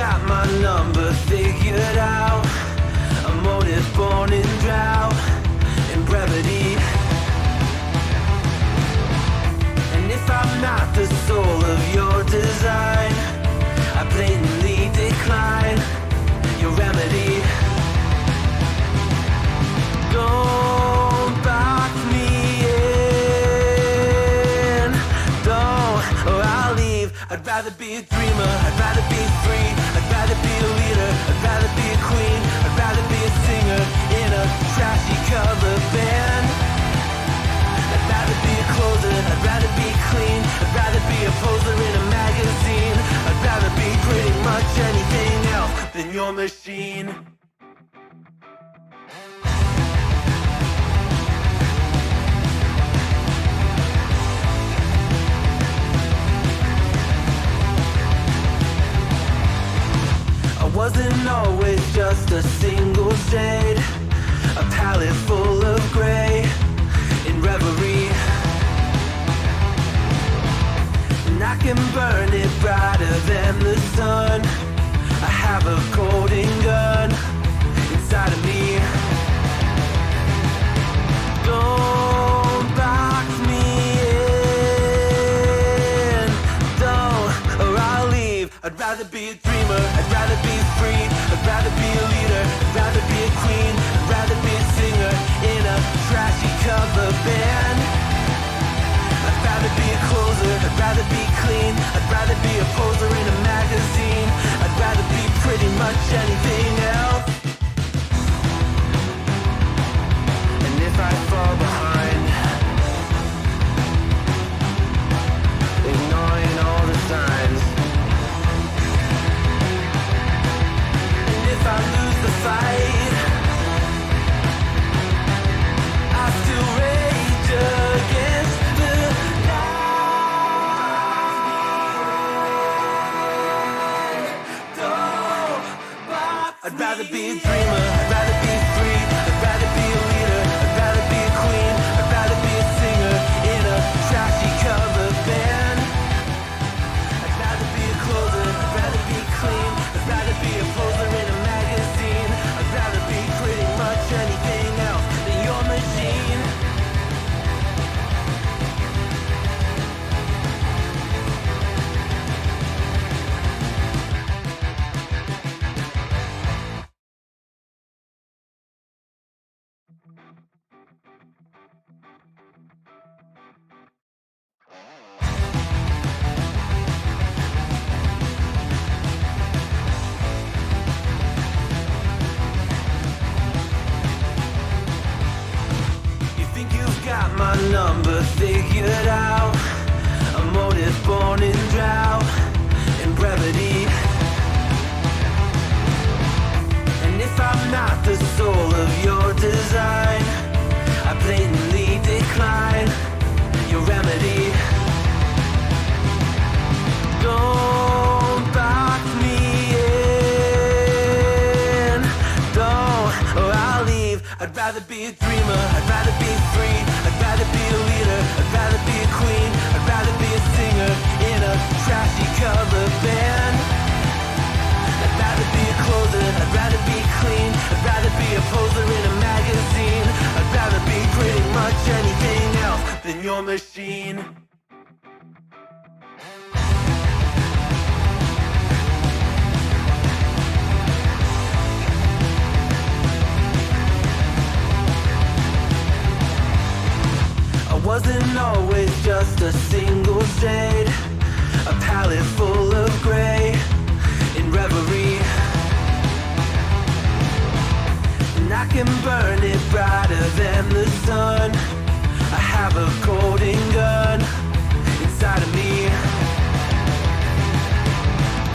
got my number figured out. A motive born in drought and brevity. And if I'm not the soul of your design, I blatantly decline your remedy. Don't box me in, don't, or I'll leave. I'd rather be a dreamer, I'd rather be free, I'd rather be a leader, I'd rather be a queen, I'd rather be a singer in a trashy cover band. I'd rather be a closer, I'd rather be clean, I'd rather be a poser in a magazine, I'd rather be pretty much anything else than your machine. I wasn't always just a single shade, a palette full of gray in reverie. And I can burn it brighter than the sun. I have a golden gun inside of me. Don't box me in, don't, or I'll leave. I'd rather be a dreamer, I'd rather be free, I'd rather be a leader, I'd rather be a queen, I'd rather be a singer in a trashy cover band. I'd rather be a closer, I'd rather be clean, I'd rather be a poser in a magazine, I'd rather be pretty much anything else. And if I fall behind, ignoring all the signs, if I lose the fight, I still rage against the light. I'd rather be a dreamer, I'd rather be free, I'd rather be a leader, I'd rather be a queen, I'd rather be a singer in a trashy cover band. I'd rather be a closer, I'd rather be clean, I'd rather be a poser in a magazine, I'd rather be pretty much anything else than your machine. You think you've got my number figured out, a motive born in drought and brevity. And if I'm not the soul of your design, I blatantly decline your remedy. Don't box me in, don't, or I'll leave. I'd rather be a dreamer, I'd rather be free, I'd rather be a leader, I'd rather be a queen, I'd rather be a singer in a trashy cover band. I'd rather be a closer, I'd rather be clean, I'd rather be a poser in a magazine, I'd rather be pretty much anything else than your machine. I wasn't always just a single shade, a palette full of gray in reverie. And I can burn it brighter than the sun. I have a golden gun inside of me.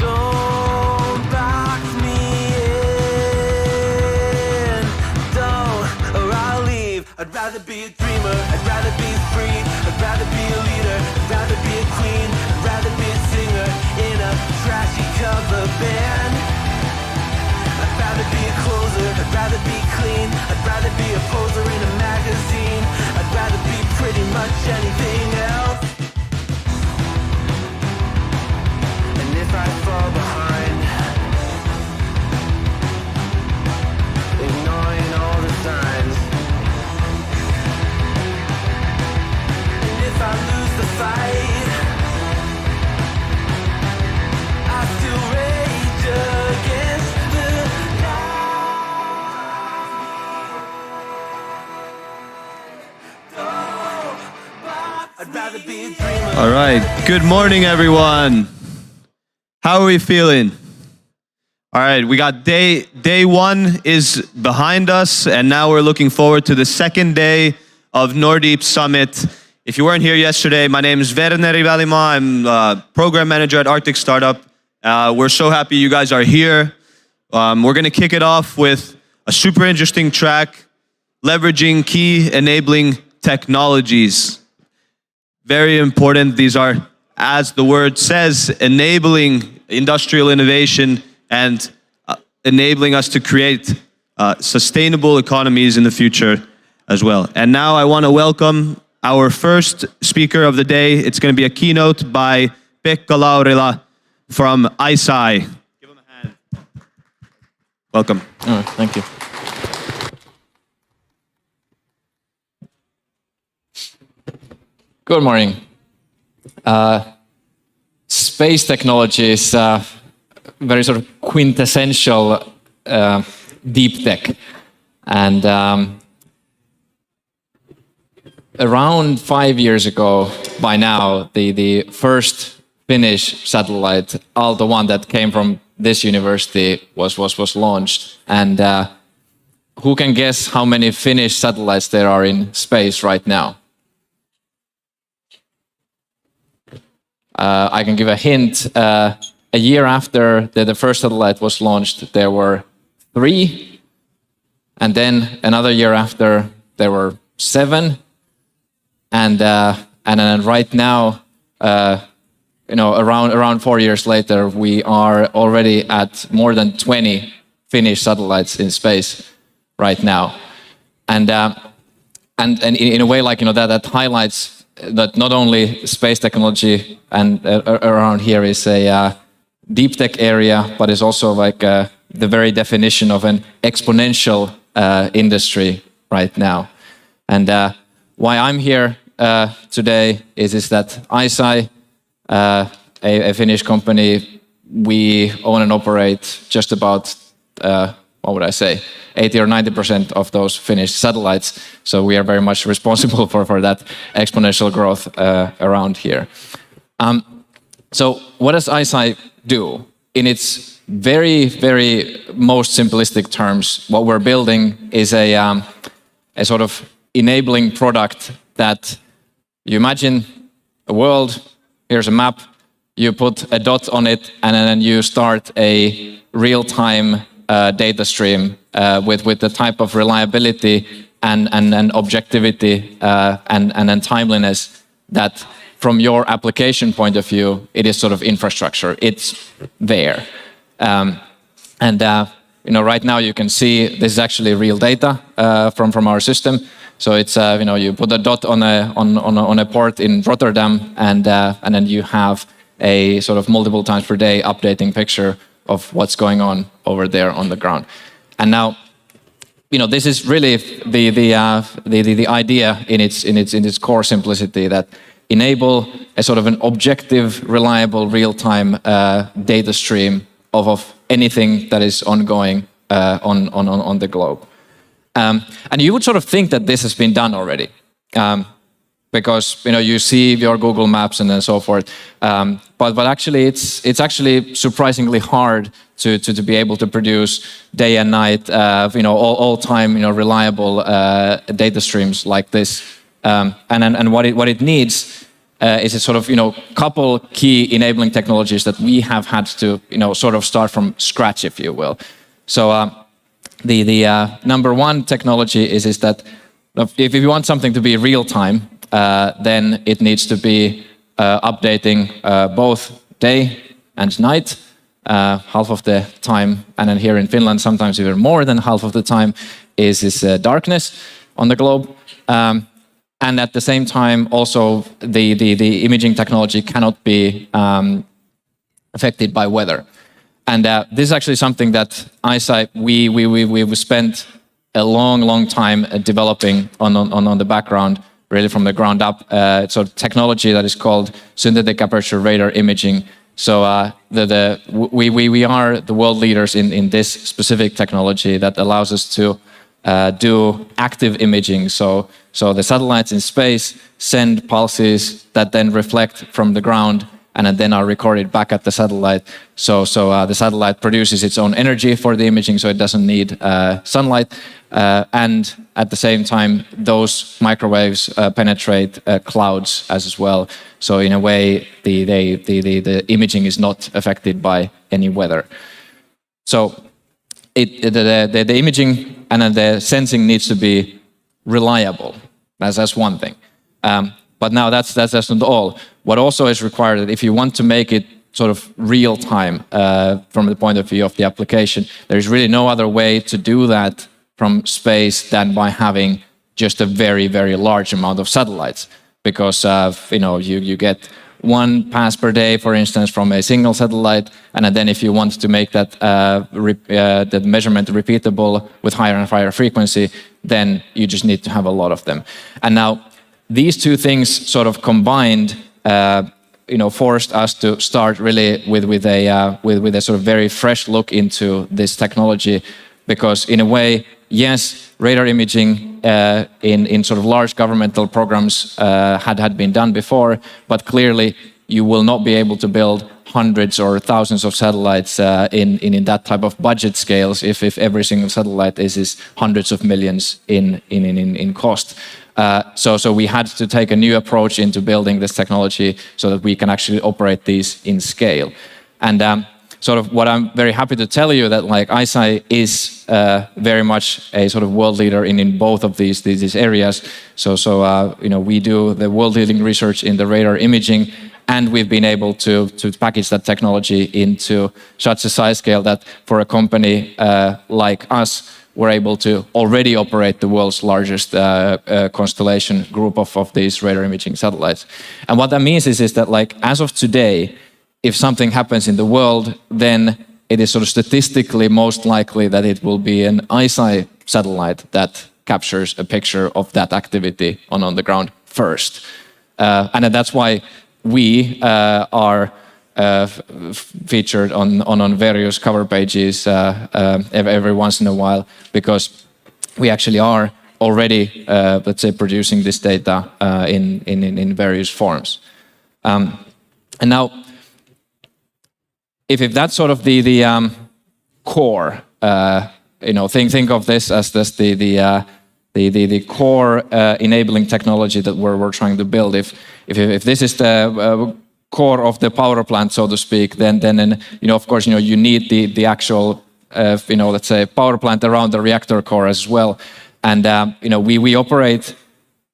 Don't box me in, don't, or I'll leave. I'd rather be a dreamer, I'd rather be free, I'd rather be a leader, I'd rather be a queen, I'd rather be a singer in a trashy cover band. I'd rather be a closer, I'd rather be clean, I'd rather be a poser in a magazine, I'd rather be pretty much anything else. And if I fall behind, All right. Good morning, everyone. How are we feeling? All right, we got day one is behind us, and now we're looking forward to the second day of NORDEEP Summit. If you weren't here yesterday, my name is Werner Rivalima. I'm program manager at Arctic Startup. We're so happy you guys are here. We're going to kick it off with a super interesting track, leveraging key enabling technologies. Very important. These are, as the word says, enabling industrial innovation and enabling us to create sustainable economies in the future as well. And now I want to welcome our first speaker of the day. It's going to be a keynote by Pekka Laurila from ISAI. Give him a hand. Welcome. Oh, thank you. Good morning. Space technology is very sort of quintessential deep tech. And around 5 years ago, by now, the first Finnish satellite, Aalto 1, that came from this university was launched. And who can guess how many Finnish satellites there are in space right now? I can give a hint. A year after the first satellite was launched, there were 3. And then another year after, there were 7. And then right now, around 4 years later, we are already at more than 20 Finnish satellites in space right now. And in a way, like, that highlights that not only space technology and around here is a deep tech area, but is also like the very definition of an exponential industry right now. And why I'm here today is that ISAI, a Finnish company, we own and operate just about, 80 or 90% of those Finnish satellites. So we are very much responsible for that exponential growth around here. So what does ISAI do? In its very, very most simplistic terms, what we're building is a sort of enabling product that you imagine a world, here's a map, you put a dot on it, and then you start a real-time data stream with the type of reliability and objectivity and timeliness that, from your application point of view, it is sort of infrastructure. It's there. Right now you can see this is actually real data from our system. So it's you put a dot on a port in Rotterdam, and then you have a sort of multiple times per day updating picture of what's going on over there on the ground. And now, this is really the idea in its core simplicity, that enable a sort of an objective, reliable, real-time data stream of anything that is ongoing on the globe. And you would sort of think that this has been done already, because you see your Google Maps and then so forth. But actually, it's actually surprisingly hard to be able to produce day and night, all time, reliable data streams like this. And what it needs is a sort of couple key enabling technologies that we have had to sort of start from scratch, if you will. So the number one technology is that if you want something to be real time, then it needs to be updating both day and night, half of the time, and then here in Finland, sometimes even more than half of the time is darkness on the globe. And at the same time, also the imaging technology cannot be affected by weather. And this is actually something that ISAI, we've spent a long time developing on the background, really from the ground up. It's a technology that is called synthetic aperture radar imaging. So we are the world leaders in this specific technology that allows us to do active imaging. So the satellites in space send pulses that then reflect from the ground and then are recorded back at the satellite. So the satellite produces its own energy for the imaging, so it doesn't need sunlight. And at the same time, those microwaves penetrate clouds as well. So in a way, the imaging is not affected by any weather. So the imaging and the sensing needs to be reliable. That's one thing. But now that's not all. What also is required that if you want to make it sort of real time from the point of view of the application, there is really no other way to do that from space than by having just a very, very large amount of satellites. Because you get one pass per day, for instance, from a single satellite, and then if you want to make that that measurement repeatable with higher and higher frequency, then you just need to have a lot of them. And now these two things sort of combined, forced us to start really with a sort of very fresh look into this technology, because in a way, yes, radar imaging in sort of large governmental programs had been done before, but clearly you will not be able to build hundreds or thousands of satellites in that type of budget scales if every single satellite is hundreds of millions in cost. So we had to take a new approach into building this technology so that we can actually operate these in scale. And sort of what I'm very happy to tell you that like ICEYE is very much a sort of world leader in both of these areas. So we do the world leading research in the radar imaging, and we've been able to package that technology into such a size scale that for a company like us, we're able to already operate the world's largest constellation group of these radar imaging satellites. And what that means is that like as of today, if something happens in the world, then it is sort of statistically most likely that it will be an ICEYE satellite that captures a picture of that activity on the ground first. And that's why we are featured on various cover pages every once in a while, because we actually are already, let's say, producing this data in various forms. And now, if that's sort of the core, think of this as the core enabling technology that we're trying to build. If this is the core of the power plant, so to speak, then of course you need the actual let's say power plant around the reactor core as well. And we operate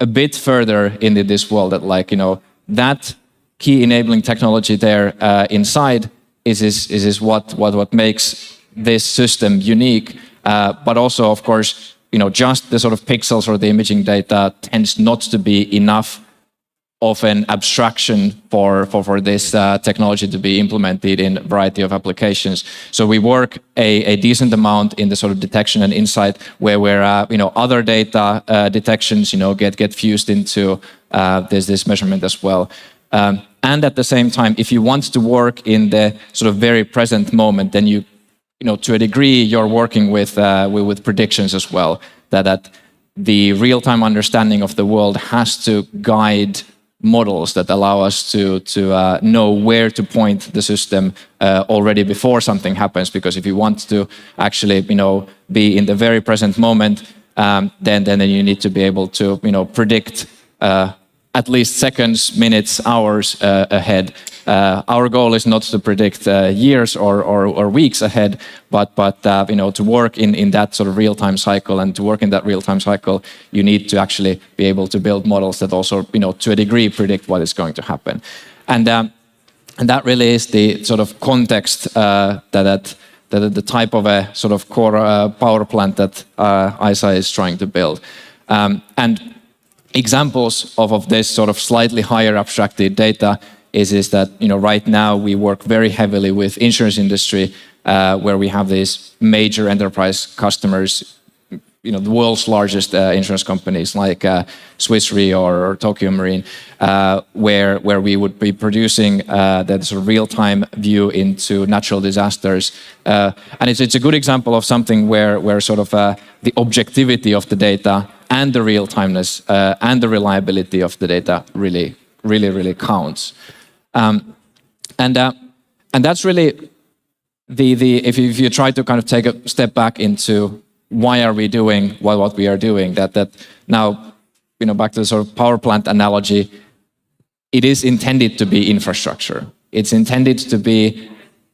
a bit further in this world that that key enabling technology there inside is what makes this system unique. But also, of course, just the sort of pixels or the imaging data tends not to be enough of an abstraction for this technology to be implemented in a variety of applications. So we work a decent amount in the sort of detection and insight where other data detections get fused into this measurement as well. And at the same time, if you want to work in the sort of very present moment, then to a degree you're working with predictions as well. That the real-time understanding of the world has to guide models that allow us to know where to point the system already before something happens. Because if you want to actually be in the very present moment, then you need to be able to predict at least seconds, minutes, hours ahead. Our goal is not to predict years or weeks ahead, but to work in that sort of real-time cycle. And to work in that real-time cycle, you need to actually be able to build models that also, to a degree, predict what is going to happen. And that really is the sort of context that the type of a sort of core power plant that ICEYE is trying to build. And examples of this sort of slightly higher abstracted data is that right now we work very heavily with insurance industry, where we have these major enterprise customers the world's largest insurance companies like Swiss Re or Tokyo Marine, where we would be producing that sort of real-time view into natural disasters. And it's a good example of something where sort of the objectivity of the data and the real-timeness and the reliability of the data really counts. And that's really if you try to kind of take a step back into why are we doing what we are doing, that now, back to the sort of power plant analogy, it is intended to be infrastructure. It's intended to be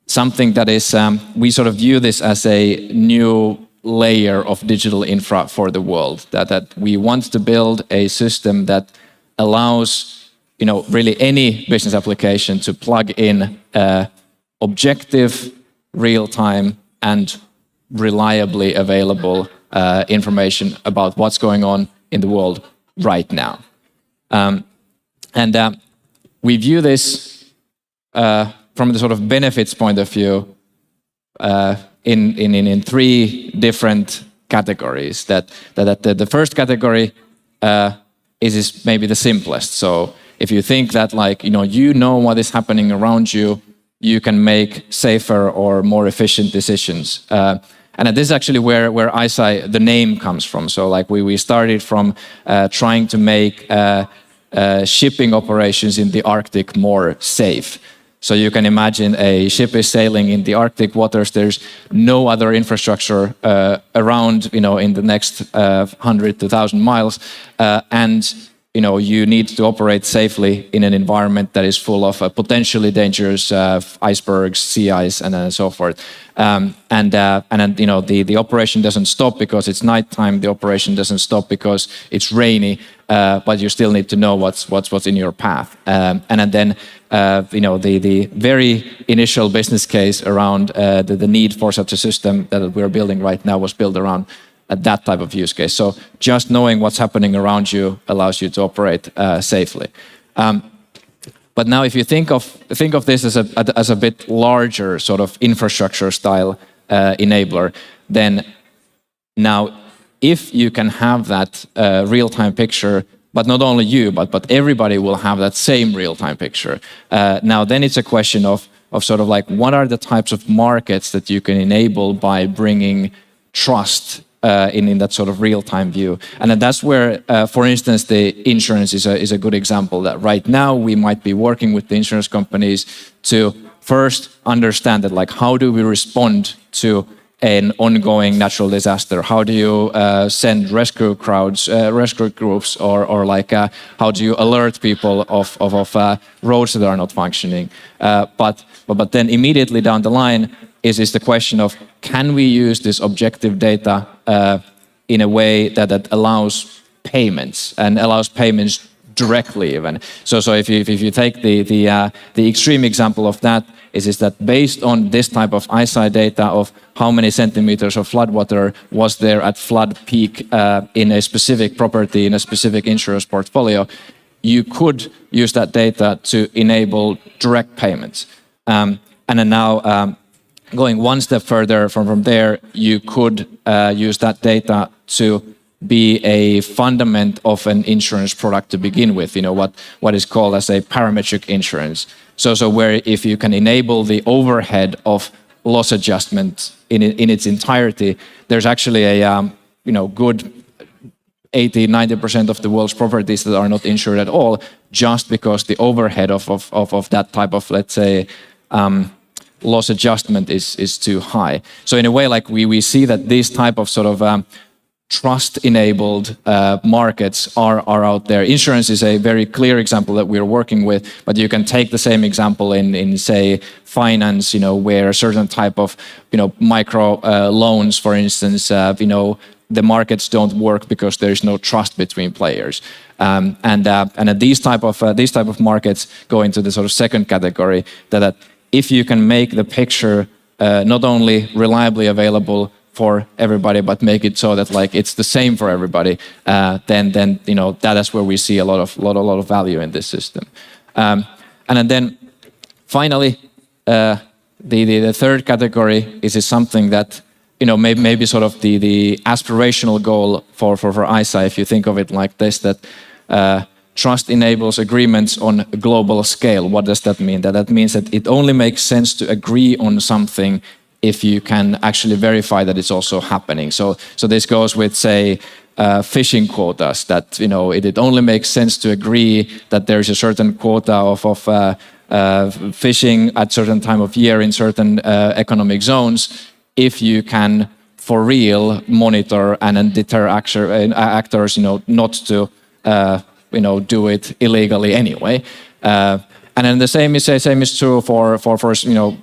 something that is, we sort of view this as a new layer of digital infra for the world, that we want to build a system that allows, really any business application to plug in objective, real-time, and reliably available information about what's going on in the world right now. And we view this from the sort of benefits point of view in three different categories. That the first category is maybe the simplest. So if you think that you know what is happening around you, you can make safer or more efficient decisions. And this is actually where ISI, the name, comes from. So we started from trying to make shipping operations in the Arctic more safe. So you can imagine a ship is sailing in the Arctic waters. There's no other infrastructure around, in the next 100 to 1,000 miles, and you need to operate safely in an environment that is full of potentially dangerous icebergs, sea ice, and so forth. And then the operation doesn't stop because it's nighttime. The operation doesn't stop because it's rainy. But you still need to know what's in your path. And then the very initial business case around the need for such a system that we're building right now was built around that type of use case. So just knowing what's happening around you allows you to operate safely. But now, if you think of this as a bit larger sort of infrastructure style enabler, then now if you can have that real-time picture, but not only you, but everybody will have that same real-time picture. Now, then it's a question of sort of what are the types of markets that you can enable by bringing trust in that sort of real-time view. And that's where, for instance, the insurance is a good example. That right now we might be working with the insurance companies to first understand that how do we respond to an ongoing natural disaster? How do you send rescue groups, or how do you alert people of roads that are not functioning? But then immediately down the line is the question of, can we use this objective data in a way that allows payments and allows payments directly even. So if you take the extreme example of that is that based on this type of ISI data of how many centimeters of floodwater was there at flood peak in a specific property, in a specific insurance portfolio, you could use that data to enable direct payments. And then now going one step further from there, you could use that data to be a fundament of an insurance product to begin with, what is called as a parametric insurance. So where if you can enable the overhead of loss adjustment in its entirety, there's actually a good 80-90% of the world's properties that are not insured at all, just because the overhead of that type of, let's say, loss adjustment is too high. So in a way, we see that these type of sort of trust-enabled markets are out there. Insurance is a very clear example that we're working with, but you can take the same example in say, finance, where a certain type of, micro loans, for instance, the markets don't work because there is no trust between players. And these type of markets go into the sort of second category, that if you can make the picture not only reliably available for everybody, but make it so that it's the same for everybody, then that is where we see a lot of value in this system. And then finally, the third category is something that maybe sort of the aspirational goal for ISA, if you think of it like this, that trust enables agreements on a global scale. What does that mean? That means that it only makes sense to agree on something if you can actually verify that it's also happening. So this goes with, say, fishing quotas, that it only makes sense to agree that there's a certain quota of fishing at certain time of year in certain economic zones if you can for real monitor and then deter actors not to do it illegally anyway. And then the same is true for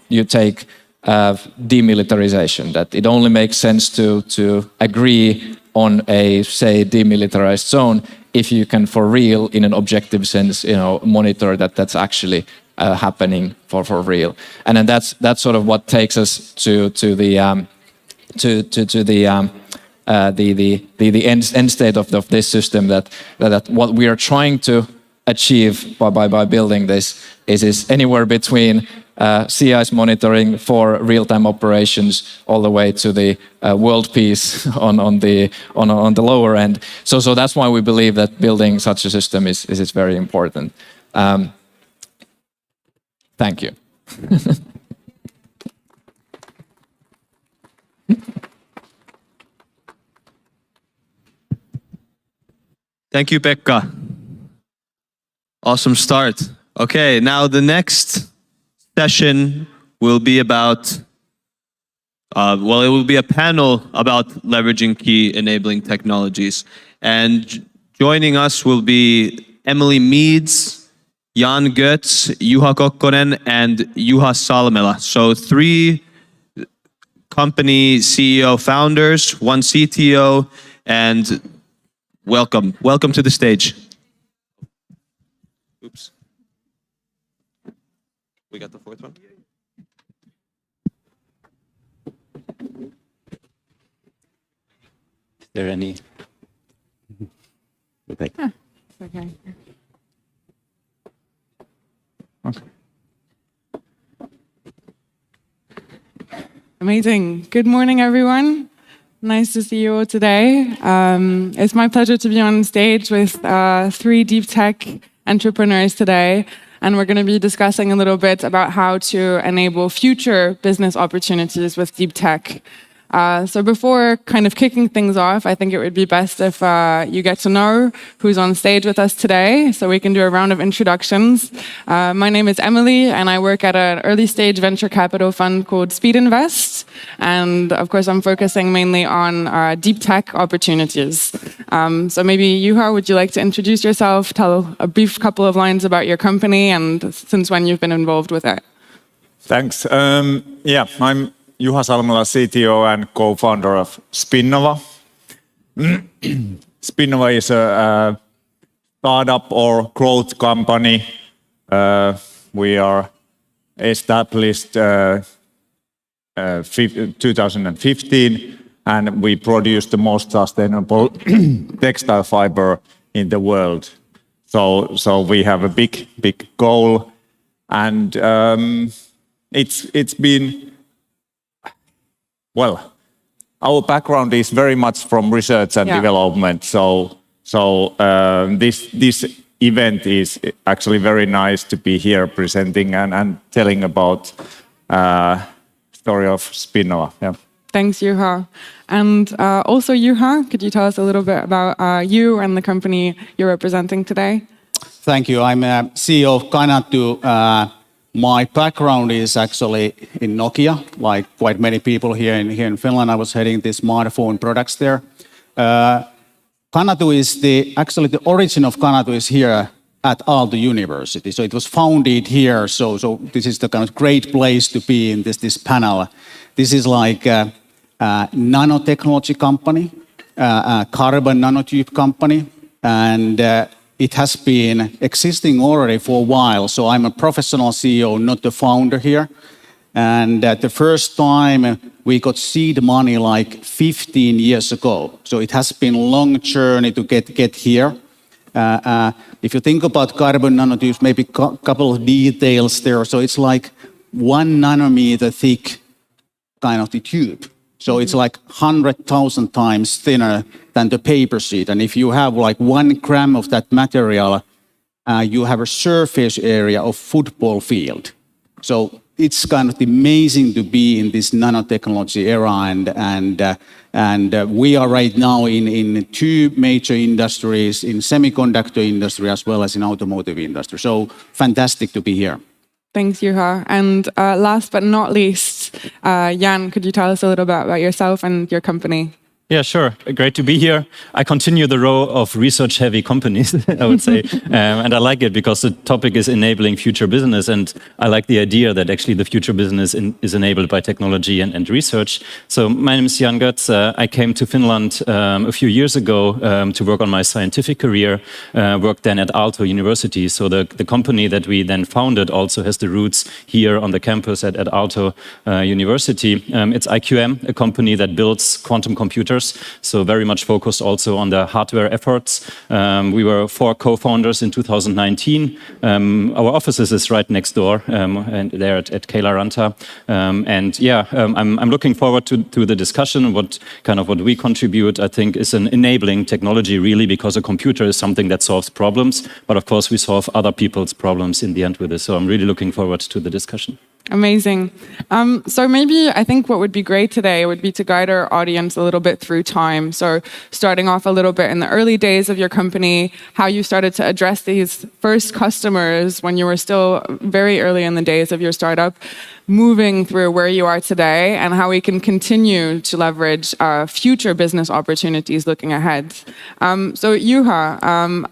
you take demilitarization, that it only makes sense to agree on a, say, demilitarized zone if you can for real, in an objective sense, monitor that that's actually happening for real. And then that's sort of what takes us to the end state of this system, that what we are trying to achieve by building this is anywhere between CI's monitoring for real-time operations all the way to the world peace on the lower end. So that's why we believe that building such a system is very important. Thank you. Thank you, Pekka. Awesome start. Okay, now the next session will be about, it will be a panel about leveraging key enabling technologies. And joining us will be Emily Meads, Jan Götz, Juha Kokkonen, and Juha Salmela. So 3 company CEO founders, 1 CTO, and welcome to the stage. Oops. We got the 4th one? Is there any? Okay. Okay. Amazing. Good morning, everyone. Nice to see you all today. It's my pleasure to be on stage with 3 deep tech entrepreneurs today. And we're going to be discussing a little bit about how to enable future business opportunities with deep tech. So before kind of kicking things off, I think it would be best if you get to know who's on stage with us today, so we can do a round of introductions. My name is Emily, and I work at an early stage venture capital fund called Speed Invest. And of course, I'm focusing mainly on deep tech opportunities. So maybe Juha, would you like to introduce yourself, tell a brief couple of lines about your company and since when you've been involved with it? Thanks. I'm Juha Salmela, CTO and co-founder of Spinnova. Spinnova is a startup or growth company. We are established 2015, and we produce the most sustainable textile fiber in the world. So we have a big goal, and it's been. Well, our background is very much from research and development. So this event is actually very nice to be here presenting and telling about story of Spinnova. Yeah. Thanks, Juha. And also, Juha, could you tell us a little bit about you and the company you're representing today? Thank you. I'm CEO of Keynote. My background is actually in Nokia, like quite many people here in Finland. I was heading the smartphone products there. Keynote is actually the origin of Keynote is here at Aalto University. So it was founded here. So this is the kind of great place to be in this panel. This is like a nanotechnology company, a carbon nanotube company, and it has been existing already for a while. So I'm a professional CEO, not the founder here. And the first time we got seed money like 15 years ago. So it has been a long journey to get here. If you think about carbon nanotubes, maybe a couple of details there. So it's like 1 nanometer thick kind of the tube. So it's like 100,000 times thinner than the paper sheet. And if you have like 1 gram of that material, you have a surface area of football field. So it's kind of amazing to be in this nanotechnology era, and we are right now in 2 major industries, in semiconductor industry as well as in automotive industry. So fantastic to be here. Thanks, Juha. And last but not least, Jan, could you tell us a little bit about yourself and your company? Yeah, sure. Great to be here. I continue the row of research-heavy companies, I would say. And I like it because the topic is enabling future business. And I like the idea that actually the future business is enabled by technology and research. So my name is Jan Götz. I came to Finland a few years ago to work on my scientific career, worked then at Aalto University. So the company that we then founded also has the roots here on the campus at Aalto University. It's Iqm, a company that builds quantum computers. So very much focused also on the hardware efforts. We were 4 co-founders in 2019. Our offices is right next door, and there at Keilaranta. I'm looking forward to the discussion. What we contribute, I think, is an enabling technology, really, because a computer is something that solves problems. But of course, we solve other people's problems in the end with it. So I'm really looking forward to the discussion. Amazing. So maybe I think what would be great today would be to guide our audience a little bit through time. So starting off a little bit in the early days of your company, how you started to address these first customers when you were still very early in the days of your startup, moving through where you are today, and how we can continue to leverage future business opportunities looking ahead. So Juha,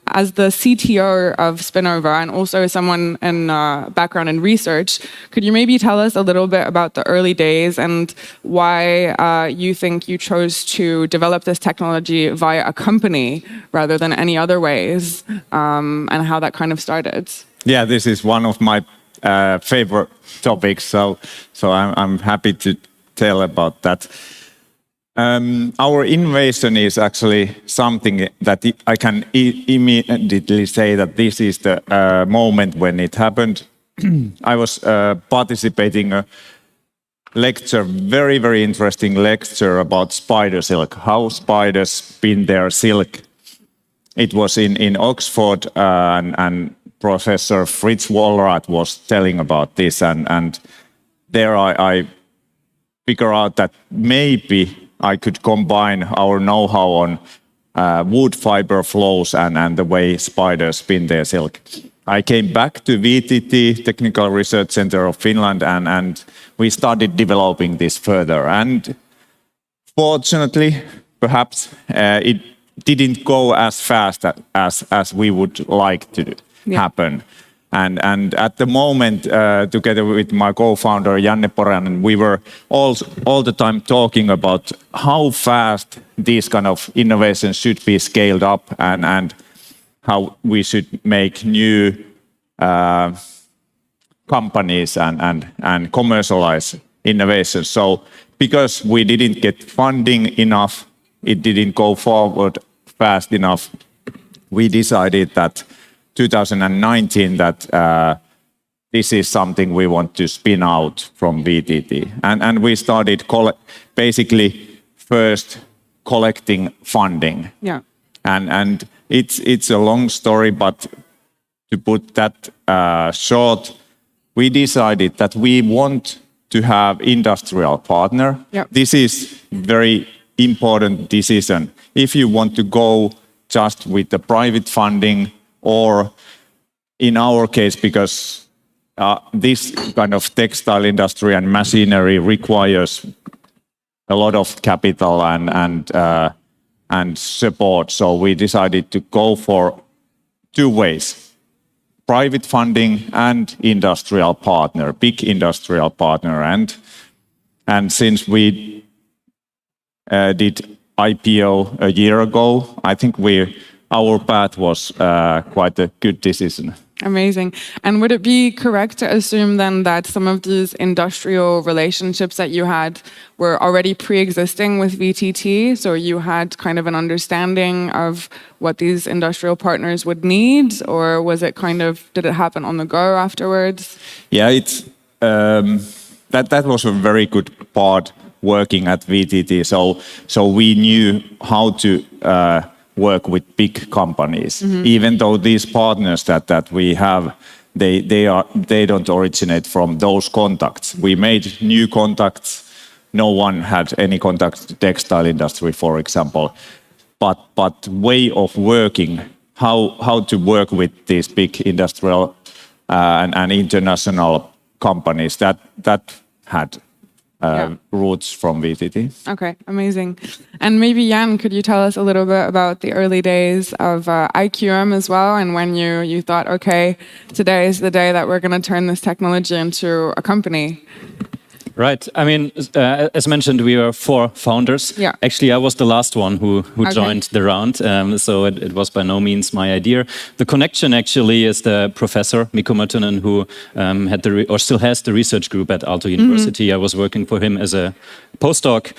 as the CTO of Spinnova and also someone in background in research, could you maybe tell us a little bit about the early days and why you think you chose to develop this technology via a company rather than any other ways, and how that kind of started? Yeah, this is one of my favorite topics, so I'm happy to tell about that. Our innovation is actually something that I can immediately say that this is the moment when it happened. I was participating a lecture, very, very interesting lecture about spider silk, how spiders spin their silk. It was in Oxford, and Professor Fritz Wohlrath was telling about this, and there I figure out that maybe I could combine our know-how on wood fiber flows and the way spiders spin their silk. I came back to VTT, Technical Research Center of Finland, and we started developing this further. And fortunately, perhaps, it didn't go as fast as we would like to happen. And at the moment, together with my co-founder Janne Poranen, we were all the time talking about how fast these kind of innovations should be scaled up, and how we should make new companies and commercialize innovations. So because we didn't get funding enough, it didn't go forward fast enough, we decided that 2019 that this is something we want to spin out from VTT. And we started basically first collecting funding. Yeah. And it's a long story, but to put that short, we decided that we want to have industrial partner. Yeah. This is very important decision. If you want to go just with the private funding, or in our case, because this kind of textile industry and machinery requires a lot of capital and support. So we decided to go for 2 ways: private funding and industrial partner, big industrial partner. And since we did IPO a year ago, I think our path was quite a good decision. Amazing. And would it be correct to assume then that some of these industrial relationships that you had were already pre-existing with VTT? So you had kind of an understanding of what these industrial partners would need, or was it did it happen on the go afterwards? Yeah, it's that was a very good part working at VTT. So we knew how to work with big companies, even though these partners that we have, they don't originate from those contacts. We made new contacts. No one had any contact to textile industry, for example. But way of working, how to work with these big industrial and international companies, that had roots from VTT. Okay, amazing. And maybe Jan, could you tell us a little bit about the early days of Iqm as well, and when you thought, okay, today is the day that we're going to turn this technology into a company? Right. I mean, as mentioned, we were 4 founders. Yeah. Actually, I was the last one who joined the round, so it was by no means my idea. The connection actually is the professor, Mikko Möttönen, who had or still has the research group at Aalto University. I was working for him as a postdoc.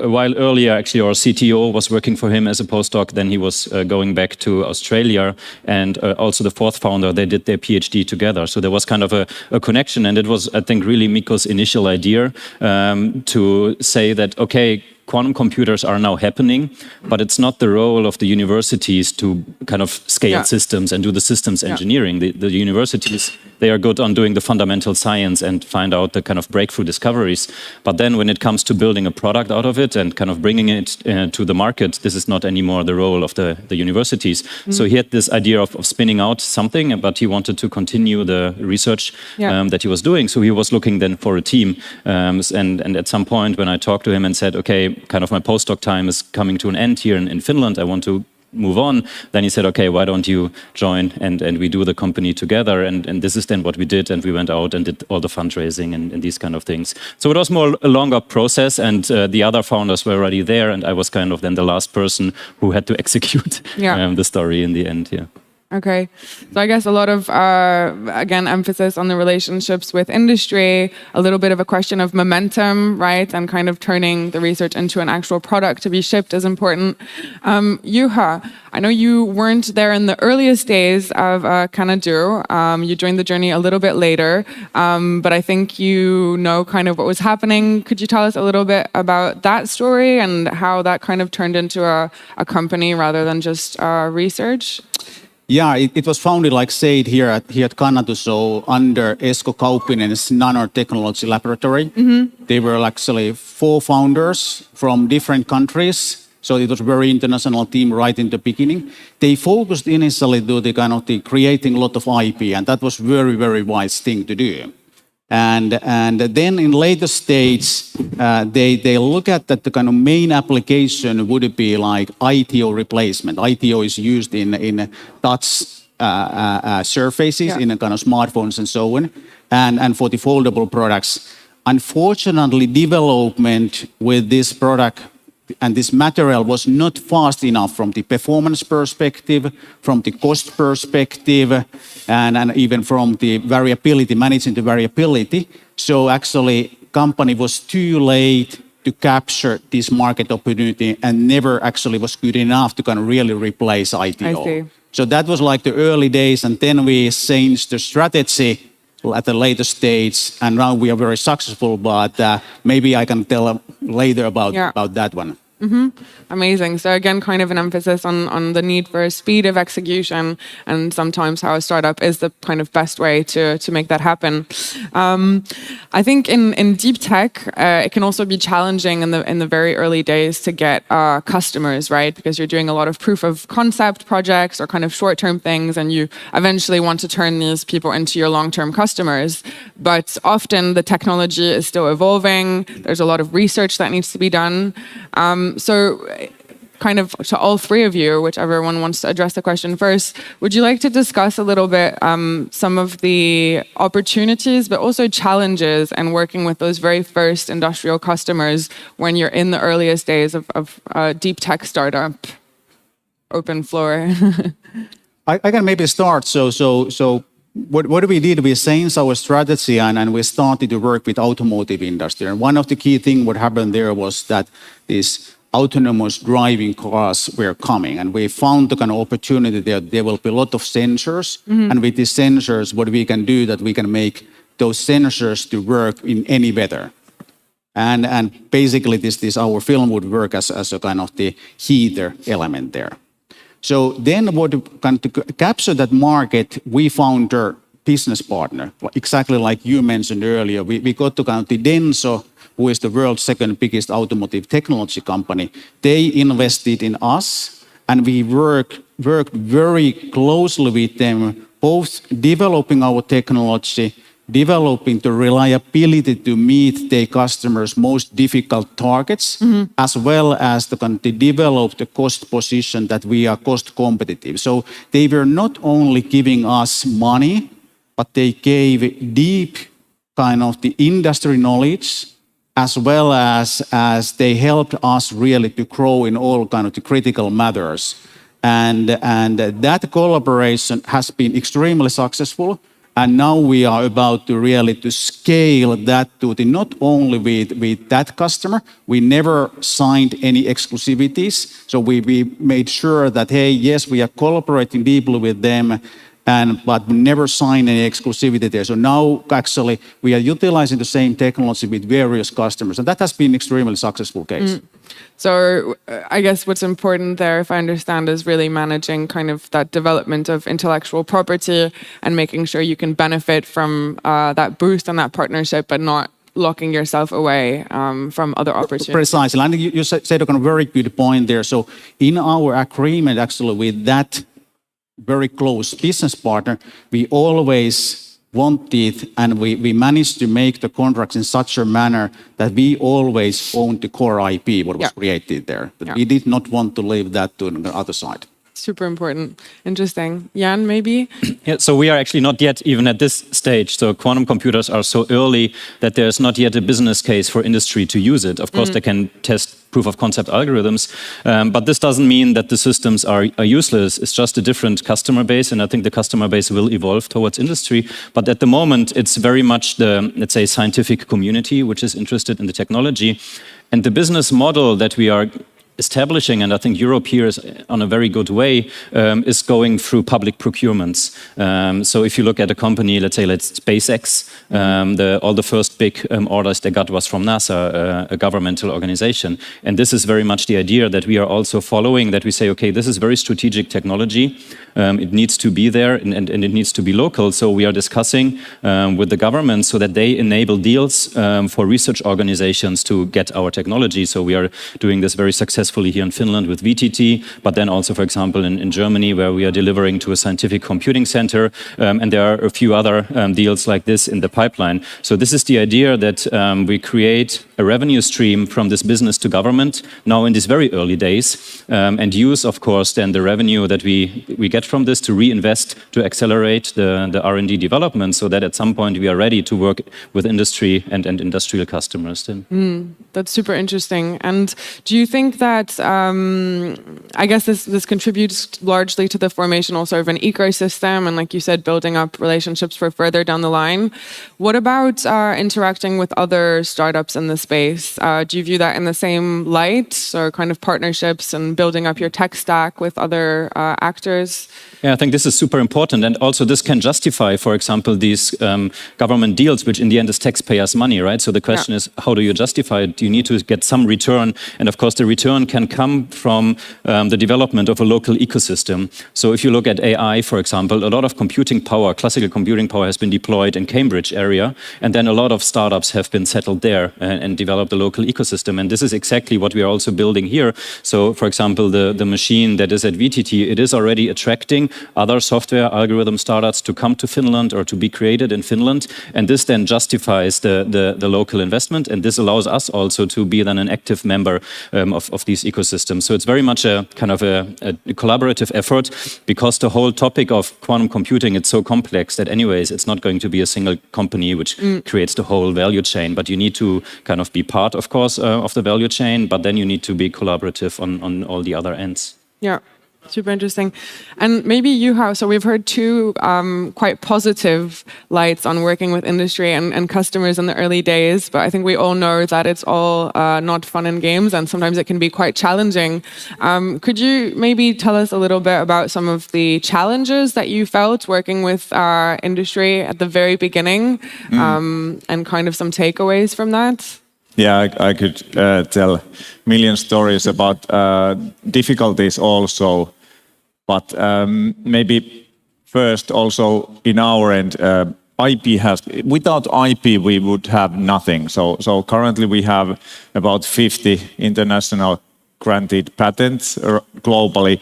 A while earlier, actually, our CTO was working for him as a postdoc. Then he was going back to Australia, and also the 4th founder, they did their PhD together. So there was kind of a connection, and it was, I think, really Mikko's initial idea to say that, okay, quantum computers are now happening, but it's not the role of the universities to kind of scale systems and do the systems engineering. The universities, they are good on doing the fundamental science and find out the kind of breakthrough discoveries. But then when it comes to building a product out of it and kind of bringing it to the market, this is not anymore the role of the universities. So he had this idea of spinning out something, but he wanted to continue the research that he was doing. So he was looking then for a team. And at some point when I talked to him and said, okay, kind of my postdoc time is coming to an end here in Finland, I want to move on. Then he said, okay, why don't you join and we do the company together? And this is then what we did. And we went out and did all the fundraising and these kind of things. So it was more a longer process, and the other founders were already there. And I was kind of then the last person who had to execute the story in the end. Yeah. Okay, so I guess a lot of, again, emphasis on the relationships with industry, a little bit of a question of momentum, right? And kind of turning the research into an actual product to be shipped is important. Juha, I know you weren't there in the earliest days of Canadu. You joined the journey a little bit later, but I think you know kind of what was happening. Could you tell us a little bit about that story and how that kind of turned into a company rather than just research? Yeah, it was founded, like said, here at Canatu, so under Esko Kauppinen's nanotechnology laboratory. They were actually 4 founders from different countries, so it was a very international team right in the beginning. They focused initially to the kind of creating a lot of IP, and that was very, very wise thing to do. And then in later stage, they look at that the kind of main application would be like ITO replacement. ITO is used in touch surfaces, in kind of smartphones and so on, and for the foldable products. Unfortunately, development with this product and this material was not fast enough from the performance perspective, from the cost perspective, and even from the variability, managing the variability. So actually, company was too late to capture this market opportunity and never actually was good enough to kind of really replace ITO. I see. So that was like the early days, and then we changed the strategy at a later stage, and now we are very successful, but maybe I can tell later about that one. Amazing. So again, kind of an emphasis on the need for speed of execution, and sometimes how a startup is the kind of best way to make that happen. I think in deep tech, it can also be challenging in the very early days to get customers, right? Because you're doing a lot of proof of concept projects or kind of short-term things, and you eventually want to turn these people into your long-term customers. But often the technology is still evolving. There's a lot of research that needs to be done. So kind of to all 3 of you, whichever one wants to address the question first, would you like to discuss a little bit some of the opportunities, but also challenges in working with those very first industrial customers when you're in the earliest days of a deep tech startup? Open floor. I can maybe start. So what we did, we changed our strategy and we started to work with automotive industry. And one of the key things what happened there was that these autonomous driving cars were coming, and we found the kind of opportunity there will be a lot of sensors, and with these sensors, what we can do that we can make those sensors to work in any weather. And basically this our film would work as a kind of the heater element there. So then to capture that market, we found a business partner, exactly like you mentioned earlier. We got to kind of the Denso, who is the world's second biggest automotive technology company. They invested in us, and we worked very closely with them, both developing our technology, developing the reliability to meet their customers' most difficult targets, as well as to develop the cost position that we are cost competitive. So they were not only giving us money, but they gave deep kind of the industry knowledge, as well as they helped us really to grow in all kind of the critical matters. And that collaboration has been extremely successful. And now we are about to really to scale that to the not only with that customer, we never signed any exclusivities. So we made sure that, hey, yes, we are collaborating deeply with them, but we never signed any exclusivity there. So now actually we are utilizing the same technology with various customers, and that has been an extremely successful case. So I guess what's important there, if I understand, is really managing kind of that development of intellectual property and making sure you can benefit from that boost and that partnership, but not locking yourself away from other opportunities. Precisely. And you said a kind of very good point there. So in our agreement actually with that very close business partner, we always wanted, and we managed to make the contracts in such a manner that we always owned the core IP, what was created there. That we did not want to leave that to the other side. Super important. Interesting. Jan, maybe? Yeah, so we are actually not yet even at this stage. So quantum computers are so early that there's not yet a business case for industry to use it. Of course, they can test proof of concept algorithms, but this doesn't mean that the systems are useless. It's just a different customer base, and I think the customer base will evolve towards industry. But at the moment, it's very much the, let's say, scientific community which is interested in the technology. And the business model that we are establishing, and I think Europe here is on a very good way, is going through public procurements. So if you look at a company, let's say SpaceX, all the first big orders they got was from NASA, a governmental organization. And this is very much the idea that we are also following, that we say, okay, this is very strategic technology. It needs to be there and it needs to be local. So we are discussing with the government so that they enable deals for research organizations to get our technology. So we are doing this very successfully here in Finland with VTT, but then also, for example, in Germany, where we are delivering to a scientific computing center. And there are a few other deals like this in the pipeline. So this is the idea that we create a revenue stream from this business to government now in these very early days, and use, of course, then the revenue that we get from this to reinvest to accelerate the R&D development, so that at some point we are ready to work with industry and industrial customers. That's super interesting. And do you think that, I guess this contributes largely to the formation also of an ecosystem and, like you said, building up relationships for further down the line? What about interacting with other startups in the space? Do you view that in the same light, or kind of partnerships and building up your tech stack with other actors? Yeah, I think this is super important. And also this can justify, for example, these government deals, which in the end is taxpayers' money, right? So the question is, how do you justify it? You need to get some return. And of course, the return can come from the development of a local ecosystem. So if you look at AI, for example, a lot of computing power, classical computing power, has been deployed in Cambridge area. And then a lot of startups have been settled there and developed a local ecosystem. And this is exactly what we are also building here. So for example, the machine that is at VTT, it is already attracting other software algorithm startups to come to Finland or to be created in Finland. And this then justifies the local investment. And this allows us also to be then an active member of these ecosystems. So it's very much a kind of a collaborative effort, because the whole topic of quantum computing, it's so complex that anyways, it's not going to be a single company which creates the whole value chain. But you need to kind of be part, of course, of the value chain, but then you need to be collaborative on all the other ends. Yeah. Super interesting. And maybe Juha, so we've heard two quite positive lights on working with industry and customers in the early days, but I think we all know that it's all not fun and games, and sometimes it can be quite challenging. Could you maybe tell us a little bit about some of the challenges that you felt working with industry at the very beginning, and kind of some takeaways from that? Yeah, I could tell million stories about difficulties also, but maybe first also in our end, IP has, without IP we would have nothing. So currently we have about 50 international granted patents globally,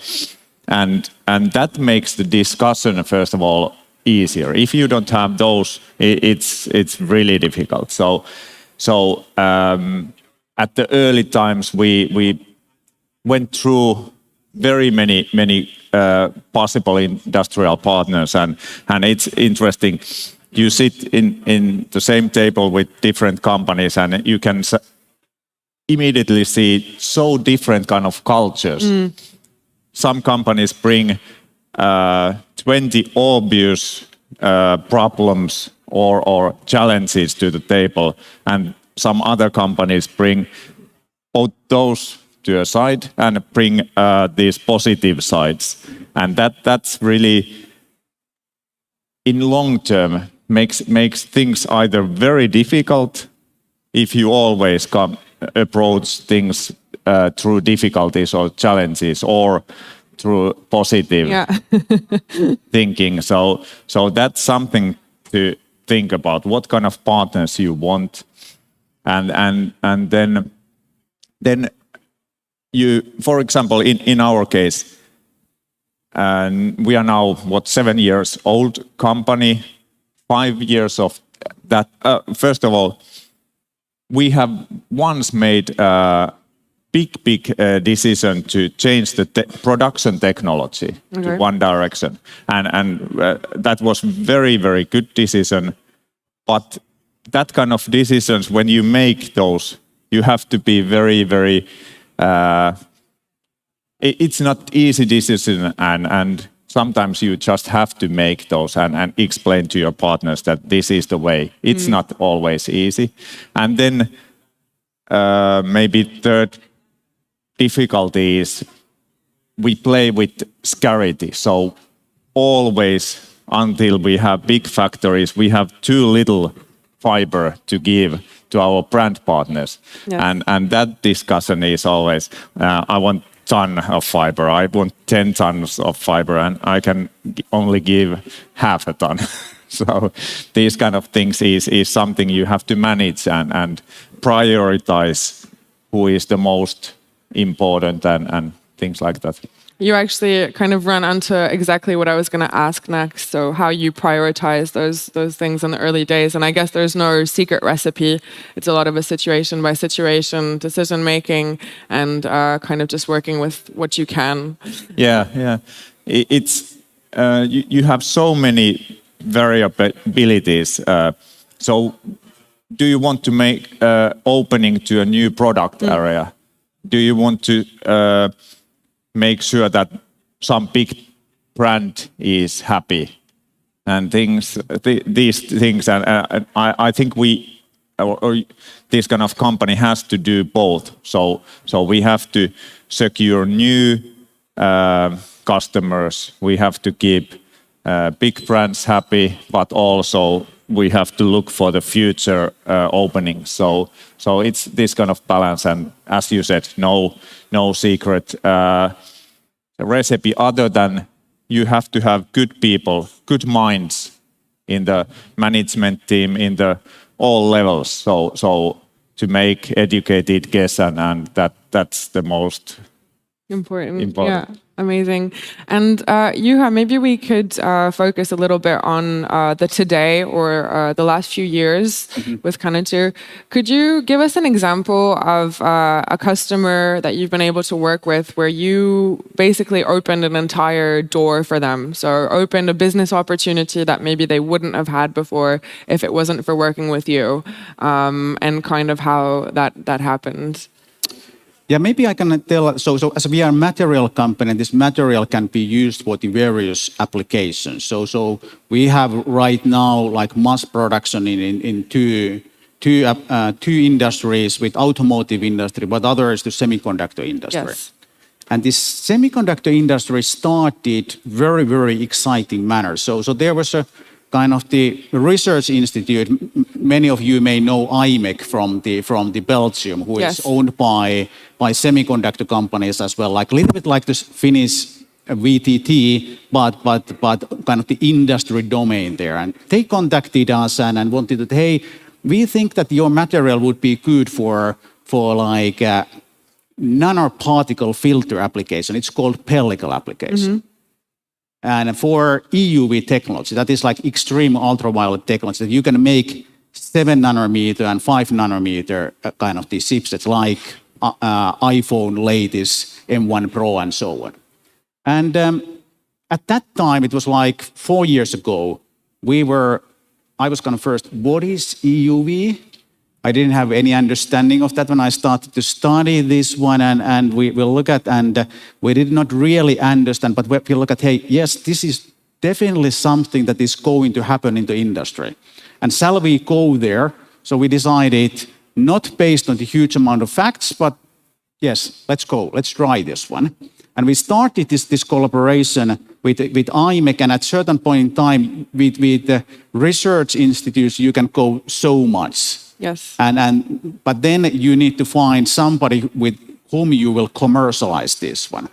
and that makes the discussion first of all easier. If you don't have those, it's really difficult. So at the early times we went through very many possible industrial partners, and it's interesting. You sit in the same table with different companies, and you can immediately see so different kind of cultures. Some companies bring 20 obvious problems or challenges to the table, and some other companies bring both those to a side and bring these positive sides, and that's really in long term makes things either very difficult if you always approach things through difficulties or challenges, or through positive thinking. So that's something to think about. What kind of partners you want, and then you, for example, in our case, and we are now 7 years old company. 5 years of that. First of all, we have once made a big decision to change the production technology to one direction, and that was very good decision. But that kind of decisions, when you make those, you have to be very. It's not easy decision, and sometimes you just have to make those and explain to your partners that this is the way. It's not always easy. And then maybe third difficulty is we play with scarcity. So always, until we have big factories, we have too little fiber to give to our brand partners. And that discussion is always, I want ton of fiber, I want 10 tons of fiber, and I can only give half a ton. So these kind of things is something you have to manage and prioritize who is the most important and things like that. You actually kind of run onto exactly what I was going to ask next. So how you prioritize those things in the early days. And I guess there's no secret recipe. It's a lot of a situation by situation decision making, and kind of just working with what you can. Yeah. It's you have so many variabilities. So do you want to make opening to a new product area? Do you want to make sure that some big brand is happy and these things, and I think we or this kind of company has to do both. So we have to secure new customers. We have to keep big brands happy, but also we have to look for the future openings. So it's this kind of balance, and as you said, no secret recipe other than you have to have good people, good minds in the management team, in the all levels. So to make educated guess, and that's the most important. Yeah, amazing. And Juha, maybe we could focus a little bit on the today or the last few years with Keynote. Could you give us an example of a customer that you've been able to work with where you basically opened an entire door for them? So opened a business opportunity that maybe they wouldn't have had before if it wasn't for working with you, and kind of how that happened. Yeah, maybe I can tell. So as we are a material company, this material can be used for the various applications. So we have right now like mass production in two industries, with automotive industry, but other is the semiconductor industry. Yes. And this semiconductor industry started very exciting manner. So there was kind of the research institute. Many of you may know IMEC from the Belgium, who is owned by semiconductor companies as well, like a little bit like this Finnish VTT, but kind of the industry domain there. And they contacted us and wanted to, hey, we think that your material would be good for like nanoparticle filter application. It's called pellicle application. And for EUV technology, that is like extreme ultraviolet technology, that you can make 7 nanometer and 5 nanometer kind of these chipsets like iPhone latest M1 Pro and so on. And at that time, it was like 4 years ago, I was kind of first, what is EUV? I didn't have any understanding of that when I started to study this one, and we will look at, and we did not really understand, but we look at, hey, yes, this is definitely something that is going to happen in the industry. And shall we go there? So we decided, not based on the huge amount of facts, but yes, let's go, let's try this one. And we started this collaboration with IMEC, and at a certain point in time, with research institutes, you can go so much. Yes. But then you need to find somebody with whom you will commercialize this one.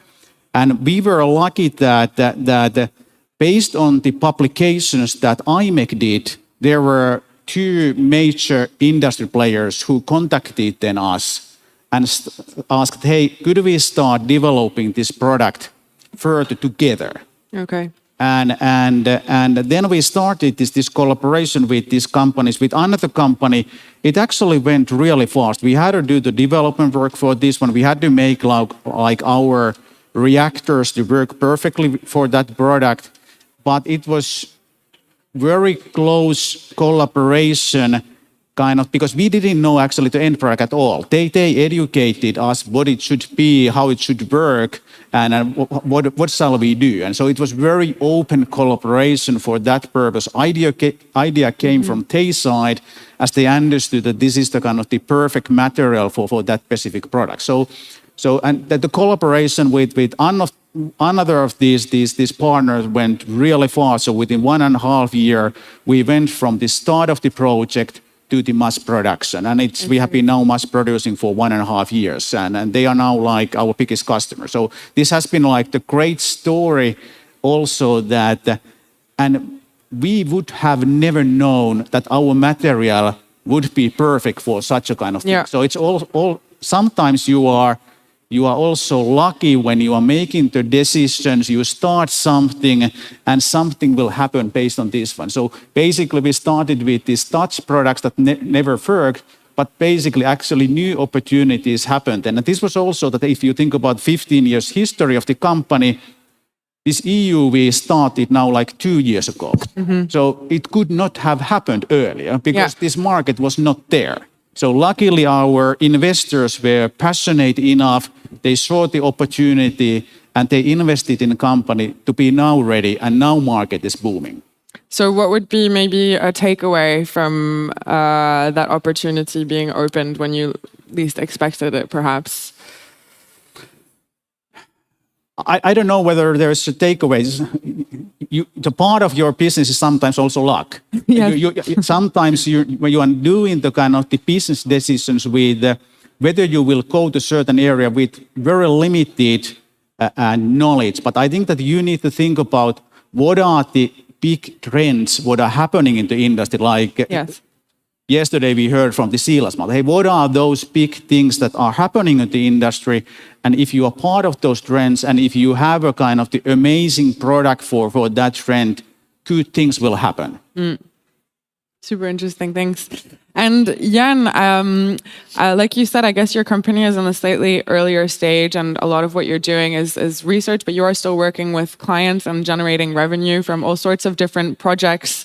And we were lucky that based on the publications that IMEC did, there were 2 major industry players who contacted then us and asked, hey, could we start developing this product further together? Okay. And then we started this collaboration with these companies. With another company, it actually went really fast. We had to do the development work for this one. We had to make like our reactors to work perfectly for that product. But it was very close collaboration, kind of, because we didn't know actually the end product at all. They educated us what it should be, how it should work, and what shall we do. And so it was very open collaboration for that purpose. Idea came from their side, as they understood that this is the kind of the perfect material for that specific product. So and that the collaboration with another of these partners went really fast. So within 1.5 years, we went from the start of the project to the mass production. And we have been now mass producing for 1.5 years. And they are now like our biggest customer. So this has been like the great story also that, and we would have never known that our material would be perfect for such a kind of thing. Yeah. So it's all sometimes you are also lucky when you are making the decisions, you start something and something will happen based on this one. So basically we started with these touch products that never worked, but basically actually new opportunities happened. And this was also that if you think about 15 years history of the company, this EUV started now like 2 years ago. So it could not have happened earlier because this market was not there. So luckily our investors were passionate enough, they saw the opportunity and they invested in the company to be now ready, and now market is booming. So what would be maybe a takeaway from that opportunity being opened when you least expected it, perhaps? I don't know whether there's a takeaway. The part of your business is sometimes also luck. Yes. Sometimes when you are doing the kind of the business decisions with whether you will go to a certain area with very limited knowledge. But I think that you need to think about what are the big trends, what are happening in the industry. Like yesterday we heard from the Silas, hey, what are those big things that are happening in the industry? And if you are part of those trends, and if you have a kind of the amazing product for that trend, good things will happen. Super interesting, thanks. And Jan, like you said, I guess your company is in a slightly earlier stage, and a lot of what you're doing is research, but you are still working with clients and generating revenue from all sorts of different projects.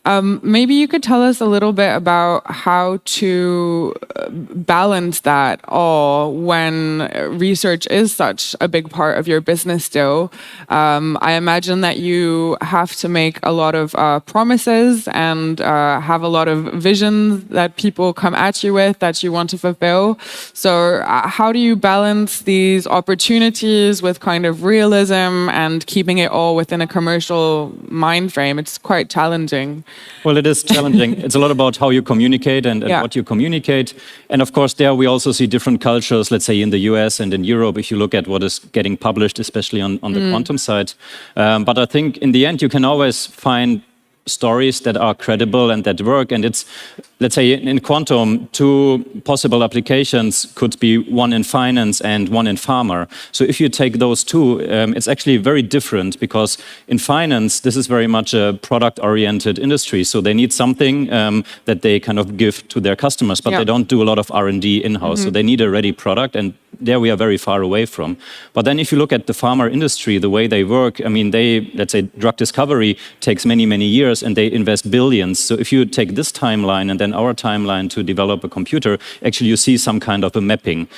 Maybe you could tell us a little bit about how to balance that all when research is such a big part of your business still. I imagine that you have to make a lot of promises and have a lot of visions that people come at you with that you want to fulfill. So how do you balance these opportunities with kind of realism and keeping it all within a commercial mind frame? It's quite challenging. Well, it is challenging. It's a lot about how you communicate and what you communicate. And of course, there we also see different cultures, let's say in the US and in Europe, if you look at what is getting published, especially on the quantum side. But I think in the end, you can always find stories that are credible and that work. And it's, let's say in quantum, two possible applications could be one in finance and one in pharma. So if you take those two, it's actually very different because in finance, this is very much a product-oriented industry. So they need something that they kind of give to their customers, but they don't do a lot of R&D in-house. So they need a ready product, and there we are very far away from. But then if you look at the pharma industry, the way they work, I mean, let's say drug discovery takes many, many years and they invest billions. So if you take this timeline and then our timeline to develop a computer, actually you see some kind of a mapping.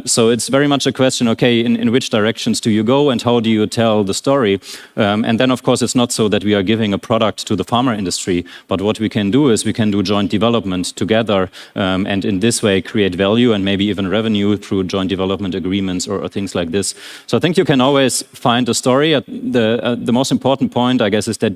So it's very much a question, okay, in which directions do you go and how do you tell the story? And then of course it's not so that we are giving a product to the pharma industry, but what we can do is we can do joint development together and in this way create value and maybe even revenue through joint development agreements or things like this. So I think you can always find a story. The most important point, I guess, is that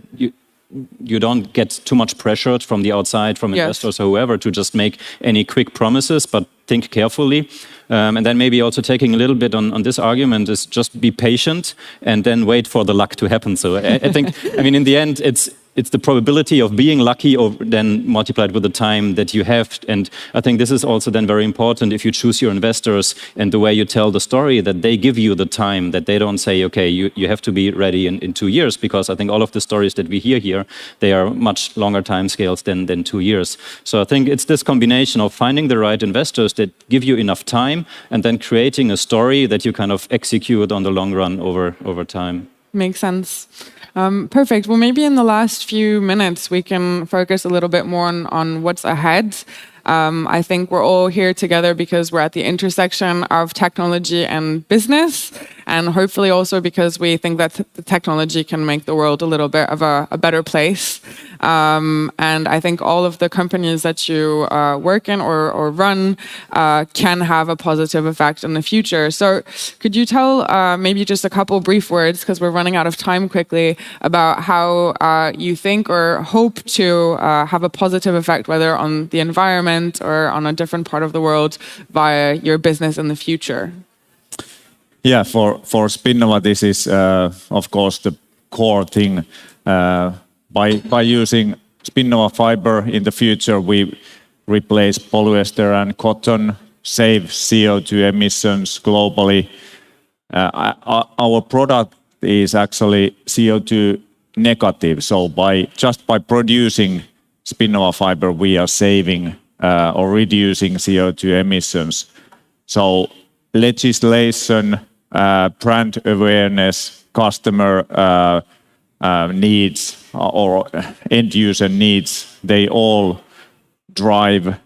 you don't get too much pressure from the outside, from investors or whoever, to just make any quick promises, but think carefully. And then maybe also taking a little bit on this argument is just be patient and then wait for the luck to happen. So I think, I mean, in the end, it's the probability of being lucky or then multiplied with the time that you have. And I think this is also then very important if you choose your investors and the way you tell the story, that they give you the time, that they don't say, okay, you have to be ready in 2 years, because I think all of the stories that we hear here, they are much longer time scales than 2 years. So I think it's this combination of finding the right investors that give you enough time and then creating a story that you kind of execute on the long run over time. Makes sense. Perfect. Well, maybe in the last few minutes, we can focus a little bit more on what's ahead. I think we're all here together because we're at the intersection of technology and business, and hopefully also because we think that the technology can make the world a little bit of a better place. And I think all of the companies that you work in or run can have a positive effect in the future. So could you tell maybe just a couple brief words, because we're running out of time quickly, about how you think or hope to have a positive effect, whether on the environment or on a different part of the world, via your business in the future? Yeah, for Spinnova, this is of course the core thing. By using Spinnova fiber in the future, we replace polyester and cotton, save CO2 emissions globally. Our product is actually CO2 negative, so just by producing Spinnova fiber, we are saving or reducing CO2 emissions. So legislation, brand awareness, customer needs or end user needs, they all drive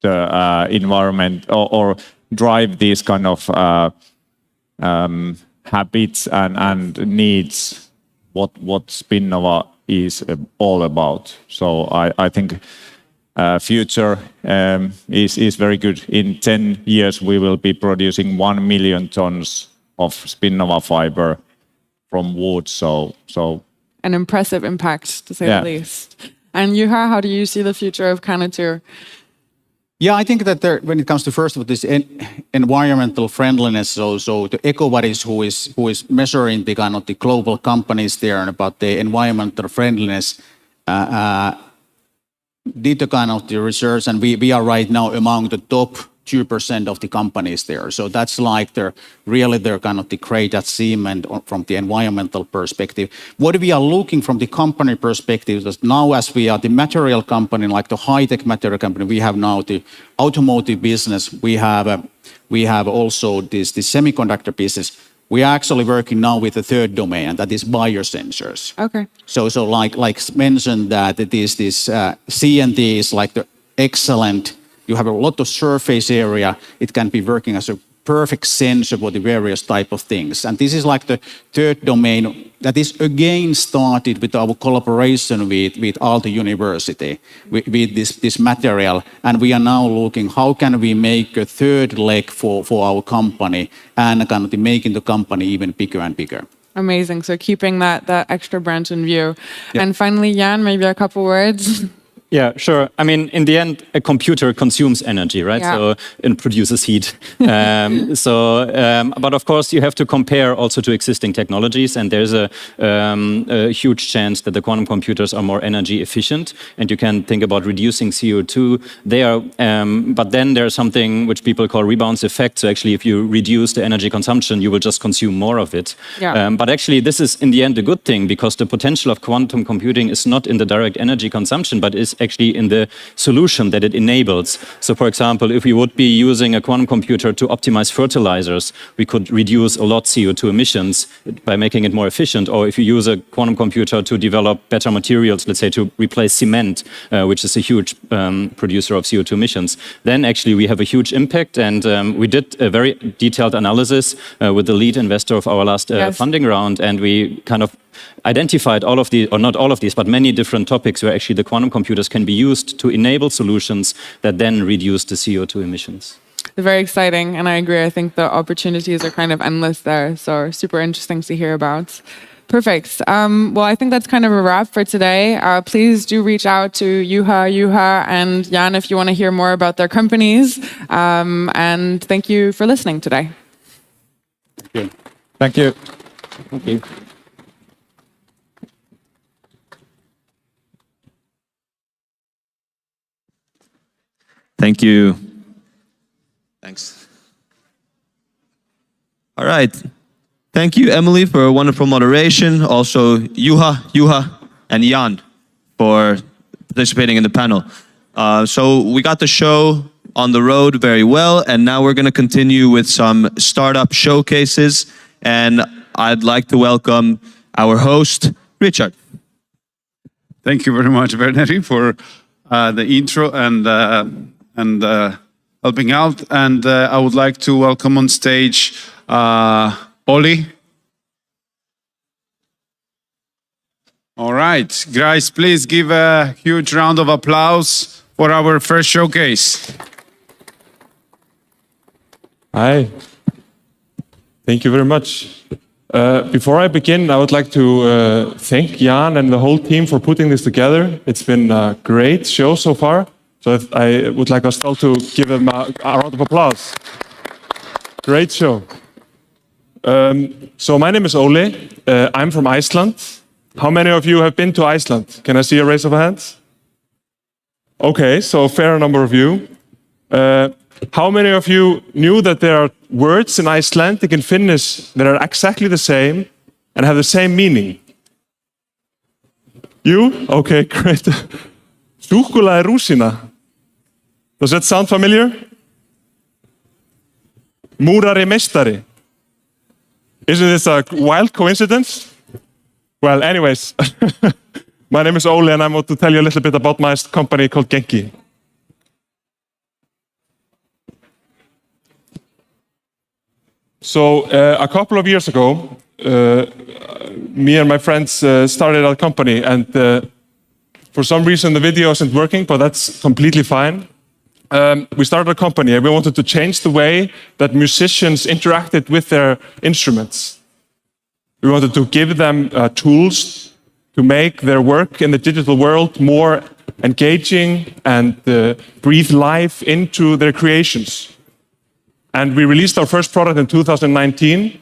the environment or drive these kind of habits and needs what Spinnova is all about. So I think future is very good. In 10 years, we will be producing 1 million tons of Spinnova fiber from wood. So an impressive impact, to say the least. And Juha, how do you see the future of Keynote? Yeah, I think that when it comes to first of this environmental friendliness, so the EcoVadis who is measuring the kind of the global companies there and about the environmental friendliness, did the kind of the research, and we are right now among the top 2% of the companies there. So that's like they're kind of the great achievement from the environmental perspective. What we are looking from the company perspective is now, as we are the material company, like the high-tech material company, we have now the automotive business, we have also the semiconductor business. We are actually working now with the third domain, and that is biosensors. Okay. So like mentioned that it is this CNT is like the excellent. You have a lot of surface area. It can be working as a perfect sensor for the various type of things. And this is like the third domain that is again started with our collaboration with Aalto University with this material. And we are now looking how can we make a third leg for our company and kind of making the company even bigger and bigger. Amazing. So keeping that extra branch in view. Yeah. And finally, Jan, maybe a couple words. Yeah, sure. I mean, in the end, a computer consumes energy, right? Yeah. So it produces heat. But of course, you have to compare also to existing technologies, and there's a huge chance that the quantum computers are more energy efficient, and you can think about reducing CO2 there. But then there's something which people call rebound effect. So actually, if you reduce the energy consumption, you will just consume more of it. Yeah. But actually, this is in the end a good thing, because the potential of quantum computing is not in the direct energy consumption, but is actually in the solution that it enables. So for example, if we would be using a quantum computer to optimize fertilizers, we could reduce a lot CO2 emissions by making it more efficient. Or if you use a quantum computer to develop better materials, let's say to replace cement, which is a huge producer of CO2 emissions, then actually we have a huge impact. And we did a very detailed analysis with the lead investor of our last funding round, and we kind of identified all of these, or not all of these, but many different topics where actually the quantum computers can be used to enable solutions that then reduce the CO2 emissions. Very exciting, and I agree. I think the opportunities are kind of endless there, so super interesting to hear about. Perfect. Well, I think that's kind of a wrap for today. Please do reach out to Juha, and Jan if you want to hear more about their companies. And thank you for listening today. Thank you. Thank you. Thank you. Thank you. Thanks. All right. Thank you, Emily, for a wonderful moderation. Also, Juha, and Jan for participating in the panel. So we got the show on the road very well, and now we're going to continue with some startup showcases. And I'd like to welcome our host, Richard. Thank you very much, Verneri, for the intro and helping out. And I would like to welcome on stage Olli. All right, guys, please give a huge round of applause for our first showcase. Hi. Thank you very much. Before I begin, I would like to thank Jan and the whole team for putting this together. It's been a great show so far. So I would like us all to give them a round of applause. Great show. So my name is Ole. I'm from Iceland. How many of you have been to Iceland? Can I see a raise of hands? Okay, so a fair number of you. How many of you knew that there are words in Icelandic and Finnish that are exactly the same and have the same meaning? You? Okay, great. Súkkulaði rúsína. Does that sound familiar? Múrari meistari. Isn't this a wild coincidence? Well, anyways, my name is Ole and I want to tell you a little bit about my company called Genki. So a couple of years ago, me and my friends started our company, and for some reason the video isn't working, but that's completely fine. We started a company and we wanted to change the way that musicians interacted with their instruments. We wanted to give them tools to make their work in the digital world more engaging and breathe life into their creations. And we released our first product in 2019.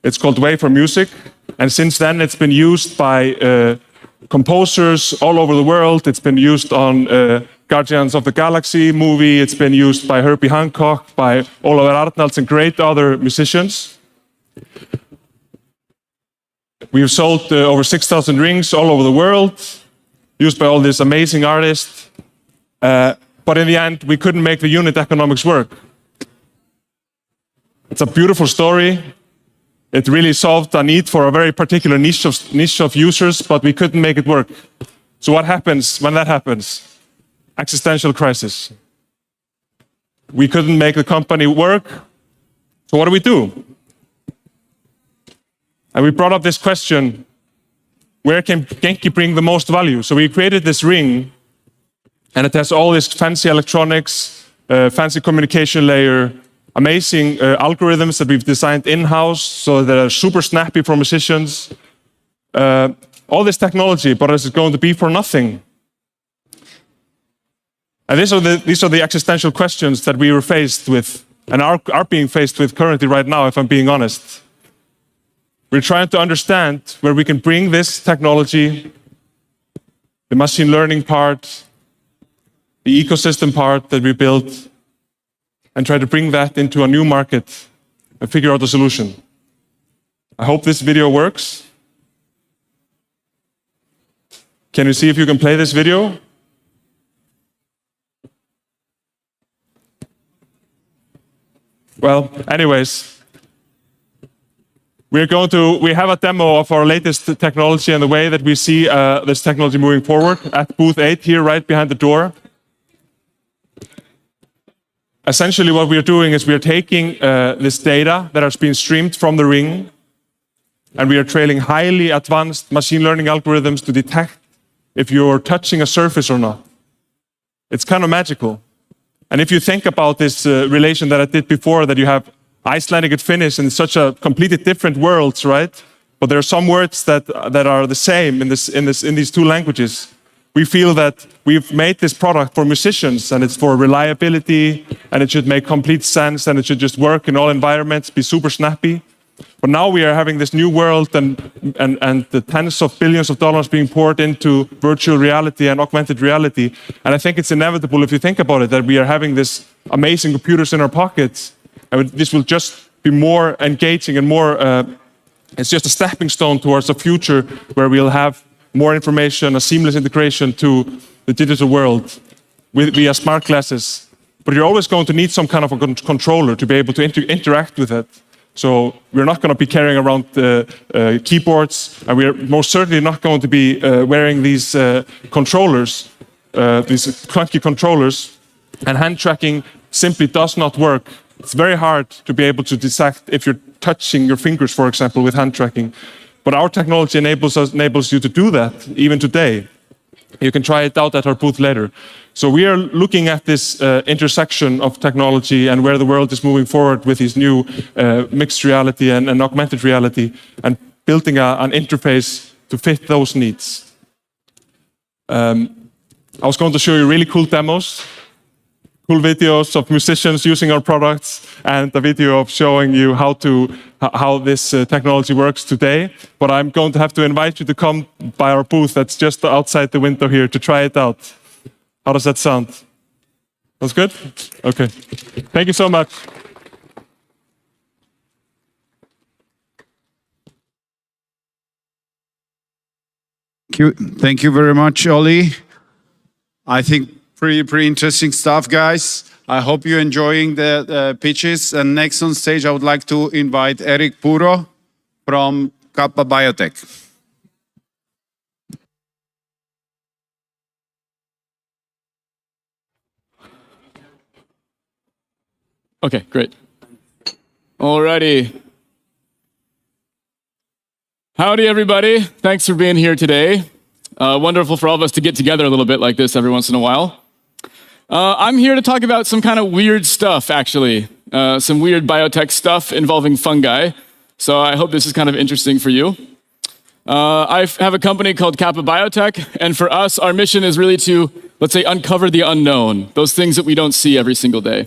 It's called Way for Music. And since then, it's been used by composers all over the world. It's been used on Guardians of the Galaxy movie. It's been used by Herbie Hancock, by Ólafur Arnalds, and great other musicians. We've sold over 6,000 rings all over the world, used by all these amazing artists. But in the end, we couldn't make the unit economics work. It's a beautiful story, It really solved a need for a very particular niche of users, but we couldn't make it work. So what happens when that happens? Existential crisis. We couldn't make the company work, so what do? And we brought up this question, where can Genki bring the most value? So we created this ring, and it has all this fancy electronics, fancy communication layer, amazing algorithms that we've designed in-house so that are super snappy for musicians. All this technology, but is it going to be for nothing? And these are the existential questions that we were faced with and are being faced with currently right now, if I'm being honest. We're trying to understand where we can bring this technology, the machine learning part, the ecosystem part that we built, and try to bring that into a new market and figure out a solution. I hope this video works. Can you see if you can play this video? Well, anyways, we have a demo of our latest technology and the way that we see this technology moving forward at booth 8 here, right behind the door. Essentially, what we are doing is we are taking this data that has been streamed from the ring, and we are training highly advanced machine learning algorithms to detect if you're touching a surface or not. It's kind of magical. And if you think about this relation that I did before, that you have Icelandic and Finnish in such a completely different worlds, right? But there are some words that are the same in these two languages. We feel that we've made this product for musicians, and it's for reliability, and it should make complete sense, and it should just work in all environments, be super snappy. But now we are having this new world and the tens of billions of dollars being poured into virtual reality and augmented reality. And I think it's inevitable, if you think about it, that we are having this amazing computers in our pockets. And this will just be more engaging and more, it's just a stepping stone towards a future where we'll have more information, a seamless integration to the digital world via smart glasses. But you're always going to need some kind of a controller to be able to interact with it. So we're not going to be carrying around keyboards, and we're most certainly not going to be wearing these controllers, these clunky controllers. And hand tracking simply does not work. It's very hard to be able to detect if you're touching your fingers, for example, with hand tracking. But our technology enables you to do that even today. You can try it out at our booth later. So we are looking at this intersection of technology and where the world is moving forward with these new mixed reality and augmented reality, and building an interface to fit those needs. I was going to show you really cool demos, cool videos of musicians using our products, and a video of showing you how this technology works today. But I'm going to have to invite you to come by our booth that's just outside the window here to try it out. How does that sound? That's good? Okay. Thank you so much. Thank you very much, Olli. I think pretty interesting stuff, guys. I hope you're enjoying the pitches. And next on stage, I would like to invite Eric Puro from Kappa Biotech. Okay, great. Alrighty. Howdy, everybody. Thanks for being here today. Wonderful for all of us to get together a little bit like this every once in a while. I'm here to talk about some kind of weird stuff, actually. Some weird biotech stuff involving fungi. So I hope this is kind of interesting for you. I have a company called Kappa Biotech, and for us, our mission is really to, let's say, uncover the unknown, those things that we don't see every single day.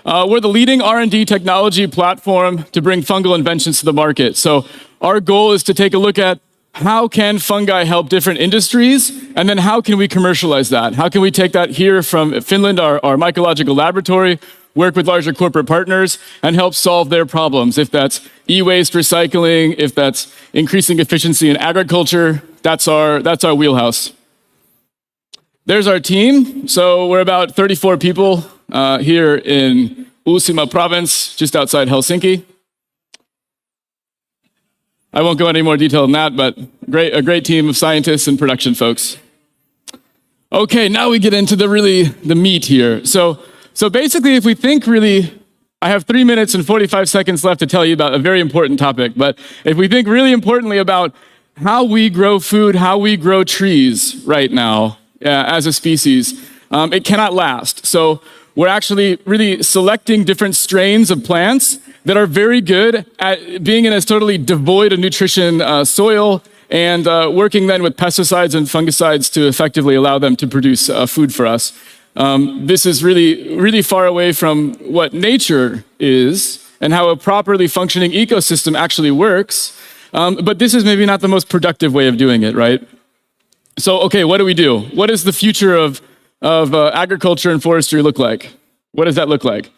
We're the leading R&D technology platform to bring fungal inventions to the market. So our goal is to take a look at how can fungi help different industries, and then how can we commercialize that? How can we take that here from Finland, our mycological laboratory, work with larger corporate partners, and help solve their problems? If that's e-waste recycling, if that's increasing efficiency in agriculture, that's our wheelhouse. There's our team. So we're about 34 people here in Uusimaa province, just outside Helsinki. I won't go into any more detail than that, but a great team of scientists and production folks. Okay, now we get into the meat here. So basically, if we think really, I have 3 minutes and 45 seconds left to tell you about a very important topic, but if we think really importantly about how we grow food, how we grow trees right now as a species, it cannot last. So we're actually really selecting different strains of plants that are very good at being in a totally devoid of nutrition soil, and working then with pesticides and fungicides to effectively allow them to produce food for us. This is really, really far away from what nature is and how a properly functioning ecosystem actually works. But this is maybe not the most productive way of doing it, right? So, okay, what do? What does the future of agriculture and forestry look like? What does that look like?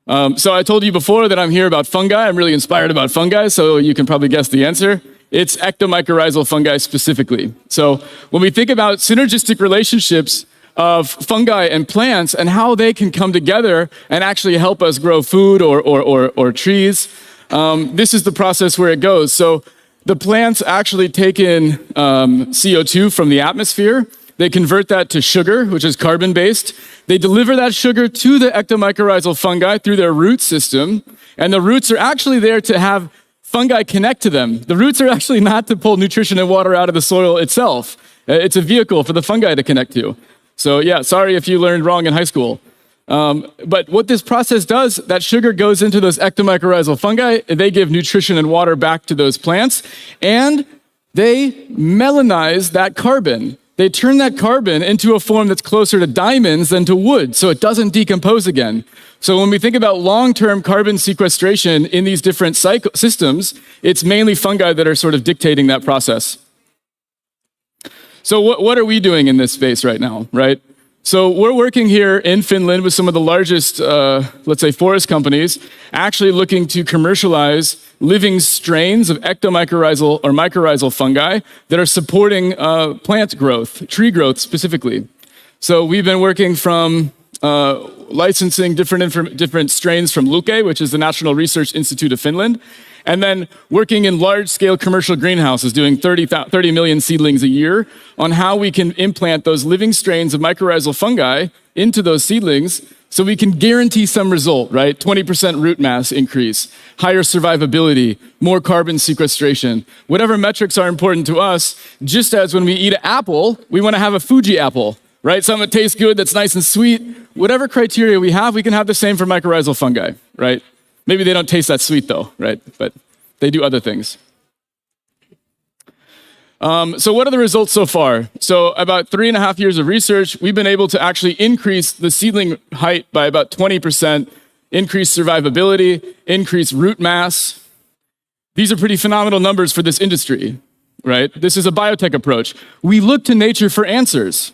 So I told you before that I'm here about fungi. I'm really inspired about fungi, so you can probably guess the answer. It's ectomycorrhizal fungi specifically. So when we think about synergistic relationships of fungi and plants and how they can come together and actually help us grow food or trees, this is the process where it goes. So the plants actually take in CO2 from the atmosphere. They convert that to sugar, which is carbon-based. They deliver that sugar to the ectomycorrhizal fungi through their root system, and the roots are actually there to have fungi connect to them. The roots are actually not to pull nutrition and water out of the soil itself. It's a vehicle for the fungi to connect to. So yeah, sorry if you learned wrong in high school. But what this process does, that sugar goes into those ectomycorrhizal fungi, they give nutrition and water back to those plants, and they melanize that carbon. They turn that carbon into a form that's closer to diamonds than to wood, so it doesn't decompose again. So when we think about long-term carbon sequestration in these different systems, it's mainly fungi that are sort of dictating that process. So what are we doing in this space right now, right? So we're working here in Finland with some of the largest, let's say, forest companies, actually looking to commercialize living strains of ectomycorrhizal or mycorrhizal fungi that are supporting plant growth, tree growth specifically. So we've been working from licensing different strains from Luke, which is the National Research Institute of Finland, and then working in large-scale commercial greenhouses, doing 30 million seedlings a year, on how we can implant those living strains of mycorrhizal fungi into those seedlings so we can guarantee some result, right? 20% root mass increase, higher survivability, more carbon sequestration, whatever metrics are important to us, just as when we eat an apple, we want to have a Fuji apple, right? Something that tastes good, that's nice and sweet. Whatever criteria we can have the same for mycorrhizal fungi, right? Maybe they don't taste that sweet though, right? But they do other things. So what are the results so far? So about 3.5 years of research, we've been able to actually increase the seedling height by about 20%, increase survivability, increase root mass. These are pretty phenomenal numbers for this industry, right? This is a biotech approach. We look to nature for answers.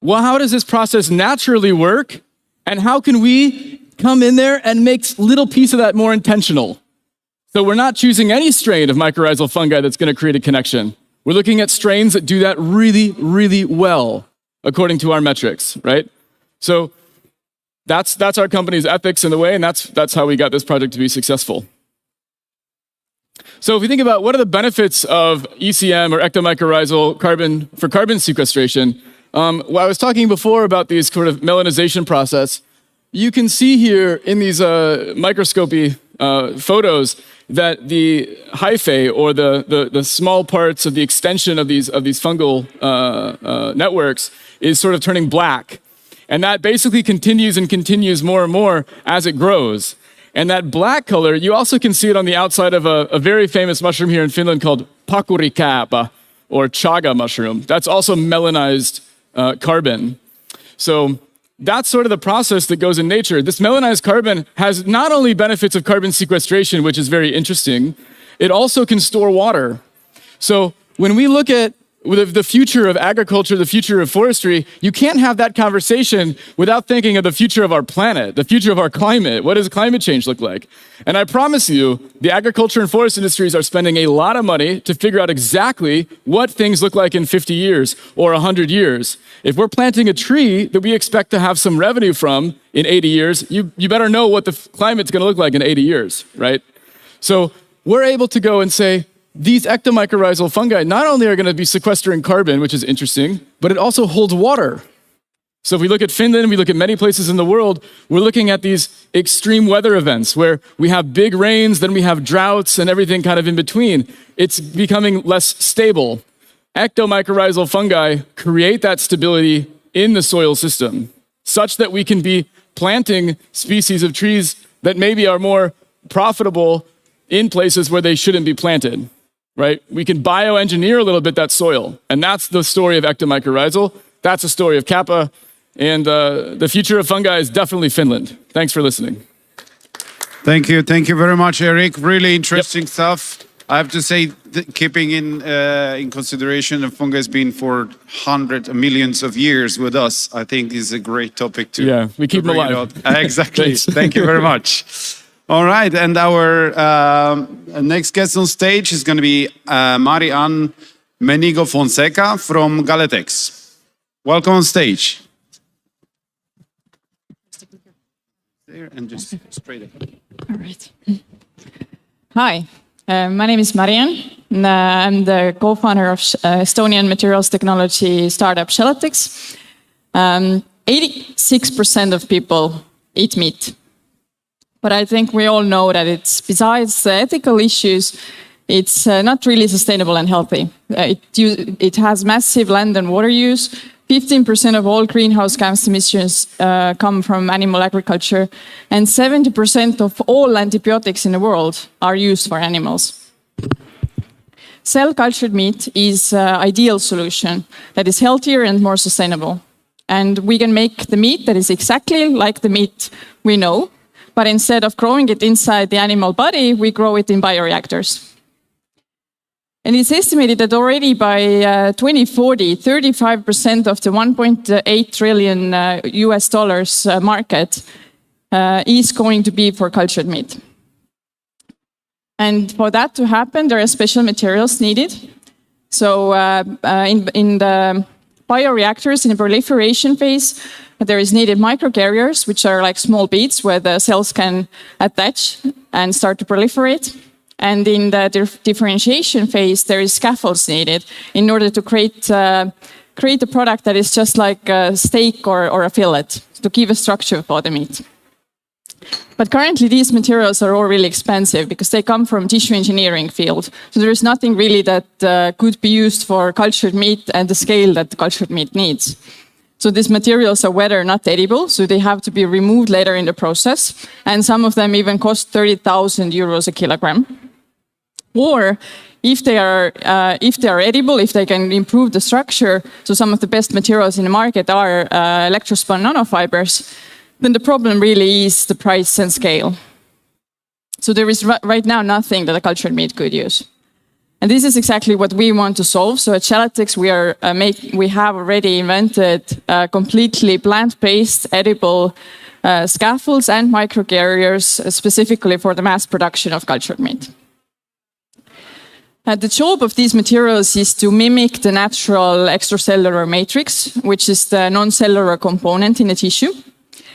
Well, how does this process naturally work? And how can we come in there and make a little piece of that more intentional? So we're not choosing any strain of mycorrhizal fungi that's going to create a connection. We're looking at strains that do that really, really well, according to our metrics, right? So that's our company's ethics in the way, and that's how we got this project to be successful. So if we think about what are the benefits of ECM or ectomycorrhizal carbon sequestration, well, I was talking before about these sort of melanization process. You can see here in these microscopy photos that the hyphae, or the small parts of the extension of these fungal networks, is sort of turning black. And that basically continues and continues more and more as it grows. And that black color, you also can see it on the outside of a very famous mushroom here in Finland called pakurikääpä, or chaga mushroom. That's also melanized carbon. So that's sort of the process that goes in nature. This melanized carbon has not only benefits of carbon sequestration, which is very interesting, it also can store water. So when we look at the future of agriculture, the future of forestry, you can't have that conversation without thinking of the future of our planet, the future of our climate. What does climate change look like? And I promise you, the agriculture and forest industries are spending a lot of money to figure out exactly what things look like in 50 years or 100 years. If we're planting a tree that we expect to have some revenue from in 80 years, you better know what the climate's going to look like in 80 years, right? So we're able to go and say, these ectomycorrhizal fungi not only are going to be sequestering carbon, which is interesting, but it also holds water. So if we look at Finland, we look at many places in the world, we're looking at these extreme weather events where we have big rains, then we have droughts and everything kind of in between. It's becoming less stable. Ectomycorrhizal fungi create that stability in the soil system such that we can be planting species of trees that maybe are more profitable in places where they shouldn't be planted, right? We can bioengineer a little bit that soil. And that's the story of ectomycorrhizal. That's the story of Kappa. And the future of fungi is definitely Finland. Thanks for listening. Thank you. Thank you very much, Eric. Really interesting stuff. I have to say, keeping in consideration that fungi has been for hundreds of millions of years with us, I think is a great topic to we keep them alive. Exactly. Thank you very much. All right, and our next guest on stage is going to be Marianne Menigo Fonseca from Galetex. Welcome on stage. There and just straight ahead. All right. Hi, my name is Marianne. And, I'm the co-founder of Estonian materials technology startup Galetex. 86% of people eat meat. But I think we all know that it's, besides the ethical issues, it's not really sustainable and healthy. It has massive land and water use. 15% of all greenhouse gas emissions come from animal agriculture, and 70% of all antibiotics in the world are used for animals. Cell-cultured meat is an ideal solution that is healthier and more sustainable. And we can make the meat that is exactly like the meat we know, but instead of growing it inside the animal body, we grow it in bioreactors. And it's estimated that already by 2040, 35% of the 1.8 trillion US dollars market is going to be for cultured meat. And for that to happen, there are special materials needed. So in the bioreactors, in the proliferation phase, there is needed microcarriers, which are like small beads where the cells can attach and start to proliferate. And in the differentiation phase, there is scaffolds needed in order to create a product that is just like a steak or a fillet, to give a structure for the meat. But currently, these materials are all really expensive because they come from tissue engineering field. So there is nothing really that could be used for cultured meat at the scale that the cultured meat needs. So these materials are whether not edible, so they have to be removed later in the process. And some of them even cost 30,000 euros a kilogram. Or if they are edible, if they can improve the structure, so some of the best materials in the market are electrospun nanofibers, then the problem really is the price and scale. So there is right now nothing that a cultured meat could use. And this is exactly what we want to solve. So at Galetex, we have already invented completely plant-based edible scaffolds and microcarriers specifically for the mass production of cultured meat. The job of these materials is to mimic the natural extracellular matrix, which is the non-cellular component in the tissue.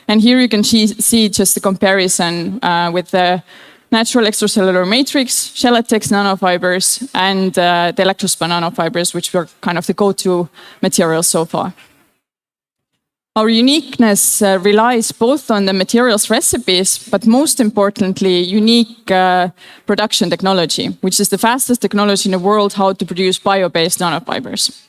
And here you can see just the comparison with the natural extracellular matrix, Galetex nanofibers, and the electrospun nanofibers, which were kind of the go-to materials so far. Our uniqueness relies both on the materials recipes, but most importantly, unique production technology, which is the fastest technology in the world how to produce bio-based nanofibers.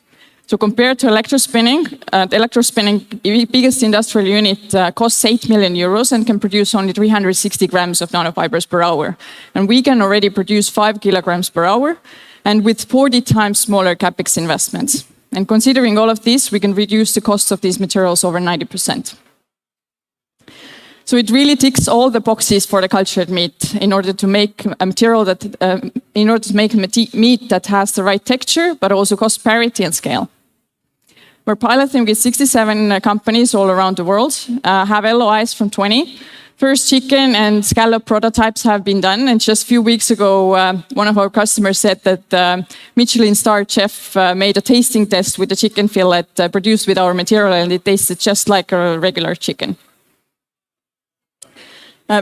So compared to electrospinning, the electrospinning biggest industrial unit costs 8 million euros and can produce only 360 grams of nanofibers per hour. And we can already produce 5 kilograms per hour and with 40 times smaller capex investments. And considering all of this, we can reduce the cost of these materials over 90%. So it really ticks all the boxes for the cultured meat in order to make a material that, meat that has the right texture, but also cost parity and scale. We're piloting with 67 companies all around the world, have LOIs from 20. First chicken and scallop prototypes have been done. And just a few weeks ago, one of our customers said that Michelin-starred chef made a tasting test with the chicken fillet produced with our material, and it tasted just like a regular chicken.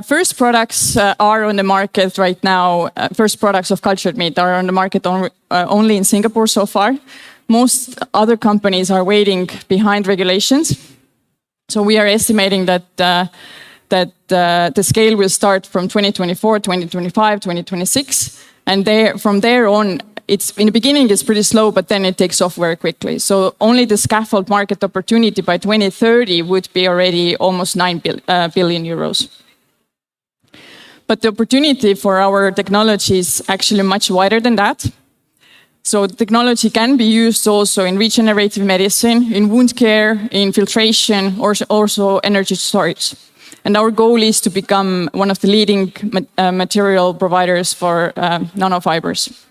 First products are on the market right now. First products of cultured meat are on the market only in Singapore so far. Most other companies are waiting behind regulations. So we are estimating that the scale will start from 2024, 2025, 2026, and from there on, in the beginning it's pretty slow, but then it takes off very quickly. So only the scaffold market opportunity by 2030 would be already almost 9 billion euros. But the opportunity for our technology is actually much wider than that. So the technology can be used also in regenerative medicine, in wound care, in filtration, or also energy storage. And our goal is to become one of the leading material providers for nanofibers.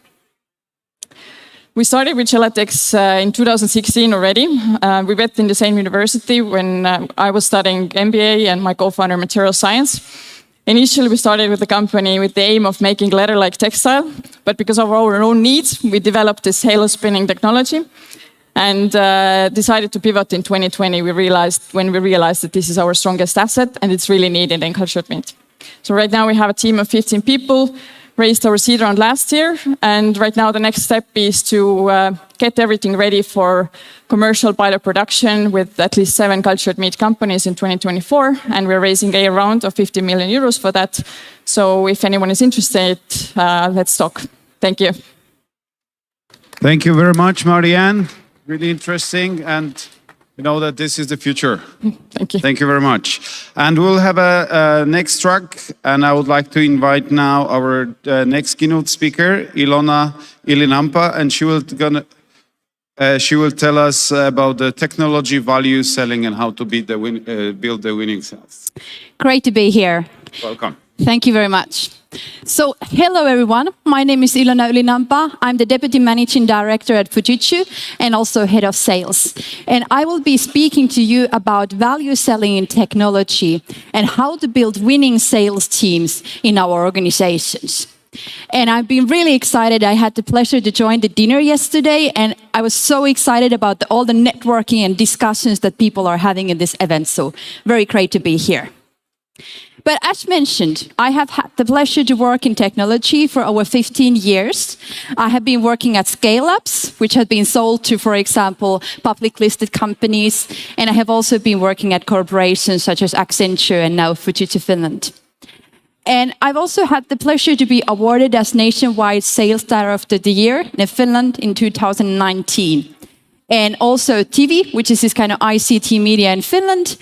We started with Gelatex in 2016 already. We met in the same university when I was studying MBA and my co-founder material science. Initially, we started with the company with the aim of making leather-like textile, but because of our own needs, we developed this halo spinning technology and decided to pivot in 2020. When we realized that this is our strongest asset and it's really needed in cultured meat. So right now we have a team of 15 people, raised our seed round last year, and right now the next step is to get everything ready for commercial pilot production with at least 7 cultured meat companies in 2024, and we're raising a round of 50 million euros for that. So if anyone is interested, let's talk. Thank you. Thank you very much, Marianne. Really interesting, and you know that this is the future. Thank you. Thank you very much. And we'll have a next track, and I would like to invite now our next keynote speaker, Ilona Ilinampa, and she will tell us about the technology value selling and how to build the winning sales. Great to be here. Welcome. Thank you very much. So, hello everyone. My name is Ilona Ylinampa. I'm the Deputy Managing Director at Fujitsu and also Head of Sales. And I will be speaking to you about value selling in technology and how to build winning sales teams in our organizations. And I've been really excited. I had the pleasure to join the dinner yesterday, and I was so excited about all the networking and discussions that people are having in this event. So, very great to be here. But as mentioned, I have had the pleasure to work in technology for over 15 years. I have been working at scale-ups, which have been sold to, for example, public listed companies. And I have also been working at corporations such as Accenture and now Fujitsu Finland. And I've also had the pleasure to be awarded as Nationwide Sales Director of the Year in Finland in 2019. And also TV, which is this kind of ICT media in Finland,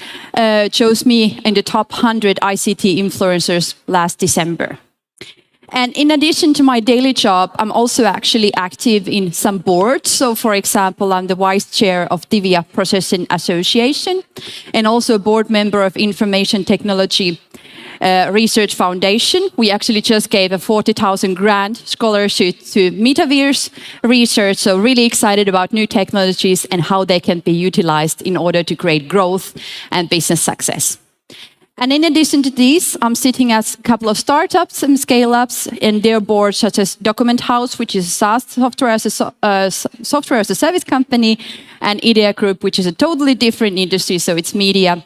chose me in the top 100 ICT influencers last December. And in addition to my daily job, I'm also actually active in some boards. So for example, I'm the vice chair of Divya Processing Association and also a board member of Information Technology Research Foundation. We actually just gave a 40,000 grant scholarship to Metaverse research. So really excited about new technologies and how they can be utilized in order to create growth and business success. And in addition to these, I'm sitting at a couple of startups and scale-ups in their boards, such as Document House, which is a SaaS software as a service company, and Idea Group, which is a totally different industry. So it's media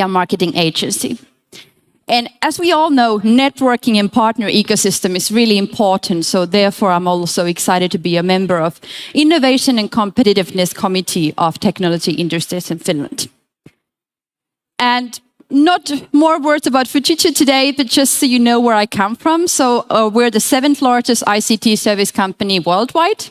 marketing agency. And as we all know, networking and partner ecosystem is really important. So therefore, I'm also excited to be a member of Innovation and Competitiveness Committee of Technology Industries in Finland. And not more words about Fujitsu today, but just so you know where I come from. So we're the 7th largest ICT service company worldwide.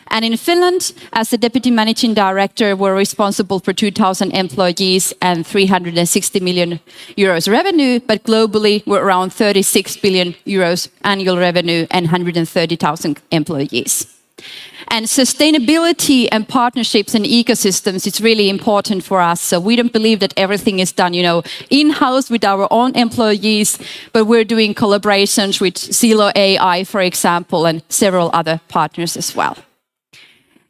And in Finland, as the Deputy Managing Director, we're responsible for 2,000 employees and 360 million euros revenue. But globally, we're around 36 billion euros annual revenue and 130,000 employees. And sustainability and partnerships and ecosystems is really important for us. So we don't believe that everything is done, in-house with our own employees, but we're doing collaborations with Zelo AI, for example, and several other partners as well.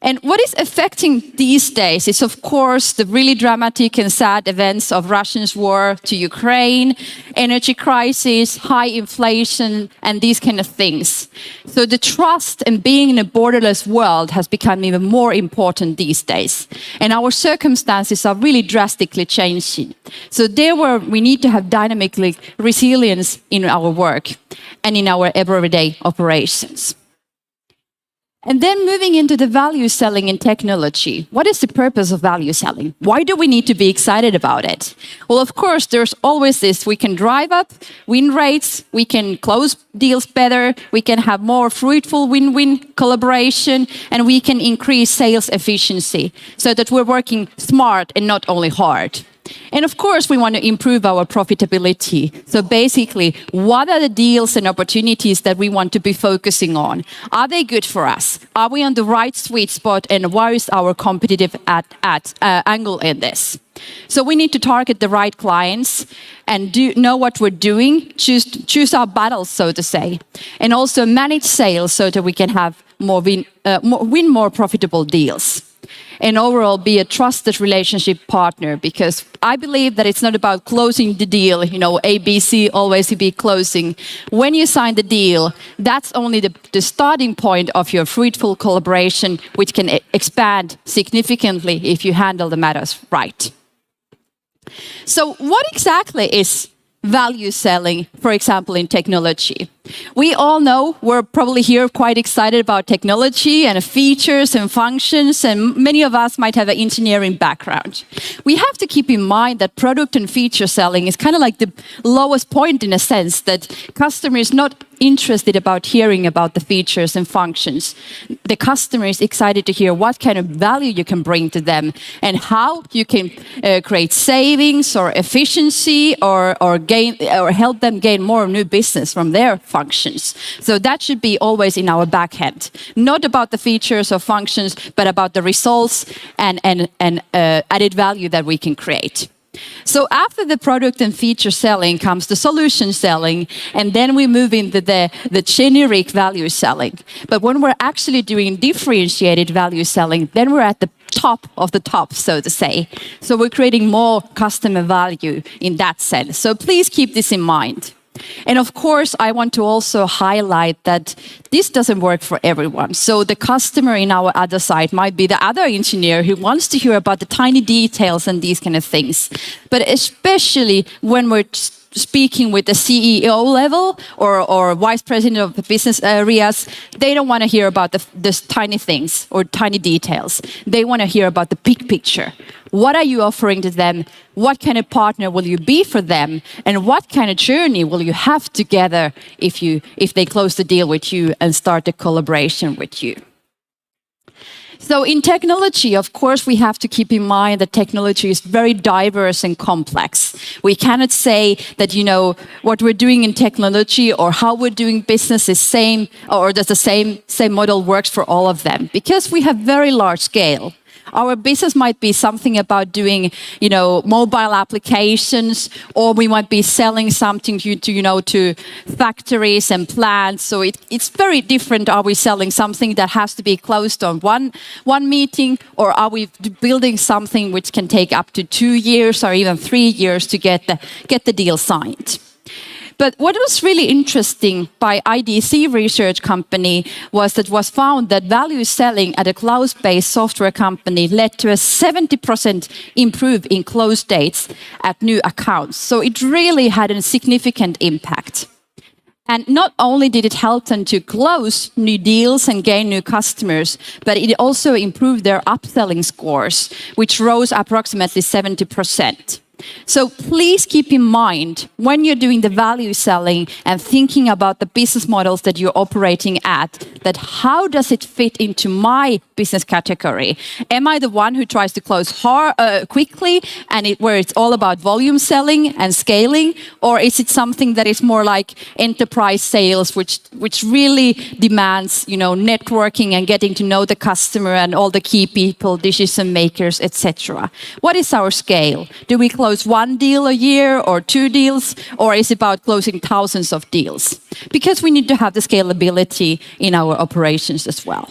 And what is affecting these days is, of course, the really dramatic and sad events of Russia's war to Ukraine, energy crisis, high inflation, and these kind of things. So the trust and being in a borderless world has become even more important these days. And our circumstances are really drastically changing. So there where we need to have dynamic resilience in our work and in our everyday operations. And then moving into the value selling in technology. What is the purpose of value selling? Why do we need to be excited about it? Well, of course, there's always this. We can drive up win rates, we can close deals better, we can have more fruitful win-win collaboration, and we can increase sales efficiency so that we're working smart and not only hard. And of course, we want to improve our profitability. So basically, what are the deals and opportunities that we want to be focusing on? Are they good for us? Are we on the right sweet spot? And where is our competitive angle in this? So we need to target the right clients and know what we're doing, choose our battles, so to say, and also manage sales so that we can have win more profitable deals. And overall be a trusted relationship partner, because I believe that it's not about closing the deal, ABC, always be closing. When you sign the deal, that's only the starting point of your fruitful collaboration, which can expand significantly if you handle the matters right. So what exactly is value selling, for example, in technology? We all know, we're probably here quite excited about technology and features and functions, and many of us might have an engineering background. We have to keep in mind that product and feature selling is kind of like the lowest point, in a sense that customer is not interested about hearing about the features and functions. The customer is excited to hear what kind of value you can bring to them and how you can create savings or efficiency or help them gain more new business from their functions. So that should be always in our back end. Not about the features or functions, but about the results and added value that we can create. So after the product and feature selling comes the solution selling, and then we move into the generic value selling. But when we're actually doing differentiated value selling, then we're at the top of the top, so to say. So we're creating more customer value in that sense. So please keep this in mind. And of course, I want to also highlight that this doesn't work for everyone. So the customer in our other side might be the other engineer who wants to hear about the tiny details and these kind of things. But especially when we're speaking with the CEO level or vice president of the business areas, they don't want to hear about the tiny things or tiny details. They want to hear about the big picture. What are you offering to them? What kind of partner will you be for them? And what kind of journey will you have together if they close the deal with you and start a collaboration with you? So in technology, of course, we have to keep in mind that technology is very diverse and complex. We cannot say that, what we're doing in technology or how we're doing business is same, or that the same model works for all of them, because we have very large scale. Our business might be something about doing, mobile applications, or we might be selling something to factories and plants. So it's very different. Are we selling something that has to be closed on one meeting, or are we building something which can take up to 2 years or even 3 years to get the deal signed? But what was really interesting by IDC research company was found that value selling at a cloud-based software company led to a 70% improve in close dates at new accounts. So it really had a significant impact. And not only did it help them to close new deals and gain new customers, but it also improved their upselling scores, which rose approximately 70%. So please keep in mind when you're doing the value selling and thinking about the business models that you're operating at, that how does it fit into my business category? Am I the one who tries to close quickly and where it's all about volume selling and scaling? Or is it something that is more like enterprise sales, which really demands, networking and getting to know the customer and all the key people, decision makers, etc.? What is our scale? Do we close one deal a year or 2 deals, or is it about closing thousands of deals? Because we need to have the scalability in our operations as well.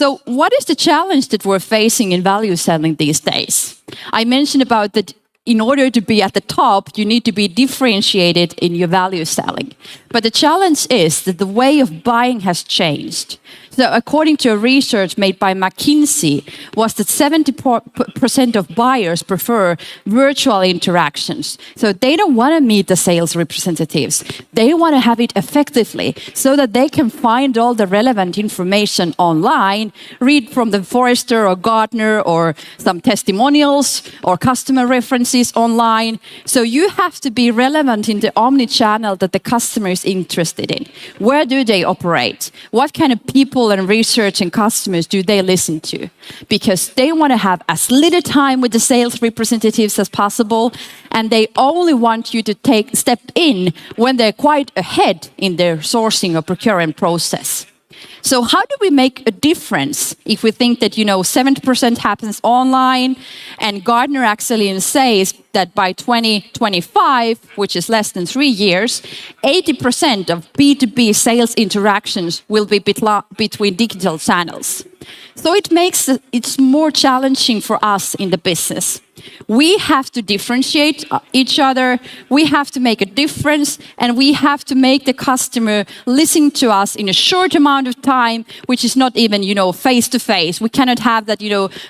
So what is the challenge that we're facing in value selling these days? I mentioned about that in order to be at the top, you need to be differentiated in your value selling. But the challenge is that the way of buying has changed. So according to a research made by McKinsey, was that 70% of buyers prefer virtual interactions. So they don't want to meet the sales representatives. They want to have it effectively so that they can find all the relevant information online, read from the Forrester or Gartner or some testimonials or customer references online. So you have to be relevant in the omni-channel that the customer is interested in. Where do they operate? What kind of people and research and customers do they listen to? Because they want to have as little time with the sales representatives as possible, and they only want you to step in when they're quite ahead in their sourcing or procurement process. So how do we make a difference if we think that 70% happens online, and Gartner actually says that by 2025, which is less than 3 years, 80% of B2B sales interactions will be between digital channels. So it makes it more challenging for us in the business. We have to differentiate each other, we have to make a difference, and we have to make the customer listen to us in a short amount of time, which is not even, face to face. We cannot have that,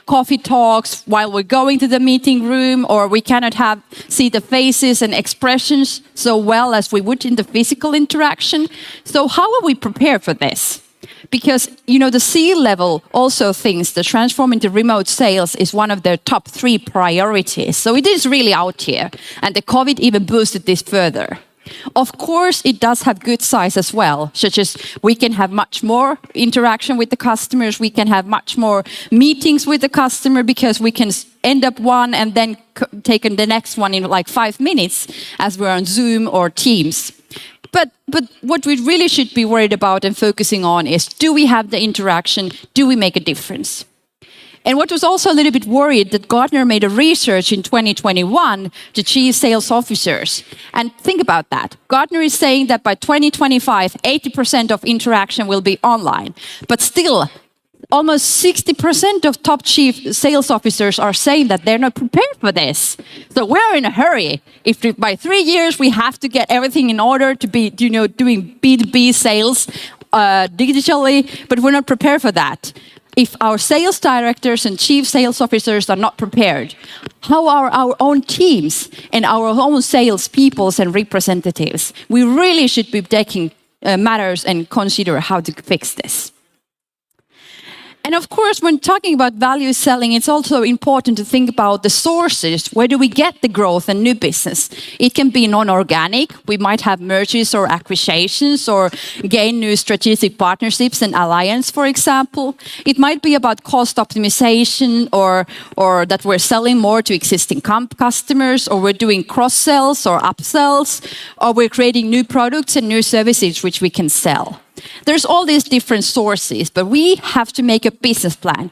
coffee talks while we're going to the meeting room, or we cannot see the faces and expressions so well as we would in the physical interaction. So how will we prepare for this? Because, the C-level also thinks that transforming to remote sales is one of their top 3 priorities. So it is really out here. And the COVID even boosted this further. Of course, it does have good sides as well, such as we can have much more interaction with the customers, we can have much more meetings with the customer because we can end up one and then take the next one in like 5 minutes as we're on Zoom or Teams. But what we really should be worried about and focusing on is, do we have the interaction? Do we make a difference? And what was also a little bit worried that Gartner made a research in 2021 to chief sales officers. And think about that. Gartner is saying that by 2025, 80% of interaction will be online. But still, almost 60% of top chief sales officers are saying that they're not prepared for this. So we're in a hurry. If by 3 years we have to get everything in order to be, doing B2B sales digitally, but we're not prepared for that. If our sales directors and chief sales officers are not prepared, how are our own teams and our own sales peoples and representatives? We really should be taking matters and consider how to fix this. And of course, when talking about value selling, it's also important to think about the sources. Where do we get the growth and new business? It can be non-organic. We might have mergers or acquisitions or gain new strategic partnerships and alliance, for example. It might be about cost optimization or that we're selling more to existing customers, or we're doing cross-sells or upsells, or we're creating new products and new services which we can sell. There's all these different sources, but we have to make a business plan.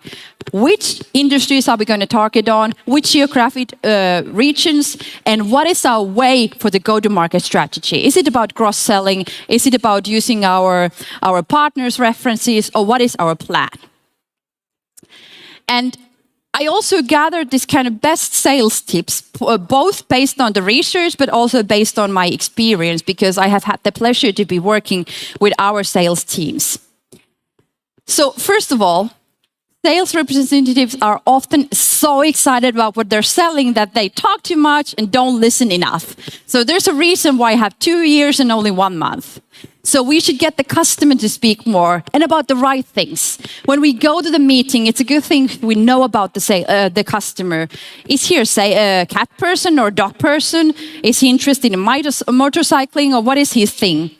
Which industries are we going to target on? Which geographic regions? And what is our way for the go-to-market strategy? Is it about cross-selling? Is it about using our partners' references? Or what is our plan? And I also gathered this kind of best sales tips, both based on the research, but also based on my experience, because I have had the pleasure to be working with our sales teams. So first of all, sales representatives are often so excited about what they're selling that they talk too much and don't listen enough. So there's a reason why I have 2 years and only 1 month. So we should get the customer to speak more and about the right things. When we go to the meeting, it's a good thing we know about the customer. Is he a cat person or dog person? Is he interested in motorcycling, or what is his thing?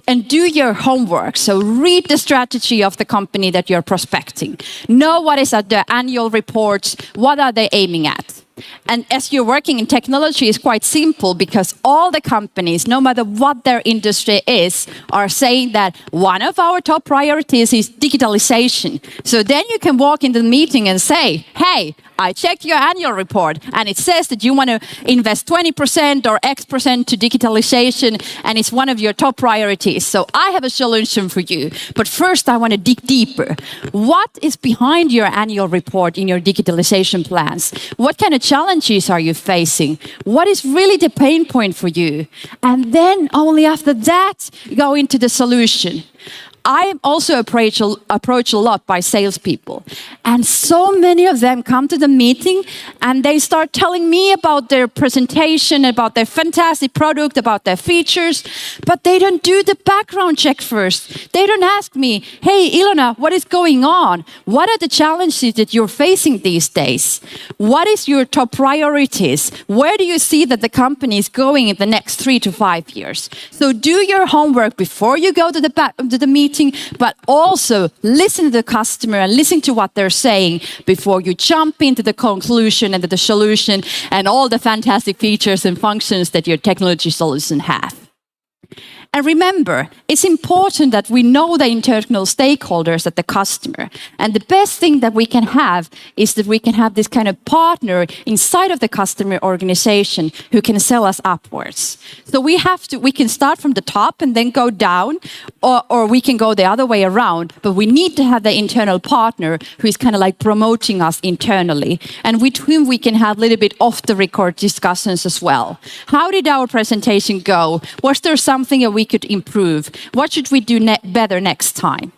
And do your homework. So read the strategy of the company that you're prospecting. Know what is at the annual reports. What are they aiming at? And as you're working in technology, it's quite simple because all the companies, no matter what their industry is, are saying that one of our top priorities is digitalization. So then you can walk into the meeting and say, hey, I checked your annual report and it says that you want to invest 20% or X% to digitalization and it's one of your top priorities. So I have a solution for you. But first I want to dig deeper. What is behind your annual report in your digitalization plans? What kind of challenges are you facing? What is really the pain point for you? And then only after that, go into the solution. I also approached a lot by salespeople. And so many of them come to the meeting and they start telling me about their presentation, about their fantastic product, about their features, but they don't do the background check first. They don't ask me, hey, Ilona, what is going on? What are the challenges that you're facing these days? What is your top priorities? Where do you see that the company is going in the next 3 to 5 years? So do your homework before you go to the meeting, but also listen to the customer and listen to what they're saying before you jump into the conclusion and the solution and all the fantastic features and functions that your technology solution have. And remember, it's important that we know the internal stakeholders at the customer. And the best thing that we can have is that we can have this kind of partner inside of the customer organization who can sell us upwards. So we can start from the top and then go down, or we can go the other way around, but we need to have the internal partner who is kind of like promoting us internally. And with whom we can have a little bit off the record discussions as well. How did our presentation go? Was there something that we could improve? What should we do better next time?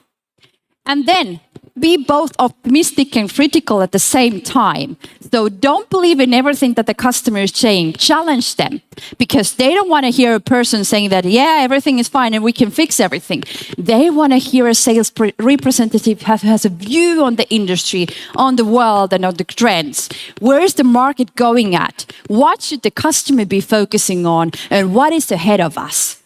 And then be both optimistic and critical at the same time. So don't believe in everything that the customer is saying. Challenge them, because they don't want to hear a person saying that, yeah, everything is fine and we can fix everything. They want to hear a sales representative who has a view on the industry, on the world and on the trends. Where is the market going at? What should the customer be focusing on? And what is ahead of us?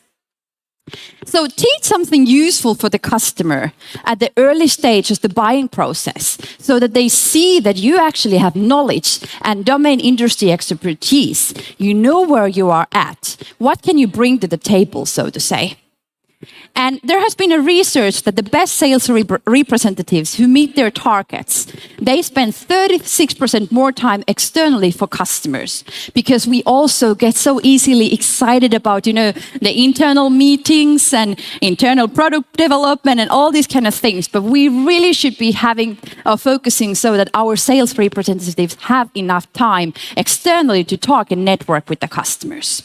So teach something useful for the customer at the early stage of the buying process so that they see that you actually have knowledge and domain industry expertise. You know where you are at. What can you bring to the table, so to say? And there has been a research that the best sales representatives who meet their targets, they spend 36% more time externally for customers, because we also get so easily excited about, the internal meetings and internal product development and all these kind of things. But we really should be focusing so that our sales representatives have enough time externally to talk and network with the customers.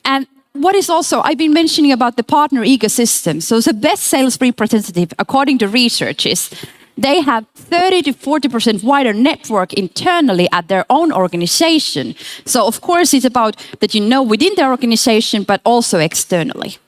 And what is also, I've been mentioning about the partner ecosystem. So the best sales representative, according to research, is they have 30 to 40% wider network internally at their own organization. So of course it's about that within their organization, but also externally.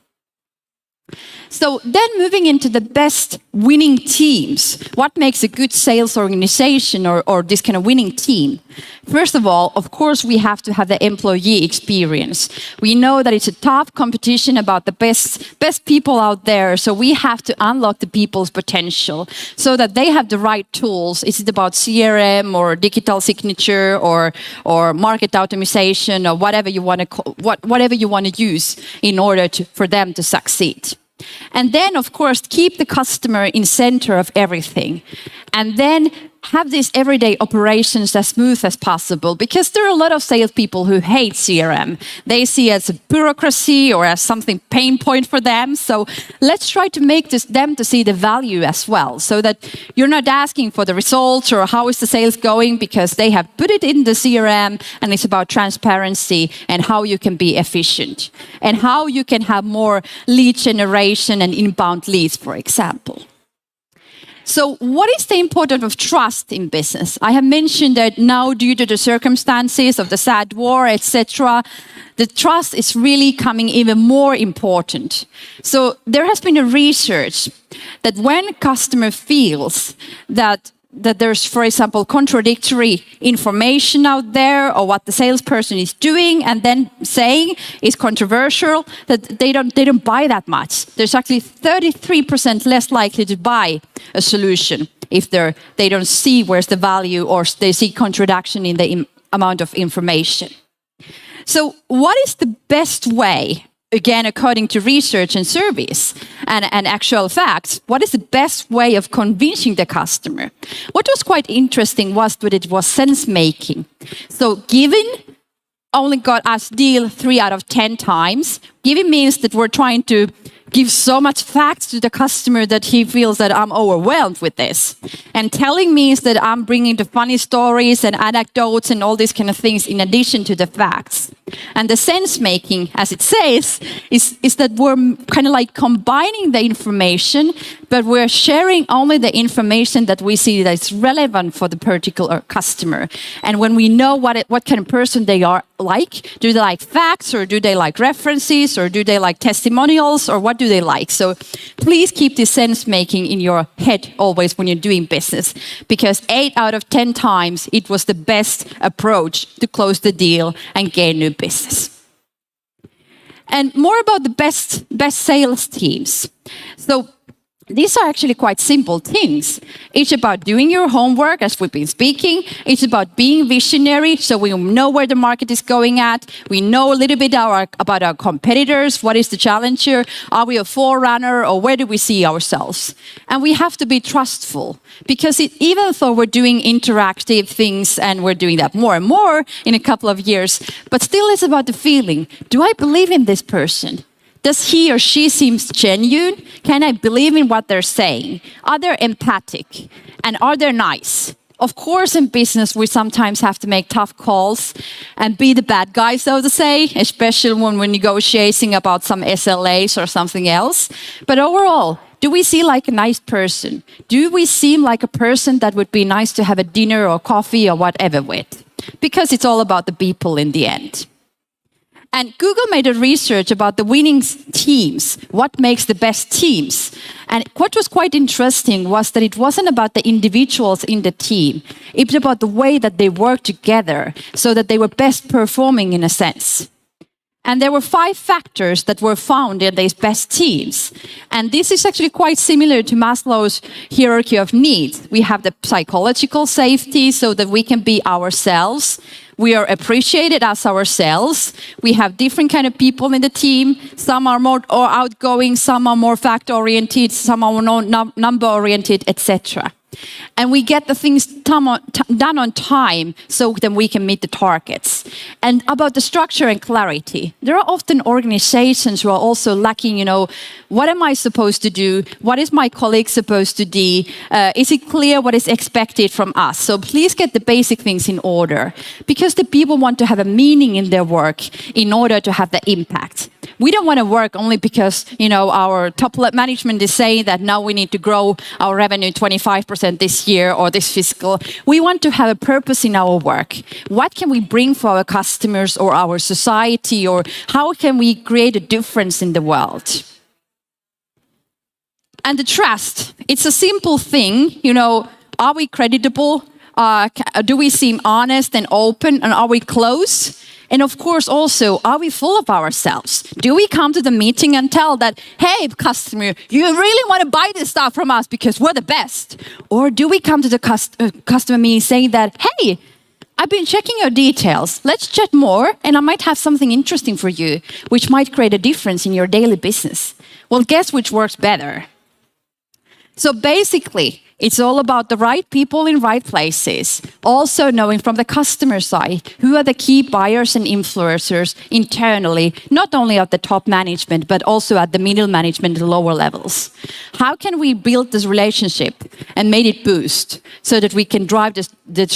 So then moving into the best winning teams, what makes a good sales organization or this kind of winning team? First of all, of course, we have to have the employee experience. We know that it's a tough competition about the best people out there, so we have to unlock the people's potential so that they have the right tools. Is it about CRM or digital signature or market automation or whatever you want to use in order for them to succeed? And then, of course, keep the customer in center of everything. And then have these everyday operations as smooth as possible, because there are a lot of salespeople who hate CRM. They see it as a bureaucracy or as something pain point for them. So let's try to make them to see the value as well, so that you're not asking for the results or how is the sales going, because they have put it in the CRM, and it's about transparency and how you can be efficient and how you can have more lead generation and inbound leads, for example. So what is the importance of trust in business? I have mentioned that now, due to the circumstances of the sad war, etc., the trust is really coming even more important. So there has been a research that when a customer feels that there's, for example, contradictory information out there, or what the salesperson is doing and then saying is controversial, that they don't buy that much. There's actually 33% less likely to buy a solution if they don't see where's the value, or they see contradiction in the amount of information. So what is the best way, again, according to research and surveys and actual facts, what is the best way of convincing the customer? What was quite interesting was that it was sense-making. So giving only got us deal 3 out of 10 times. Giving means that we're trying to give so much facts to the customer that he feels that I'm overwhelmed with this. And telling means that I'm bringing the funny stories and anecdotes and all these kind of things in addition to the facts. And the sense making, as it says, is that we're kind of like combining the information, but we're sharing only the information that we see that is relevant for the particular customer. And when we know what kind of person they are like, do they like facts, or do they like references, or do they like testimonials, or what do they like? So please keep this sense making in your head always when you're doing business, because 8 out of 10 times it was the best approach to close the deal and gain new business. And more about the best sales teams. So these are actually quite simple things. It's about doing your homework, as we've been speaking. It's about being visionary, so we know where the market is going at. We know a little bit about our competitors. What is the challenger? Are we a forerunner, or where do we see ourselves? And we have to be trustful, because even though we're doing interactive things, and we're doing that more and more in a couple of years, but still it's about the feeling. Do I believe in this person? Does he or she seem genuine? Can I believe in what they're saying? Are they empathic? And are they nice? Of course, in business, we sometimes have to make tough calls and be the bad guy, so to say, especially when we're negotiating about some SLAs or something else. But overall, do we see like a nice person? Do we seem like a person that would be nice to have a dinner or coffee or whatever with? Because it's all about the people in the end. And Google made a research about the winning teams, what makes the best teams. And what was quite interesting was that it wasn't about the individuals in the team. It was about the way that they worked together so that they were best performing in a sense. And there were 5 factors that were found in these best teams. And this is actually quite similar to Maslow's hierarchy of needs. We have the psychological safety so that we can be ourselves. We are appreciated as ourselves. We have different kind of people in the team. Some are more outgoing, some are more fact-oriented, some are more number-oriented, etc. And we get the things done on time so then we can meet the targets. And about the structure and clarity, there are often organizations who are also lacking, what am I supposed to do? What is my colleague supposed to do? Is it clear what is expected from us? So please get the basic things in order, because the people want to have a meaning in their work in order to have the impact. We don't want to work only because, our top management is saying that now we need to grow our revenue 25% this year or this fiscal. We want to have a purpose in our work. What can we bring for our customers or our society, or how can we create a difference in the world? And the trust, it's a simple thing, are we creditable? Do we seem honest and open, and are we close? And of course also, are we full of ourselves? Do we come to the meeting and tell that, hey, customer, you really want to buy this stuff from us because we're the best? Or do we come to the customer meeting saying that, hey, I've been checking your details. Let's chat more, and I might have something interesting for you, which might create a difference in your daily business. Well, guess which works better? So basically, it's all about the right people in right places. Also knowing from the customer side, who are the key buyers and influencers internally, not only at the top management, but also at the middle management and lower levels. How can we build this relationship and make it boost so that we can drive the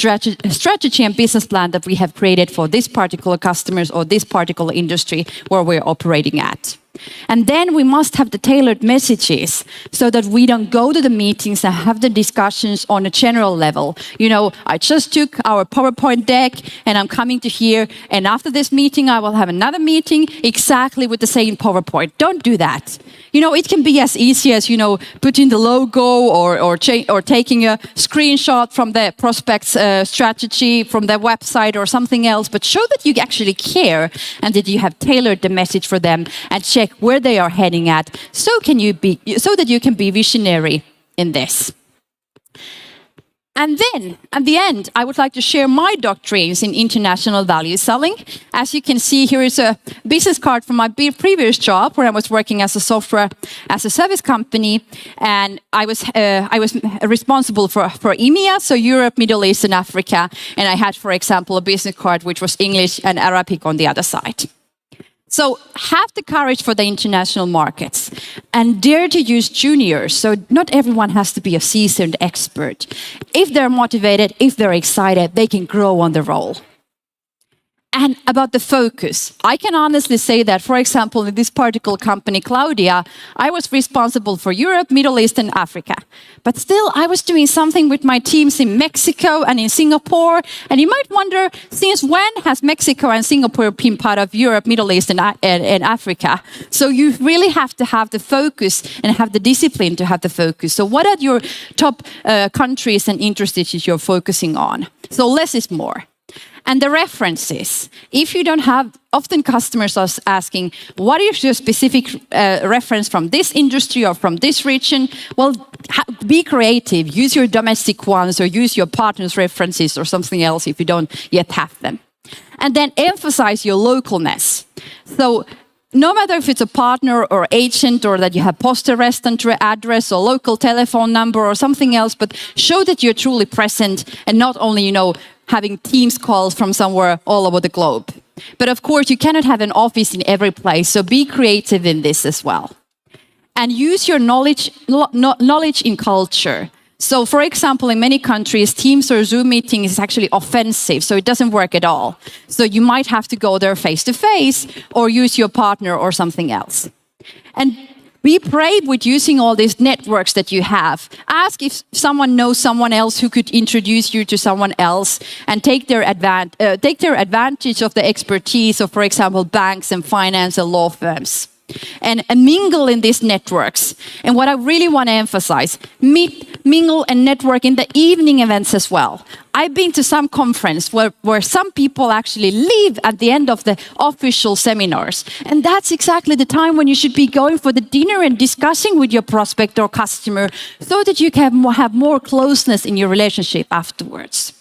strategy and business plan that we have created for this particular customers or this particular industry where we're operating at? And then we must have the tailored messages so that we don't go to the meetings and have the discussions on a general level. I just took our PowerPoint deck and I'm coming to here, and after this meeting I will have another meeting exactly with the same PowerPoint. Don't do that. It can be as easy as, putting the logo or taking a screenshot from the prospect's strategy from their website or something else, but show that you actually care and that you have tailored the message for them and check where they are heading at, so that you can be visionary in this. And then, at the end, I would like to share my doctrines in international value selling. As you can see, here is a business card from my previous job, where I was working as a software as a service company, and I was responsible for EMEA, so Europe, Middle East, and Africa. And I had, for example, a business card which was English and Arabic on the other side. So have the courage for the international markets and dare to use juniors. So not everyone has to be a seasoned expert. If they're motivated, if they're excited, they can grow on the role. And about the focus, I can honestly say that, for example, in this particular company, Claudia, I was responsible for Europe, Middle East, and Africa. But still, I was doing something with my teams in Mexico and in Singapore. And you might wonder, since when has Mexico and Singapore been part of Europe, Middle East, and Africa? So you really have to have the focus and have the discipline to have the focus. So what are your top countries and interests you're focusing on? So less is more. And the references, if you don't have, often customers are asking, what is your specific reference from this industry or from this region? Well, be creative, use your domestic ones or use your partner's references or something else if you don't yet have them. And then emphasize your localness. So no matter if it's a partner or agent or that you have postal restaurant address or local telephone number or something else, but show that you're truly present and not only, having Teams calls from somewhere all over the globe. But of course, you cannot have an office in every place, so be creative in this as well. And use your knowledge in culture. So for example, in many countries, Teams or Zoom meeting is actually offensive, so it doesn't work at all. So you might have to go there face to face or use your partner or something else. And be brave with using all these networks that you have. Ask if someone knows someone else who could introduce you to someone else and take their advantage of the expertise of, for example, banks and finance and law firms. And mingle in these networks. And what I really want to emphasize, mingle and network in the evening events as well. I've been to some conference where some people actually leave at the end of the official seminars. And that's exactly the time when you should be going for the dinner and discussing with your prospect or customer so that you can have more closeness in your relationship afterwards.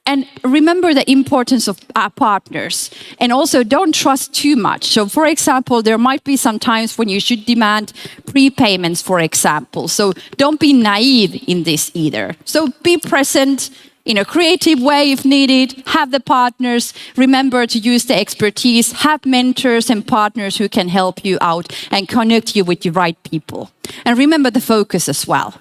And remember the importance of partners. And also don't trust too much. So for example, there might be some times when you should demand prepayments, for example. So don't be naive in this either. So be present in a creative way if needed, have the partners, remember to use the expertise, have mentors and partners who can help you out and connect you with the right people. And remember the focus as well.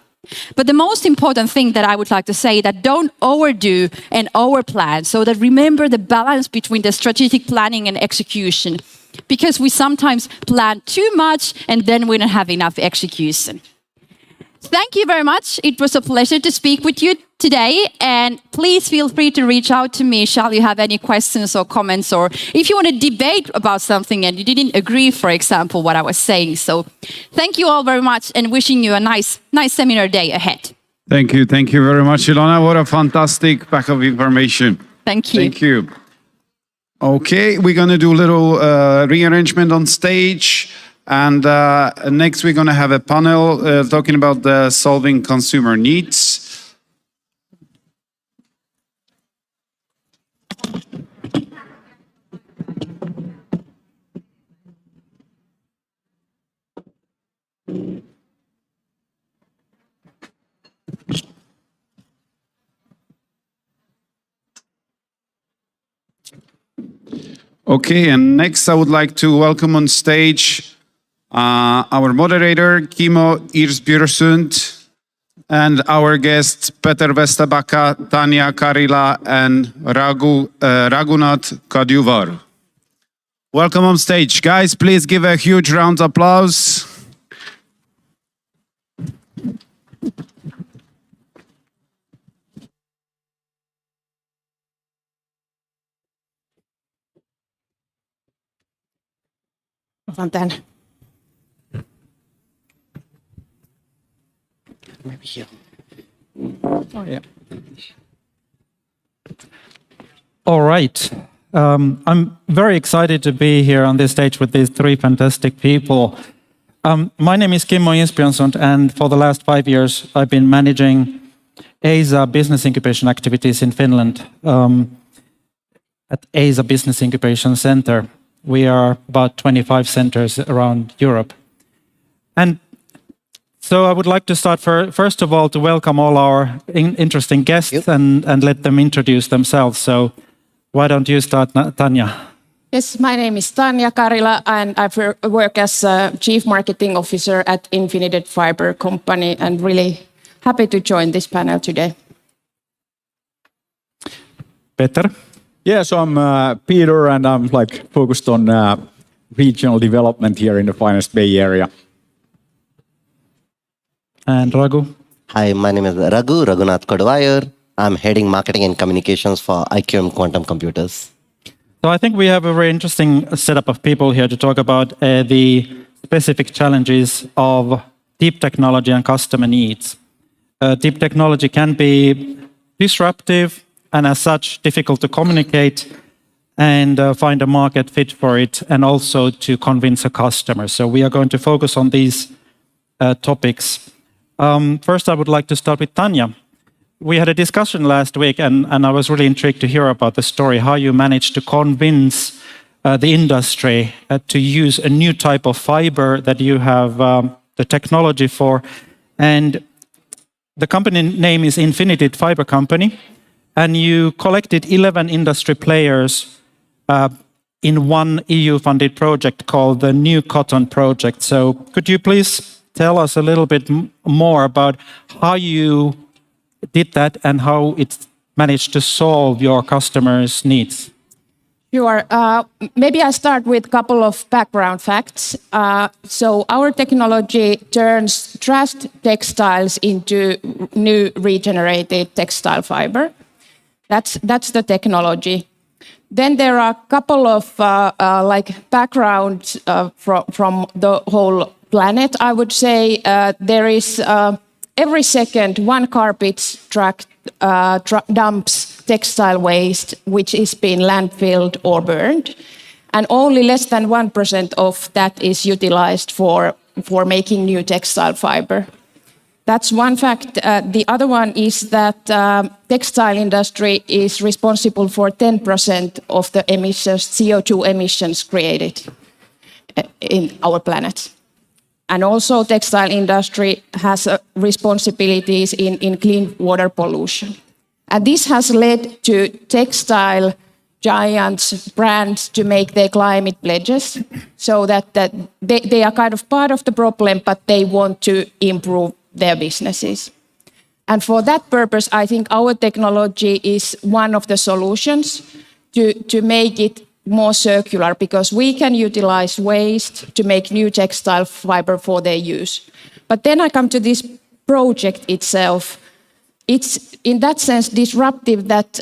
But the most important thing that I would like to say that don't overdo and overplan, so that remember the balance between the strategic planning and execution, because we sometimes plan too much and then we don't have enough execution. Thank you very much. It was a pleasure to speak with you today, and please feel free to reach out to me shall you have any questions or comments, or if you want to debate about something and you didn't agree, for example, what I was saying. So thank you all very much and wishing you a nice seminar day ahead. Thank you very much, Ilona. What a fantastic pack of information. Thank you. Thank you. Okay, we're going to do a little rearrangement on stage. And next we're going to have a panel talking about the solving consumer needs. Okay, and next I would like to welcome on stage our moderator, Kimmo Irsbjørsund, and our guests, Peter Vestabaka, Tanya Karila, and Raghunath Kadhuvar. Welcome on stage. Guys, please give a huge round of applause. Maybe here. Oh, yeah. All right. I'm very excited to be here on this stage with these three fantastic people. My name is Kimmo Irsbjørsund, and for the last 5 years, I've been managing EISA business incubation activities in Finland at EISA Business Incubation Center. We are about 25 centers around Europe. And so I would like to start first of all to welcome all our interesting guests and let them introduce themselves. So why don't you start, Tanya? Yes, my name is Tanya Karila and I work as a Chief Marketing Officer at Infinited Fiber Company and really happy to join this panel today. Peter? Yeah, so I'm Peter and I'm focused on regional development here in the finest Bay Area. And Raghu? Hi, my name is Raghunath Kodwayar. I'm heading marketing and communications for Iqm Quantum Computers. So I think we have a very interesting setup of people here to talk about the specific challenges of deep technology and customer needs. Deep technology can be disruptive and as such difficult to communicate and find a market fit for it and also to convince a customer. So we are going to focus on these topics. First, I would like to start with Tanya. We had a discussion last week and I was really intrigued to hear about the story, how you managed to convince the industry to use a new type of fiber that you have the technology for. And the company name is Infinited Fiber Company. And you collected 11 industry players in one EU-funded project called the New Cotton Project. So could you please tell us a little bit more about how you did that and how it managed to solve your customers' needs? Sure. Maybe I start with a couple of background facts. So our technology turns trashed textiles into new regenerated textile fiber. That's the technology. Then there are a couple of backgrounds from the whole planet. I would say there is every second one garbage truck dumps textile waste which is being landfilled or burned, and only less than 1% of that is utilized for making new textile fiber. That's one fact. The other one is that textile industry is responsible for 10% of the emissions, CO2 emissions created in our planet. And also textile industry has responsibilities in clean water pollution. And this has led to textile giants, brands to make their climate pledges so that they are kind of part of the problem, but they want to improve their businesses. And for that purpose, I think our technology is one of the solutions to make it more circular, because we can utilize waste to make new textile fiber for their use. But then I come to this project itself. It's in that sense disruptive that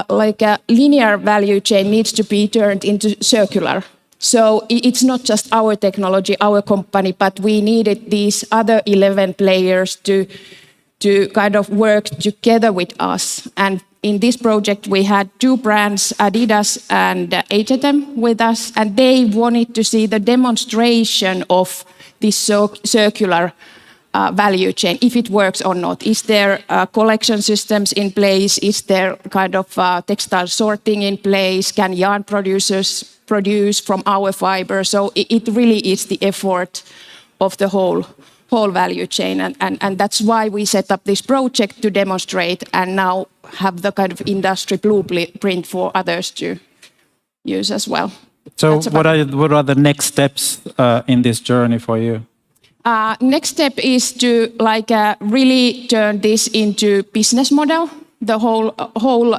like a linear value chain needs to be turned into circular. So it's not just our technology, our company, but we needed these other 11 players to kind of work together with us. And in this project, we had two brands, Adidas and H&M, with us, and they wanted to see the demonstration of this circular value chain, if it works or not. Is there collection systems in place? Is there kind of textile sorting in place? Can yarn producers produce from our fiber? So it really is the effort of the whole value chain. And that's why we set up this project to demonstrate and now have the kind of industry blueprint for others to use as well. So what are the next steps in this journey for you? Next step is to really turn this into business model, the whole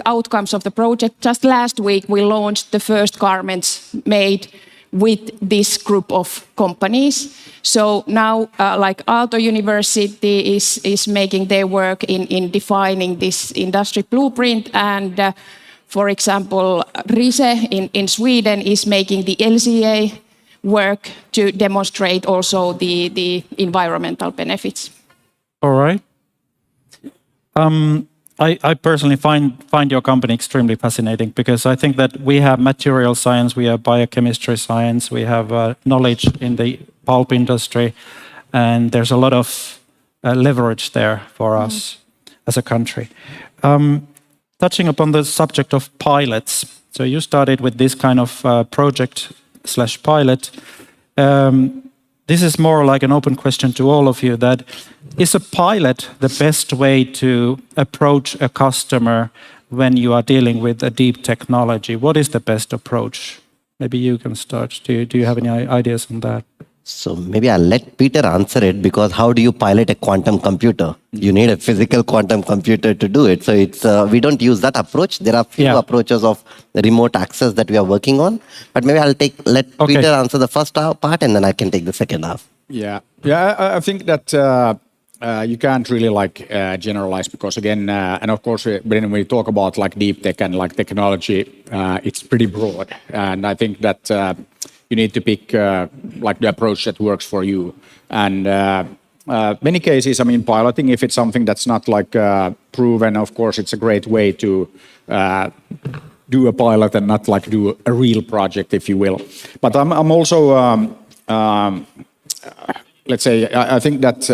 outcomes of the project. Just last week, we launched the first garments made with this group of companies. So now, Aalto University is making their work in defining this industry blueprint, and for example, Rise in Sweden is making the LCA work to demonstrate also the environmental benefits. All right. I personally find your company extremely fascinating, because I think that we have material science, we have biochemistry science, we have knowledge in the pulp industry, and there's a lot of leverage there for us as a country. Touching upon the subject of pilots, so you started with this kind of project/pilot. This is more like an open question to all of you, that is a pilot the best way to approach a customer when you are dealing with a deep technology? What is the best approach? Maybe you can start. Do you have any ideas on that? So maybe I'll let Peter answer it, because how do you pilot a quantum computer? You need a physical quantum computer to do it. So it's we don't use that approach. There are few approaches of remote access that we are working on. But maybe I'll let Peter answer the first part, and then I can take the second half. Yeah, I think that you can't really generalize, because again, and of course, when we talk about deep tech and technology, it's pretty broad, and I think that you need to pick the approach that works for you. And many cases, I mean, piloting, if it's something that's not proven, of course, it's a great way to do a pilot and not do a real project, if you will. But I'm also let's say, I think that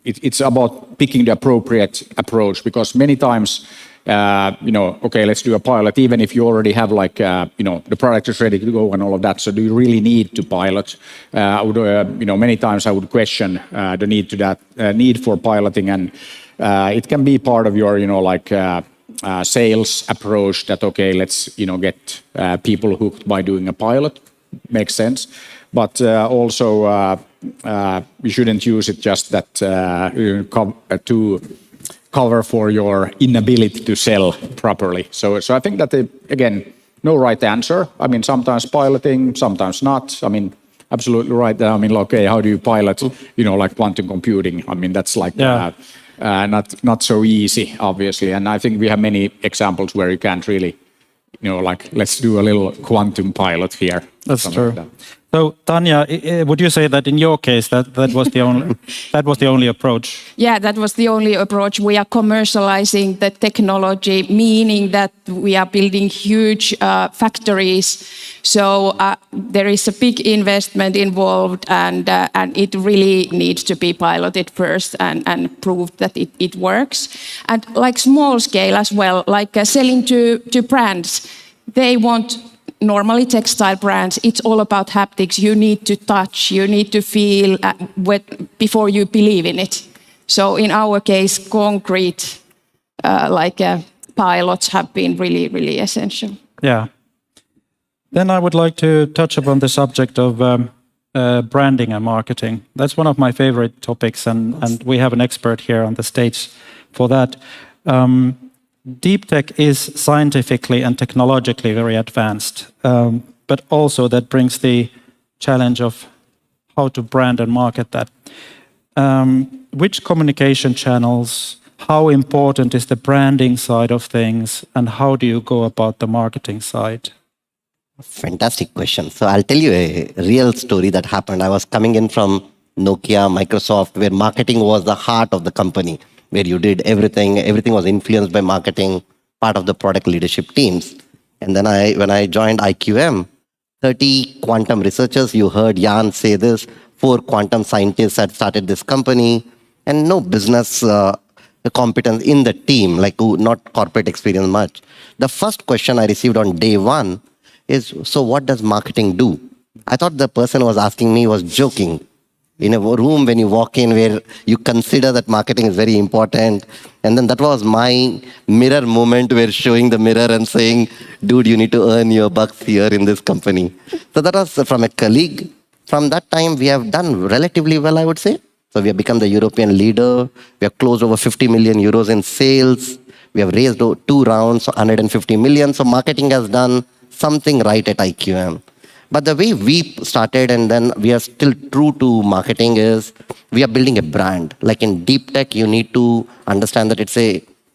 it's about picking the appropriate approach, because many times, okay, let's do a pilot, even if you already have the product is ready to go and all of that. So do you really need to pilot? I would, many times I would question the need for piloting, and it can be part of your, sales approach that, okay, let's, get people hooked by doing a pilot. Makes sense. But also, you shouldn't use it just that to cover for your inability to sell properly. So I think that, again, no right answer. I mean, sometimes piloting, sometimes not. I mean, absolutely right. I mean, okay, how do you pilot, quantum computing? I mean, that's not so easy, obviously. And I think we have many examples where you can't really, let's do a little quantum pilot here. That's true. So Tanya, would you say that in your case that was the only approach? Yeah, that was the only approach. We are commercializing the technology, meaning that we are building huge factories. So there is a big investment involved, and it really needs to be piloted first and proved that it works. And small scale as well, selling to brands, they want. Normally textile brands, it's all about haptics. You need to touch, you need to feel before you believe in it. So in our case, concrete pilots have been really, really essential. Yeah. Then I would like to touch upon the subject of branding and marketing. That's one of my favorite topics, and we have an expert here on the stage for that. Deep tech is scientifically and technologically very advanced, but also that brings the challenge of how to brand and market that. Which communication channels, how important is the branding side of things, and how do you go about the marketing side? Fantastic question. So I'll tell you a real story that happened. I was coming in from Nokia, Microsoft, where marketing was the heart of the company, where you did everything. Everything was influenced by marketing, part of the product leadership teams. And then when I joined IQM, 30 quantum researchers, you heard Jan say this, 4 quantum scientists had started this company, and no business competence in the team, not corporate experience much. The first question I received on day one is, so what does marketing do? I thought the person who was asking me was joking. In a room when you walk in where you consider that marketing is very important. And then that was my mirror moment, where showing the mirror and saying, dude, you need to earn your bucks here in this company. So that was from a colleague. From that time, we have done relatively well, I would say. So we have become the European leader. We have closed over 50 million euros in sales. We have raised 2 rounds, 150 million. So marketing has done something right at IQM. But the way we started, and then we are still true to marketing, is we are building a brand. Like in deep tech, you need to understand that it's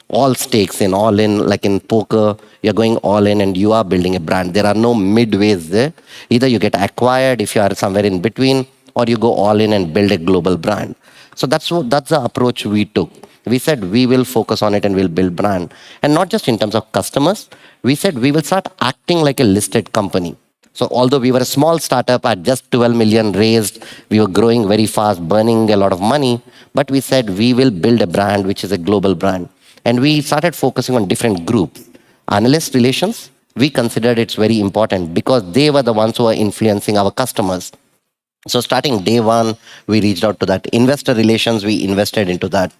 all stakes in, all in. Like in poker, you're going all in and you are building a brand. There are no midways there. Either you get acquired if you are somewhere in between, or you go all in and build a global brand. So that's the approach we took. We said we will focus on it and we'll build brand. And not just in terms of customers. We said we will start acting like a listed company. So although we were a small startup at just 12 million raised, we were growing very fast, burning a lot of money, but we said we will build a brand which is a global brand. And we started focusing on different groups. Analyst relations, we considered it's very important because they were the ones who were influencing our customers. So starting day one, we reached out to that. Investor relations, we invested into that.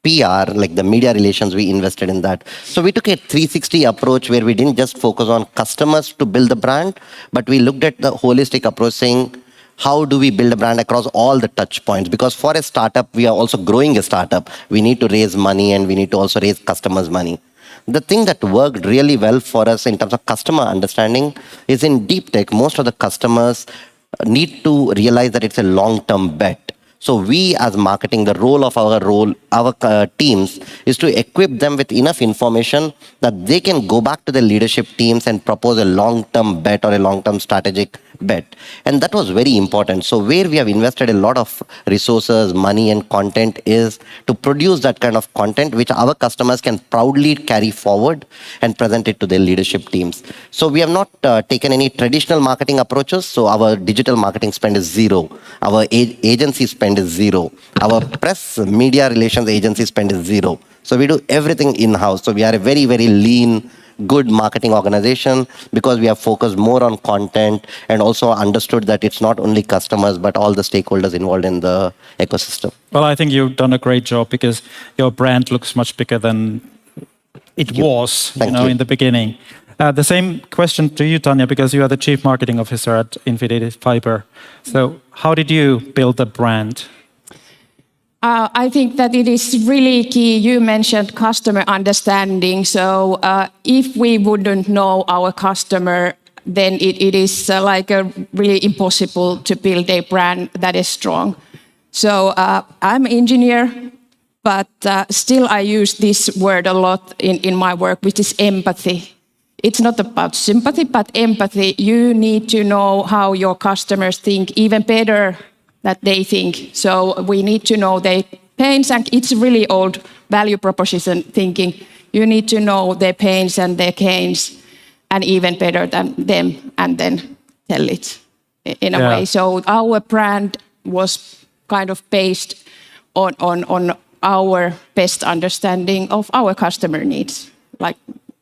PR, like the media relations, we invested in that. So we took a 360 approach where we didn't just focus on customers to build the brand, but we looked at the holistic approach saying, how do we build a brand across all the touch points? Because for a startup, we are also growing a startup. We need to raise money and we need to also raise customers' money. The thing that worked really well for us in terms of customer understanding is in deep tech, most of the customers need to realize that it's a long-term bet. So we as marketing, the role of our teams is to equip them with enough information that they can go back to their leadership teams and propose a long-term bet or a long-term strategic bet. And that was very important. So where we have invested a lot of resources, money and content is to produce that kind of content which our customers can proudly carry forward and present it to their leadership teams. So we have not taken any traditional marketing approaches. So our digital marketing spend is zero. Our agency spend is zero. Our press media relations agency spend is zero. So we do everything in-house. So we are a very, very lean, good marketing organization because we have focused more on content and also understood that it's not only customers but all the stakeholders involved in the ecosystem. Well, I think you've done a great job because your brand looks much bigger than it was in the beginning. The same question to you, Tanya, because you are the Chief Marketing Officer at Infinity Fiber. So how did you build the brand? I think that it is really key. You mentioned customer understanding. So if we wouldn't know our customer, then it is really impossible to build a brand that is strong. So I'm an engineer, but still I use this word a lot in my work, which is empathy. It's not about sympathy, but empathy. You need to know how your customers think even better that they think. So we need to know their pains, and it's really old value proposition thinking. You need to know their pains and their gains, and even better than them, and then tell it in a way. So our brand was kind of based on our best understanding of our customer needs, like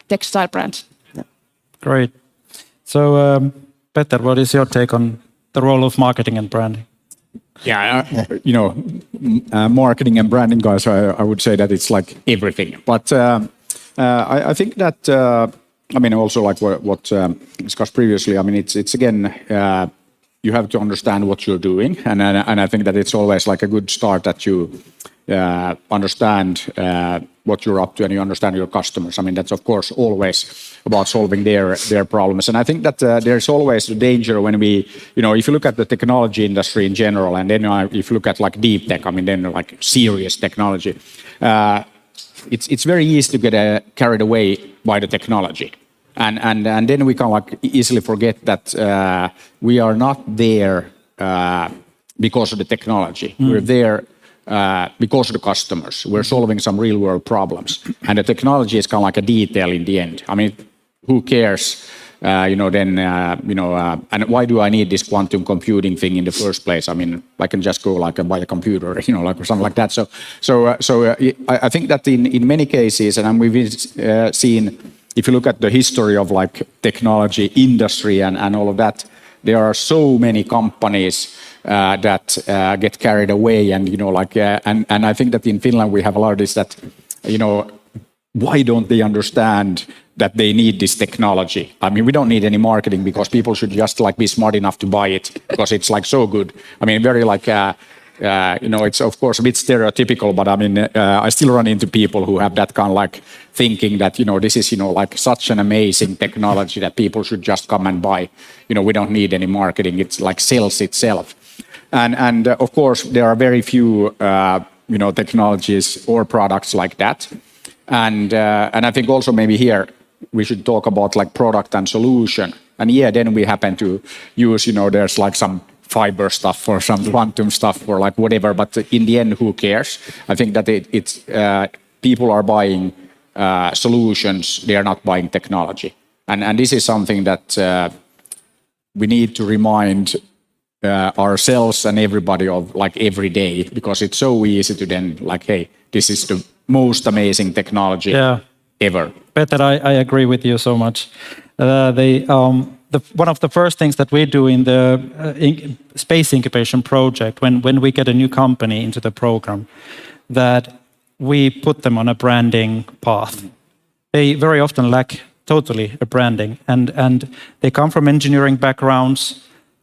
textile brands. Yeah. Great. So, Peter, what is your take on the role of marketing and branding? Yeah, marketing and branding guys, I would say that it's like everything. But I think that, also like what discussed previously, it's again, you have to understand what you're doing. And I think that it's always like a good start that you understand what you're up to and you understand your customers. That's of course always about solving their problems. And I think that there's always a danger when we, if you look at the technology industry in general, and then if you look at like deep tech, then like serious technology, it's very easy to get carried away by the technology. And then we can like easily forget that we are not there because of the technology. We're there because of the customers. We're solving some real world problems. And the technology is kind of like a detail in the end. Who cares? And why do I need this quantum computing thing in the first place? I can just go like and buy a computer, or something like that. So I think that in many cases, and we've seen, if you look at the history of like technology industry and all of that, there are so many companies that get carried away, and and I think that in Finland we have a lot of this that why don't they understand that they need this technology? We don't need any marketing because people should just like be smart enough to buy it because it's like so good. Very like it's of course a bit stereotypical, but I still run into people who have that kind of like thinking that this is like such an amazing technology that people should just come and buy. We don't need any marketing. It's like sells itself. And of course there are very few technologies or products like that. And I think also maybe here we should talk about like product and solution. And then we happen to use there's like some fiber stuff or some quantum stuff or like whatever. But in the end, who cares? I think that it's people are buying solutions. They are not buying technology. And this is something that we need to remind ourselves and everybody of like every day, because it's so easy to then like, hey, this is the most amazing technology ever. Peter, I agree with you so much. One of the first things that we do in the space incubation project, when we get a new company into the program, that we put them on a branding path. They very often lack totally a branding, and they come from engineering backgrounds.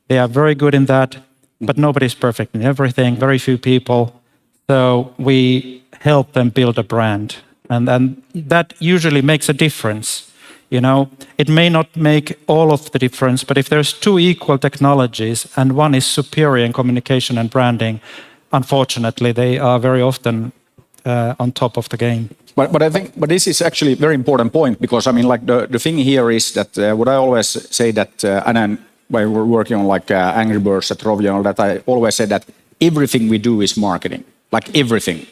They are very good in that, but nobody's perfect in everything, very few people. So we help them build a brand, and that usually makes a difference. You know, it may not make all of the difference, but if there's two equal technologies and one is superior in communication and branding, unfortunately, they are very often on top of the game. But I think, but this is actually a very important point, because I mean, like the thing here is that what I always say that, and then when we're working on like Angry Birds at Rovio, that I always say that everything we do is marketing, like everything.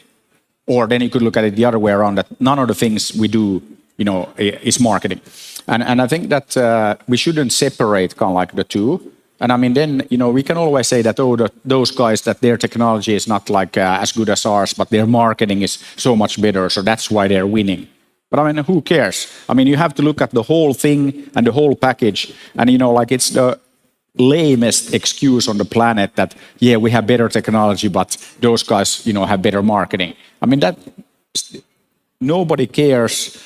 Or then you could look at it the other way around, that none of the things we do, you know, is marketing. And I think that we shouldn't separate kind of like the two. And I mean, then, you know, we can always say that, oh, those guys, that their technology is not like as good as ours, but their marketing is so much better, so that's why they're winning. But I mean, who cares? I mean, you have to look at the whole thing and the whole package. And, you know, like it's the lamest excuse on the planet that, yeah, we have better technology, but those guys, you know, have better marketing. I mean, that nobody cares.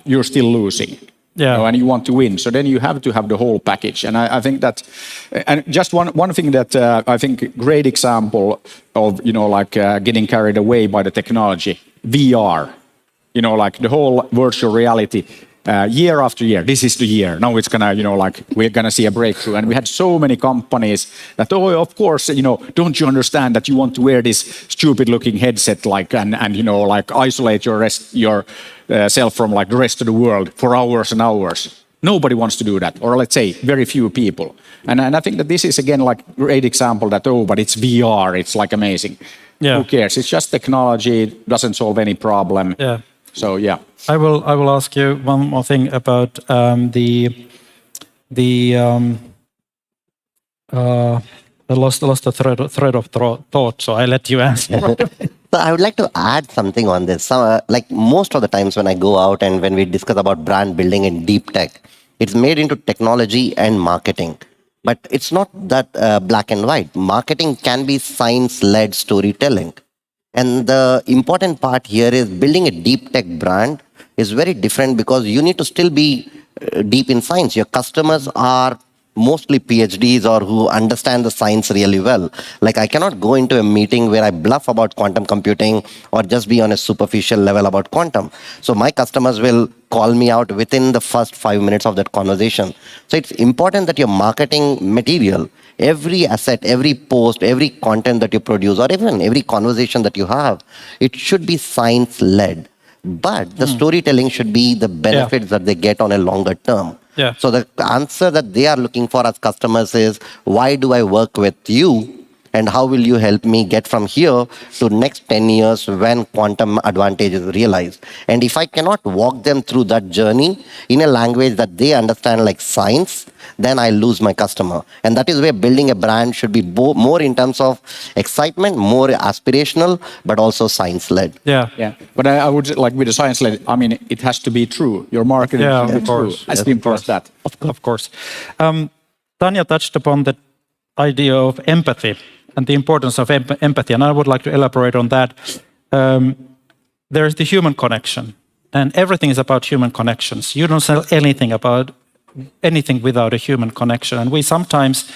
You're still losing. Yeah. You know, and you want to win. So then you have to have the whole package. And I think that, and just one thing that I think great example of, you know, like getting carried away by the technology, VR, you know, like the whole virtual reality, year after year, this is the year. Now it's gonna, you know, like we're gonna see a breakthrough. And we had so many companies that, oh, of course, you know, don't you understand that you want to wear this stupid looking headset, like, and you know, like isolate yourself from like the rest of the world for hours and hours. Nobody wants to do that, or let's say very few people. And I think that this is again like a great example that, oh, but it's VR, it's like amazing. Yeah. Who cares? It's just technology, it doesn't solve any problem. Yeah. So yeah. I will ask you one more thing about I lost the thread of thought, so I let you answer. So I would like to add something on this. Like most of the times when I go out and when we discuss about brand building in deep tech, it's made into technology and marketing. But it's not that black and white. Marketing can be science-led storytelling. And the important part here is building a deep tech brand is very different, because you need to still be deep in science. Your customers are mostly PhDs or who understand the science really well. Like I cannot go into a meeting where I bluff about quantum computing or just be on a superficial level about quantum. So my customers will call me out within the first 5 minutes of that conversation. So it's important that your marketing material, every asset, every post, every content that you produce, or even every conversation that you have, it should be science-led. But the storytelling should be the benefits that they get on a longer term. Yeah. So the answer that they are looking for as customers is, why do I work with you? And how will you help me get from here to next 10 years when quantum advantage is realized? And if I cannot walk them through that journey in a language that they understand like science, then I lose my customer. And that is where building a brand should be more in terms of excitement, more aspirational, but also science-led. Yeah. Yeah. But I would like with the science-led, I mean, it has to be true. Your marketing should be true. Has to enforce that. Of course. Tanya touched upon the idea of empathy and the importance of empathy, and I would like to elaborate on that. There's the human connection, and everything is about human connections. You don't sell anything without a human connection, and we sometimes,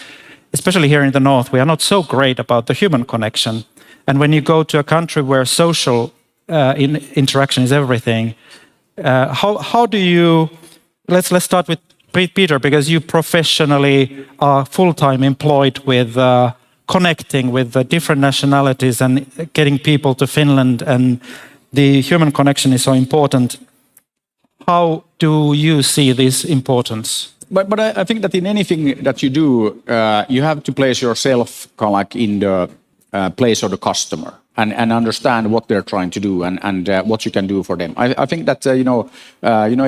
especially here in the North, we are not so great about the human connection. And when you go to a country where social interaction is everything, how do you? Let's start with Peter, because you professionally are full-time employed with connecting with the different nationalities and getting people to Finland, and the human connection is so important. How do you see this importance? But I think that in anything that you do, you have to place yourself kind of like in the place of the customer. and understand what they're trying to do and what you can do for them. I think that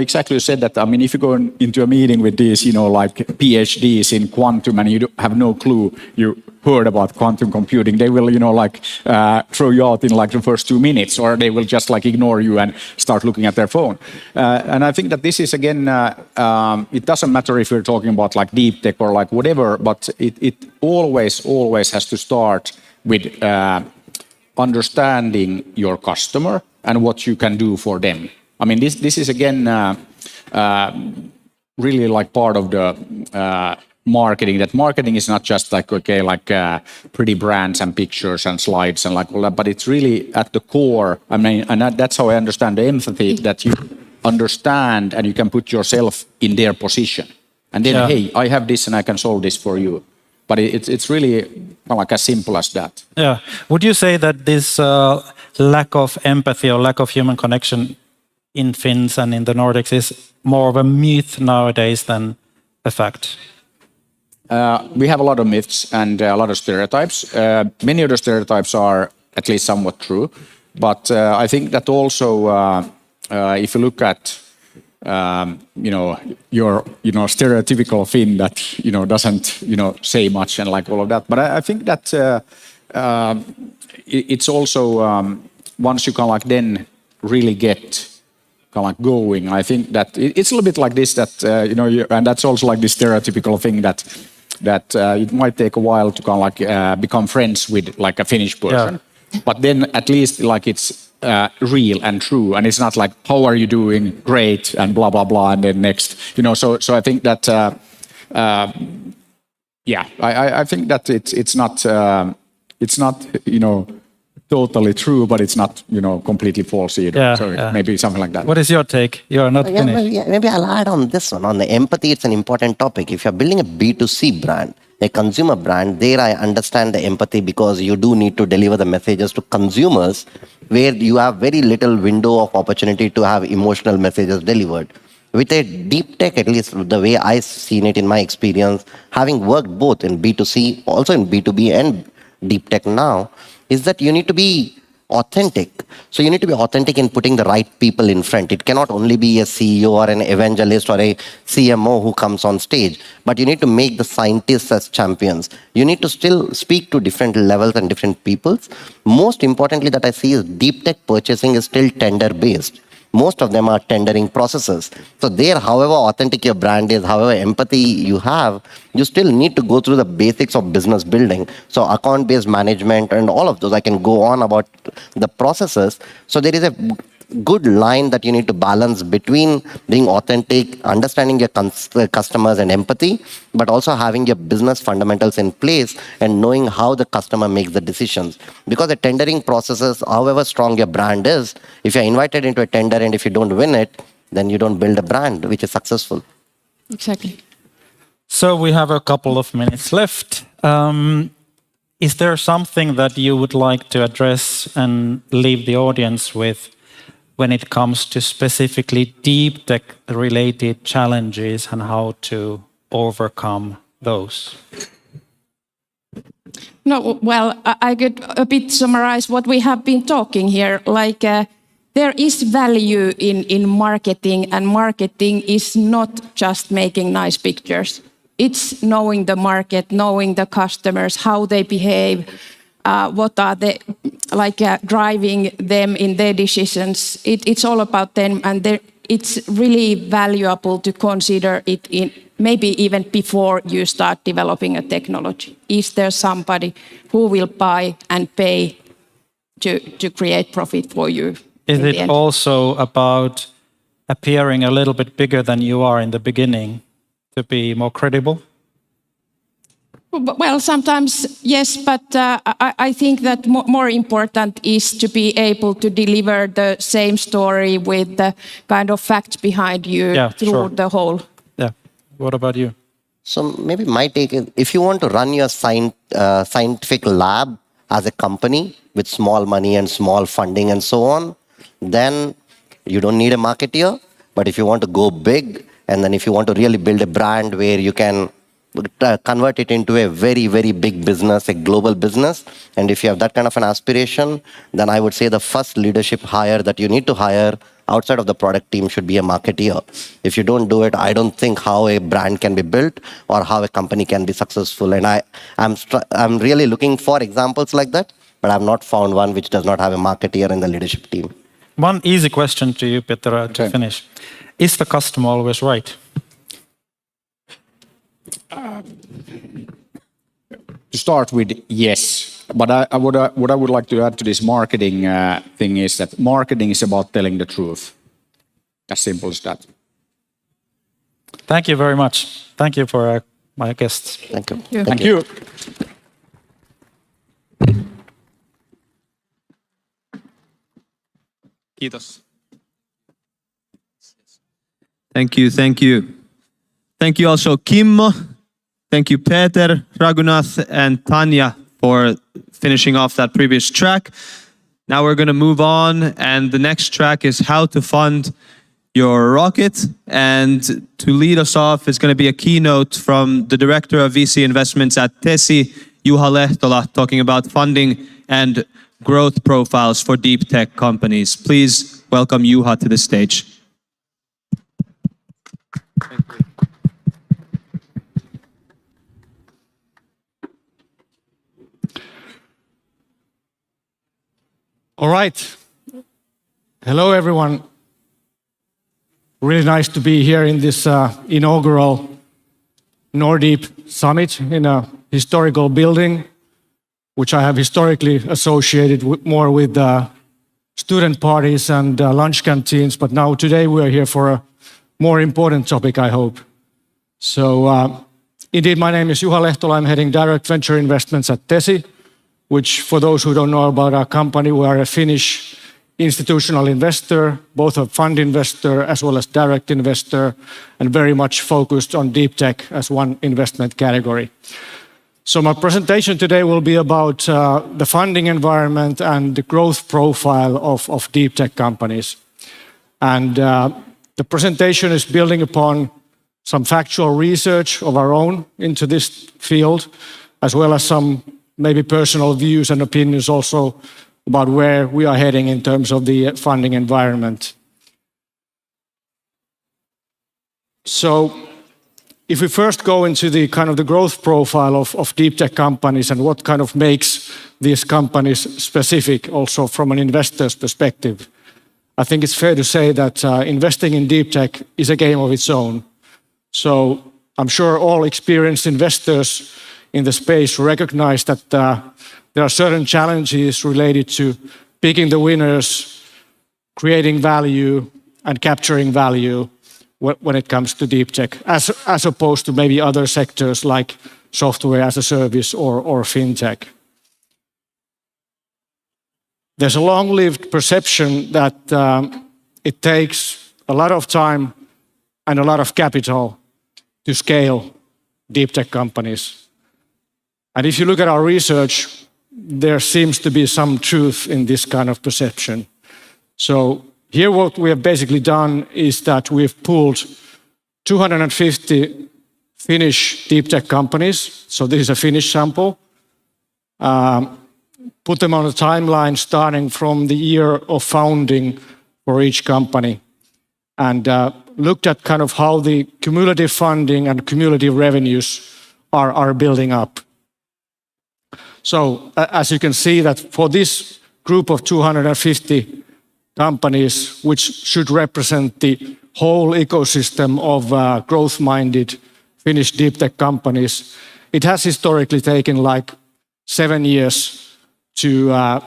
exactly you said that. I mean, if you go into a meeting with these like PhDs in quantum and you have no clue you heard about quantum computing, they will throw you out in like the first 2 minutes, or they will just like ignore you and start looking at their phone. And I think that this is again, it doesn't matter if you're talking about like deep tech or like whatever, but it always has to start with understanding your customer and what you can do for them. I mean, this is again really like part of the marketing. That marketing is not just like pretty brands and pictures and slides and like all that, but it's really at the core. I mean, and that's how I understand the empathy, that you understand and you can put yourself in their position, and then hey, I have this and I can solve this for you. But it's really like as simple as that. Yeah. Would you say that this lack of empathy or lack of human connection in Finns and in the Nordics is more of a myth nowadays than a fact? We have a lot of myths and a lot of stereotypes. Many of the stereotypes are at least somewhat true. But I think that also, if you look at your stereotypical Finn that doesn't say much and like all of that. But I think that it's also once you can like then really get kind of like going. I think that it's a little bit like this, that and that's also like this stereotypical thing that it might take a while to kind of like become friends with like a Finnish person. Yeah. But then at least like it's real and true, and it's not like how are you doing, great, and blah blah blah, and then next, so I think that I think that it's not totally true, but it's not completely false either. Yeah, so maybe something like that. What is your take? You're not finished. Maybe I'll add on this one. On the empathy, it's an important topic. If you're building a B2C brand, a consumer brand, there I understand the empathy, because you do need to deliver the messages to consumers where you have very little window of opportunity to have emotional messages delivered. With a deep tech, at least the way I've seen it in my experience, having worked both in B2C, also in B2B and deep tech now, is that you need to be authentic. So you need to be authentic in putting the right people in front. It cannot only be a CEO or an evangelist or a CMO who comes on stage, but you need to make the scientists as champions. You need to still speak to different levels and different peoples. Most importantly that I see is deep tech purchasing is still tender based. Most of them are tendering processes. So there, however authentic your brand is, however empathy you have, you still need to go through the basics of business building. So account-based management and all of those, I can go on about the processes. So there is a good line that you need to balance between being authentic, understanding your customers and empathy, but also having your business fundamentals in place and knowing how the customer makes the decisions. Because the tendering processes, however strong your brand is, if you're invited into a tender and if you don't win it, then you don't build a brand which is successful. Exactly. So we have a couple of minutes left. Is there something that you would like to address and leave the audience with when it comes to specifically deep tech related challenges and how to overcome those? No, well, I could a bit summarize what we have been talking here. Like, there is value in marketing, and marketing is not just making nice pictures. It's knowing the market, knowing the customers, how they behave, what are they driving them in their decisions. It's all about them, and it's really valuable to consider it in maybe even before you start developing a technology. Is there somebody who will buy and pay to create profit for you? Is it also about appearing a little bit bigger than you are in the beginning to be more credible? Well, sometimes yes, but I think that more important is to be able to deliver the same story with the kind of facts behind you through the whole. Yeah. What about you? So maybe my take is, if you want to run your scientific lab as a company with small money and small funding and so on, then you don't need a marketeer. But if you want to go big, and then if you want to really build a brand where you can convert it into a very, very big business, a global business. And if you have that kind of an aspiration, then I would say the first leadership hire that you need to hire outside of the product team should be a marketeer. If you don't do it, I don't think how a brand can be built or how a company can be successful. And I'm really looking for examples like that, but I've not found one which does not have a marketeer in the leadership team. One easy question to you, Peter, to finish. Is the customer always right? To start with, yes. But what I would like to add to this marketing thing is that marketing is about telling the truth. As simple as that. Thank you very much. Thank you for my guests. Thank you. Thank you. Kiitos. Thank you, thank you. Thank you also Kimmo. Thank you Peter, Raghunath and Tanya for finishing off that previous track. Now we're going to move on, and the next track is how to fund your rocket. And to lead us off is going to be a keynote from the Director of VC Investments at Tesi, Juha Lehtola, talking about funding and growth profiles for deep tech companies. Please welcome Juha to the stage. All right. Hello, everyone. Really nice to be here in this inaugural NORDEEP Summit in a historical building, which I have historically associated more with student parties and lunch canteens. But now today we are here for a more important topic, I hope. So indeed, my name is Juha Lehtola. I'm heading direct venture investments at Tesi, which for those who don't know about our company, we are a Finnish institutional investor, both a fund investor as well as direct investor, and very much focused on deep tech as one investment category. So my presentation today will be about the funding environment and the growth profile of deep tech companies. And the presentation is building upon some factual research of our own into this field, as well as some maybe personal views and opinions also about where we are heading in terms of the funding environment. So if we first go into the kind of the growth profile of deep tech companies and what kind of makes these companies specific also from an investor's perspective, I think it's fair to say that investing in deep tech is a game of its own. So I'm sure all experienced investors in the space recognize that there are certain challenges related to picking the winners, creating value, and capturing value when it comes to deep tech, as opposed to maybe other sectors like software as a service or fintech. There's a long-lived perception that it takes a lot of time and a lot of capital to scale deep tech companies. And if you look at our research, there seems to be some truth in this kind of perception. So here what we have basically done is that we've pooled 250 Finnish deep tech companies. So this is a Finnish sample. Put them on a timeline starting from the year of founding for each company. And looked at kind of how the cumulative funding and cumulative revenues are building up. So as you can see that for this group of 250 companies, which should represent the whole ecosystem of growth-minded Finnish deep tech companies, it has historically taken like 7 years to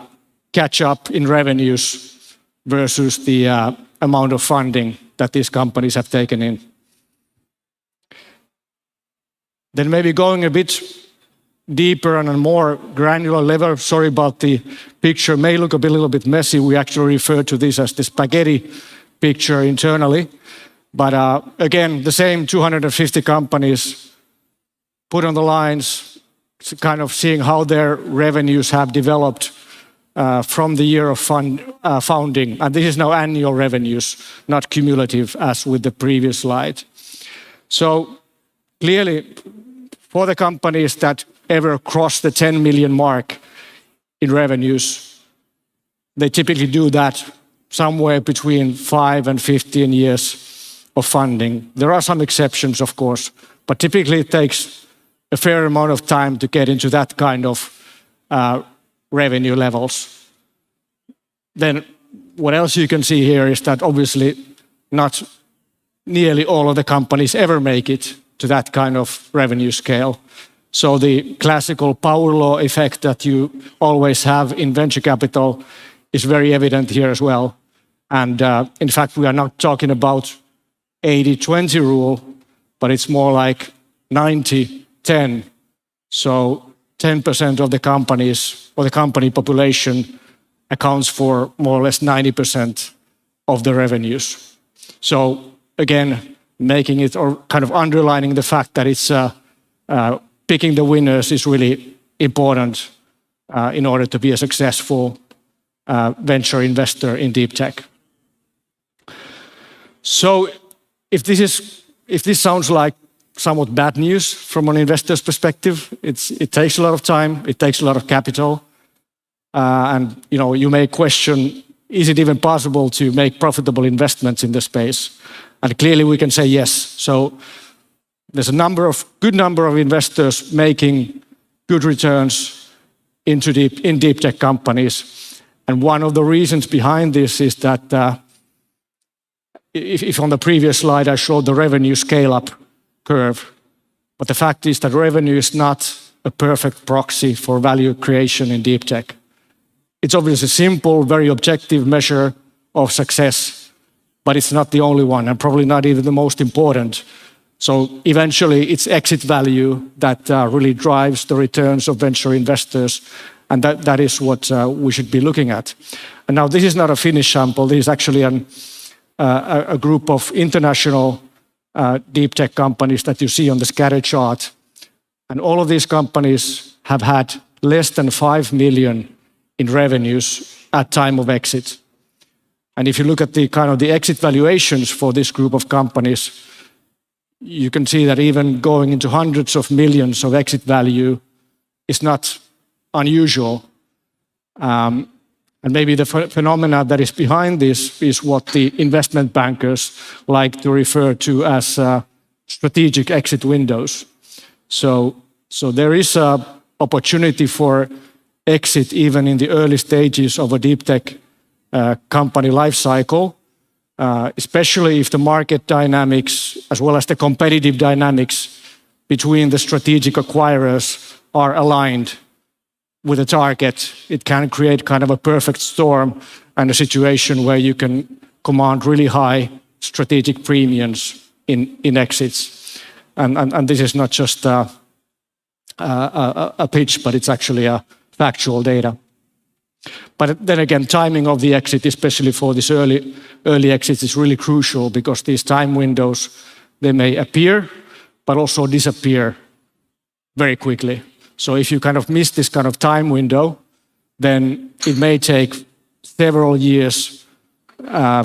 catch up in revenues versus the amount of funding that these companies have taken in. Then maybe going a bit deeper and on a more granular level, sorry about the picture, may look a little bit messy. We actually refer to this as the spaghetti picture internally. But again, the same 250 companies put on the lines, kind of seeing how their revenues have developed from the year of founding. And this is now annual revenues, not cumulative as with the previous slide. So clearly, for the companies that ever cross the 10 million mark in revenues, they typically do that somewhere between 5 and 15 years of funding. There are some exceptions, of course, but typically it takes a fair amount of time to get into that kind of revenue levels. Then what else you can see here is that obviously not nearly all of the companies ever make it to that kind of revenue scale. So the classical power law effect that you always have in venture capital is very evident here as well. And in fact, we are not talking about 80-20 rule, but it's more like 90-10. So 10% of the companies or the company population accounts for more or less 90% of the revenues. So again, making it or kind of underlining the fact that it's picking the winners is really important in order to be a successful venture investor in deep tech. So if this sounds like somewhat bad news from an investor's perspective, it takes a lot of time, it takes a lot of capital, and you may question, is it even possible to make profitable investments in the space? And clearly we can say yes. So there's a good number of investors making good returns in deep tech companies. And one of the reasons behind this is that if on the previous slide I showed the revenue scale-up curve, but the fact is that revenue is not a perfect proxy for value creation in deep tech. It's obviously a simple, very objective measure of success, but it's not the only one, and probably not even the most important. So eventually it's exit value that really drives the returns of venture investors, and that is what we should be looking at. And now this is not a Finnish sample, this is actually a group of international deep tech companies that you see on the scatter chart. And all of these companies have had less than 5 million in revenues at time of exit. And if you look at the kind of the exit valuations for this group of companies, you can see that even going into hundreds of millions of exit value is not unusual. And maybe the phenomena that is behind this is what the investment bankers like to refer to as strategic exit windows. So there is an opportunity for exit even in the early stages of a deep tech company life cycle, especially if the market dynamics as well as the competitive dynamics between the strategic acquirers are aligned with a target. It can create kind of a perfect storm and a situation where you can command really high strategic premiums in exits. And this is not just a pitch, but it's actually a factual data. But then again, timing of the exit, especially for this early exits, is really crucial because these time windows, they may appear, but also disappear very quickly. So if you kind of miss this kind of time window, then it may take several years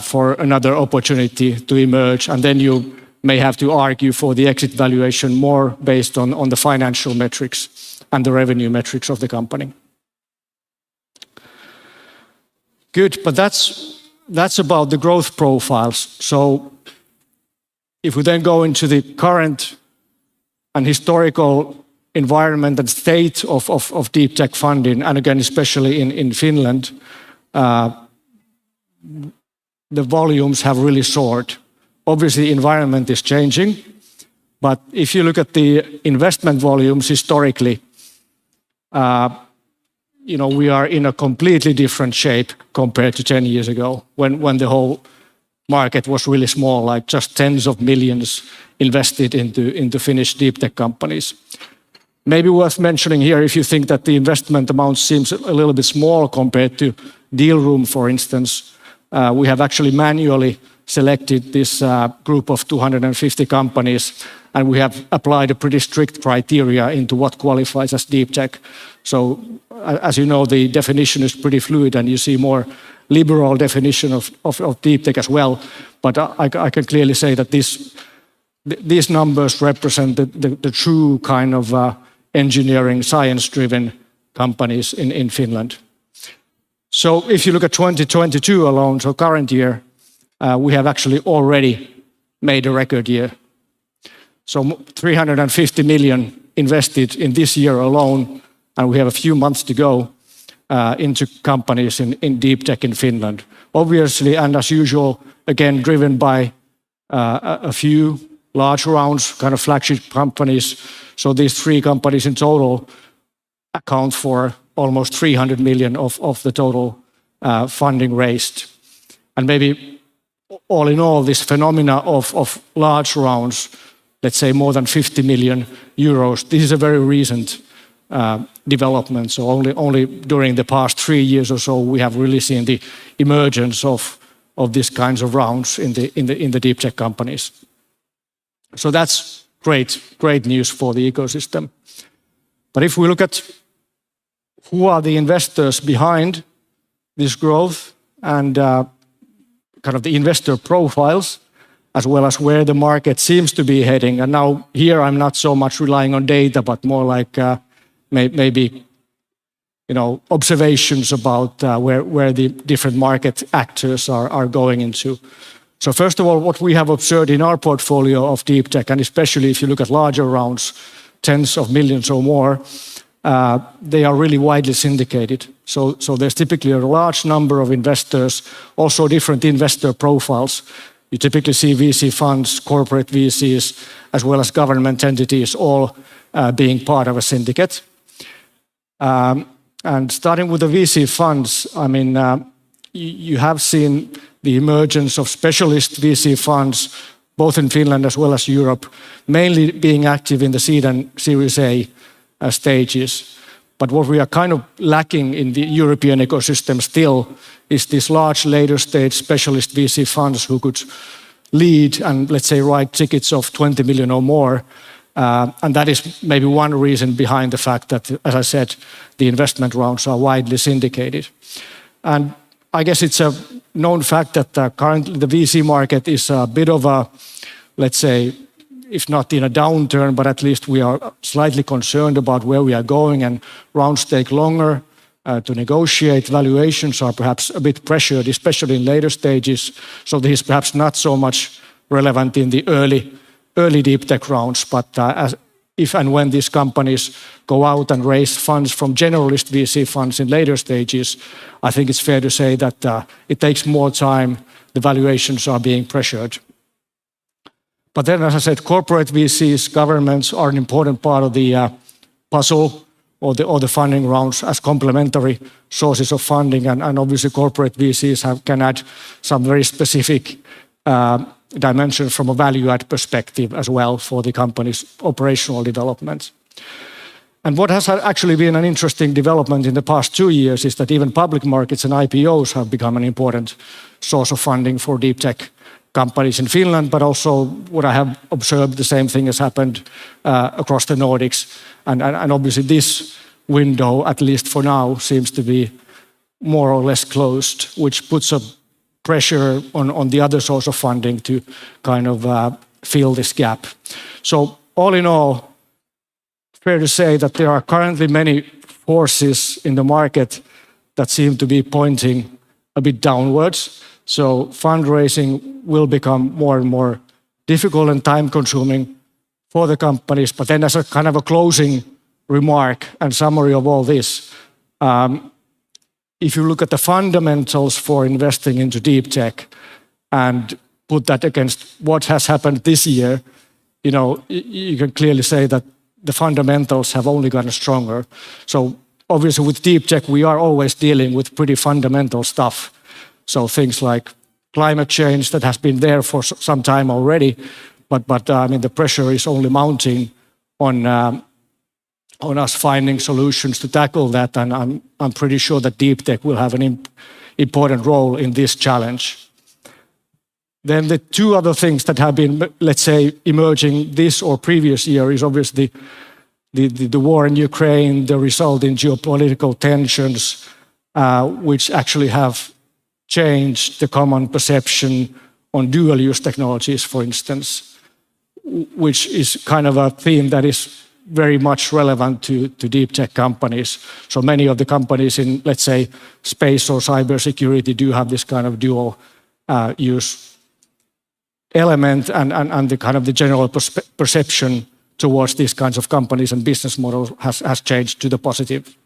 for another opportunity to emerge, and then you may have to argue for the exit valuation more based on the financial metrics and the revenue metrics of the company. Good, but that's about the growth profiles. So if we then go into the current and historical environment and state of deep tech funding, and again, especially in Finland, the volumes have really soared. Obviously, the environment is changing, but if you look at the investment volumes historically, we are in a completely different shape compared to 10 years ago when the whole market was really small, like just tens of millions invested into Finnish deep tech companies. Maybe worth mentioning here, if you think that the investment amount seems a little bit small compared to Dealroom, for instance, we have actually manually selected this group of 250 companies, and we have applied a pretty strict criteria into what qualifies as deep tech. So, as you know, the definition is pretty fluid, and you see more liberal definition of deep tech as well. But I can clearly say that this these numbers represent the true kind of engineering, science-driven companies in Finland. So if you look at 2022 alone, so current year, we have actually already made a record year. So 350 million invested in this year alone, and we have a few months to go into companies in deep tech in Finland. Obviously, and as usual, again, driven by a few large rounds, kind of flagship companies. So these 3 companies in total account for almost 300 million of the total funding raised. And maybe all in all, this phenomena of large rounds, let's say more than 50 million euros, this is a very recent development. So only during the past 3 years or so, we have really seen the emergence of these kinds of rounds in the deep tech companies. So that's great news for the ecosystem. But if we look at who are the investors behind this growth and kind of the investor profiles, as well as where the market seems to be heading. And now here I'm not so much relying on data, but more like maybe observations about where the different market actors are going into. So first of all, what we have observed in our portfolio of deep tech, and especially if you look at larger rounds, tens of millions or more, they are really widely syndicated. So there's typically a large number of investors, also different investor profiles. You typically see VC funds, corporate VCs, as well as government entities, all being part of a syndicate. And starting with the VC funds, I mean, you have seen the emergence of specialist VC funds, both in Finland as well as Europe, mainly being active in the seed and Series A stages. But what we are kind of lacking in the European ecosystem still is these large later stage specialist VC funds who could lead and, let's say, write tickets of 20 million or more. And that is maybe one reason behind the fact that, as I said, the investment rounds are widely syndicated. And I guess it's a known fact that currently the VC market is a bit of a, let's say, if not in a downturn, but at least we are slightly concerned about where we are going, and rounds take longer to negotiate. Valuations are perhaps a bit pressured, especially in later stages. So this is perhaps not so much relevant in the early deep tech rounds, but if and when these companies go out and raise funds from generalist VC funds in later stages, I think it's fair to say that it takes more time. The valuations are being pressured. But then, as I said, corporate VCs, governments are an important part of the puzzle or the funding rounds as complementary sources of funding. And obviously corporate VCs can add some very specific dimensions from a value add perspective as well for the company's operational development. And what has actually been an interesting development in the past 2 years is that even public markets and IPOs have become an important source of funding for deep tech companies in Finland, but also what I have observed, the same thing has happened across the Nordics. And obviously this window, at least for now, seems to be more or less closed, which puts a pressure on the other source of funding to kind of fill this gap. So all in all, fair to say that there are currently many forces in the market that seem to be pointing a bit downwards. So fundraising will become more and more difficult and time-consuming for the companies. But then as a kind of a closing remark and summary of all this, if you look at the fundamentals for investing into deep tech and put that against what has happened this year, you can clearly say that the fundamentals have only gotten stronger. So obviously with deep tech, we are always dealing with pretty fundamental stuff. So things like climate change that has been there for some time already, but I mean the pressure is only mounting on us finding solutions to tackle that, and I'm pretty sure that deep tech will have an important role in this challenge. Then the two other things that have been, let's say, emerging this or previous year is obviously the war in Ukraine, the result in geopolitical tensions, which actually have changed the common perception on dual-use technologies, for instance. which is kind of a theme that is very much relevant to deep tech companies. So many of the companies in, let's say, space or cybersecurity do have this kind of dual use element, and the kind of the general perception towards these kinds of companies and business models has changed to the positive.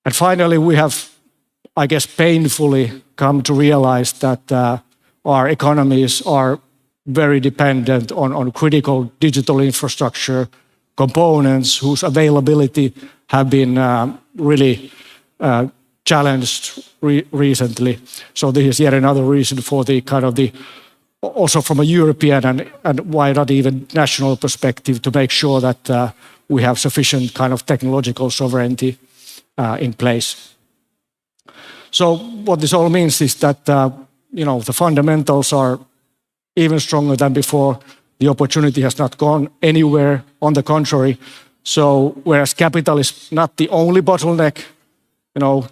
And finally, we have, I guess, painfully come to realize that our economies are very dependent on critical digital infrastructure components whose availability have been really challenged recently. So this is yet another reason for the kind of the, also from a European and why not even national perspective, to make sure that we have sufficient kind of technological sovereignty in place. So what this all means is that the fundamentals are even stronger than before. The opportunity has not gone anywhere. On the contrary, so whereas capital is not the only bottleneck,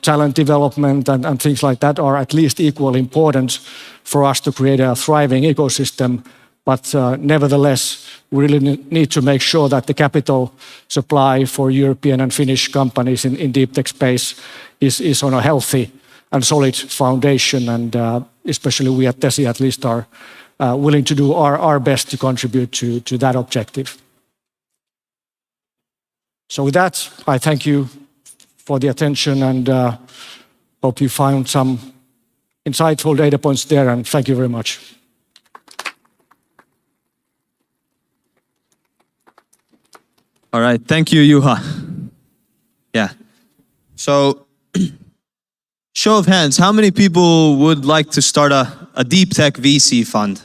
talent development and things like that are at least equally important for us to create a thriving ecosystem. But nevertheless, we really need to make sure that the capital supply for European and Finnish companies in deep tech space is on a healthy and solid foundation. And especially we at Tesi at least are willing to do our best to contribute to that objective. So with that, I thank you for the attention and hope you found some insightful data points there, and thank you very much. All right, thank you, Juha. Yeah. So, show of hands, how many people would like to start a deep tech VC fund?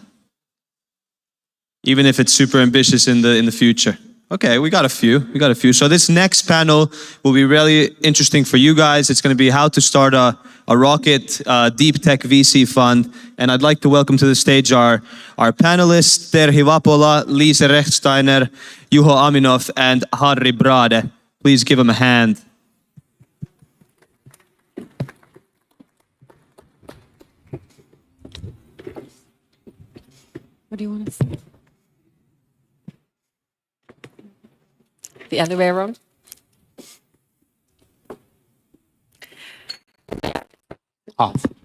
Even if it's super ambitious in the future. Okay, we got a few. So this next panel will be really interesting for you guys. It's going to be how to start a rocket deep tech VC fund. And I'd like to welcome to the stage our panelists, Terhi Vapola, Lise Rechtsteiner, Juho Aminov, and Harri Brade. Please give them a hand. What do you want to say? The other way around?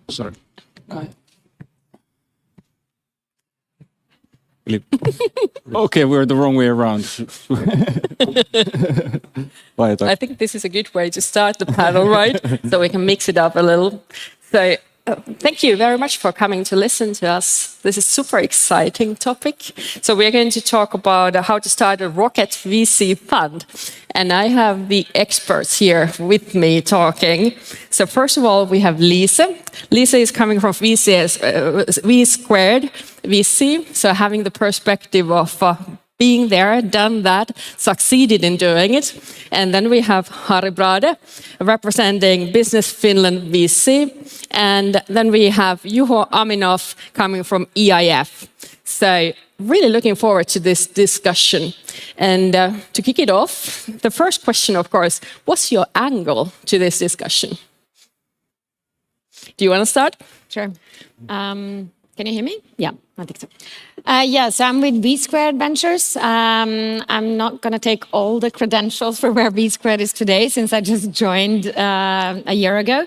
Sorry. Okay, we're the wrong way around. I think this is a good way to start the panel, right? So we can mix it up a little. So thank you very much for coming to listen to us. This is a super exciting topic. So we're going to talk about how to start a rocket VC fund. And I have the experts here with me talking. So first of all, we have Lise. Lise is coming from V Squared VC. So having the perspective of being there, done that, succeeded in doing it. And then we have Harri Brade, representing Business Finland VC. And then we have Juho Aminov coming from EIF. So really looking forward to this discussion. And to kick it off, the first question, of course, what's your angle to this discussion? Do you want to start? Sure. Can you hear me? Yeah, I think so. Yes, I'm with V Squared Ventures. I'm not going to take all the credentials for where V Squared is today, since I just joined a year ago.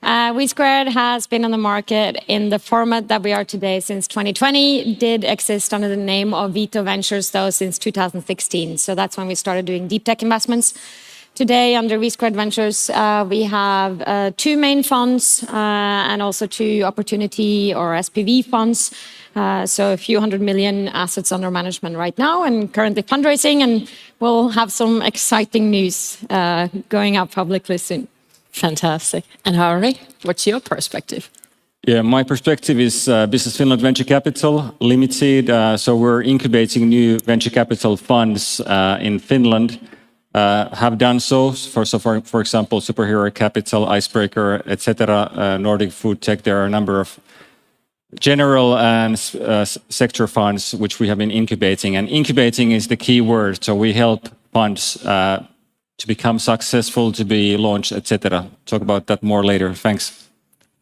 V Squared has been on the market in the format that we are today since 2020. Did exist under the name of Vito Ventures, though, since 2016. So that's when we started doing deep tech investments. Today, under V Squared Ventures, we have 2 main funds and also 2 opportunity or SPV funds. So a few hundred million assets under management right now, and currently fundraising, and we'll have some exciting news going out publicly soon. Fantastic. And Harri, what's your perspective? Yeah, my perspective is Business Finland Venture Capital Limited. So we're incubating new venture capital funds in Finland. Have done so for example, Superhero Capital, Icebreaker, etc., Nordic Food Tech. There are a number of general and sector funds which we have been incubating. And incubating is the key word. So we help funds to become successful, to be launched, etc. Talk about that more later. Thanks.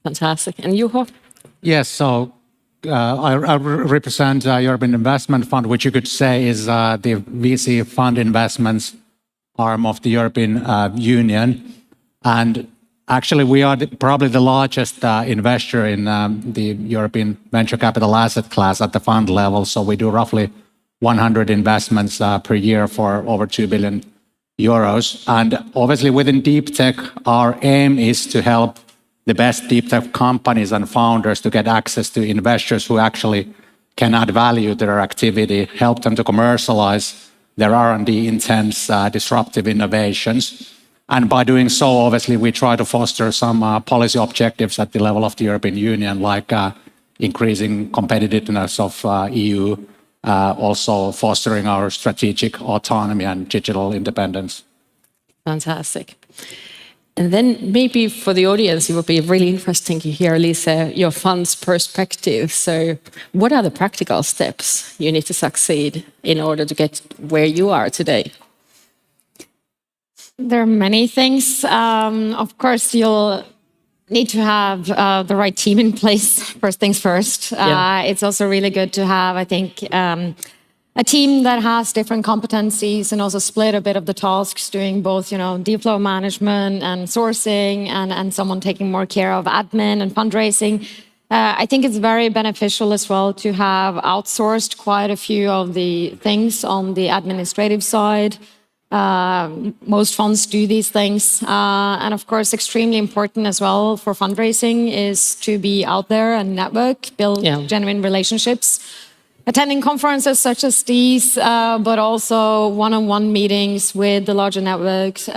Fantastic. And Juho? Yes, so I represent European Investment Fund, which you could say is the VC fund investments arm of the European Union. And actually, we are probably the largest investor in the European venture capital asset class at the fund level. So we do roughly 100 investments per year for over 2 billion euros. And obviously, within deep tech, our aim is to help the best deep tech companies and founders to get access to investors who actually can add value to their activity, help them to commercialize their R&D intense disruptive innovations. And by doing so, obviously, we try to foster some policy objectives at the level of the European Union, like increasing competitiveness of EU, also fostering our strategic autonomy and digital independence. Fantastic. And then maybe for the audience, it would be really interesting to hear, Lisa, your fund's perspective. So what are the practical steps you need to succeed in order to get where you are today? There are many things. Of course, you'll need to have the right team in place, first things first. It's also really good to have, I think, a team that has different competencies and also split a bit of the tasks, doing both, deal flow management and sourcing, and someone taking more care of admin and fundraising. I think it's very beneficial as well to have outsourced quite a few of the things on the administrative side. Most funds do these things. And of course, extremely important as well for fundraising is to be out there and network, build genuine relationships. Attending conferences such as these, but also one-on-one meetings with the larger networks.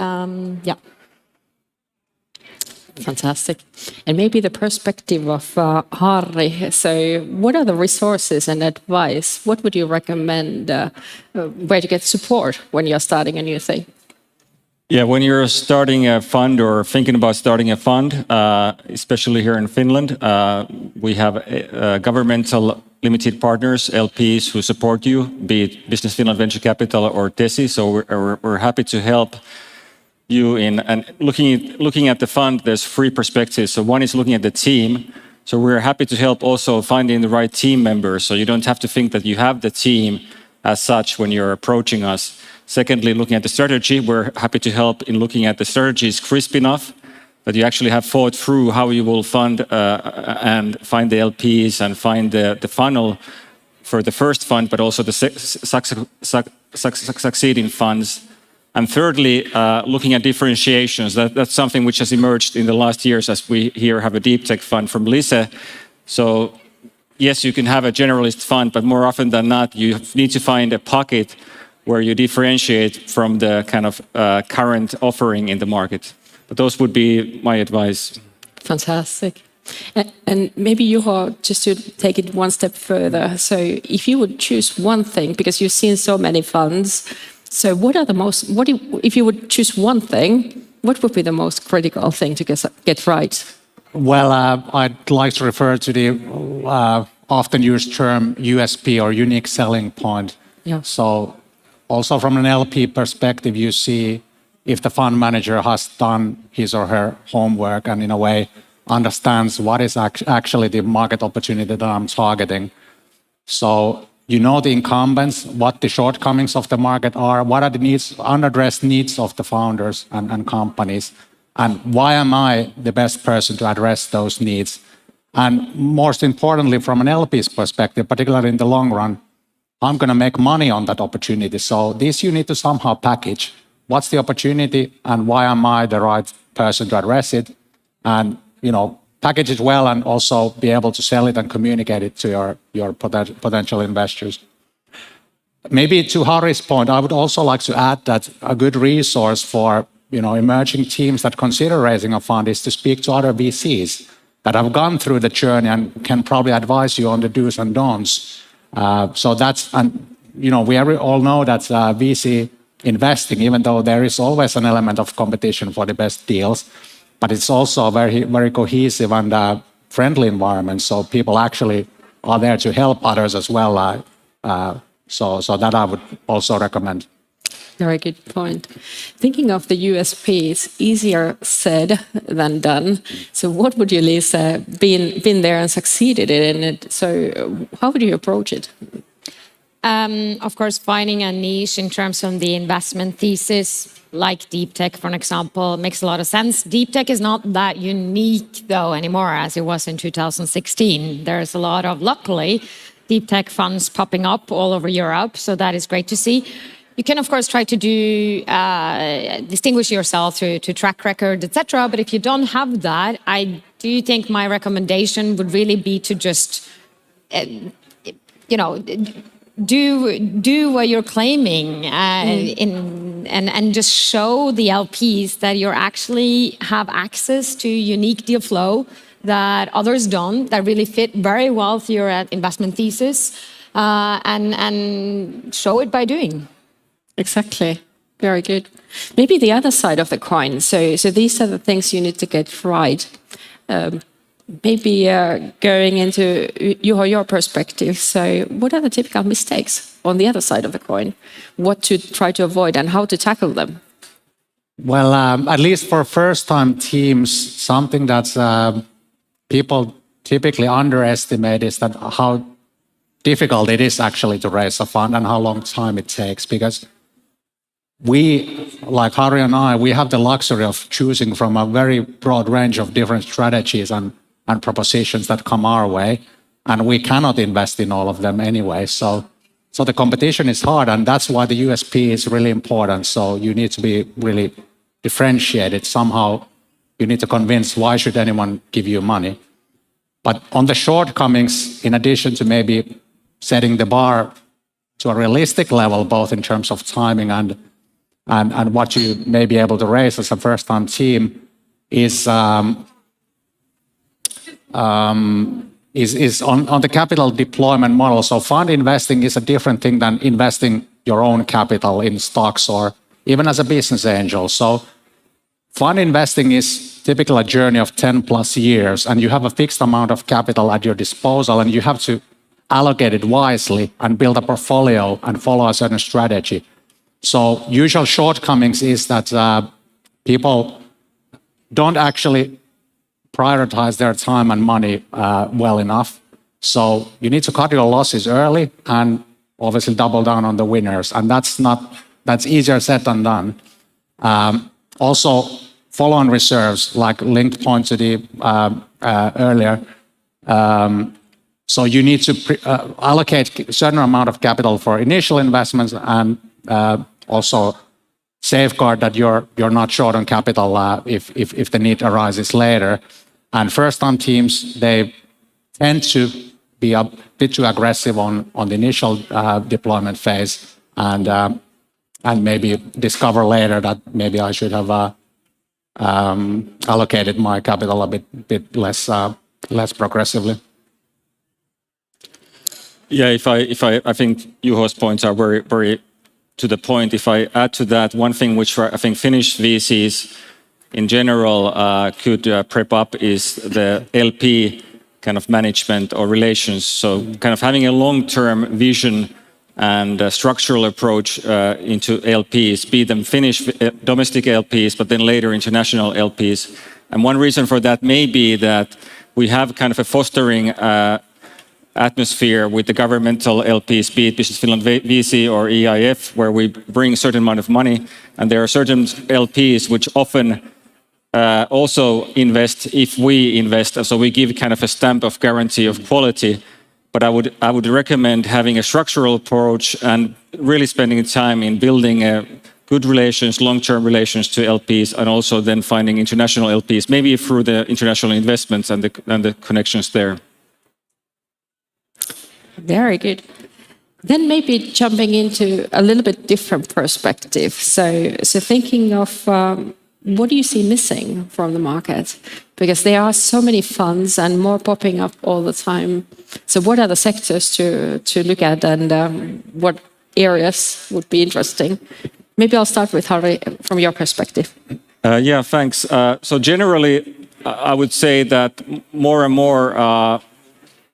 Fantastic. And maybe the perspective of Harri. So what are the resources and advice? What would you recommend where to get support when you're starting a new thing? Yeah, when you're starting a fund or thinking about starting a fund, especially here in Finland, we have governmental limited partners, LPs, who support you, be it Business Finland Venture Capital or TESI. So we're happy to help you in. And looking at the fund, there's three perspectives. So one is looking at the team. So we're happy to help also finding the right team members. So you don't have to think that you have the team as such when you're approaching us. Secondly, looking at the strategy, we're happy to help in looking at the strategy is crisp enough that you actually have thought through how you will fund and find the LPs and find the funnel for the first fund, but also the succeeding funds. And thirdly, looking at differentiations. That's something which has emerged in the last years as we here have a deep tech fund from Lise. So yes, you can have a generalist fund, but more often than not, you need to find a pocket where you differentiate from the kind of current offering in the market. But those would be my advice. Fantastic. And maybe Juho, just to take it one step further. So if you would choose one thing, because you've seen so many funds, so what are the most, if you would choose one thing, what would be the most critical thing to get right? Well, I'd like to refer to the often used term USP or unique selling point. Yeah. So also from an LP perspective, you see if the fund manager has done his or her homework and in a way understands what is actually the market opportunity that I'm targeting. So you know the incumbents, what the shortcomings of the market are, what are the needs, unaddressed needs of the founders and companies, and why am I the best person to address those needs? And most importantly, from an LP's perspective, particularly in the long run, I'm going to make money on that opportunity. So this you need to somehow package. What's the opportunity and why am I the right person to address it? And, package it well and also be able to sell it and communicate it to your potential investors. Maybe to Harri's point, I would also like to add that a good resource for, emerging teams that consider raising a fund is to speak to other VCs that have gone through the journey and can probably advise you on the do's and don'ts. So that's, and we all know that VC investing, even though there is always an element of competition for the best deals, but it's also a very, very cohesive and friendly environment. So people actually are there to help others as well. So that I would also recommend. Very good point. Thinking of the USP, it's easier said than done. So what would you, Lisa, been there and succeeded in it? So how would you approach it? Of course, finding a niche in terms of the investment thesis, like deep tech, for example, makes a lot of sense. Deep tech is not that unique, though, anymore, as it was in 2016. There's a lot of, luckily, deep tech funds popping up all over Europe, so that is great to see. You can, of course, try to distinguish yourself through track record, etc. But if you don't have that, I do think my recommendation would really be to just, do what you're claiming and just show the LPs that you actually have access to unique deal flow that others don't, that really fit very well with your investment thesis, and show it by doing. Exactly. Very good. Maybe the other side of the coin. So these are the things you need to get right. Maybe going into your perspective. So what are the typical mistakes on the other side of the coin? What to try to avoid and how to tackle them? Well, at least for first-time teams, something that people typically underestimate is that how difficult it is actually to raise a fund and how long time it takes, because we, like Harri and I, we have the luxury of choosing from a very broad range of different strategies and propositions that come our way, and we cannot invest in all of them anyway. So the competition is hard, and that's why the USP is really important. So you need to be really differentiated. Somehow you need to convince why should anyone give you money. But on the shortcomings, in addition to maybe setting the bar to a realistic level, both in terms of timing and what you may be able to raise as a first-time team, is on the capital deployment model. So fund investing is a different thing than investing your own capital in stocks or even as a business angel. So fund investing is typically a journey of 10 plus years, and you have a fixed amount of capital at your disposal, and you have to allocate it wisely and build a portfolio and follow a certain strategy. So usual shortcomings is that people don't actually prioritize their time and money well enough. So you need to cut your losses early and obviously double down on the winners. And that's easier said than done. Also, follow-on reserves, like linked point to the earlier. So you need to allocate a certain amount of capital for initial investments and also safeguard that you're not short on capital if the need arises later. And first-time teams, they tend to be a bit too aggressive on the initial deployment phase and maybe discover later that maybe I should have allocated my capital a bit less progressively. Yeah, I think Juho's points are very, very to the point. If I add to that, one thing which I think Finnish VCs in general could prep up is the LP kind of management or relations. So kind of having a long-term vision and a structural approach into LPs, be them Finnish domestic LPs, but then later international LPs. And one reason for that may be that we have kind of a fostering atmosphere with the governmental LPs, be it Business Finland VC or EIF, where we bring a certain amount of money. And there are certain LPs which often also invest if we invest. So we give kind of a stamp of guarantee of quality. But I would recommend having a structural approach and really spending time in building good relations, long-term relations to LPs, and also then finding international LPs, maybe through the international investments and the connections there. Very good. Then maybe jumping into a little bit different perspective. So thinking of what do you see missing from the market? Because there are so many funds and more popping up all the time. So what are the sectors to look at, and what areas would be interesting? Maybe I'll start with Harri from your perspective. Yeah, thanks. So generally, I would say that more and more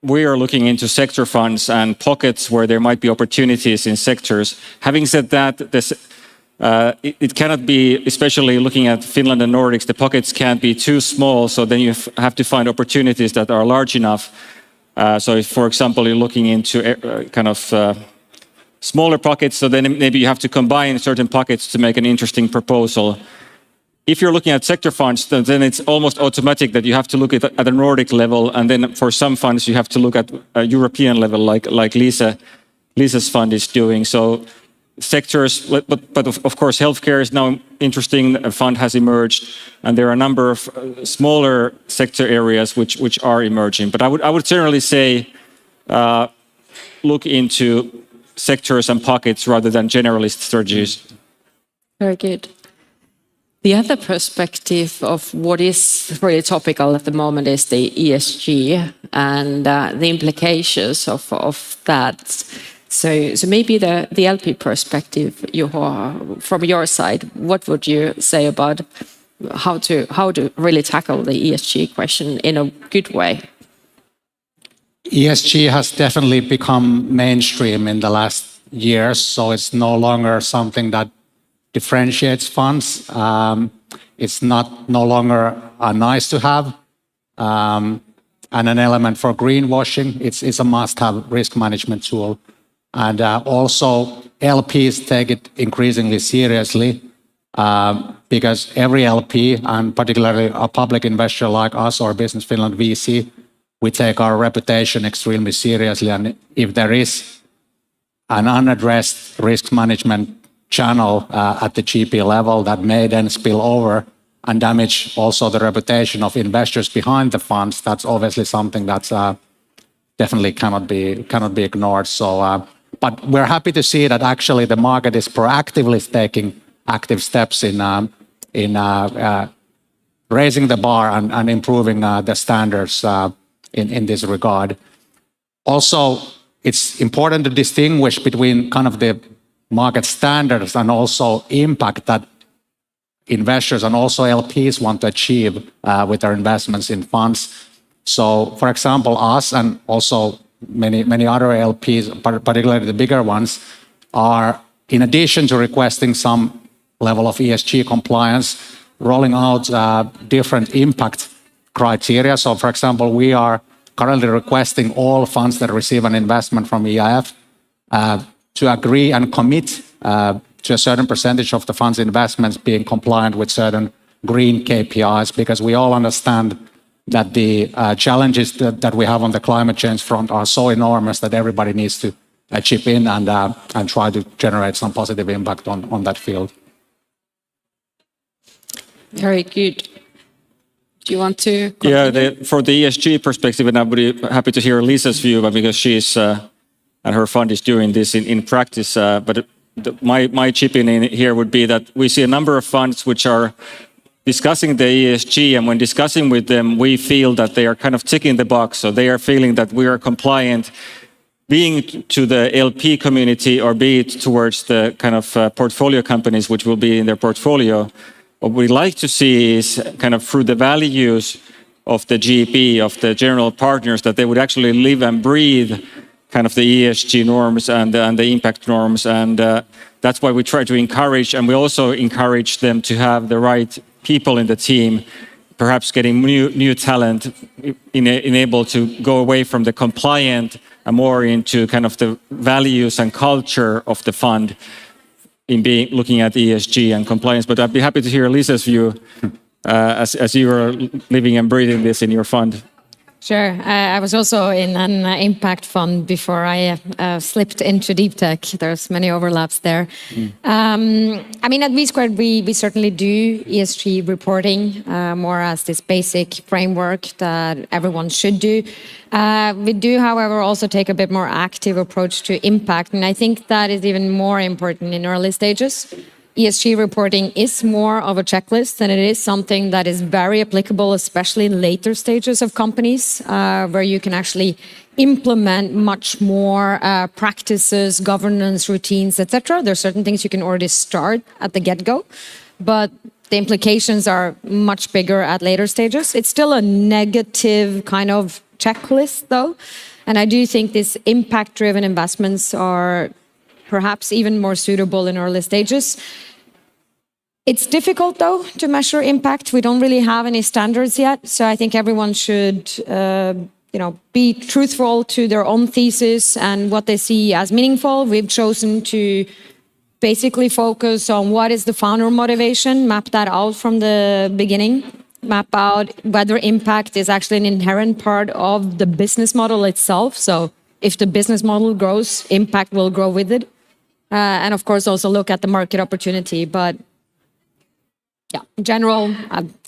we are looking into sector funds and pockets where there might be opportunities in sectors. Having said that, it cannot be, especially looking at Finland and Nordics, the pockets can't be too small, so then you have to find opportunities that are large enough. So if, for example, you're looking into smaller pockets, so then maybe you have to combine certain pockets to make an interesting proposal. If you're looking at sector funds, then it's almost automatic that you have to look at a Nordic level, and then for some funds you have to look at a European level, like Lisa's fund is doing. So sectors, but of course healthcare is now interesting. A fund has emerged, and there are a number of smaller sector areas which are emerging. But I would generally say look into sectors and pockets rather than generalist strategies. Very good. The other perspective of what is really topical at the moment is the ESG and the implications of that. So maybe the LP perspective, Juho, from your side, what would you say about how to really tackle the ESG question in a good way? ESG has definitely become mainstream in the last years, so it's no longer something that differentiates funds. It's no longer a nice to have and an element for greenwashing. It's a must-have risk management tool. And also LPs take it increasingly seriously because every LP, and particularly a public investor like us or Business Finland VC, we take our reputation extremely seriously. And if there is an unaddressed risk management channel at the GP level that may then spill over and damage also the reputation of investors behind the funds, that's obviously something that's definitely cannot be ignored. So, but we're happy to see that actually the market is proactively taking active steps in raising the bar and improving the standards in this regard. Also, it's important to distinguish between kind of the market standards and also impact that investors and also LPs want to achieve with their investments in funds. So, for example, us and also many other LPs, particularly the bigger ones, are, in addition to requesting some level of ESG compliance, rolling out different impact criteria. So, for example, we are currently requesting all funds that receive an investment from EIF to agree and commit to a certain percentage of the fund's investments being compliant with certain green KPIs, because we all understand that the challenges that we have on the climate change front are so enormous that everybody needs to chip in and try to generate some positive impact on that field. Very good. Do you want to continue? Yeah, for the ESG perspective, and I would be happy to hear Lisa's view, but because she's and her fund is doing this in practice. But my chip in here would be that we see a number of funds which are discussing the ESG, and when discussing with them, we feel that they are kind of ticking the box. So they are feeling that we are compliant, being to the LP community or be it towards the kind of portfolio companies which will be in their portfolio. What we like to see is kind of through the values of the GP, of the general partners, that they would actually live and breathe kind of the ESG norms and the impact norms. And that's why we try to encourage, and we also encourage them to have the right people in the team, perhaps getting new talent, enabled to go away from the compliant and more into kind of the values and culture of the fund in looking at ESG and compliance. But I'd be happy to hear Lisa's view as you are living and breathing this in your fund. Sure. I was also in an impact fund before I slipped into deep tech. There's many overlaps there. I mean, at V-Squared, we certainly do ESG reporting more as this basic framework that everyone should do. We do, however, also take a bit more active approach to impact. And I think that is even more important in early stages. ESG reporting is more of a checklist, and it is something that is very applicable, especially in later stages of companies, where you can actually implement much more practices, governance routines, etc. There are certain things you can already start at the get-go, but the implications are much bigger at later stages. It's still a negative kind of checklist, though, and I do think these impact-driven investments are perhaps even more suitable in early stages. It's difficult, though, to measure impact. We don't really have any standards yet. So I think everyone should be truthful to their own thesis and what they see as meaningful. We've chosen to basically focus on what is the founder motivation, map that out from the beginning, map out whether impact is actually an inherent part of the business model itself. So if the business model grows, impact will grow with it. And of course, also look at the market opportunity. But yeah, in general,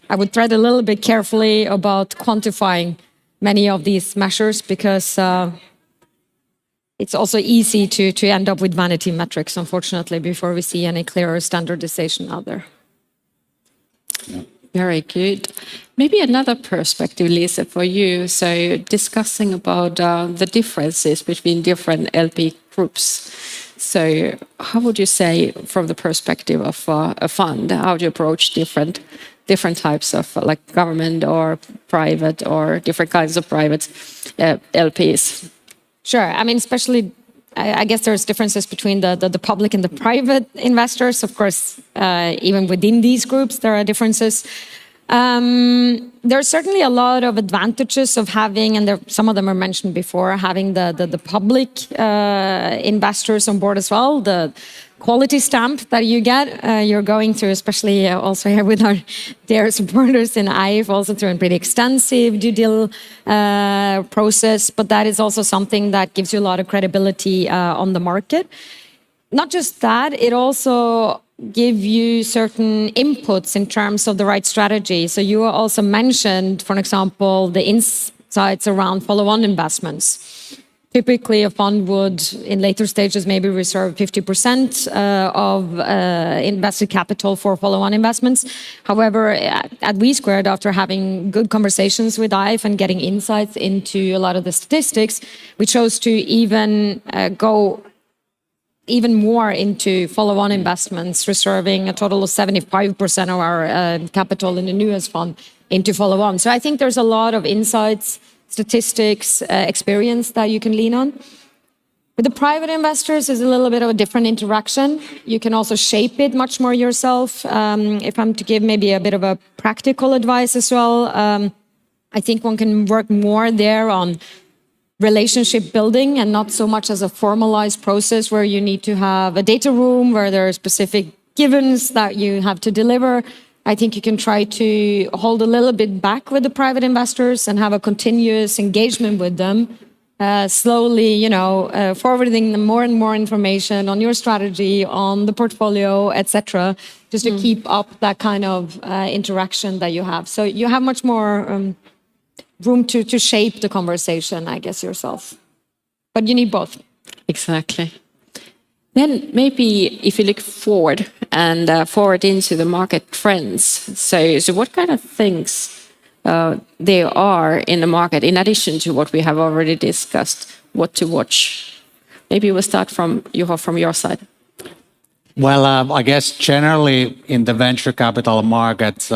I would tread a little bit carefully about quantifying many of these measures because it's also easy to end up with vanity metrics, unfortunately, before we see any clearer standardization out there. Very good. Maybe another perspective, Lisa, for you. So discussing about the differences between different LP groups. So how would you say, from the perspective of a fund, how do you approach different types of like government or private or different kinds of private LPs? Sure. I mean, especially, I guess there's differences between the public and the private investors. Of course, even within these groups, there are differences. There's certainly a lot of advantages of having, and some of them are mentioned before, having the public investors on board as well. The quality stamp that you get, you're going through, especially also here with our dear supporters in IF, also through a pretty extensive due deal process. But that is also something that gives you a lot of credibility on the market. Not just that, it also give you certain inputs in terms of the right strategy. So you also mentioned, for example, the insights around follow-on investments. Typically, a fund would, in later stages, maybe reserve 50% of invested capital for follow-on investments. However, at WeSquared, after having good conversations with IF and getting insights into a lot of the statistics, we chose to even go even more into follow-on investments, reserving a total of 75% of our capital in the newest fund into follow-on. So I think there's a lot of insights, statistics, experience that you can lean on. With the private investors, is a little bit of a different interaction. You can also shape it much more yourself. If I'm to give maybe a bit of a practical advice as well, I think one can work more there on relationship building and not so much as a formalized process where you need to have a data room where there are specific givens that you have to deliver. I think you can try to hold a little bit back with the private investors and have a continuous engagement with them, slowly, forwarding them more and more information on your strategy, on the portfolio, etc., just to keep up that kind of interaction that you have. So you have much more room to shape the conversation, I guess, yourself. But you need both. Exactly. Then maybe if you look forward and forward into the market trends, so what kind of things there are in the market, in addition to what we have already discussed, what to watch? Maybe we'll start from your side. Well, I guess generally in the venture capital markets,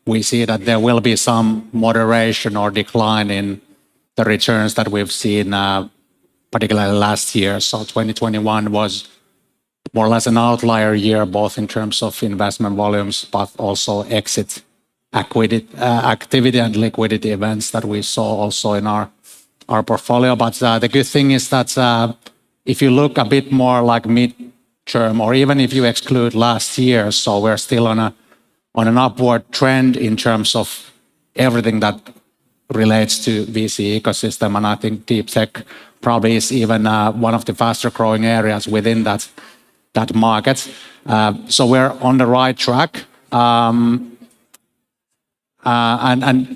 we see that there will be some moderation or decline in the returns that we've seen, particularly last year. So 2021 was more or less an outlier year, both in terms of investment volumes, but also exit activity and liquidity events that we saw also in our portfolio. But the good thing is that if you look a bit more like mid-term, or even if you exclude last year, so we're still on an upward trend in terms of everything that relates to VC ecosystem. And I think deep tech probably is even one of the faster growing areas within that market. So we're on the right track. And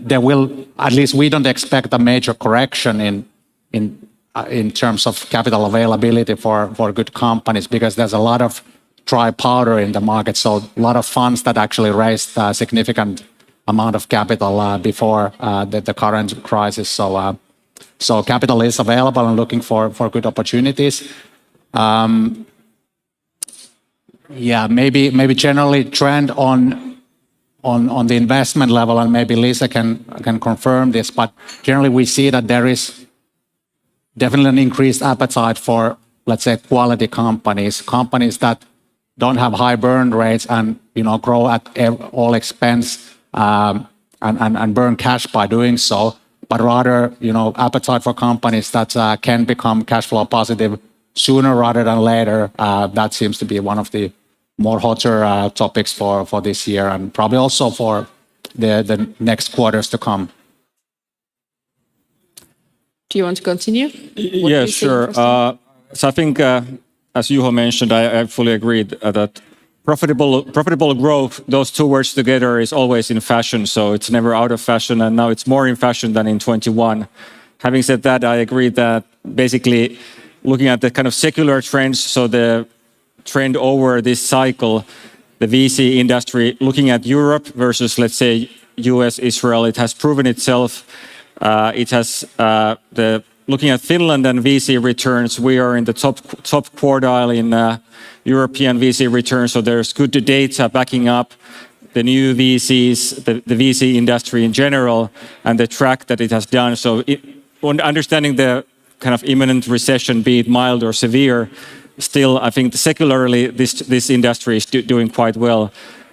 there will, at least we don't expect a major correction in terms of capital availability for good companies, because there's a lot of dry powder in the market. So a lot of funds that actually raised a significant amount of capital before the current crisis. So capital is available and looking for good opportunities. Maybe generally trend on the investment level, and maybe Lisa can confirm this, but generally we see that there is definitely an increased appetite for, let's say, quality companies that don't have high burn rates and grow at all expense and burn cash by doing so, but rather, appetite for companies that can become cash flow positive sooner rather than later. That seems to be one of the more hotter topics for this year and probably also for the next quarters to come. Do you want to continue? Yeah, sure. So I think, as Juho mentioned, I fully agree that profitable growth, those two words together, is always in fashion. So it's never out of fashion, and now it's more in fashion than in 21. Having said that, I agree that basically looking at the kind of secular trends, so the trend over this cycle, the VC industry, looking at Europe versus, let's say, US, Israel, it has proven itself. It has looking at Finland and VC returns, we are in the top quartile in European VC returns. So there's good data backing up the new VCs, the VC industry in general, and the track that it has done. So understanding the kind of imminent recession, be it mild or severe, still, I think secularly this industry is doing quite well.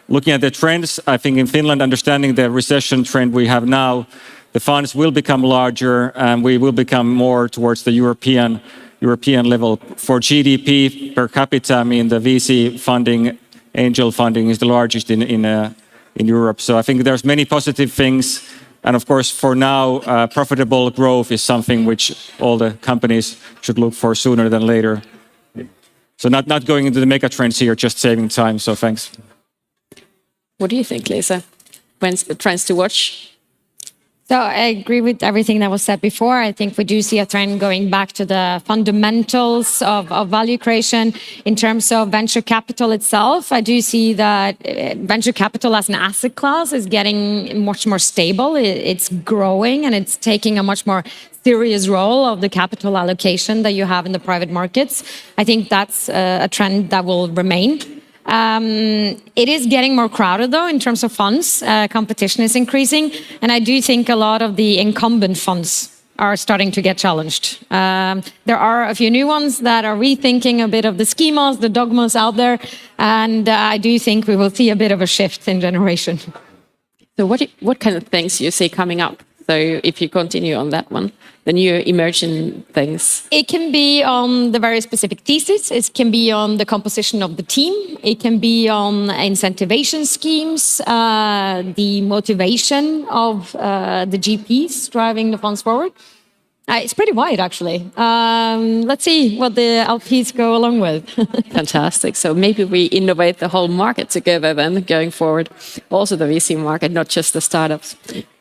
Looking at the trends, I think in Finland, understanding the recession trend we have now, the funds will become larger and we will become more towards the European level. For GDP per capita, I mean, the VC funding, angel funding is the largest in Europe. So I think there's many positive things. And of course, for now, profitable growth is something which all the companies should look for sooner than later. So not going into the mega trends here, just saving time. So thanks. What do you think, Lisa? When's the trends to watch? So I agree with everything that was said before. I think we do see a trend going back to the fundamentals of value creation in terms of venture capital itself. I do see that venture capital as an asset class is getting much more stable. It's growing and it's taking a much more serious role of the capital allocation that you have in the private markets. I think that's a trend that will remain. It is getting more crowded though in terms of funds. Competition is increasing, and I do think a lot of the incumbent funds are starting to get challenged. There are a few new ones that are rethinking a bit of the schemas, the dogmas out there, and I do think we will see a bit of a shift in generation. So what kind of things you see coming up? So if you continue on that one, the new emerging things. It can be on the very specific thesis. It can be on the composition of the team. It can be on incentivation schemes, the motivation of the GPs driving the funds forward. It's pretty wide, actually. Let's see what the LPs go along with. Fantastic. So maybe we innovate the whole market together then going forward. Also the VC market, not just the startups.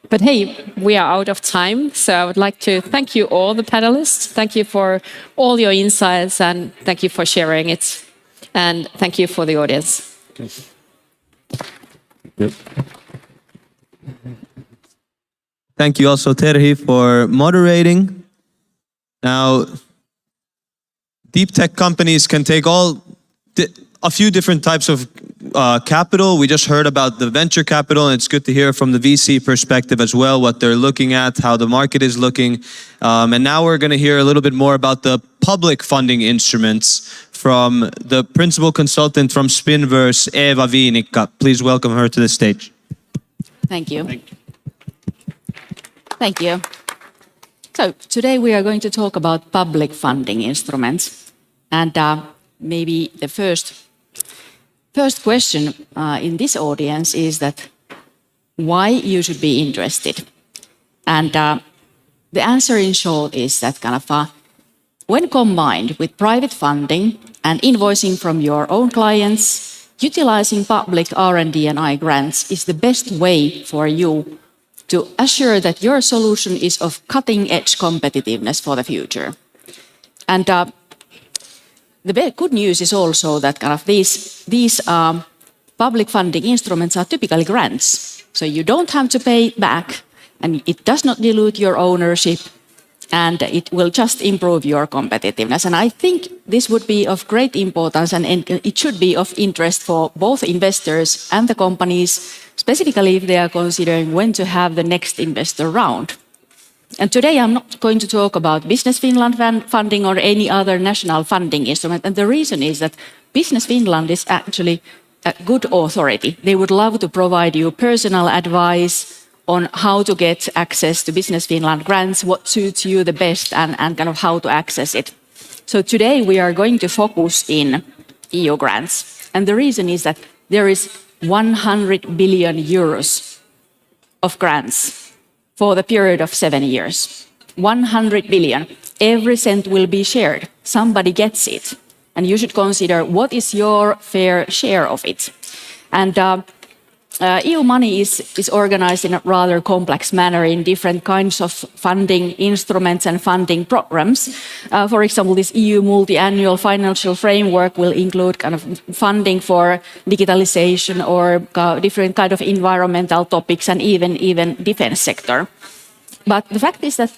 But hey, we are out of time. So I would like to thank you all, the panelists. Thank you for all your insights and thank you for sharing it. And thank you for the audience. Yep. Thank you also, Terhi, for moderating. Now, deep tech companies can take a few different types of capital. We just heard about the venture capital, and it's good to hear from the VC perspective as well, what they're looking at, how the market is looking. And now we're going to hear a little bit more about the public funding instruments from the principal consultant from Spinverse, Eeva Viinikka. Please welcome her to the stage. Thank you. Thank you. So today we are going to talk about public funding instruments. And maybe the first question in this audience is that why you should be interested. And the answer in short is that when combined with private funding and invoicing from your own clients, utilizing public R&D and I grants is the best way for you to assure that your solution is of cutting-edge competitiveness for the future. And the good news is also that these public funding instruments are typically grants. So you don't have to pay it back, and it does not dilute your ownership, and it will just improve your competitiveness. And I think this would be of great importance, and it should be of interest for both investors and the companies, specifically if they are considering when to have the next investor round. And today I'm not going to talk about Business Finland funding or any other national funding instrument. And the reason is that Business Finland is actually a good authority. They would love to provide you personal advice on how to get access to Business Finland grants, what suits you the best, and kind of how to access it. So today we are going to focus in EU grants. And the reason is that there is 100 billion euros of grants for the period of 7 years. 100 billion. Every cent will be shared. Somebody gets it. And you should consider what is your fair share of it. And EU money is organized in a rather complex manner in different kinds of funding instruments and funding programs. For example, this EU multi-annual financial framework will include kind of funding for digitalization or different kind of environmental topics and even defense sector. But the fact is that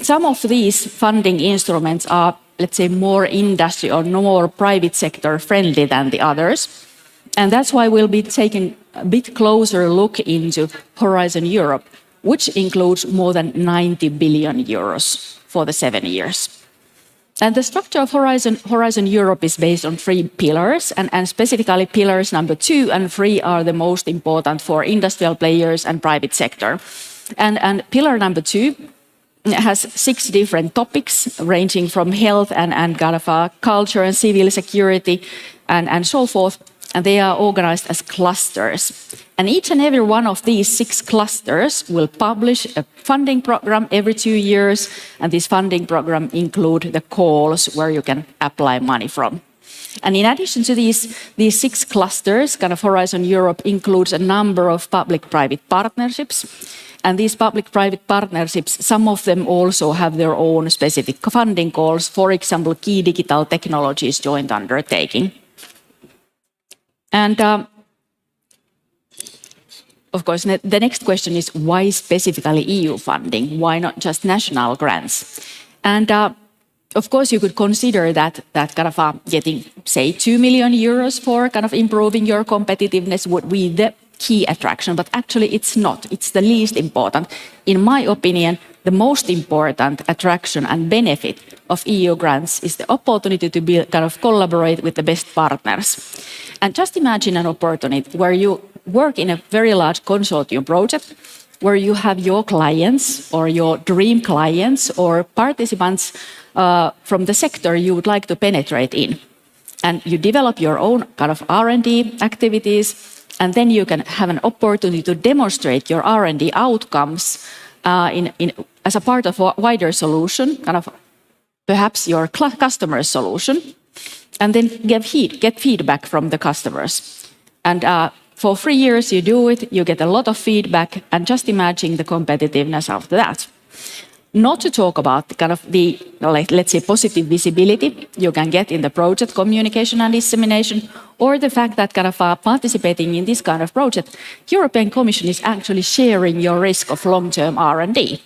some of these funding instruments are, let's say, more industry or more private sector friendly than the others. And that's why we'll be taking a bit closer look into Horizon Europe, which includes more than 90 billion euros for the 7 years. And the structure of Horizon Europe is based on 3 pillars, and specifically pillars number 2 and 3 are the most important for industrial players and private sector. And pillar number 2 has 6 different topics ranging from health and kind of culture and civil security and so forth. And they are organized as clusters. And each and every one of these 6 clusters will publish a funding program every 2 years. And this funding program include the calls where you can apply money from. And in addition to these 6 clusters, kind of Horizon Europe includes a number of public-private partnerships. And these public-private partnerships, some of them also have their own specific funding calls, for example, key digital technologies joint undertaking. And of course, the next question is why specifically EU funding? Why not just national grants? And of course, you could consider that kind of getting, say, 2 million euros for kind of improving your competitiveness would be the key attraction, but actually it's not. It's the least important. In my opinion, the most important attraction and benefit of EU grants is the opportunity to kind of collaborate with the best partners. And just imagine an opportunity where you work in a very large consortium project where you have your clients or your dream clients or participants from the sector you would like to penetrate in. And you develop your own kind of R&D activities, and then you can have an opportunity to demonstrate your R&D outcomes as a part of a wider solution, kind of perhaps your customer's solution, and then get feedback from the customers. And for 3 years you do it, you get a lot of feedback, and just imagine the competitiveness after that. Not to talk about kind of the, let's say, positive visibility you can get in the project communication and dissemination, or the fact that kind of participating in this kind of project, European Commission is actually sharing your risk of long-term R&D.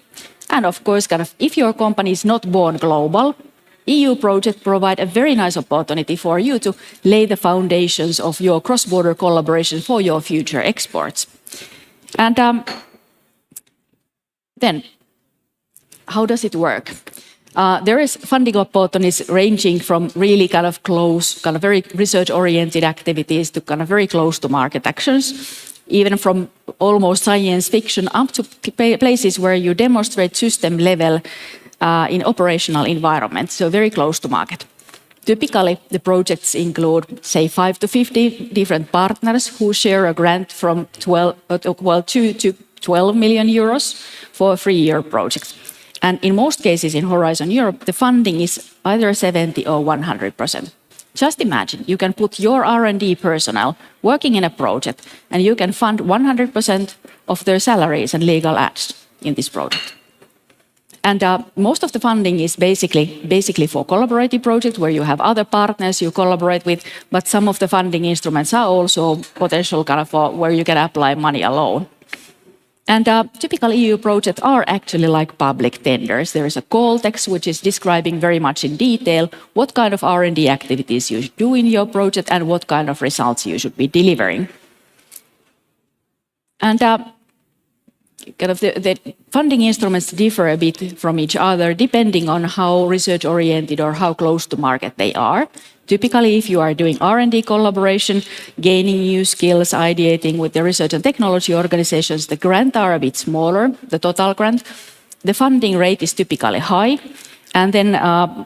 And of course, kind of if your company is not born global, EU projects provide a very nice opportunity for you to lay the foundations of your cross-border collaboration for your future exports. And then, how does it work? There is funding opportunities ranging from really kind of close, kind of very research-oriented activities to kind of very close to market actions, even from almost science fiction up to places where you demonstrate system level in operational environments, so very close to market. Typically, the projects include, say, 5 to 50 different partners who share a grant from 2 to 12 million euros for a 3-year project. And in most cases in Horizon Europe, the funding is either 70 or 100%. Just imagine, you can put your R&D personnel working in a project and you can fund 100% of their salaries and legal ads in this project. And most of the funding is basically for collaborative projects where you have other partners you collaborate with, but some of the funding instruments are also potential kind of where you can apply money alone. And typical EU projects are actually like public tenders. There is a call text which is describing very much in detail what kind of R&D activities you should do in your project and what kind of results you should be delivering. And kind of the funding instruments differ a bit from each other depending on how research-oriented or how close to market they are. Typically, if you are doing R&D collaboration, gaining new skills, ideating with the research and technology organizations, the grants are a bit smaller, the total grant. The funding rate is typically high. And then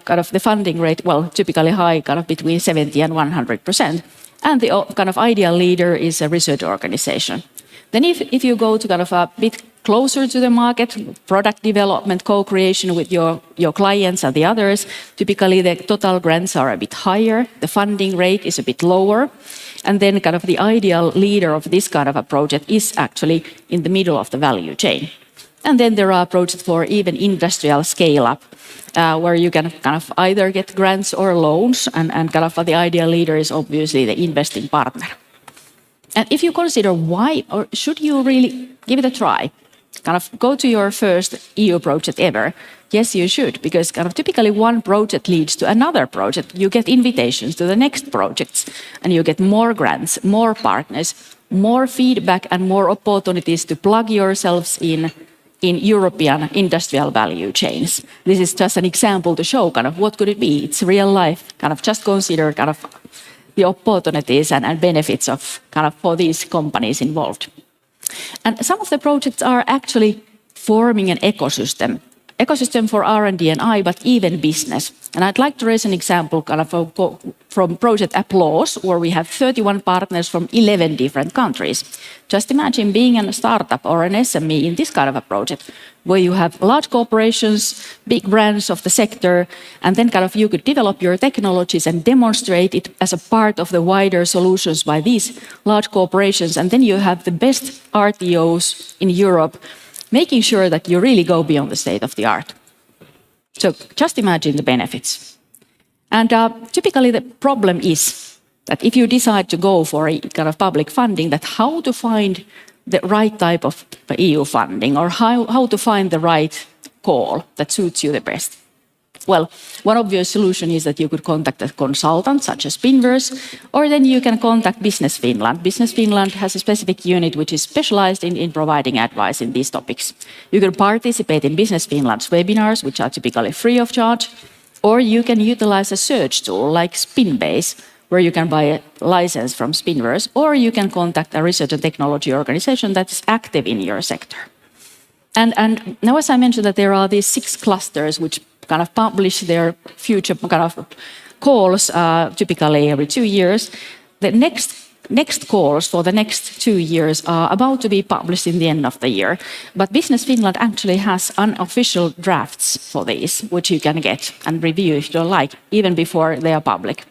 kind of the funding rate, well, typically high, kind of between 70 and 100%. And the kind of ideal leader is a research organization. Then if you go to kind of a bit closer to the market, product development, co-creation with your clients and the others, typically the total grants are a bit higher, the funding rate is a bit lower, and then kind of the ideal leader of this kind of a project is actually in the middle of the value chain. And then there are projects for even industrial scale-up, where you can kind of either get grants or loans, and kind of the ideal leader is obviously the investing partner. And if you consider why, or should you really give it a try, kind of go to your first EU project ever, yes, you should, because kind of typically one project leads to another project. You get invitations to the next projects, and you get more grants, more partners, more feedback, and more opportunities to plug yourselves in European industrial value chains. This is just an example to show kind of what could it be. It's real life. Kind of just consider kind of the opportunities and benefits of kind of for these companies involved. And some of the projects are actually forming an ecosystem for R&D and I, but even business. And I'd like to raise an example kind of from Project Applause, where we have 31 partners from 11 different countries. Just imagine being a startup or an SME in this kind of a project, where you have large corporations, big brands of the sector, and then kind of you could develop your technologies and demonstrate it as a part of the wider solutions by these large corporations. And then you have the best RTOs in Europe, making sure that you really go beyond the state of the art. So just imagine the benefits. And typically the problem is that if you decide to go for a kind of public funding, that how to find the right type of EU funding, or how to find the right call that suits you the best. Well, one obvious solution is that you could contact a consultant such as Spinverse, or then you can contact Business Finland. Business Finland has a specific unit which is specialized in providing advice in these topics. You can participate in Business Finland's webinars, which are typically free of charge, or you can utilize a search tool like Spinbase, where you can buy a license from Spinverse, or you can contact a research and technology organization that is active in your sector. And now, as I mentioned, that there are these 6 clusters which kind of publish their future kind of calls typically every 2 years. The next calls for the next 2 years are about to be published in the end of the year. But Business Finland actually has unofficial drafts for these, which you can get and review if you like, even before they are public.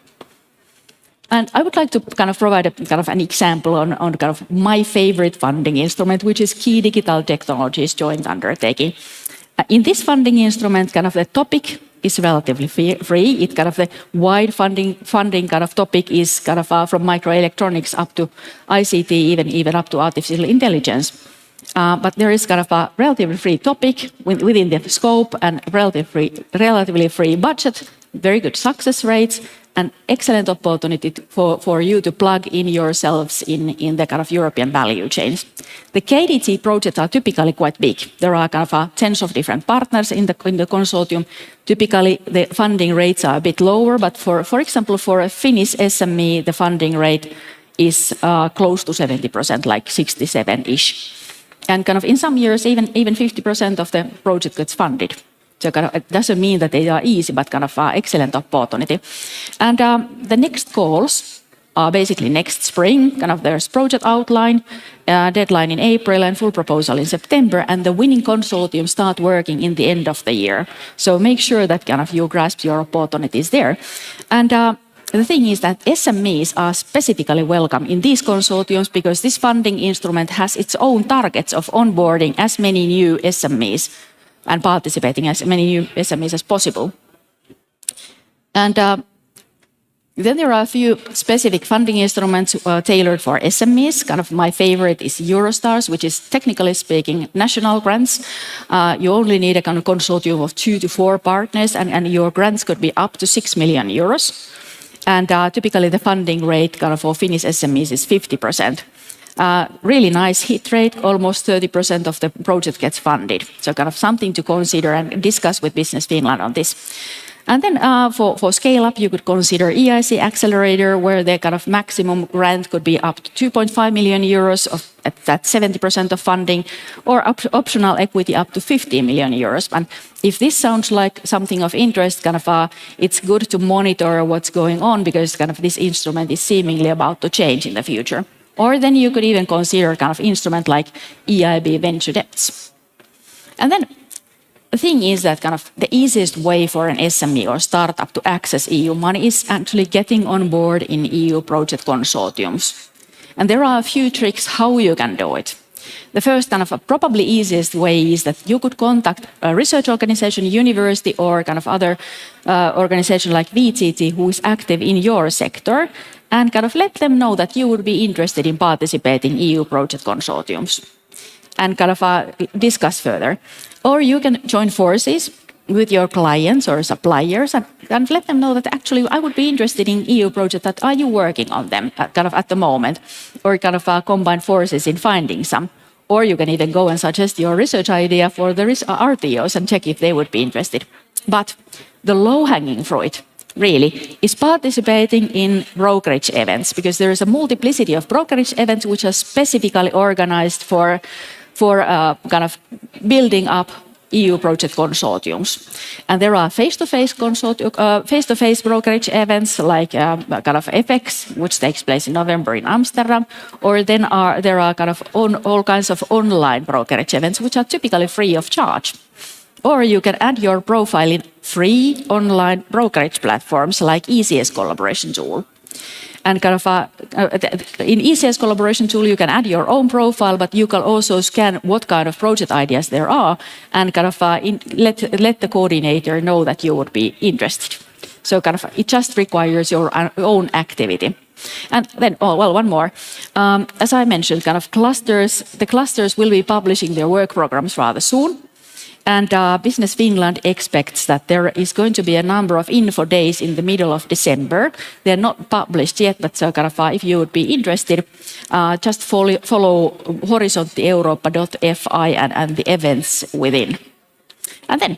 And I would like to kind of provide a kind of an example on kind of my favorite funding instrument, which is Key Digital Technologies joint undertaking. In this funding instrument, kind of the topic is relatively free. It kind of the wide funding kind of topic is kind of from microelectronics up to ICT, even up to artificial intelligence. But there is kind of a relatively free topic within the scope and relatively free budget, very good success rates, an excellent opportunity for you to plug in yourselves in the kind of European value chains. The KDT projects are typically quite big. There are kind of tens of different partners in the consortium. Typically, the funding rates are a bit lower, but for example, for a Finnish SME, the funding rate is close to 70%, like 67-ish. And kind of in some years, even 50% of the project gets funded. So kind of, it doesn't mean that they are easy, but kind of excellent opportunity. And the next calls are basically next spring. Kind of there's project outline, deadline in April, and full proposal in September. And the winning consortium start working in the end of the year. So make sure that kind of you grasp your opportunities there. And the thing is that SMEs are specifically welcome in these consortiums because this funding instrument has its own targets of onboarding as many new SMEs and participating as many new SMEs as possible. And then there are a few specific funding instruments tailored for SMEs. Kind of my favorite is Eurostars, which is technically speaking national grants. You only need a kind of consortium of 2 to 4 partners, and your grants could be up to 6 million euros. And typically the funding rate kind of for Finnish SMEs is 50%. Really nice hit rate, almost 30% of the project gets funded. So kind of something to consider and discuss with Business Finland on this. And then for scale up, you could consider EIC Accelerator, where the kind of maximum grant could be up to 2.5 million euros at that 70% of funding, or optional equity up to 50 million euros. And if this sounds like something of interest, kind of it's good to monitor what's going on, because kind of this instrument is seemingly about to change in the future. Or then you could even consider kind of instrument like EIB venture debts. And then the thing is that kind of the easiest way for an SME or startup to access EU money is actually getting on board in EU project consortiums. And there are a few tricks how you can do it. The first kind of probably easiest way is that you could contact a research organization, university, or kind of other organization like VTT who is active in your sector, and kind of let them know that you would be interested in participating in EU project consortiums, and kind of discuss further. Or you can join forces with your clients or suppliers and let them know that actually I would be interested in EU project, that are you working on them kind of at the moment, or kind of combine forces in finding some. Or you can even go and suggest your research idea for the RTOs and check if they would be interested. But the low-hanging fruit really is participating in brokerage events, because there is a multiplicity of brokerage events which are specifically organized for kind of building up EU project consortiums. And there are face-to-face brokerage events like kind of FX, which takes place in November in Amsterdam, or then there are kind of all kinds of online brokerage events which are typically free of charge. Or you can add your profile in free online brokerage platforms like ECS Collaboration Tool. And kind of in ECS Collaboration Tool, you can add your own profile, but you can also scan what kind of project ideas there are, and kind of let the coordinator know that you would be interested. So kind of it just requires your own activity. And then, one more. As I mentioned, kind of the clusters will be publishing their work programs rather soon. And Business Finland expects that there is going to be a number of info days in the middle of December. They're not published yet, but so kind of if you would be interested, just follow horizonttieurooppa.fi and the events within. And then,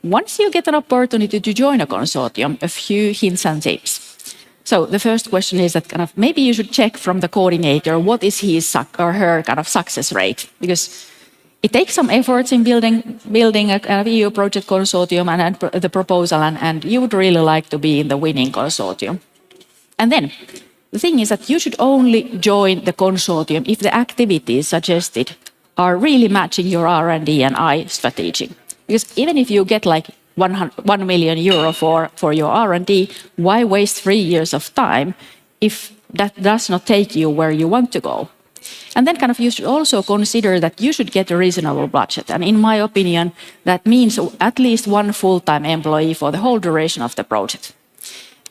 once you get an opportunity to join a consortium, a few hints and tips. So the first question is that kind of maybe you should check from the coordinator what is his or her kind of success rate, because it takes some efforts in building a kind of EU project consortium and the proposal, and you would really like to be in the winning consortium. And then the thing is that you should only join the consortium if the activities suggested are really matching your R&D and I strategy. Because even if you get like 1 million euro for your R&D, why waste 3 years of time if that does not take you where you want to go? And then kind of you should also consider that you should get a reasonable budget. And in my opinion, that means at least one full-time employee for the whole duration of the project.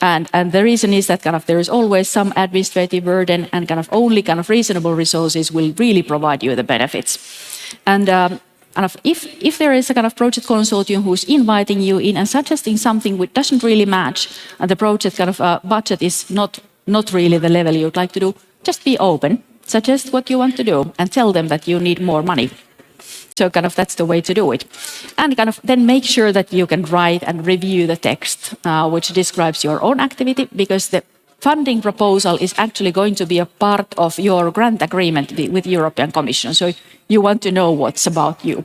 And the reason is that kind of there is always some administrative burden, and kind of only kind of reasonable resources will really provide you the benefits. And kind of if there is a kind of project consortium who's inviting you in and suggesting something which doesn't really match, and the project kind of budget is not really the level you'd like to do, just be open. Suggest what you want to do and tell them that you need more money. So kind of that's the way to do it. And kind of then make sure that you can write and review the text which describes your own activity, because the funding proposal is actually going to be a part of your grant agreement with European Commission. So you want to know what's about you.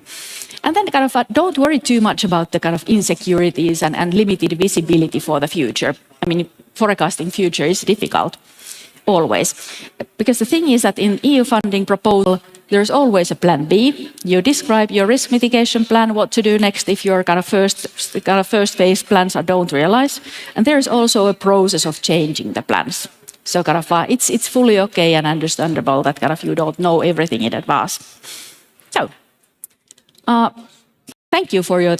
And then kind of don't worry too much about the kind of insecurities and limited visibility for the future. I mean, forecasting future is difficult. Always. Because the thing is that in EU funding proposal, there's always a plan B. You describe your risk mitigation plan, what to do next if your kind of first phase plans don't realized. And there's also a process of changing the plans. So kind of it's fully okay and understandable that kind of you don't know everything in advance. So thank you for your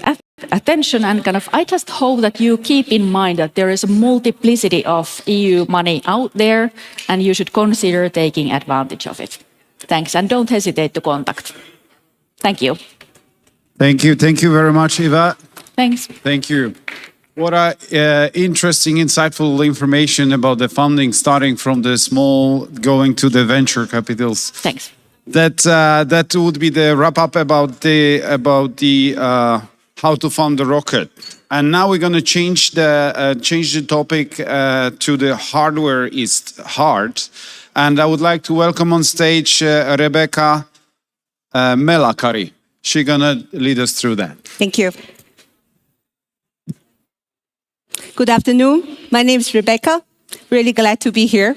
attention, and kind of I just hope that you keep in mind that there is a multiplicity of EU money out there, and you should consider taking advantage of it. Thanks, and don't hesitate to contact. Thank you. Thank you very much, Eva. Thanks. Thank you. what interesting, insightful information about the funding, starting from the small, going to the venture capitals. Thanks. That would be the wrap up about the how to fund the rocket. And now we're going to change the topic to the hardware is hard. And I would like to welcome on stage Rebecca Melakari. She's going to lead us through that. Thank you. Good afternoon. My name is Rebecca. Really glad to be here.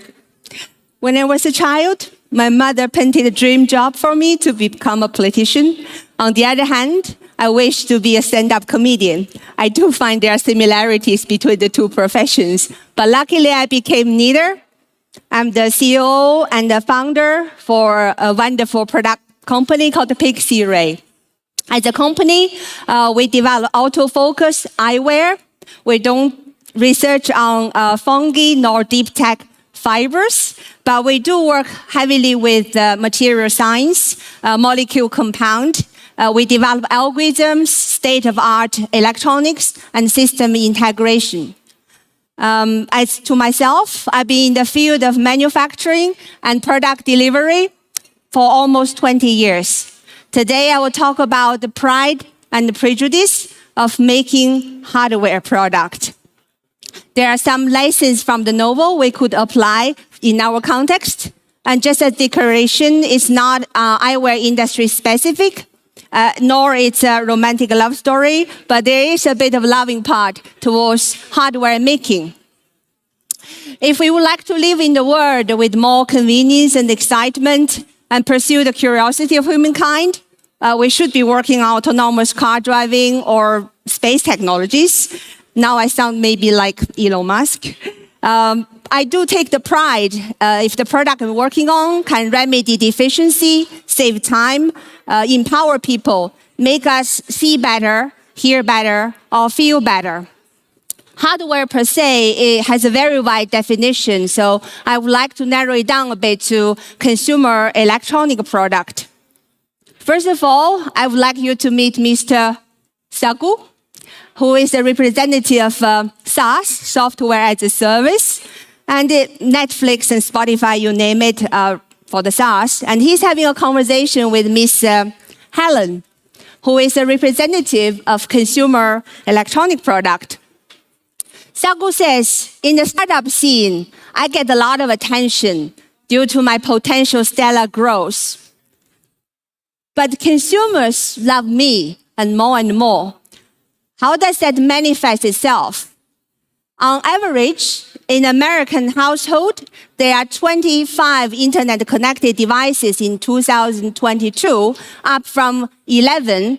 When I was a child, my mother painted a dream job for me to become a politician. On the other hand, I wish to be a stand-up comedian. I do find there are similarities between the two professions, but luckily I became neither. I'm the CEO and the founder for a wonderful product company called Pixie Ray. As a company, we develop autofocus eyewear. We don't research on fungi nor deep tech fibers, but we do work heavily with material science, molecule compound. We develop algorithms, state-of-art electronics, and system integration. As to myself, I've been in the field of manufacturing and product delivery for almost 20 years. Today, I will talk about the pride and the prejudice of making hardware product. There are some lessons from the novel we could apply in our context. And just a declaration, it's not eyewear industry specific, nor it's a romantic love story, but there is a bit of loving part towards hardware making. If we would like to live in the world with more convenience and excitement and pursue the curiosity of humankind, we should be working on autonomous car driving or space technologies. Now I sound maybe like Elon Musk. I do take the pride if the product I'm working on can remedy deficiency, save time, empower people, make us see better, hear better, or feel better. Hardware per se, it has a very wide definition, so I would like to narrow it down a bit to consumer electronic product. First of all, I would like you to meet Mr. Sagu, who is a representative of SaaS, software as a service, and Netflix and Spotify, you name it, for the SaaS. And he's having a conversation with Miss Helen, who is a representative of consumer electronic product. Sagu says, in the startup scene, I get a lot of attention due to my potential stellar growth. But consumers love me and more. How does that manifest itself? On average, in American household, there are 25 internet-connected devices in 2022, up from 11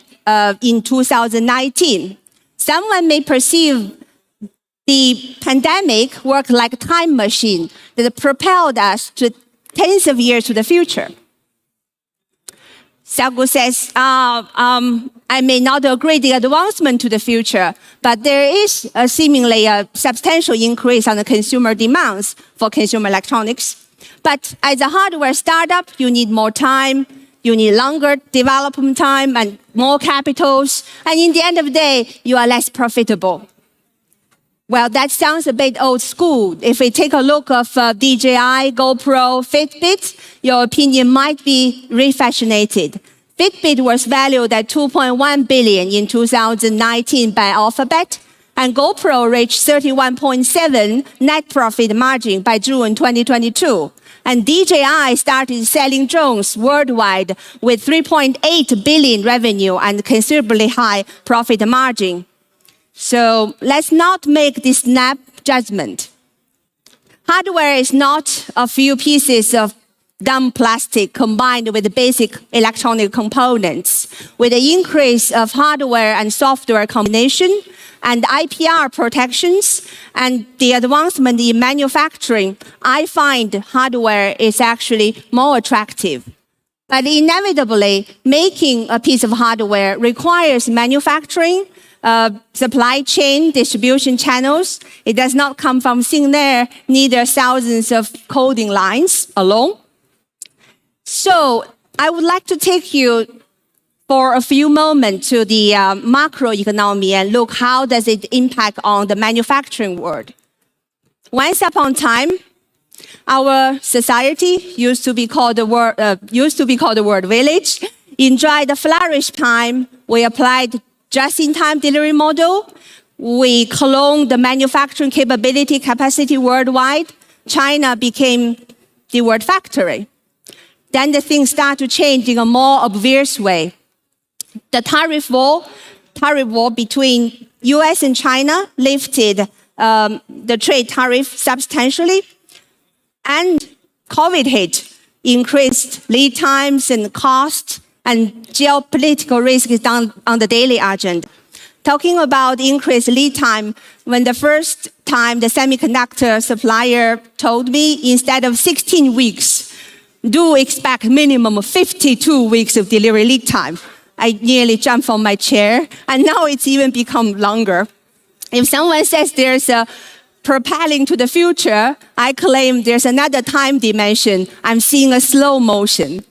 in 2019. Someone may perceive the pandemic worked like a time machine that propelled us to tens of years to the future. Sagu says, I may not agree the advancement to the future, but there is seemingly a substantial increase on the consumer demands for consumer electronics. But as a hardware startup, you need more time, you need longer development time and more capitals, and in the end of the day, you are less profitable. Well, that sounds a bit old school. If we take a look of DJI, GoPro, Fitbit, your opinion might be refashionated. Fitbit was valued at $2.1 billion in 2019 by Alphabet, and GoPro reached 31.7% net profit margin by June 2022. And DJI started selling drones worldwide with 3.8 billion revenue and considerably high profit margin. So let's not make this snap judgment. Hardware is not a few pieces of dumb plastic combined with basic electronic components. With the increase of hardware and software combination and IPR protections and the advancement in manufacturing, I find hardware is actually more attractive. But inevitably, making a piece of hardware requires manufacturing, supply chain, distribution channels. It does not come from thin air, neither thousands of coding lines alone. So I would like to take you for a few moments to the macroeconomy and look how does it impact on the manufacturing world. Once upon a time, our society used to be called the world village. Enjoyed the flourish time. We applied just-in-time delivery model. We cloned the manufacturing capacity worldwide. China became the world factory. Then the things start to change in a more obvious way. The tariff war between US and China lifted the trade tariff substantially. And COVID hit, increased lead times and cost, and geopolitical risk is down on the daily agenda. Talking about increased lead time, when the first time the semiconductor supplier told me instead of 16 weeks, do expect minimum of 52 weeks of delivery lead time, I nearly jumped from my chair, and now it's even become longer. If someone says there's a propelling to the future, I claim there's another time dimension. I'm seeing a slow motion.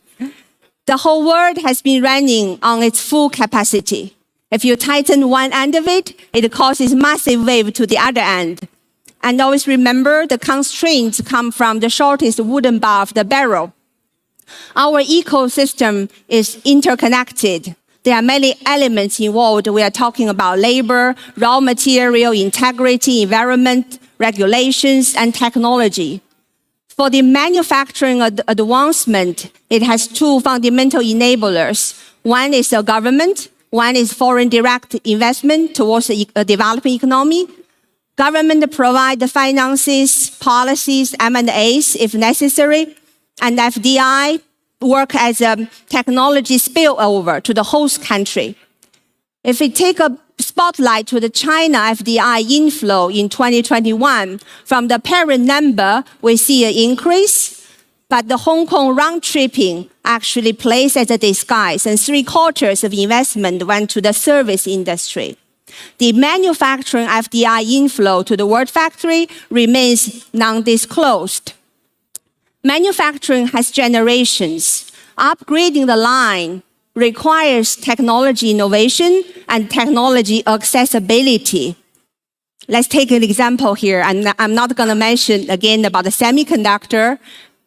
The whole world has been running on its full capacity. If you tighten one end of it, it causes massive wave to the other end. And always remember, the constraints come from the shortest wooden bar of the barrel. Our ecosystem is interconnected. There are many elements involved. We are talking about labor, raw material, integrity, environment, regulations, and technology. For the manufacturing advancement, it has two fundamental enablers. One is the government, one is foreign direct investment towards a developing economy. Government provide the finances, policies, M&As if necessary, and FDI work as a technology spillover to the host country. If we take a spotlight to the China FDI inflow in 2021, from the parent number, we see an increase, but the Hong Kong round-tripping actually plays as a disguise, and 3/4 of investment went to the service industry. The manufacturing FDI inflow to the world factory remains non-disclosed. Manufacturing has generations. Upgrading the line requires technology innovation and technology accessibility. Let's take an example here. I'm not going to mention again about the semiconductor,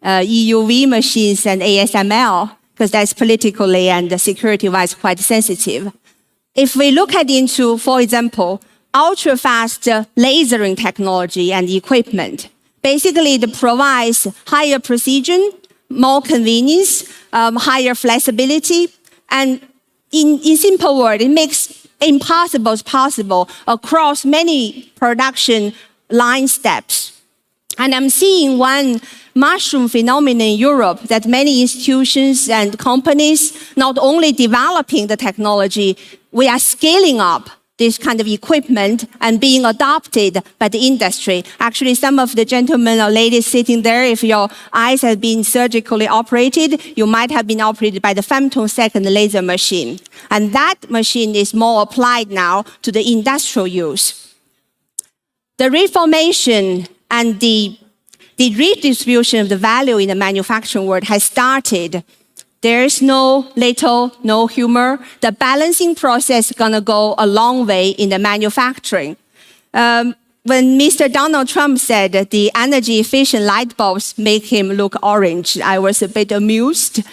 EUV machines and ASML, because that's politically and security-wise quite sensitive. If we look at into, for example, ultra-fast lasering technology and equipment, basically it provides higher precision, more convenience, higher flexibility, and in simple words, it makes impossible possible across many production line steps. And I'm seeing one mushroom phenomenon in Europe that many institutions and companies not only developing the technology, we are scaling up this kind of equipment and being adopted by the industry. Actually, some of the gentlemen or ladies sitting there, if your eyes have been surgically operated, you might have been operated by the femtosecond laser machine. And that machine is more applied now to the industrial use. The reformation and the redistribution of the value in the manufacturing world has started. There is no little, no humor. The balancing process is going to go a long way in the manufacturing. When Mr. Donald Trump said that the energy efficient light bulbs make him look orange, I was a bit amused.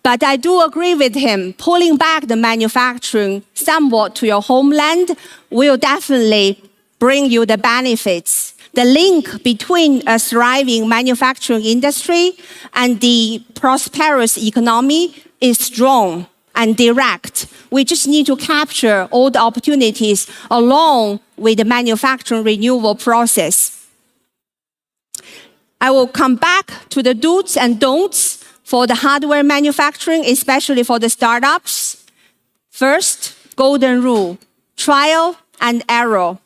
But I do agree with him. Pulling back the manufacturing somewhat to your homeland will definitely bring you the benefits. The link between a thriving manufacturing industry and the prosperous economy is strong and direct. We just need to capture all the opportunities along with the manufacturing renewal process. I will come back to the do's and don'ts for the hardware manufacturing, especially for the startups. First, golden rule, trial and error.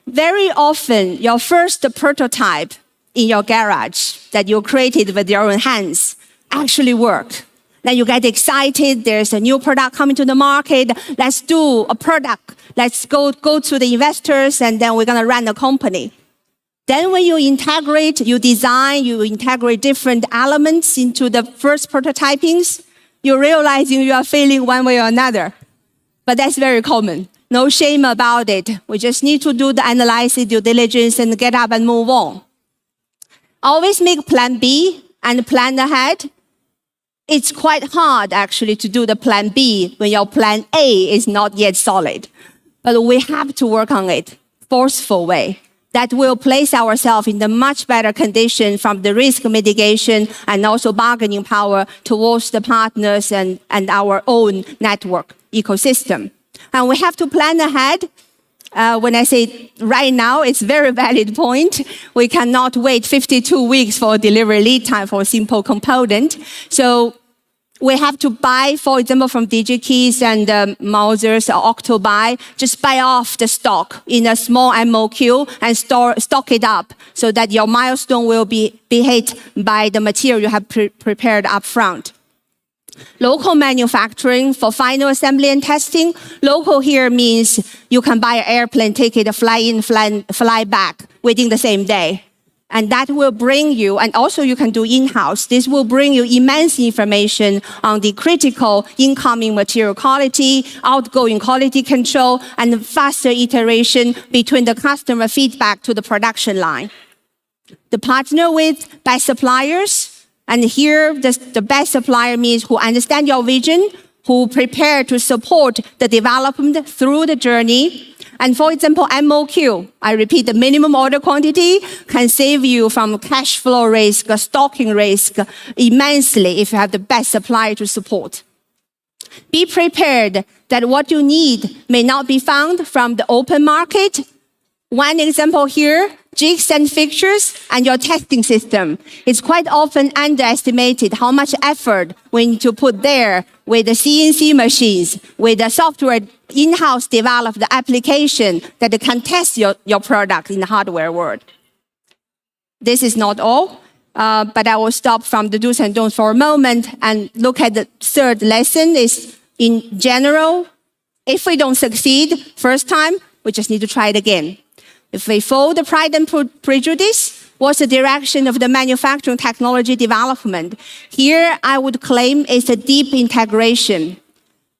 Very often, your first prototype in your garage that you created with your own hands actually work. Then you get excited, there's a new product coming to the market, let's do a product, let's go to the investors, and then we're going to run a company. Then when you integrate, you design, you integrate different elements into the first prototypings, you're realizing you are failing one way or another. But that's very common. No shame about it. We just need to do the analysis, due diligence, and get up and move on. Always make plan B and plan ahead. It's quite hard, actually, to do the plan B when your plan A is not yet solid. But we have to work on it, forceful way. That will place ourselves in a much better condition from the risk mitigation and also bargaining power towards the partners and our own network ecosystem. And we have to plan ahead. When I say right now, it's a very valid point. We cannot wait 52 weeks for a delivery lead time for a simple component. So we have to buy, for example, from DigiKeys and Mausers or Octobuy, just buy off the stock in a small MOQ and stock it up so that your milestone will be hit by the material you have prepared up front. Local manufacturing for final assembly and testing. Local here means you can buy an airplane ticket, fly in, fly back within the same day. And that will bring you, and also you can do in-house, this will bring you immense information on the critical incoming material quality, outgoing quality control, and faster iteration between the customer feedback to the production line. The partner with best suppliers, and here the best supplier means who understand your vision, who prepare to support the development through the journey. And for example, MOQ, I repeat, the minimum order quantity can save you from cash flow risk, stocking risk immensely if you have the best supplier to support. Be prepared that what you need may not be found from the open market. One example here, jigs and fixtures and your testing system. It's quite often underestimated how much effort we need to put there with the CNC machines, with the software in-house developed application that can test your product in the hardware world. This is not all, but I will stop from the do's and don'ts for a moment and look at the third lesson is in general, if we don't succeed first time, we just need to try it again. If we follow the pride and prejudice, what's the direction of the manufacturing technology development? Here, I would claim it's a deep integration.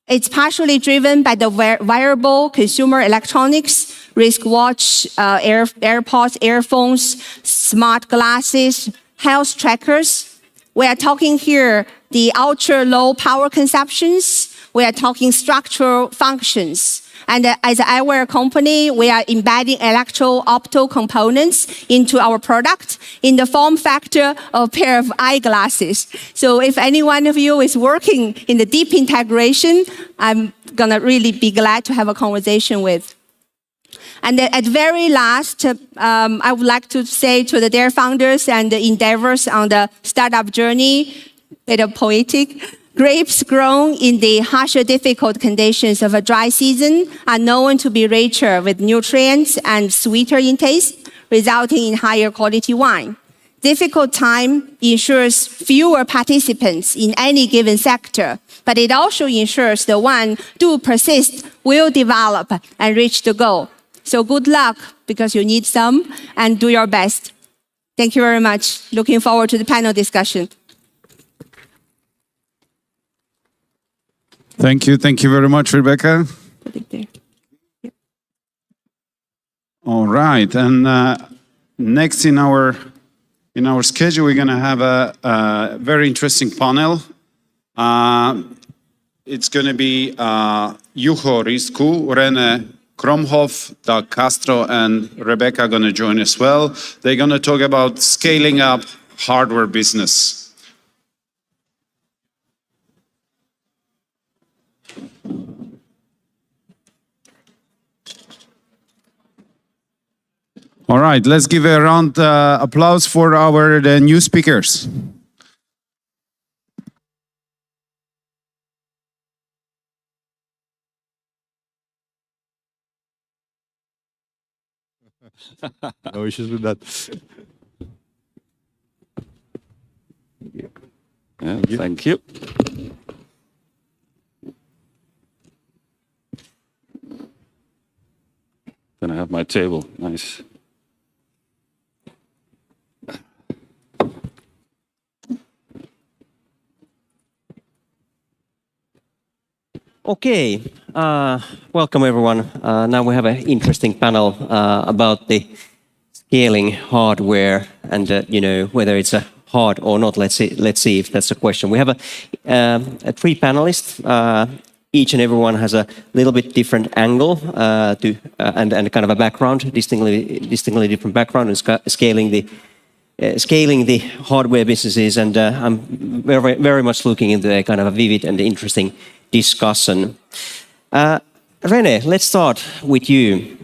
It's partially driven by the wearable consumer electronics, wristwatch, AirPods, earphones, smart glasses, health trackers. We are talking here the ultra-low power consumptions. We are talking structural functions. And as an eyewear company, we are embedding electro-opto components into our product in the form factor of a pair of eyeglasses. So if any one of you is working in the deep integration, I'm going to really be glad to have a conversation with. And at very last, I would like to say to the Dare founders and the endeavors on the startup journey, a bit of poetic, grapes grown in the harsher, difficult conditions of a dry season are known to be richer with nutrients and sweeter in taste, resulting in higher quality wine. Difficult time ensures fewer participants in any given sector, but it also ensures the one do persist, will develop, and reach the goal. So good luck, because you need some, and do your best. Thank you very much. Looking forward to the panel discussion. Thank you very much, Rebecca. Put it there. Yep. All right, and next in our schedule, we're going to have a very interesting panel. It's going to be Juho Risku, Rene Kromhoff, Doug Castro, and Rebecca are going to join as well. They're going to talk about scaling up hardware business. All right, let's give a round of applause for our new speakers. No issues with that. Yeah, thank you. Then I have my table. Nice. Okay, welcome everyone. Now we have an interesting panel about the scaling hardware and whether it's a hard or not. Let's see if that's a question. We have three panelists. Each and everyone has a little bit different angle and kind of a background, distinctly different background in scaling the hardware businesses. And I'm very, very much looking into a kind of a vivid and interesting discussion. Rene, let's start with you.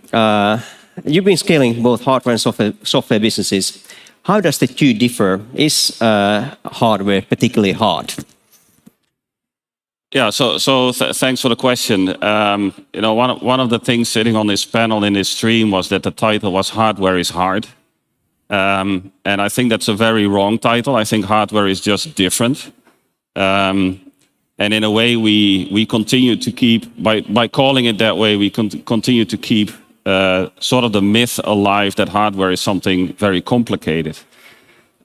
You've been scaling both hardware and software businesses. How does the two differ? Is hardware particularly hard? Yeah, so thanks for the question. One of the things sitting on this panel in this stream was that the title was "Hardware is Hard," and I think that's a very wrong title. I think hardware is just different, and in a way, we continue to keep by calling it that way. We continue to keep sort of the myth alive that hardware is something very complicated.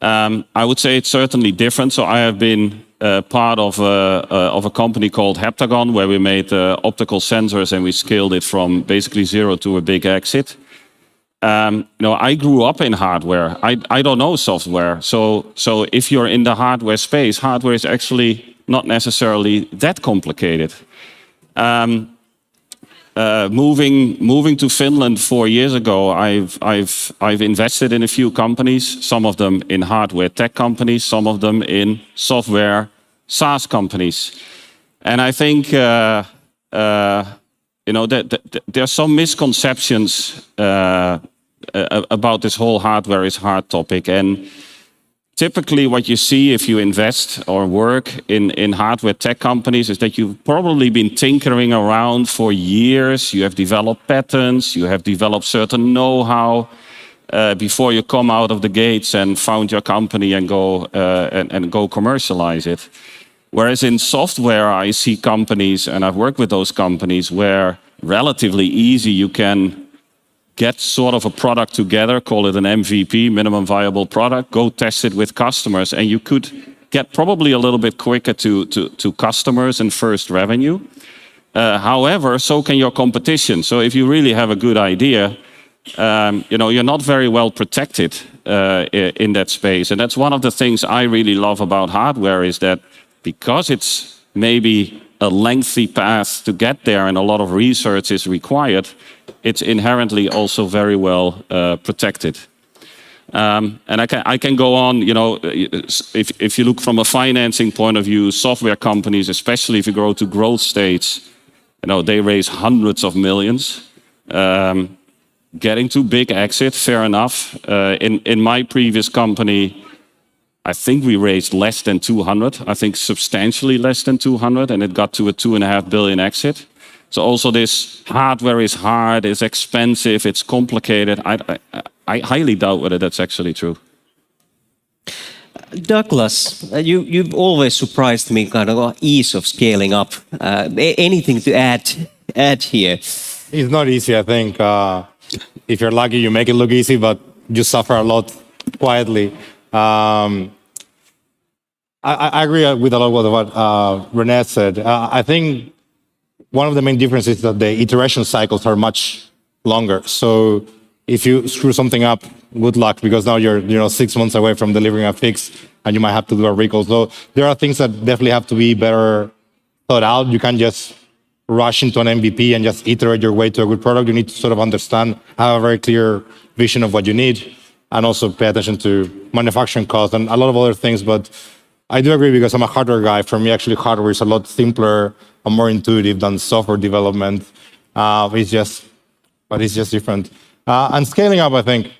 I would say it's certainly different. So I have been part of a company called Heptagon, where we made optical sensors and we scaled it from basically zero to a big exit. I grew up in hardware. I don't know software. So if you're in the hardware space, hardware is actually not necessarily that complicated. Moving to Finland 4 years ago, I've invested in a few companies, some of them in hardware tech companies, some of them in software SaaS companies. And I think that there are some misconceptions about this whole hardware is hard topic. And typically what you see if you invest or work in hardware tech companies is that you've probably been tinkering around for years. You have developed patents, you have developed certain know-how before you come out of the gates and found your company and go commercialize it. Whereas in software, I see companies, and I've worked with those companies, where relatively easy you can get sort of a product together, call it an MVP, minimum viable product, go test it with customers, and you could get probably a little bit quicker to customers and first revenue. However, so can your competition. So if you really have a good idea, you're not very well protected in that space. And that's one of the things I really love about hardware, is that because it's maybe a lengthy path to get there and a lot of research is required, it's inherently also very well protected. And I can go on, if you look from a financing point of view, software companies, especially if you go to growth stage, they raise hundreds of millions. Getting to big exit, fair enough. In my previous company, I think we raised less than 200, I think substantially less than 200, and it got to a 2.5 billion exit. So also this hardware is hard, it's expensive, it's complicated. I highly doubt whether that's actually true. Douglas, you've always surprised me, kind of ease of scaling up. Anything to add here? It's not easy, I think. If you're lucky, you make it look easy, but you suffer a lot quietly. I agree with a lot of what Rene said. I think one of the main differences is that the iteration cycles are much longer. So if you screw something up, good luck, because now you're 6 months away from delivering a fix, and you might have to do a recall. So there are things that definitely have to be better thought out. You can't just rush into an MVP and just iterate your way to a good product. You need to sort of understand, have a very clear vision of what you need, and also pay attention to manufacturing costs and a lot of other things. But I do agree, because I'm a hardware guy. For me, actually, hardware is a lot simpler and more intuitive than software development. It's just different. And scaling up, I think,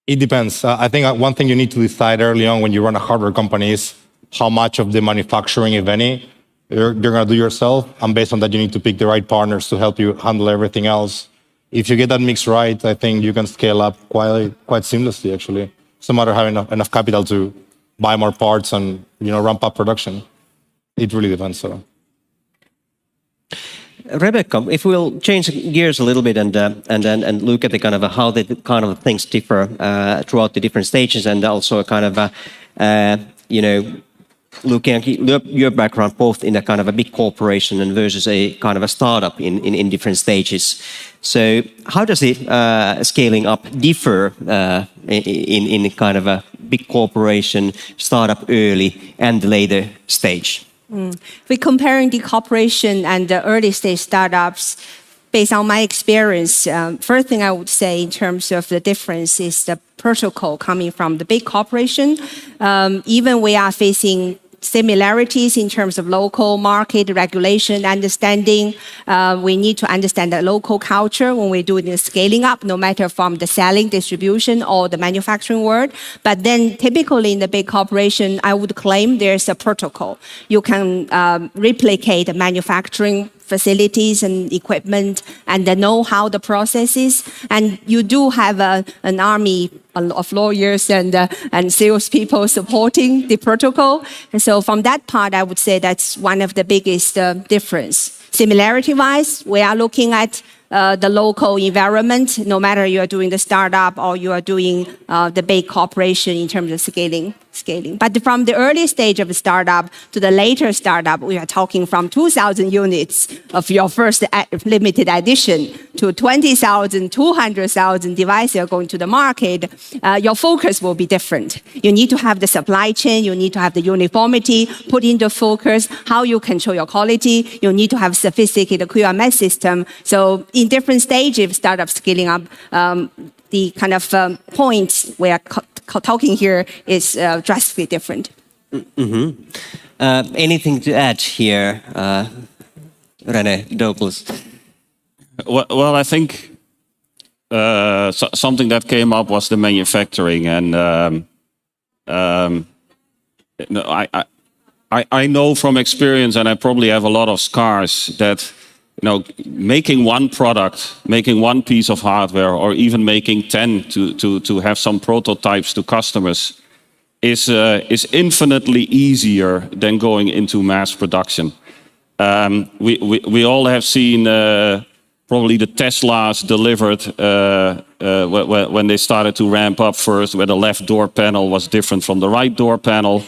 it depends. I think one thing you need to decide early on when you run a hardware company is how much of the manufacturing, if any, you're going to do yourself. And based on that, you need to pick the right partners to help you handle everything else. If you get that mix right, I think you can scale up quite seamlessly, actually. It's a matter of having enough capital to buy more parts and ramp up production. It really depends. So, Rebecca, if we'll change gears a little bit and look at the kind of how the kind of things differ throughout the different stages, and also kind of looking at your background, both in a kind of a big corporation and versus a kind of a startup in different stages. So how does the scaling up differ in kind of a big corporation, startup early, and later stage? We're comparing the corporation and the early stage startups. Based on my experience, first thing I would say in terms of the difference is the protocol coming from the big corporation. Even we are facing similarities in terms of local market regulation understanding. We need to understand the local culture when we're doing the scaling up, no matter from the selling, distribution, or the manufacturing world. But then typically in the big corporation, I would claim there's a protocol. You can replicate the manufacturing facilities and equipment and the know-how, the processes. And you do have an army of lawyers and salespeople supporting the protocol. And so from that part, I would say that's one of the biggest difference. Similarity-wise, we are looking at the local environment, no matter you are doing the startup or you are doing the big corporation in terms of scaling. But from the early stage of a startup to the later startup, we are talking from 2,000 units of your first limited edition to 20,000, 200,000 devices are going to the market. Your focus will be different. You need to have the supply chain, you need to have the uniformity, put into focus how you control your quality, you need to have sophisticated QMS system. So in different stages of startup scaling up, the kind of points we are talking here is drastically different. Anything to add here, René Douglas? Well, I think something that came up was the manufacturing, and I know from experience, and I probably have a lot of scars that. Making one product, making one piece of hardware, or even making 10 to have some prototypes to customers is infinitely easier than going into mass production. We all have seen probably the Teslas delivered when they started to ramp up first, where the left door panel was different from the right door panel.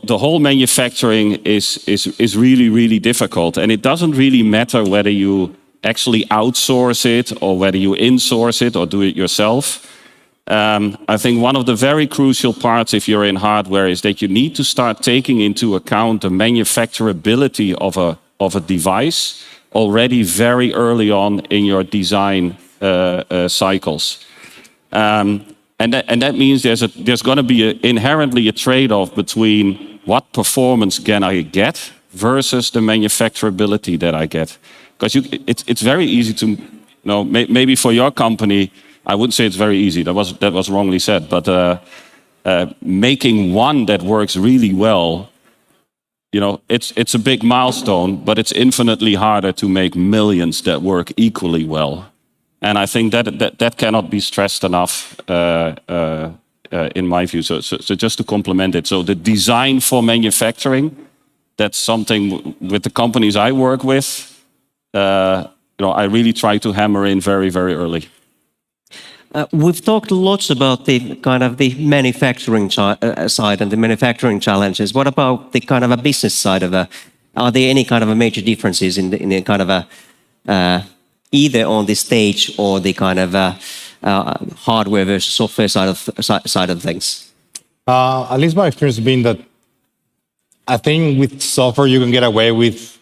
The whole manufacturing is really, really difficult. And it doesn't really matter whether you actually outsource it or whether you insource it or do it yourself. I think one of the very crucial parts if you're in hardware is that you need to start taking into account the manufacturability of a device already very early on in your design cycles. And that means there's going to be inherently a trade-off between what performance can I get versus the manufacturability that I get. Because it's very easy to, maybe for your company, I wouldn't say it's very easy. That was wrongly said. But making one that works really well, it's a big milestone, but it's infinitely harder to make millions that work equally well. And I think that cannot be stressed enough, in my view. So just to complement it, so the design for manufacturing, that's something with the companies I work with. I really try to hammer in very, very early. We've talked lots about the kind of the manufacturing side and the manufacturing challenges. What about the kind of a business side of are there any kind of major differences in the kind of either on the stage or the kind of hardware versus software side of things? At least my experience has been that I think with software you can get away with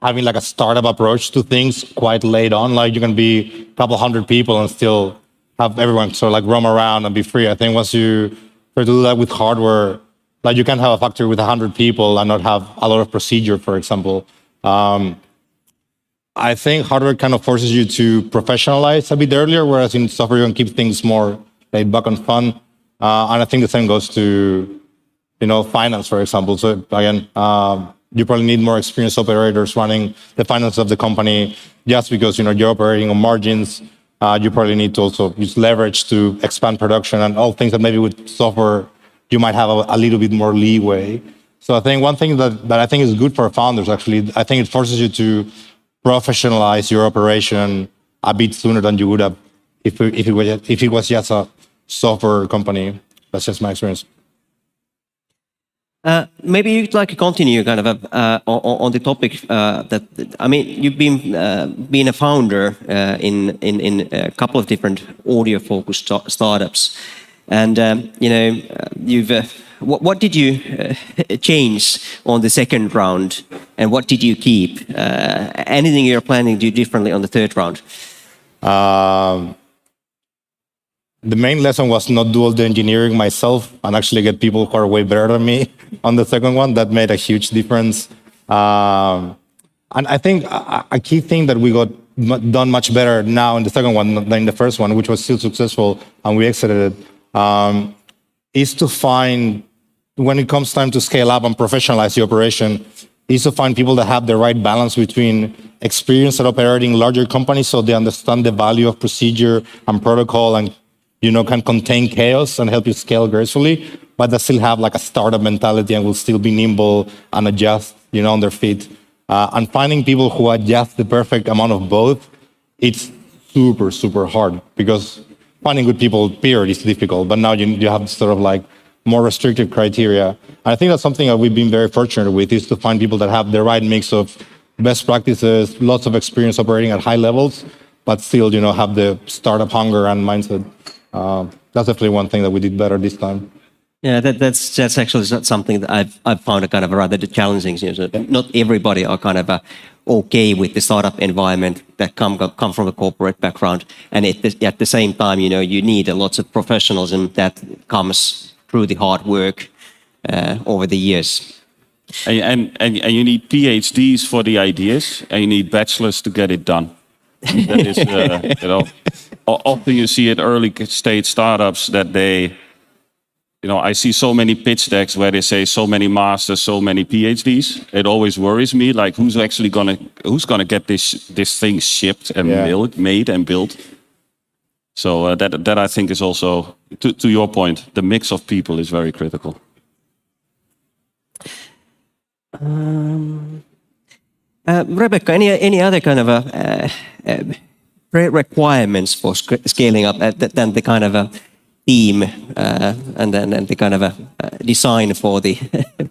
having like a startup approach to things quite late on. Like you can be a couple hundred people and still have everyone sort of like roam around and be free. I think once you try to do that with hardware, like you can have a factory with 100 people and not have a lot of procedure, for example. I think hardware kind of forces you to professionalize a bit earlier, whereas in software you can keep things more laid back and fun. And I think the same goes to, finance, for example. So again, you probably need more experienced operators running the finance of the company, just because you're operating on margins. You probably need to also use leverage to expand production and all things that maybe with software you might have a little bit more leeway. So I think one thing that I think is good for founders, actually, I think it forces you to professionalize your operation a bit sooner than you would have if it was just a software company. That's just my experience. Maybe you'd like to continue kind of on the topic that, I mean, you've been a founder in a couple of different audio-focused startups, and what did you change on the second round, and what did you keep? Anything you're planning to do differently on the third round? The main lesson was not do all the engineering myself and actually get people who are way better than me on the second one. That made a huge difference. And I think a key thing that we got done much better now in the second one than in the first one, which was still successful and we exited it, is to find, when it comes time to scale up and professionalize the operation, is to find people that have the right balance between experience at operating larger companies so they understand the value of procedure and protocol and can contain chaos and help you scale gracefully, but they still have like a startup mentality and will still be nimble and adjust, on their feet. And finding people who adjust the perfect amount of both, it's super, super hard because finding good people, period, is difficult. But now you have sort of like more restrictive criteria. And I think that's something that we've been very fortunate with, is to find people that have the right mix of best practices, lots of experience operating at high levels, but still, have the startup hunger and mindset. That's definitely one thing that we did better this time. Yeah, that's actually something that I've found a kind of rather challenging. Not everybody are kind of okay with the startup environment that come from a corporate background, and at the same time, you need lots of professionalism that comes through the hard work over the years. And you need PhDs for the ideas, and you need bachelors to get it done. That is, often you see at early stage startups that they, I see so many pitch decks where they say so many masters, so many PhDs. It always worries me, like who's gonna get this thing shipped and made and built. So that I think is also, to your point, the mix of people is very critical. Rebecca, any other kind of requirements for scaling up than the kind of a team and then the kind of a design for the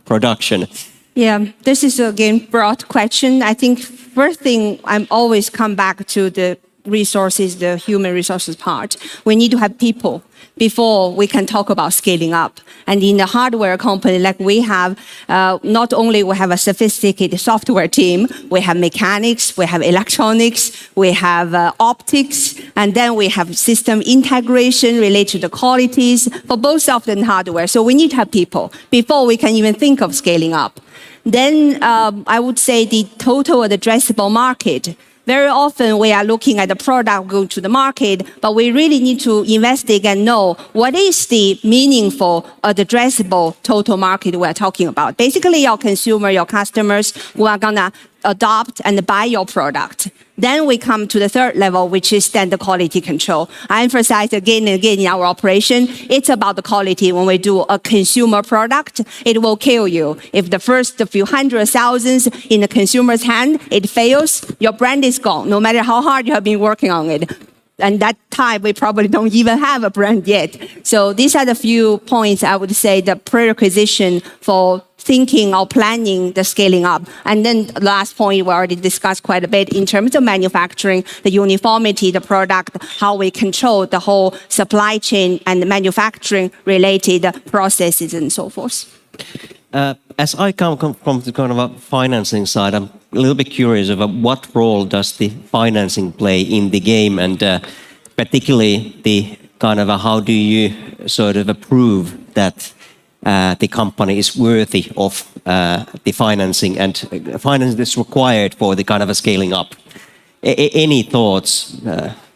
production? Yeah, this is again broad question. I think first thing I'm always come back to the resources, the human resources part. We need to have people before we can talk about scaling up. And in the hardware company, like we have, not only we have a sophisticated software team, we have mechanics, we have electronics, we have optics, and then we have system integration related to the qualities for both software and hardware. So we need to have people before we can even think of scaling up. Then I would say the total addressable market. Very often we are looking at the product going to the market, but we really need to investigate and know what is the meaningful addressable total market we're talking about. Basically, your consumer, your customers who are gonna adopt and buy your product. Then we come to the third level, which is then the quality control. I emphasize again and again in our operation, it's about the quality. When we do a consumer product, it will kill you. If the first few hundred thousands in the consumer's hand, it fails, your brand is gone, no matter how hard you have been working on it. And that time, we probably don't even have a brand yet. So these are the few points I would say the prerequisition for thinking or planning the scaling up. And then the last point we already discussed quite a bit in terms of manufacturing, the uniformity, the product, how we control the whole supply chain and the manufacturing related processes and so forth. As I come from the kind of a financing side, I'm a little bit curious about what role does the financing play in the game, and particularly the kind of how do you sort of prove that the company is worthy of the financing and finance is required for the kind of a scaling up. Any thoughts?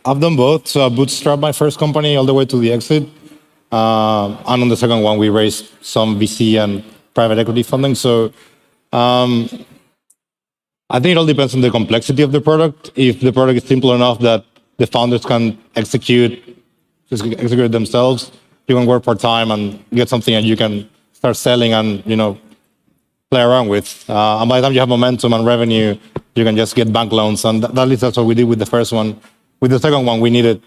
I've done both. So I bootstrapped my first company all the way to the exit. And on the second one, we raised some VC and private equity funding. So I think it all depends on the complexity of the product. If the product is simple enough that the founders can execute themselves, you can work part-time and get something that you can start selling and, play around with. And by the time you have momentum and revenue, you can just get bank loans. And that's what we did with the first one. With the second one, we needed,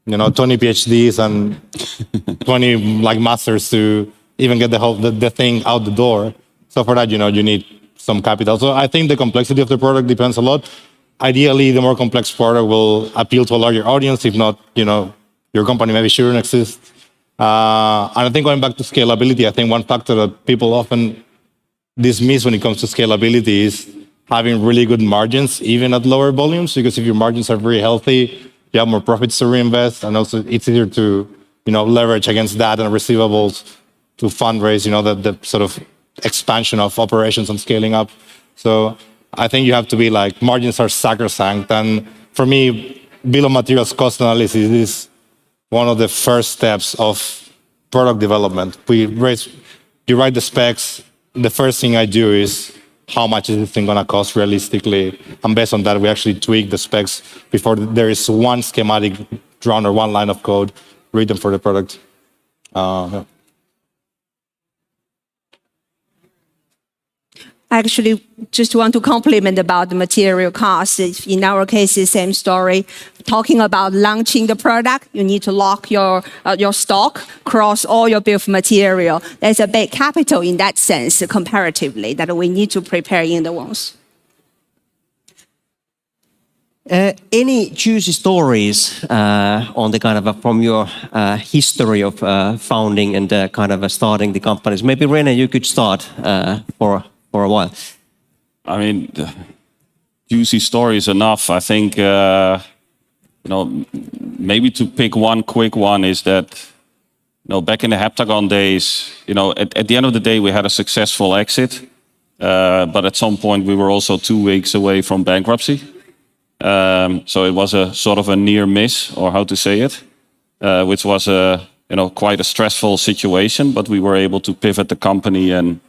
20 PhDs and 20 masters to even get the thing out the door. So for that, you need some capital. So I think the complexity of the product depends a lot. Ideally, the more complex product will appeal to a larger audience. If not, your company maybe shouldn't exist. And I think going back to scalability, I think one factor that people often dismiss when it comes to scalability is having really good margins, even at lower volumes, because if your margins are very healthy, you have more profits to reinvest, and also it's easier to leverage against that and receivables to fundraise, the sort of expansion of operations and scaling up. So I think you have to be like, margins are sacrosanct. And for me, bill of materials cost analysis is one of the first steps of product development. You write the specs. The first thing I do is, how much is this thing going to cost realistically? And based on that, we actually tweak the specs before there is one schematic drawn or one line of code written for the product. Yeah. I actually just want to compliment about the material costs. In our case, the same story. Talking about launching the product, you need to lock your stock across all your bill of material. There's a big capital in that sense, comparatively, that we need to prepare in advance. Any juicy stories on the kind of from your history of founding and kind of starting the companies? Maybe Rene, you could start for a while. I mean, juicy stories enough. I think, maybe to pick one quick one is that, back in the Heptagon days, at the end of the day, we had a successful exit. But at some point, we were also 2 weeks away from bankruptcy. So it was a sort of a near miss, or how to say it, which was quite a stressful situation. But we were able to pivot the company and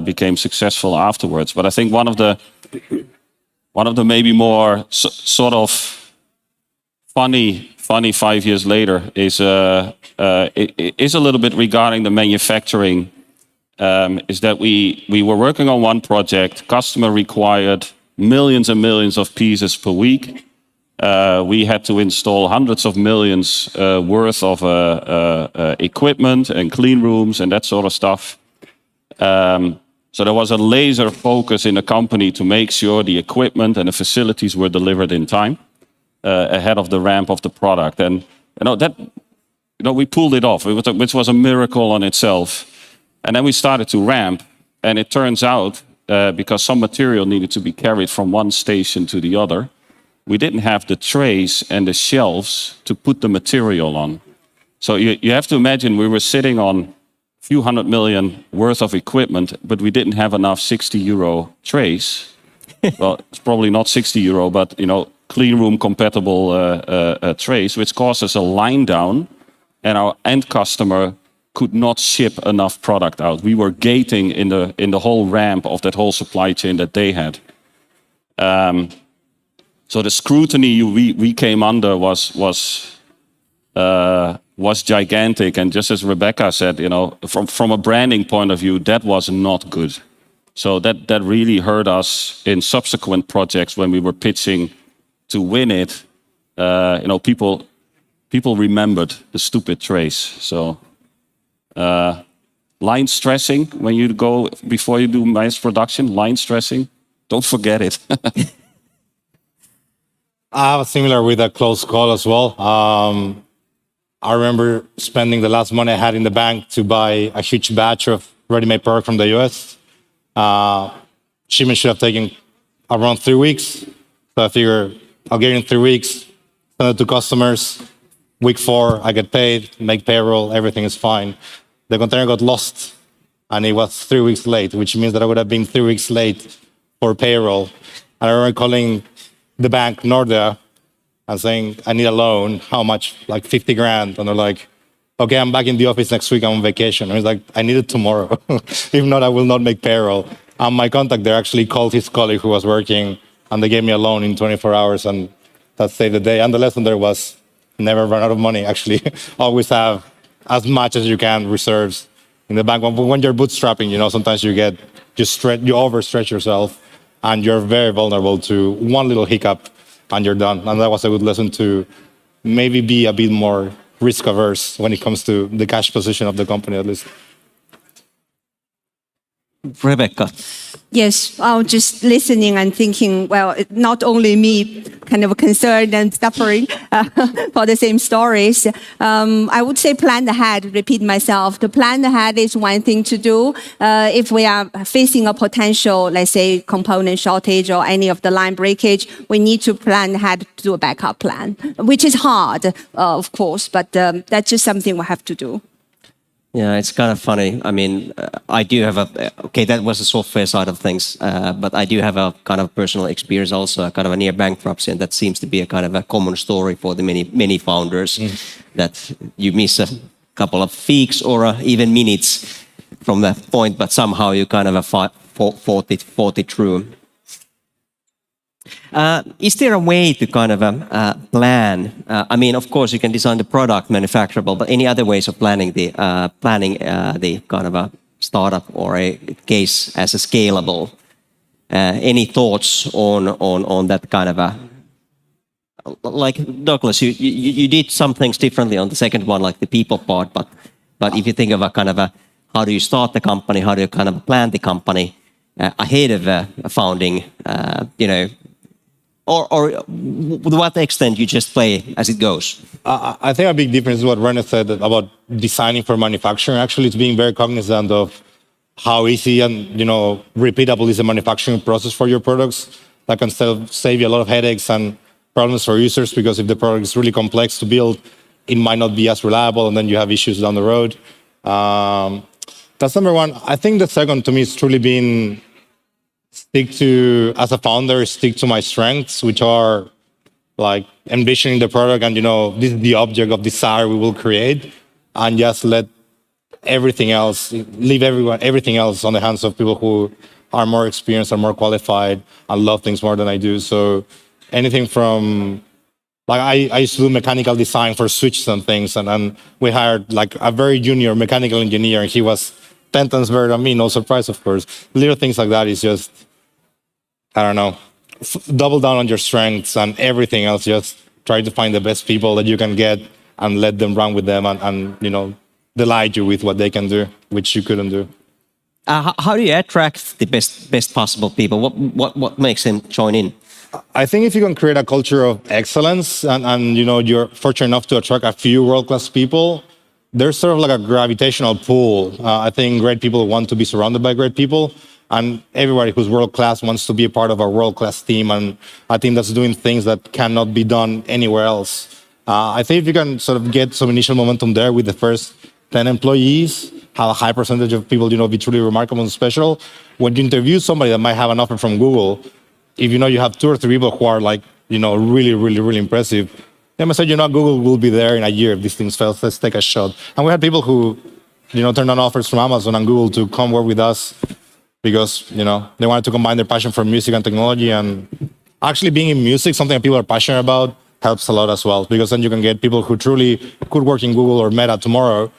became successful afterwards. But I think one of the maybe more sort of funny 5 years later is is a little bit regarding the manufacturing. Is that we were working on one project. Customer required millions and millions of pieces per week. We had to install hundreds of millions worth of equipment and clean rooms and that sort of stuff. So there was a laser focus in the company to make sure the equipment and the facilities were delivered in time ahead of the ramp of the product. And we pulled it off, which was a miracle on itself. And then we started to ramp, and it turns out because some material needed to be carried from one station to the other, we didn't have the trays and the shelves to put the material on. So you have to imagine we were sitting on few hundred million worth of equipment, but we didn't have enough 60 euro trays. Well, it's probably not 60 euro, but clean room compatible trays, which caused us a line down, and our end customer could not ship enough product out. We were gating in the whole ramp of that whole supply chain that they had. So the scrutiny we came under was gigantic, and just as Rebecca said, from a branding point of view, that was not good. So that really hurt us in subsequent projects when we were pitching to win it. People remembered the stupid trays. So line stressing when you go before you do mass production, line stressing, don't forget it. I was similar with a close call as well. I remember spending the last money I had in the bank to buy a huge batch of ready-made product from the US. Shipment should have taken around 3 weeks. So I figure I'll get it in 3 weeks, send it to customers. Week 4, I get paid, make payroll, everything is fine. The container got lost, and it was 3 weeks late, which means that I would have been 3 weeks late for payroll. And I remember calling the bank, NORDEEP, and saying, I need a loan. How much? Like 50 grand. And they're like, okay, I'm back in the office next week. I'm on vacation. I was like, I need it tomorrow. If not, I will not make payroll. And my contact there actually called his colleague who was working, and they gave me a loan in 24 hours, and that saved the day. And the lesson there was never run out of money, actually. Always have as much as you can reserves in the bank. When you're bootstrapping, sometimes you overstretch yourself, and you're very vulnerable to one little hiccup, and you're done. And that was a good lesson to maybe be a bit more risk averse when it comes to the cash position of the company, at least. Rebecca. Yes, I was just listening and thinking, well, not only me kind of concerned and suffering for the same stories. I would say plan ahead, repeat myself. The plan ahead is one thing to do. If we are facing a potential, let's say, component shortage or any of the line breakage, we need to plan ahead to do a backup plan, which is hard, of course, but that's just something we have to do. Yeah, it's kind of funny. I mean, I do have okay, that was the software side of things, but I do have a kind of personal experience also, a kind of a near bankruptcy, and that seems to be a kind of a common story for the many founders, that you miss a couple of weeks or even minutes from that point, but somehow you kind of fought it through. Is there a way to kind of plan? I mean, of course, you can design the product manufacturable, but any other ways of planning the kind of a startup or a case as a scalable? Any thoughts on that kind of a? Like Douglas, you did some things differently on the second one, like the people part, but if you think of a kind of a how do you start the company, how do you kind of plan the company ahead of founding, you know. Or to what extent you just play as it goes? I think a big difference is what René said about designing for manufacturing. Actually, it's being very cognizant of how easy and repeatable is the manufacturing process for your products. That can save you a lot of headaches and problems for users, because if the product is really complex to build, it might not be as reliable, and then you have issues down the road. That's number one. I think the second, to me, is truly being as a founder, stick to my strengths, which are like envisioning the product and, this is the object of desire we will create, and just leave everything else on the hands of people who are more experienced and more qualified and love things more than I do. So anything from, like I used to do mechanical design for switches and things, and we hired like a very junior mechanical engineer, and he was 10 times better than me, no surprise, of course. Little things like that is just, I don't know, double down on your strengths, and everything else, just try to find the best people that you can get and let them run with them and delight you with what they can do, which you couldn't do. How do you attract the best possible people? What makes them join in? I think if you can create a culture of excellence and you're fortunate enough to attract a few world-class people, there's sort of like a gravitational pull. I think great people want to be surrounded by great people, and everybody who's world-class wants to be a part of a world-class team, and I think that's doing things that cannot be done anywhere else. I think if you can sort of get some initial momentum there with the first 10 employees, have a high percentage of people, be truly remarkable and special. When you interview somebody that might have an offer from Google, if you have 2 or 3 people who are like, really, really, really impressive, they might say, Google will be there in a year if these things fail. Let's take a shot. And we had people who, turned down offers from Amazon and Google to come work with us because, they wanted to combine their passion for music and technology. And actually being in music, something that people are passionate about, helps a lot as well, because then you can get people who truly could work in Google or Meta tomorrow.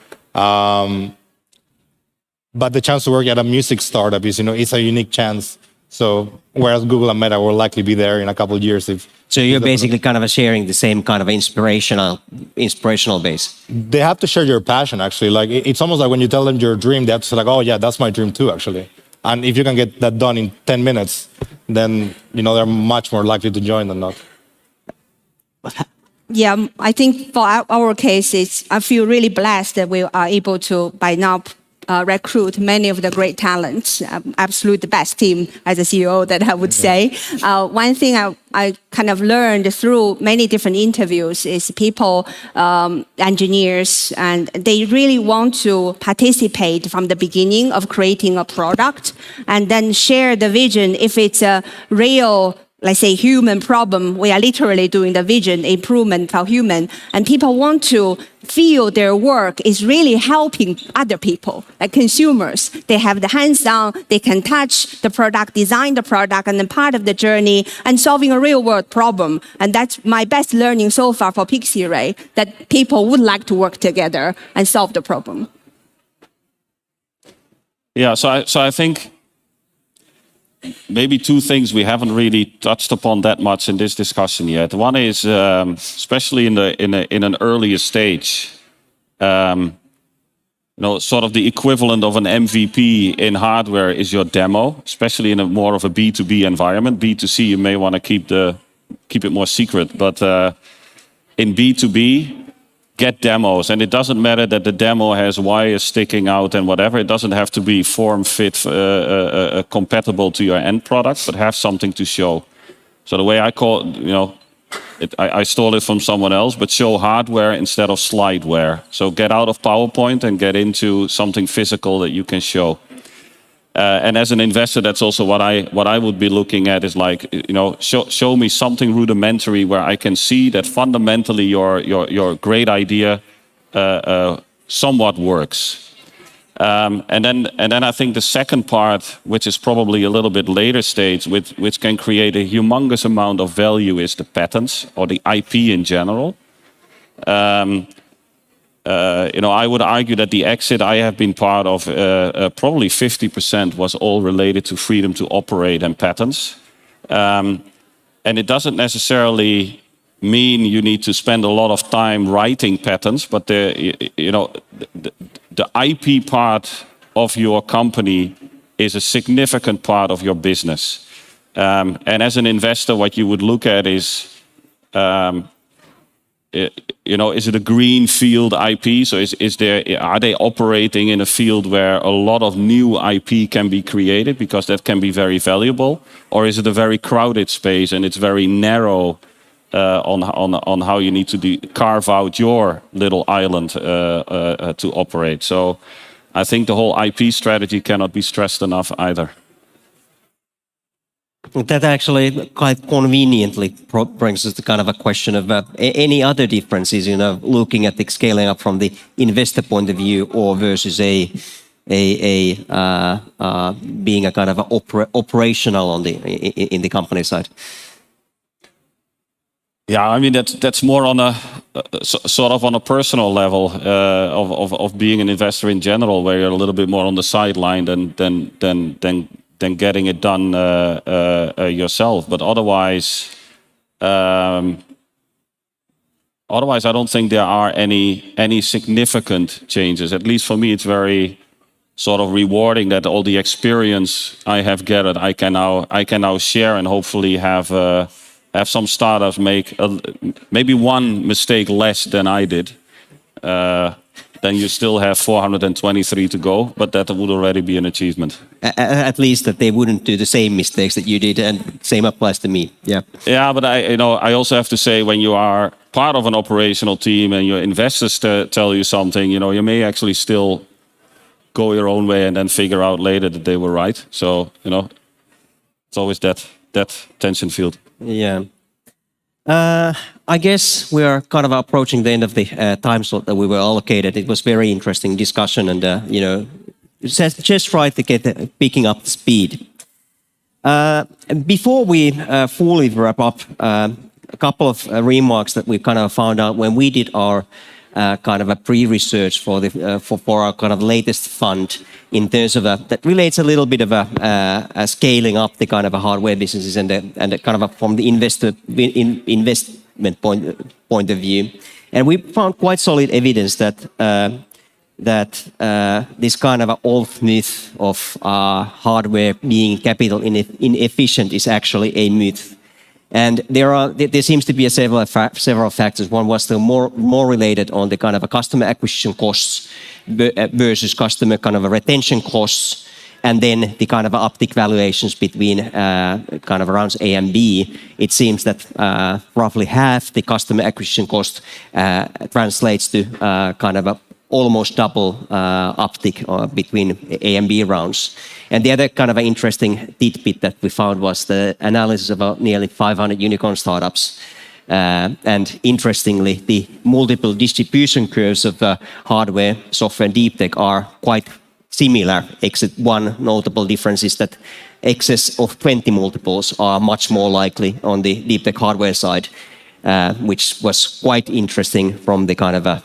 But the chance to work at a music startup is, it's a unique chance. So whereas Google and Meta will likely be there in a couple of years. So you're basically kind of sharing the same kind of inspirational base. They have to share your passion, actually. Like it's almost like when you tell them your dream, they have to say like, oh yeah, that's my dream too, actually. And if you can get that done in 10 minutes, then, they're much more likely to join than not. Yeah, I think for our case, I feel really blessed that we are able to, by now, recruit many of the great talents, absolute the best team as a CEO that I would say. One thing I kind of learned through many different interviews is people, engineers, and they really want to participate from the beginning of creating a product and then share the vision if it's a real, let's say, human problem. We are literally doing the vision improvement for human, and people want to feel their work is really helping other people, like consumers. They have the hands-on, they can touch the product, design the product, and then part of the journey and solving a real-world problem. And that's my best learning so far for Pixie Ray, that people would like to work together and solve the problem. Yeah, so I think maybe 2 things we haven't really touched upon that much in this discussion yet. One is, especially in an earlier stage, sort of the equivalent of an MVP in hardware is your demo, especially in a more of a B2B environment. B2C, you may want to keep it more secret, but in B2B, get demos. And it doesn't matter that the demo has wires sticking out and whatever. It doesn't have to be form fit compatible to your end product, but have something to show. So the way I call it, I stole it from someone else, but show hardware instead of slideware. So get out of PowerPoint and get into something physical that you can show. And as an investor, that's also what I would be looking at is like, show me something rudimentary where I can see that fundamentally your great idea somewhat works. And then I think the second part, which is probably a little bit later stage, which can create a humongous amount of value, is the patents or the IP in general. I would argue that the exit I have been part of, probably 50% was all related to freedom to operate and patents. And it doesn't necessarily mean you need to spend a lot of time writing patents, but the IP part of your company is a significant part of your business. And as an investor, what you would look at is, is it a green field IP? So are they operating in a field where a lot of new IP can be created, because that can be very valuable? Or is it a very crowded space and it's very narrow on how you need to carve out your little island to operate? So I think the whole IP strategy cannot be stressed enough either. That actually quite conveniently brings us to kind of a question of any other differences, looking at the scaling up from the investor point of view or versus being a kind of operational in the company side. Yeah, I mean that's more on a sort of on a personal level of being an investor in general, where you're a little bit more on the sideline than getting it done yourself. But otherwise, I don't think there are any significant changes. At least for me, it's very sort of rewarding that all the experience I have gathered, I can now share and hopefully have some startups make maybe one mistake less than I did. Then you still have 423 to go, but that would already be an achievement. At least that they wouldn't do the same mistakes that you did, and same applies to me. Yeah. Yeah, but I also have to say, when you are part of an operational team and your investors tell you something, you may actually still go your own way and then figure out later that they were right. So it's always that tension field. Yeah. I guess we are kind of approaching the end of the time slot that we were allocated. It was very interesting discussion, and just try to get picking up the speed. Before we fully wrap up, a couple of remarks that we kind of found out when we did our kind of a pre-research for our kind of latest fund, in terms of that relates a little bit of a scaling up the kind of a hardware businesses and kind of from the investment point of view. And we found quite solid evidence that this kind of old myth of hardware being capital inefficient is actually a myth. And there seems to be several factors. One was the more related on the kind of a customer acquisition costs versus customer kind of a retention costs, and then the kind of uptick valuations between kind of around A and B. It seems that roughly half the customer acquisition cost translates to kind of a almost double uptick between A and B rounds. And the other kind of an interesting tidbit that we found was the analysis about nearly 500 unicorn startups. And interestingly, the multiple distribution curves of hardware, software, and deep tech are quite similar, except one notable difference is that excess of 20 multiples are much more likely on the deep tech hardware side, which was quite interesting from the kind of a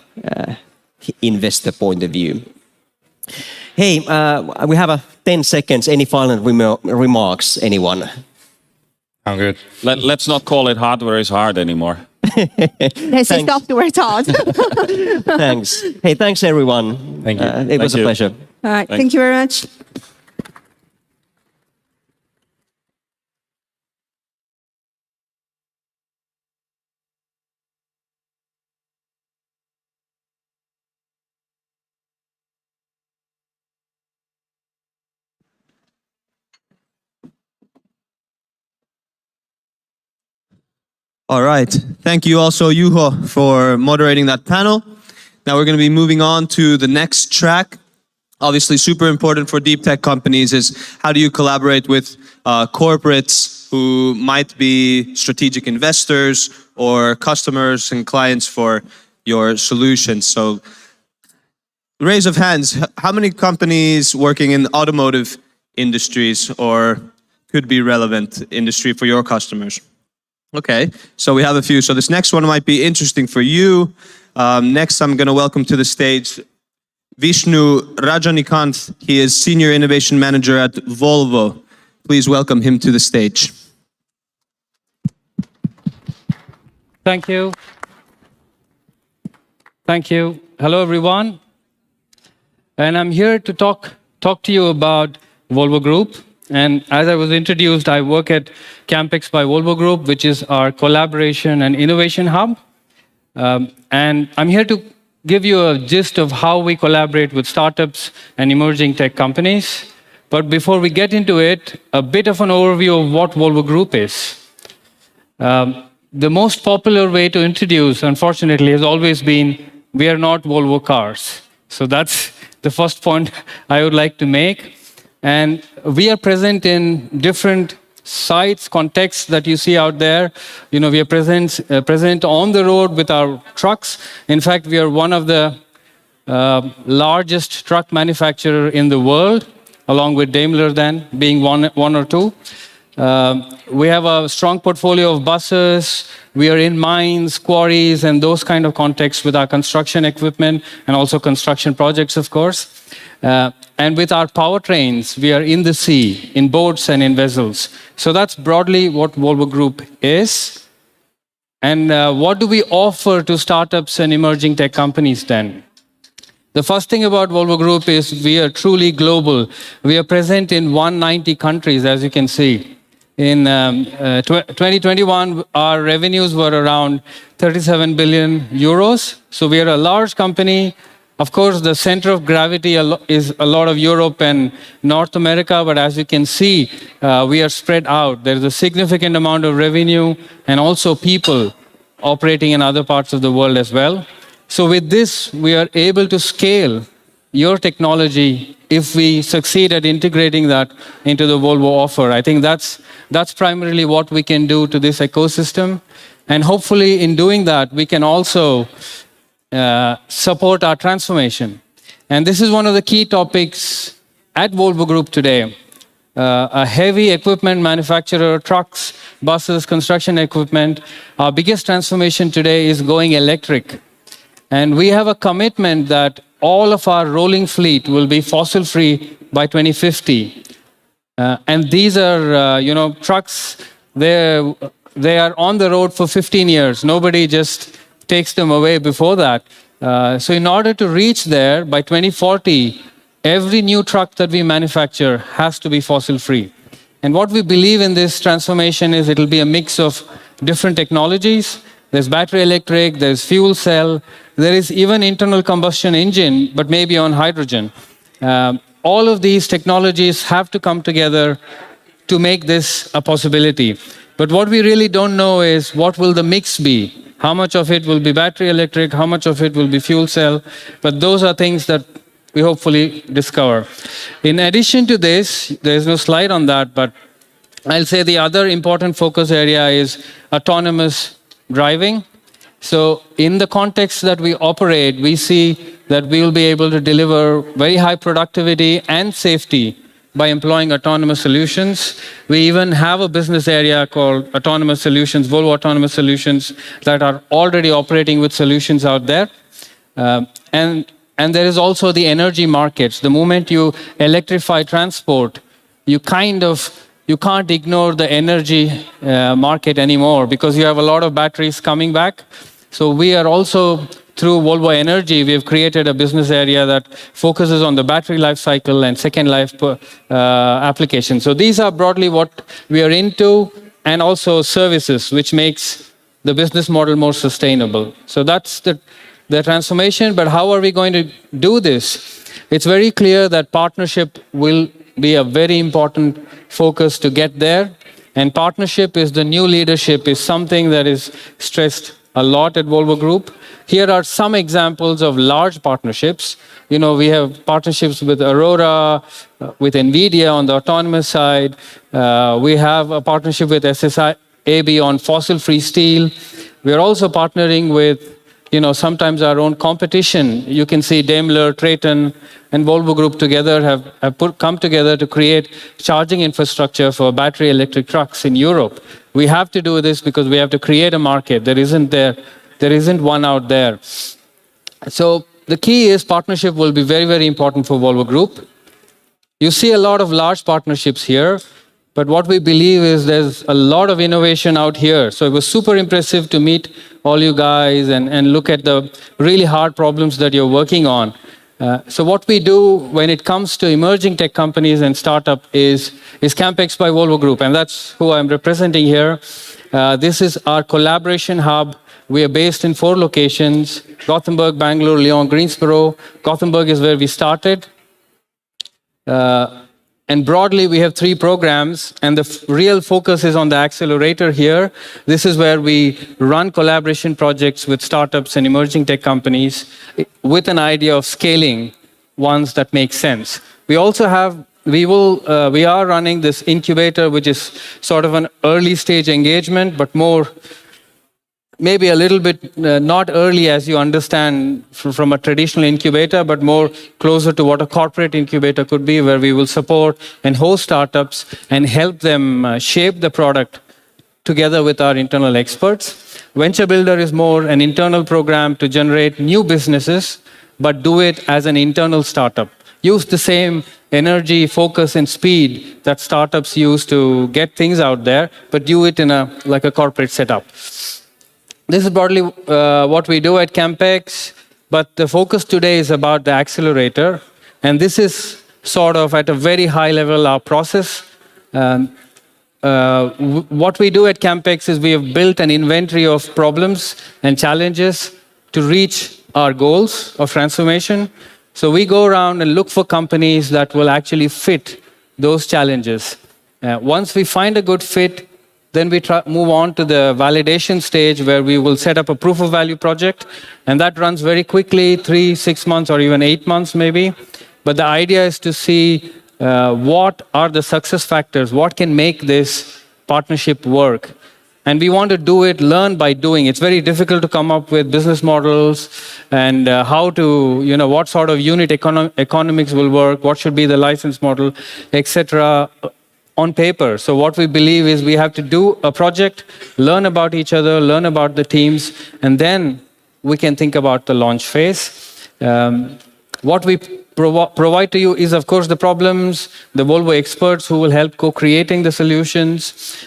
investor point of view. Hey, we have 10 seconds. Any final remarks, anyone? I'm good. Let's not call it hardware is hard anymore. This is Dr. Todd. Thanks. Hey, thanks everyone. Thank you. It was a pleasure. All right, thank you very much. All right. Thank you also, Juho, for moderating that panel. Now we're going to be moving on to the next track. Obviously, super important for deep tech companies is how do you collaborate with corporates who might be strategic investors or customers and clients for your solutions. So raise of hands, how many companies working in automotive industries or could be relevant industry for your customers? Okay, so we have a few. So this next one might be interesting for you. Next, I'm going to welcome to the stage Vishnu Rajanikanth. He is Senior Innovation Manager at Volvo. Please welcome him to the stage. Thank you. Thank you. Hello, everyone. And I'm here to talk to you about Volvo Group. And as I was introduced, I work at Campix by Volvo Group, which is our collaboration and innovation hub. And I'm here to give you a gist of how we collaborate with startups and emerging tech companies. But before we get into it, a bit of an overview of what Volvo Group is. The most popular way to introduce, unfortunately, has always been, we are not Volvo cars. So that's the first point I would like to make. And we are present in different sites, contexts that you see out there. You know, we are present on the road with our trucks. In fact, we are one of the largest truck manufacturer in the world, along with Daimler then, being one or two. We have a strong portfolio of buses. We are in mines, quarries, and those kind of contexts with our construction equipment and also construction projects, of course. And with our powertrains, we are in the sea, in boats and in vessels. So that's broadly what Volvo Group is. And what do we offer to startups and emerging tech companies then? The first thing about Volvo Group is we are truly global. We are present in 190 countries, as you can see. In 2021, our revenues were around 37 billion euros. So we are a large company. Of course, the center of gravity is a lot of Europe and North America, but as you can see, we are spread out. There's a significant amount of revenue and also people operating in other parts of the world as well. So with this, we are able to scale your technology if we succeed at integrating that into the Volvo offer. I think that's primarily what we can do to this ecosystem. And hopefully in doing that, we can also support our transformation. And this is one of the key topics at Volvo Group today. A heavy equipment manufacturer, trucks, buses, construction equipment. Our biggest transformation today is going electric. And we have a commitment that all of our rolling fleet will be fossil-free by 2050. And these are, trucks, they are on the road for 15 years. Nobody just takes them away before that. So in order to reach there, by 2040, every new truck that we manufacture has to be fossil-free. And what we believe in this transformation is it'll be a mix of different technologies. There's battery electric, there's fuel cell, there is even internal combustion engine, but maybe on hydrogen. All of these technologies have to come together to make this a possibility. But what we really don't know is what will the mix be? How much of it will be battery electric? How much of it will be fuel cell? But those are things that we hopefully discover. In addition to this, there's no slide on that, but I'll say the other important focus area is autonomous driving. So in the context that we operate, we see that we will be able to deliver very high productivity and safety by employing autonomous solutions. We even have a business area called Autonomous Solutions, Volvo Autonomous Solutions, that are already operating with solutions out there. And there is also the energy markets. The moment you electrify transport, you kind of you can't ignore the energy market anymore because you have a lot of batteries coming back. So we are also, through Volvo Energy, we have created a business area that focuses on the battery life cycle and second life application. So these are broadly what we are into, and also services, which makes the business model more sustainable. So that's the transformation. But how are we going to do this? It's very clear that partnership will be a very important focus to get there. And partnership is the new leadership, is something that is stressed a lot at Volvo Group. Here are some examples of large partnerships. You know, we have partnerships with Aurora, with NVIDIA on the autonomous side. We have a partnership with SSAB on fossil-free steel. We are also partnering with, you know, sometimes our own competition. You can see Daimler, Traton, and Volvo Group together have come together to create charging infrastructure for battery electric trucks in Europe. We have to do this because we have to create a market. There isn't one out there. So the key is partnership will be very, very important for Volvo Group. You see a lot of large partnerships here, but what we believe is there's a lot of innovation out here. So it was super impressive to meet all you guys and look at the really hard problems that you're working on. So what we do when it comes to emerging tech companies and startup is CampX by Volvo Group, and that's who I'm representing here. This is our collaboration hub. We are based in 4 locations: Gothenburg, Bangalore, Lyon, Greensboro. Gothenburg is where we started. And broadly, we have 3 programs, and the real focus is on the accelerator here. This is where we run collaboration projects with startups and emerging tech companies with an idea of scaling ones that make sense. We also have, we are running this incubator, which is sort of an early stage engagement, but more, maybe a little bit not early as you understand from a traditional incubator, but more closer to what a corporate incubator could be, where we will support and host startups and help them shape the product together with our internal experts. Venture Builder is more an internal program to generate new businesses, but do it as an internal startup. Use the same energy, focus, and speed that startups use to get things out there, but do it in like a corporate setup. This is broadly what we do at CampX, but the focus today is about the accelerator, and this is sort of at a very high level our process. What we do at CampX is we have built an inventory of problems and challenges to reach our goals of transformation. So we go around and look for companies that will actually fit those challenges. Once we find a good fit, then we move on to the validation stage where we will set up a proof of value project. And that runs very quickly, 3, 6 months, or even 8 months maybe. But the idea is to see what are the success factors, what can make this partnership work. And we want to do it, learn by doing. It's very difficult to come up with business models and how to, you know, what sort of unit economics will work, what should be the license model, etc. on paper. So what we believe is we have to do a project, learn about each other, learn about the teams, and then we can think about the launch phase. What we provide to you is, of course, the problems, the Volvo experts who will help co-creating the solutions.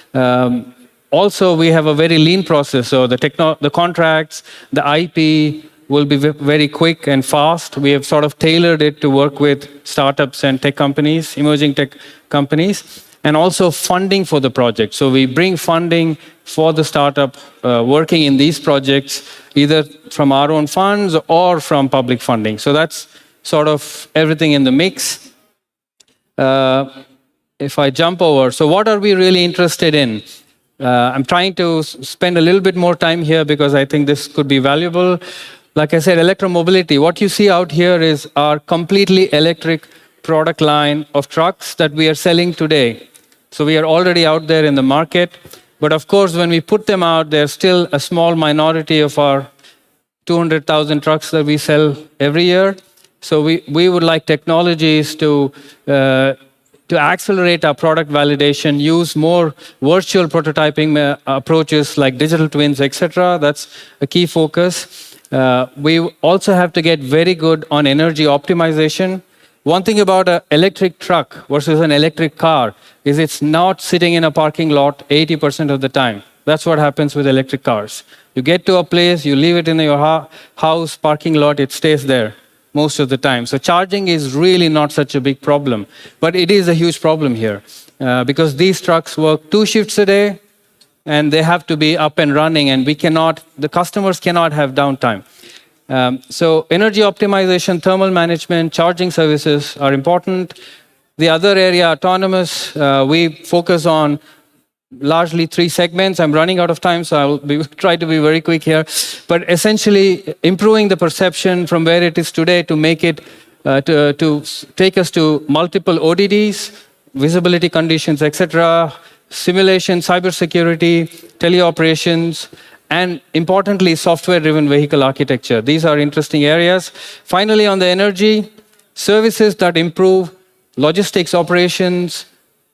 Also, we have a very lean process, so the contracts, the IP will be very quick and fast. We have sort of tailored it to work with startups and tech companies, emerging tech companies, and also funding for the project. So we bring funding for the startup working in these projects, either from our own funds or from public funding. So that's sort of everything in the mix. If I jump over, so what are we really interested in? I'm trying to spend a little bit more time here because I think this could be valuable. Like I said, electromobility. What you see out here is our completely electric product line of trucks that we are selling today. So we are already out there in the market. But of course, when we put them out, they're still a small minority of our 200,000 trucks that we sell every year. So we would like technologies to accelerate our product validation, use more virtual prototyping approaches like digital twins, etc. That's a key focus. We also have to get very good on energy optimization. One thing about an electric truck versus an electric car is it's not sitting in a parking lot 80% of the time. That's what happens with electric cars. You get to a place, you leave it in your house, parking lot, it stays there most of the time. So charging is really not such a big problem. But it is a huge problem here because these trucks work 2 shifts a day and they have to be up and running, and the customers cannot have downtime. So energy optimization, thermal management, charging services are important. The other area, autonomous, we focus on largely 3 segments. I'm running out of time, so I'll try to be very quick here. But essentially, improving the perception from where it is today to make it, to take us to multiple ODDs, visibility conditions, etc., simulation, cybersecurity, teleoperations, and importantly, software-driven vehicle architecture. These are interesting areas. Finally, on the energy, services that improve logistics operations,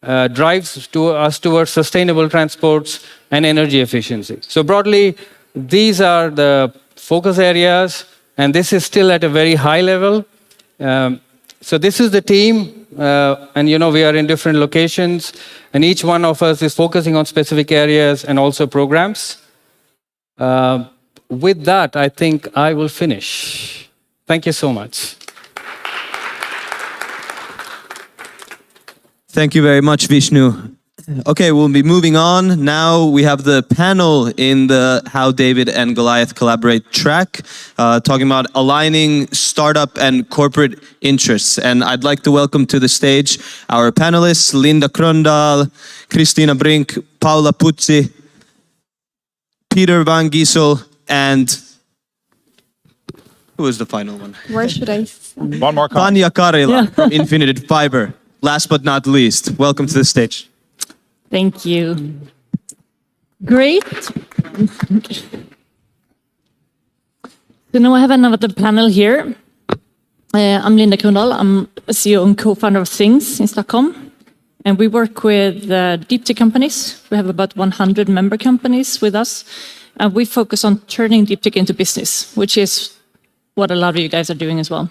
drives us towards sustainable transports and energy efficiency. So broadly, these are the focus areas, and this is still at a very high level. So this is the team, and we are in different locations, and each one of us is focusing on specific areas and also programs. With that, I think I will finish. Thank you so much. Thank you very much, Vishnu. Okay, we'll be moving on. Now we have the panel in the How David and Goliath Collaborate track, talking about aligning startup and corporate interests. And I'd like to welcome to the stage our panelists, Linda Krondal, Christina Brink, Paula Puzzi, Peter Van Giesel, and who was the final one? Where should I? One more Tanya Karila from Infinited Fiber. Last but not least, welcome to the stage. Thank you. Great. So now I have another panel here. I'm Linda Krondal. I'm a CEO and co-founder of Things in Stockholm. And we work with deep tech companies. We have about 100 member companies with us. And we focus on turning deep tech into business, which is what a lot of you guys are doing as well.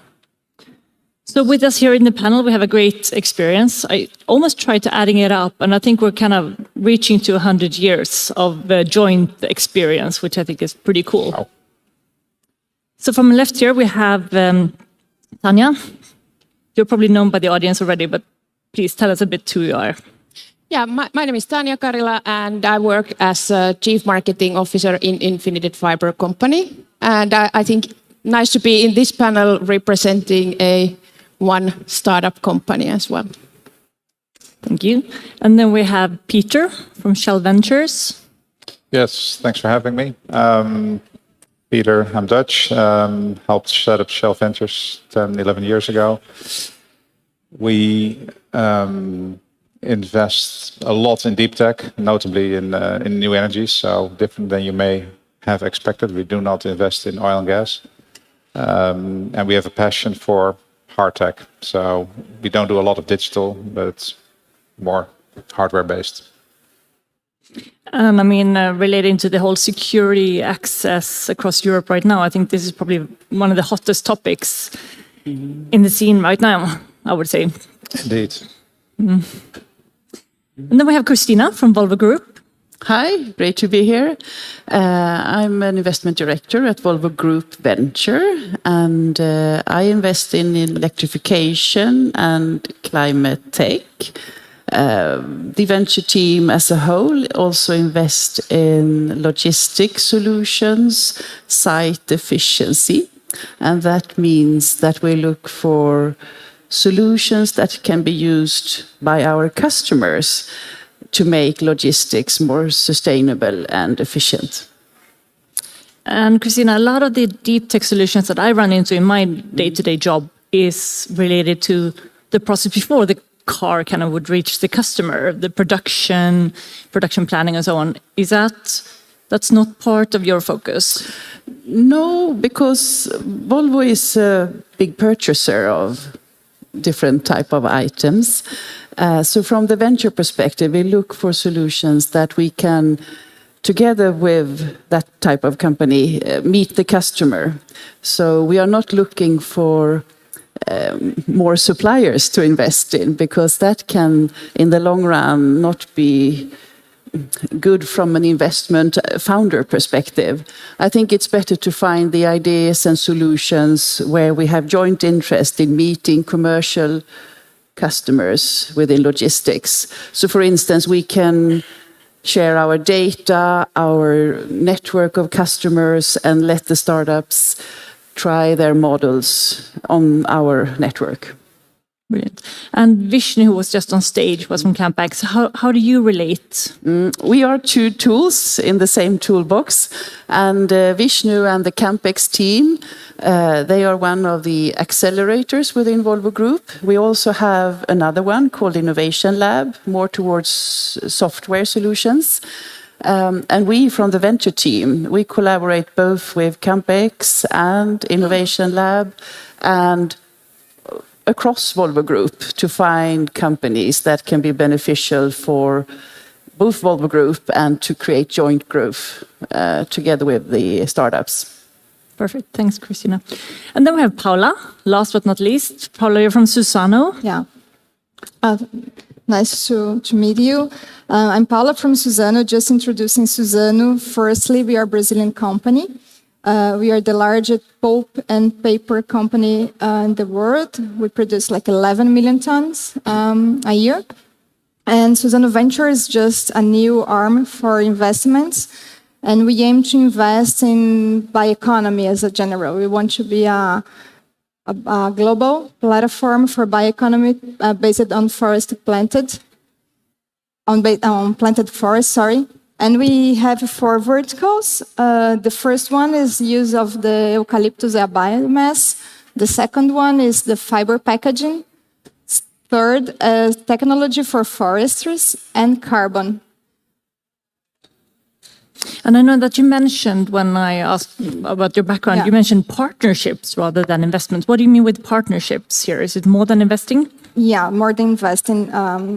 So with us here in the panel, we have a great experience. I almost tried to adding it up, and I think we're kind of reaching to 100 years of joint experience, which I think is pretty cool. Wow. So from left here, we have Tanya. You're probably known by the audience already, but please tell us a bit who you are. Yeah, my name is Tanya Karila, and I work as a Chief Marketing Officer in Infinited Fiber company. And I think nice to be in this panel representing one startup company as well. Thank you. And then we have Peter from Shell Ventures. Yes, thanks for having me. Peter, I'm Dutch, helped set up Shell Ventures 10, 11 years ago. We invest a lot in deep tech, notably in new energies, so different than you may have expected. We do not invest in oil and gas. And we have a passion for hard tech. So we don't do a lot of digital, but it's more hardware based. I mean, relating to the whole security access across Europe right now, I think this is probably one of the hottest topics in the scene right now, I would say. Indeed. And then we have Christina from Volvo Group. Hi, great to be here. I'm an investment director at Volvo Group Venture, and I invest in electrification and climate tech. The venture team as a whole also invest in logistic solutions, site efficiency, and that means that we look for solutions that can be used by our customers to make logistics more sustainable and efficient. And Christina, a lot of the deep tech solutions that I run into in my day-to-day job is related to the process before the car kind of would reach the customer, the production planning and so on. Is that's not part of your focus? No, because Volvo is a big purchaser of different type of items. So from the venture perspective, we look for solutions that we can, together with that type of company, meet the customer. So we are not looking for more suppliers to invest in, because that can, in the long run, not be good from an investment founder perspective. I think it's better to find the ideas and solutions where we have joint interest in meeting commercial customers within logistics. So for instance, we can share our data, our network of customers, and let the startups try their models on our network. Brilliant. And Vishnu, who was just on stage, was from CampX. How do you relate? We are two tools in the same toolbox. And Vishnu and the CampX team, they are one of the accelerators within Volvo Group. We also have another one called Innovation Lab, more towards software solutions. And we from the venture team, we collaborate both with CampX and Innovation Lab and across Volvo Group to find companies that can be beneficial for both Volvo Group and to create joint growth together with the startups. Perfect. Thanks, Christina. And then we have Paula, last but not least. Paula, you're from Suzano. Yeah. Nice to meet you. I'm Paula from Suzano, just introducing Suzano. Firstly, we are a Brazilian company. We are the largest pulp and paper company in the world. We produce like 11 million tons a year. And Suzano Venture is just a new arm for investments. And we aim to invest in bioeconomy as a general. We want to be a global platform for bioeconomy based on planted forest, sorry. And we have 4 verticals. The first one is use of the eucalyptus as biomass. The second one is the fiber packaging. Third, technology for forestries and carbon. And I know that you mentioned, when I asked about your background, you mentioned partnerships rather than investments. What do you mean with partnerships here? Is it more than investing? Yeah, more than investing.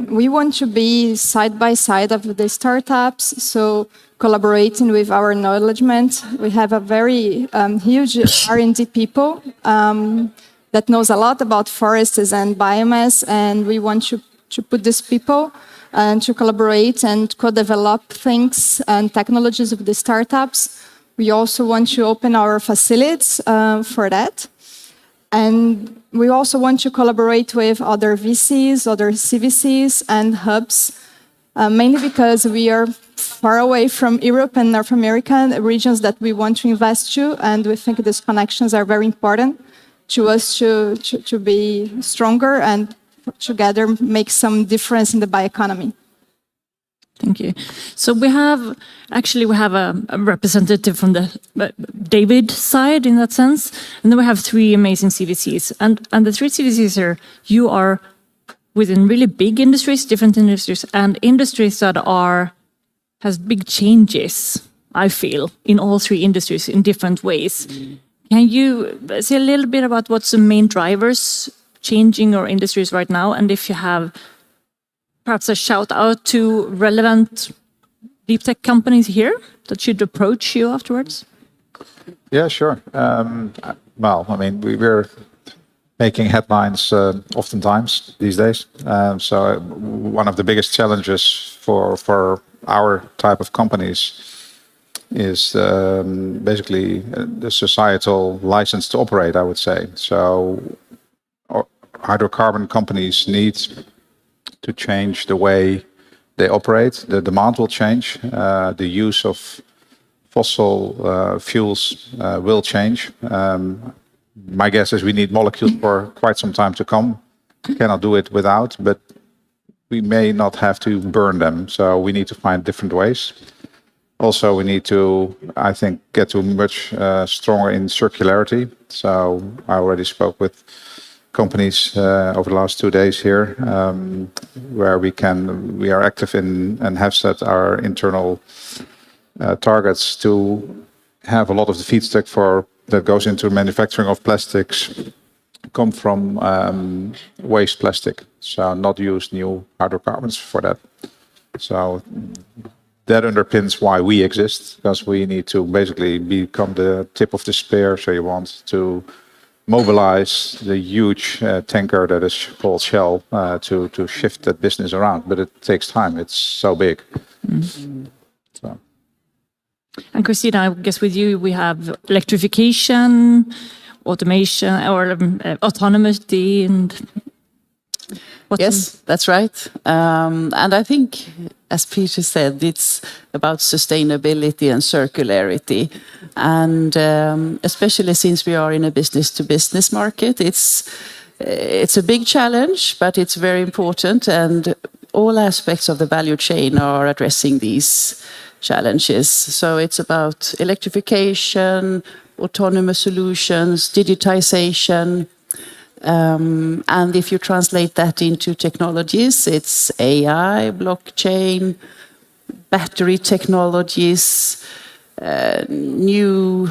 We want to be side by side of the startups, so collaborating with our knowledgement. We have a very huge R&D people that knows a lot about forests and biomass, and we want to put these people and to collaborate and co-develop things and technologies of the startups. We also want to open our facilities for that. And we also want to collaborate with other VCs, other CVCs and hubs, mainly because we are far away from Europe and North America, the regions that we want to invest to, and we think these connections are very important to us to be stronger and together make some difference in the bioeconomy. Thank you. So we have a representative from the David side in that sense, and then we have 3 amazing CVCs. And the 3 CVCs are, you are within really big industries, different industries, and industries that has big changes, I feel, in all 3 industries in different ways. Can you say a little bit about what's the main drivers changing our industries right now, and if you have perhaps a shout out to relevant deep tech companies here that should approach you afterwards? Yeah, sure. Well, I mean, we're making headlines oftentimes these days. So one of the biggest challenges for our type of companies is basically the societal license to operate, I would say. So hydrocarbon companies need to change the way they operate. The demand will change. The use of fossil fuels will change. My guess is we need molecules for quite some time to come. We cannot do it without, but we may not have to burn them. So we need to find different ways. Also, we need to, I think, get to much stronger in circularity. So I already spoke with companies over the last 2 days here, where we are active in and have set our internal targets to have a lot of the feedstock that goes into manufacturing of plastics come from waste plastic. So not use new hydrocarbons for that. So that underpins why we exist, because we need to basically become the tip of the spear, so you want, to mobilize the huge tanker that is called Shell to shift that business around. But it takes time. It's so big. So. And Christina, I guess with you we have electrification, automation, or autonomous, and yes, that's right. And I think, as Peter said, it's about sustainability and circularity. And especially since we are in a business-to-business market, it's a big challenge, but it's very important. And all aspects of the value chain are addressing these challenges. So it's about electrification, autonomous solutions, digitization. And if you translate that into technologies, it's AI, blockchain, battery technologies, new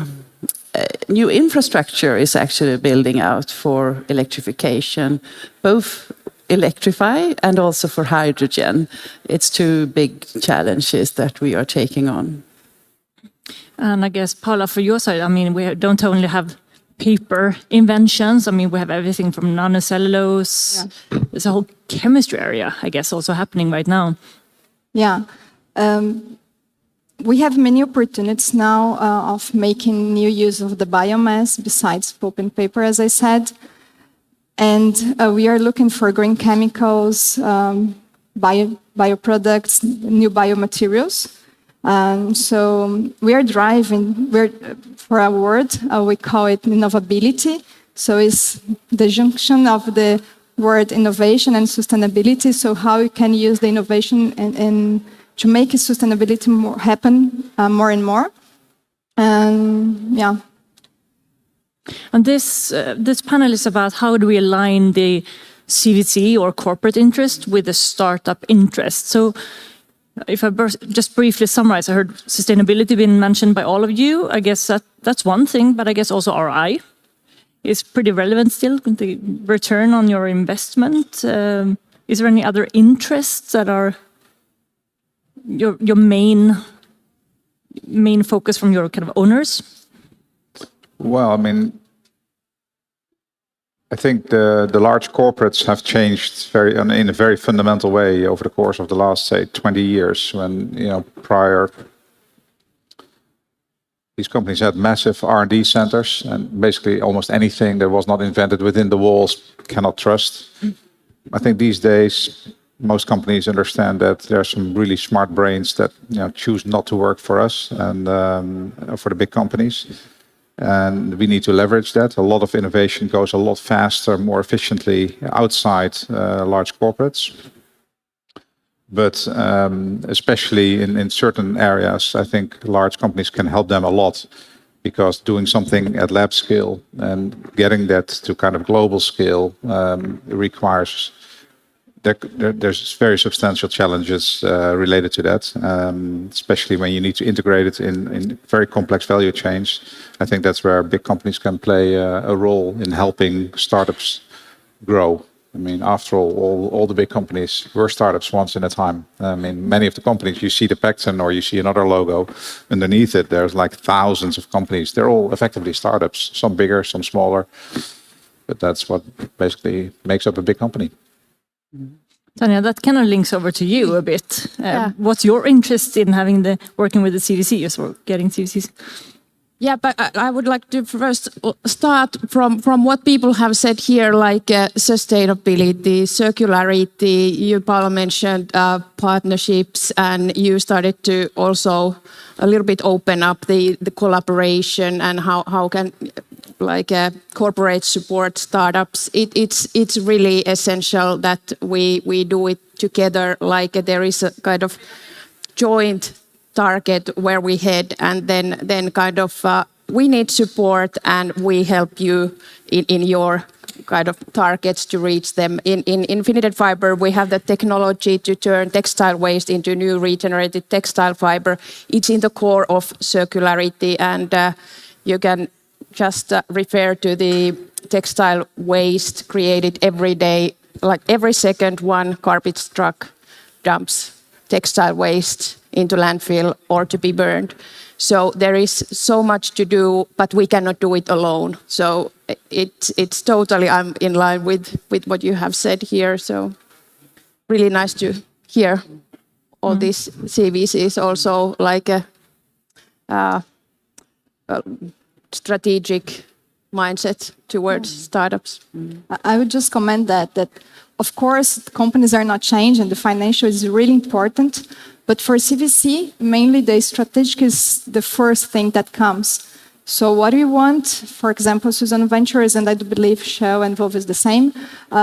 infrastructure is actually building out for electrification, both electrify and also for hydrogen. It's two big challenges that we are taking on. And I guess, Paula, for your side, I mean, we don't only have paper inventions. I mean, we have everything from nanocellulose. Yeah. There's a whole chemistry area, I guess, also happening right now. Yeah. We have many opportunities now of making new use of the biomass besides pulp and paper, as I said. And we are looking for green chemicals, bioproducts, new biomaterials. So we are driving, for our word, we call it innovability. So it's the junction of the word innovation and sustainability. So how you can use the innovation and to make sustainability happen more and more. Yeah. And this panel is about how do we align the CVC or corporate interest with the startup interest. So if I just briefly summarize, I heard sustainability being mentioned by all of you. I guess that's one thing, but I guess also ROI is pretty relevant still, the return on your investment. Is there any other interests that are your main focus from your kind of owners? Well, I mean, I think the large corporates have changed in a very fundamental way over the course of the last, say, 20 years. When prior, these companies had massive R&D centers, and basically almost anything that was not invented within the walls cannot trust. I think these days most companies understand that there are some really smart brains that choose not to work for us and for the big companies. And we need to leverage that. A lot of innovation goes a lot faster, more efficiently outside large corporates. But especially in certain areas, I think large companies can help them a lot, because doing something at lab scale and getting that to kind of global scale requires there's very substantial challenges related to that, especially when you need to integrate it in very complex value chains. I think that's where big companies can play a role in helping startups grow. I mean, after all the big companies were startups once in a time. I mean, many of the companies, you see the Pecton or you see another logo, underneath it, there's like thousands of companies. They're all effectively startups, some bigger, some smaller. But that's what basically makes up a big company. Tanya, that kind of links over to you a bit. What's your interest in working with the CVCs or getting CVCs? Yeah, but I would like to first start from what people have said here, like sustainability, circularity. You, Paolo, mentioned partnerships, and you started to also a little bit open up the collaboration and how can corporate support startups. It's really essential that we do it together. Like there is a kind of joint target where we head, and then kind of we need support and we help you in your kind of targets to reach them. In Infinited Fiber, we have the technology to turn textile waste into new regenerated textile fiber. It's in the core of circularity, and you can just refer to the textile waste created every day. Like every second, one garbage truck dumps textile waste into landfill or to be burned. So there is so much to do, but we cannot do it alone. So it's totally, I'm in line with what you have said here. So really nice to hear all these CVCs also like a strategic mindset towards startups. I would just comment that of course companies are not changing, the financial is really important, but for CVC, mainly the strategic is the first thing that comes. So what we want, for example, Susan Ventures, and I do believe Shell and Volvo is the same,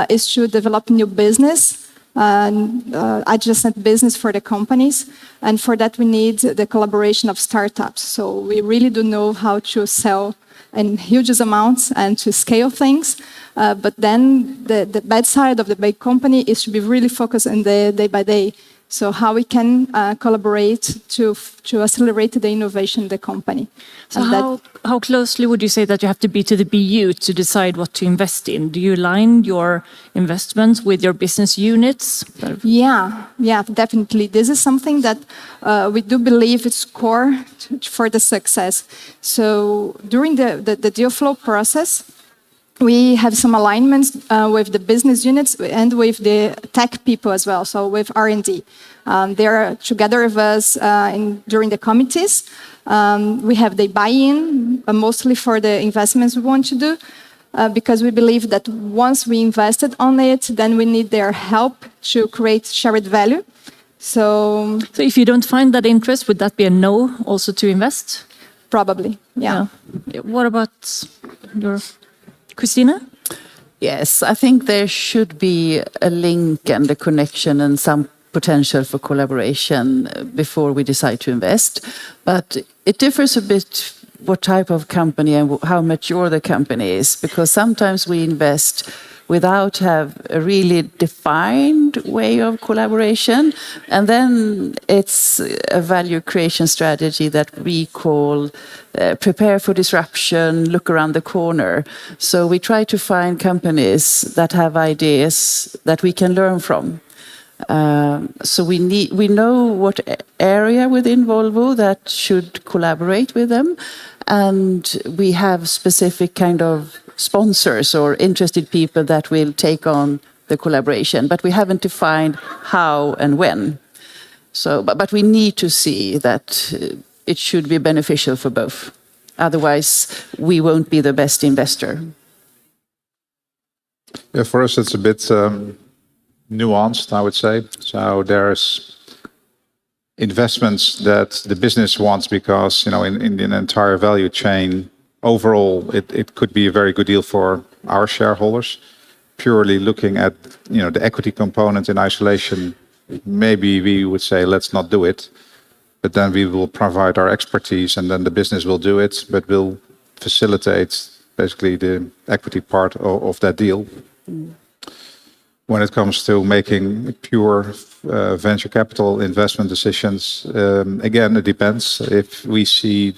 is to develop new business, adjacent business for the companies. And for that, we need the collaboration of startups. So we really do know how to sell in huge amounts and to scale things. But then the bad side of the big company is to be really focused on the day by day. So how we can collaborate to accelerate the innovation in the company. So how closely would you say that you have to be to the BU to decide what to invest in? Do you align your investments with your business units? Yeah, definitely. This is something that we do believe is core for the success. So during the deal flow process, we have some alignments with the business units and with the tech people as well, so with R&D. They are together with us during the committees. We have the buy-in, mostly for the investments we want to do, because we believe that once we invested on it, then we need their help to create shared value. So if you don't find that interest, would that be a no also to invest? Probably, yeah. What about your... Christina? Yes, I think there should be a link and a connection and some potential for collaboration before we decide to invest. But it differs a bit what type of company and how mature the company is, because sometimes we invest without have a really defined way of collaboration. And then it's a value creation strategy that we call prepare for disruption, look around the corner. So we try to find companies that have ideas that we can learn from. So we know what area within Volvo that should collaborate with them. And we have specific kind of sponsors or interested people that will take on the collaboration, but we haven't defined how and when. So, but we need to see that it should be beneficial for both. Otherwise, we won't be the best investor. Yeah, for us, it's a bit nuanced, I would say. So there's investments that the business wants because, in the entire value chain, overall, it could be a very good deal for our shareholders. Purely looking at, the equity component in isolation, maybe we would say, let's not do it. But then we will provide our expertise and then the business will do it, but will facilitate basically the equity part of that deal. When it comes to making pure venture capital investment decisions, again, it depends. If we see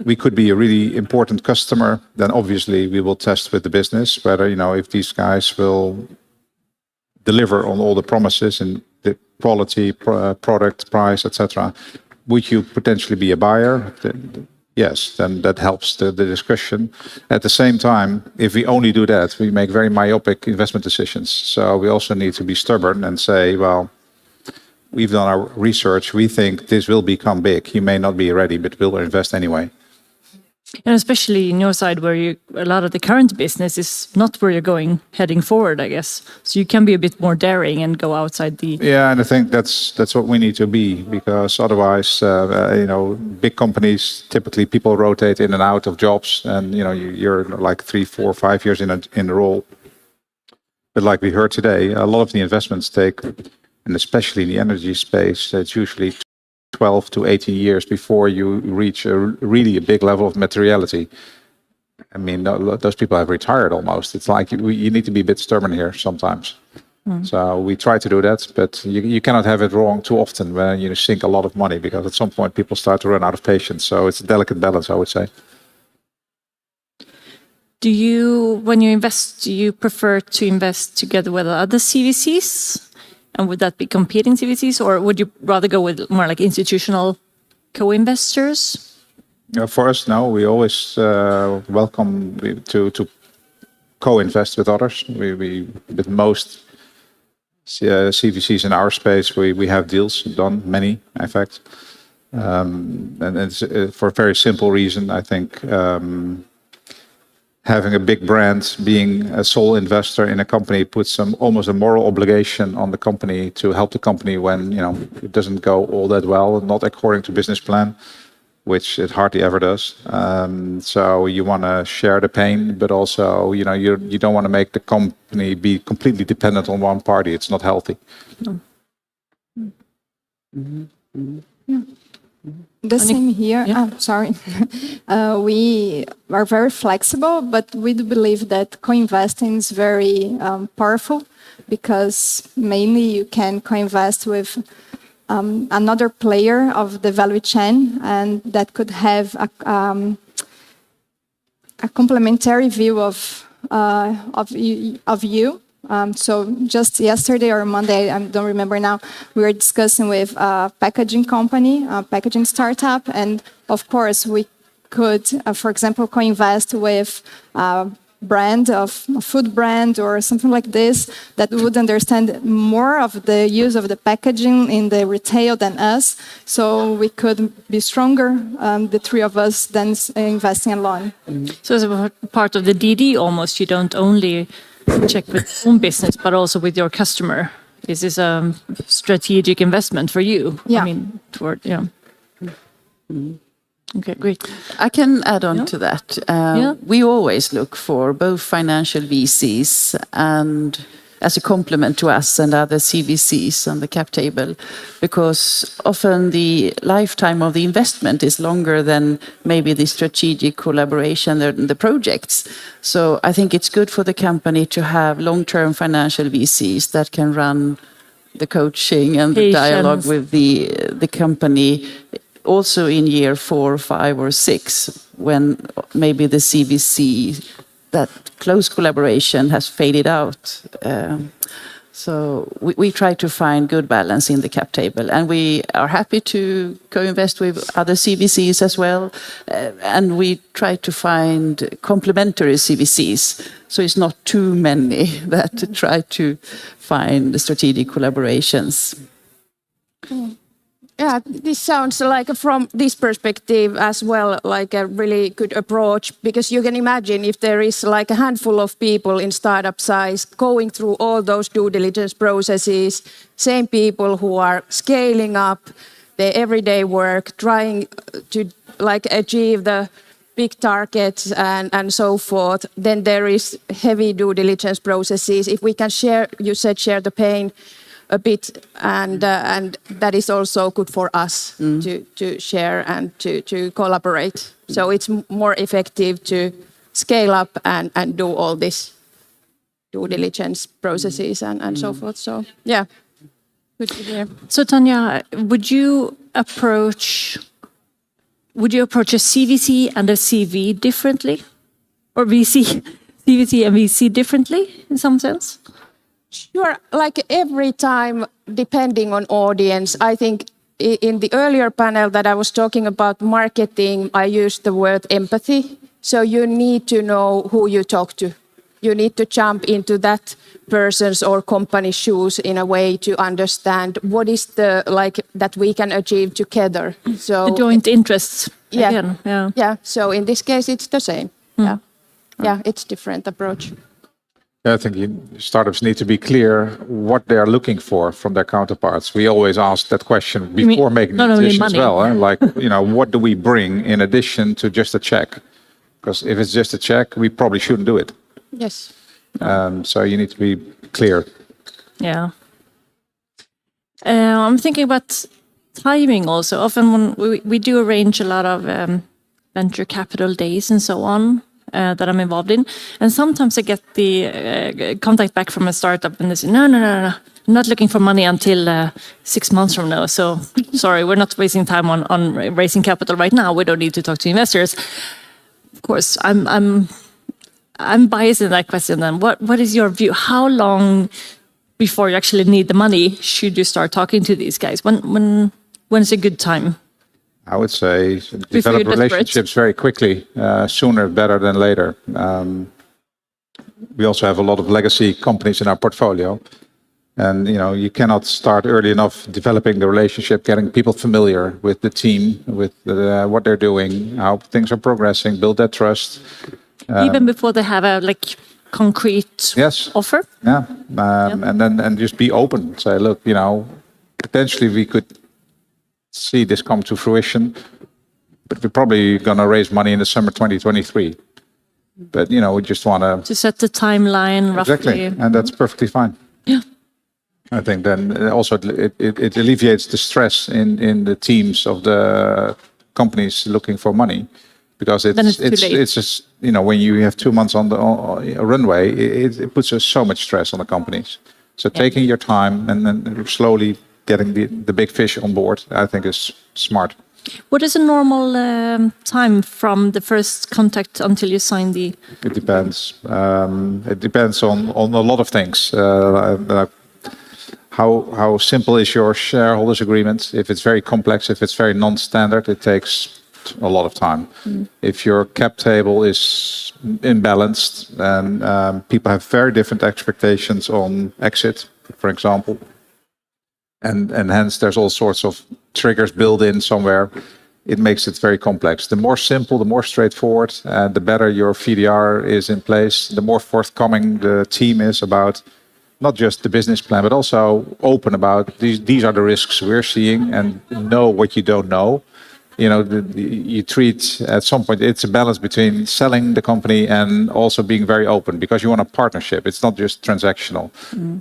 we could be a really important customer, then obviously we will test with the business whether, if these guys will deliver on all the promises and the quality, product, price, etc. Would you potentially be a buyer? Yes, then that helps the discussion. At the same time, if we only do that, we make very myopic investment decisions. So we also need to be stubborn and say, well, we've done our research. We think this will become big. You may not be ready, but we'll invest anyway. And especially in your side, where a lot of the current business is not where you're heading forward, I guess. So you can be a bit more daring and go outside the... Yeah, and I think that's what we need to be, because otherwise, big companies, typically people rotate in and out of jobs, and you're like 3, 4, 5 years in a role. But like we heard today, a lot of the investments take, and especially in the energy space, it's usually 12 to 18 years before you reach really a big level of materiality. I mean, those people have retired almost. It's like you need to be a bit stubborn here sometimes. So we try to do that, but you cannot have it wrong too often when you sink a lot of money, because at some point people start to run out of patience. So it's a delicate balance, I would say. When you invest, do you prefer to invest together with other CVCs And would that be competing CVCs, or would you rather go with more like institutional co-investors? For us, no. We always welcome to co-invest with others. We with most CVCs in our space, we have deals done, many, in fact. And it's for a very simple reason. I think having a big brand, being a sole investor in a company, puts almost a moral obligation on the company to help the company when it doesn't go all that well, not according to business plan, which it hardly ever does. So you want to share the pain, but also you don't want to make the company be completely dependent on one party. It's not healthy. The same here. Yeah. Sorry. We are very flexible, but we do believe that co-investing is very powerful because mainly you can co-invest with another player of the value chain, and that could have a complementary view of you. So just yesterday or Monday, I don't remember now, we were discussing with a packaging company, a packaging startup, and of course we could, for example, co-invest with a food brand or something like this that would understand more of the use of the packaging in the retail than us. So we could be stronger, the three of us, than investing alone. So as a part of the DD almost, you don't only check with your own business, but also with your customer. Is this a strategic investment for you? Yeah. I mean, Okay, great. I can add on to that. We always look for both financial VCs and as a complement to us and other CVCs on the cap table, because often the lifetime of the investment is longer than maybe the strategic collaboration and the projects. So I think it's good for the company to have long-term financial VCs that can run the coaching and the dialogue with the company also in year 4, 5, or 6, when maybe the CVC, that close collaboration has faded out. So we try to find good balance in the cap table, and we are happy to co-invest with other CVCs as well. And we try to find complementary CVCs, so it's not too many that try to find strategic collaborations. Yeah, this sounds like, from this perspective as well, like a really good approach, because you can imagine if there is like a handful of people in startup size going through all those due diligence processes, same people who are scaling up their everyday work, trying to like achieve the big targets and so forth, then there is heavy due diligence processes. If we can share, you said share the pain a bit, and that is also good for us to share and to collaborate. So it's more effective to scale up and do all this due diligence processes and so forth. So yeah, good to hear. So Tanya, would you approach a CVC and a CV differently, or CVC and VC differently in some sense? Sure, like every time, depending on audience. I think in the earlier panel that I was talking about marketing, I used the word empathy. So you need to know who you talk to. You need to jump into that person's or company's shoes in a way to understand what is the that we can achieve together. So the joint interests. Yeah, again, yeah. Yeah. So in this case, it's the same. Yeah, it's different approach. I think startups need to be clear what they are looking for from their counterparts. We always ask that question before making the decision as well. Like, what do we bring in addition to just a check? Because if it's just a check, we probably shouldn't do it. Yes. So you need to be clear. Yeah. I'm thinking about timing also. Often when we do arrange a lot of venture capital days and so on, that I'm involved in. And sometimes I get the contact back from a startup and they say, no, I'm not looking for money until 6 months from now. So sorry, we're not wasting time on raising capital right now. We don't need to talk to investors. Of course, I'm biased in that question then. What is your view? How long before you actually need the money should you start talking to these guys? When's a good time? I would say Before develop you're desperate. relationships very quickly, sooner better than later. We also have a lot of legacy companies in our portfolio. And you cannot start early enough developing the relationship, getting people familiar with the team, with what they're doing, how things are progressing, build that trust. Even before they have a concrete offer? Yeah, and just be open. Say, look, potentially we could see this come to fruition, but we're probably going to raise money in the summer 2023. But we just want to set the timeline roughly. Exactly, and that's perfectly fine. Yeah. I think then also it alleviates the stress in the teams of the companies looking for money, because it's just when you have 2 months on the runway, it puts so much stress on the companies. So taking your time and then slowly getting the big fish on board, I think is smart. What is a normal time from the first contact until you sign the? It depends. It depends on a lot of things. How simple is your shareholders agreement? If it's very complex, if it's very non-standard, it takes a lot of time. If your cap table is imbalanced, then people have very different expectations on exit, for example. And hence there's all sorts of triggers built in somewhere. It makes it very complex. The more simple, the more straightforward, the better your VDR is in place, the more forthcoming the team is about not just the business plan, but also open about these are the risks we're seeing, and know what you don't know. You treat at some point, it's a balance between selling the company and also being very open, because you want a partnership. It's not just transactional.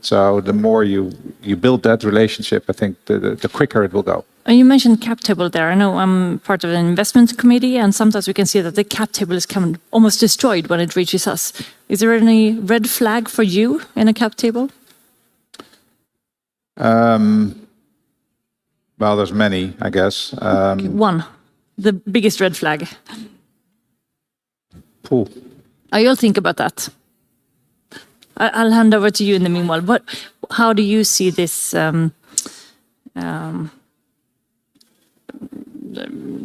So the more you build that relationship, I think the quicker it will go. And you mentioned cap table there. I know I'm part of an investment committee, and sometimes we can see that the cap table is almost destroyed when it reaches us. Is there any red flag for you in a cap table? Well, there's many, I guess. One, the biggest red flag. Pool. You'll think about that. I'll hand over to you in the meanwhile. How do you see this?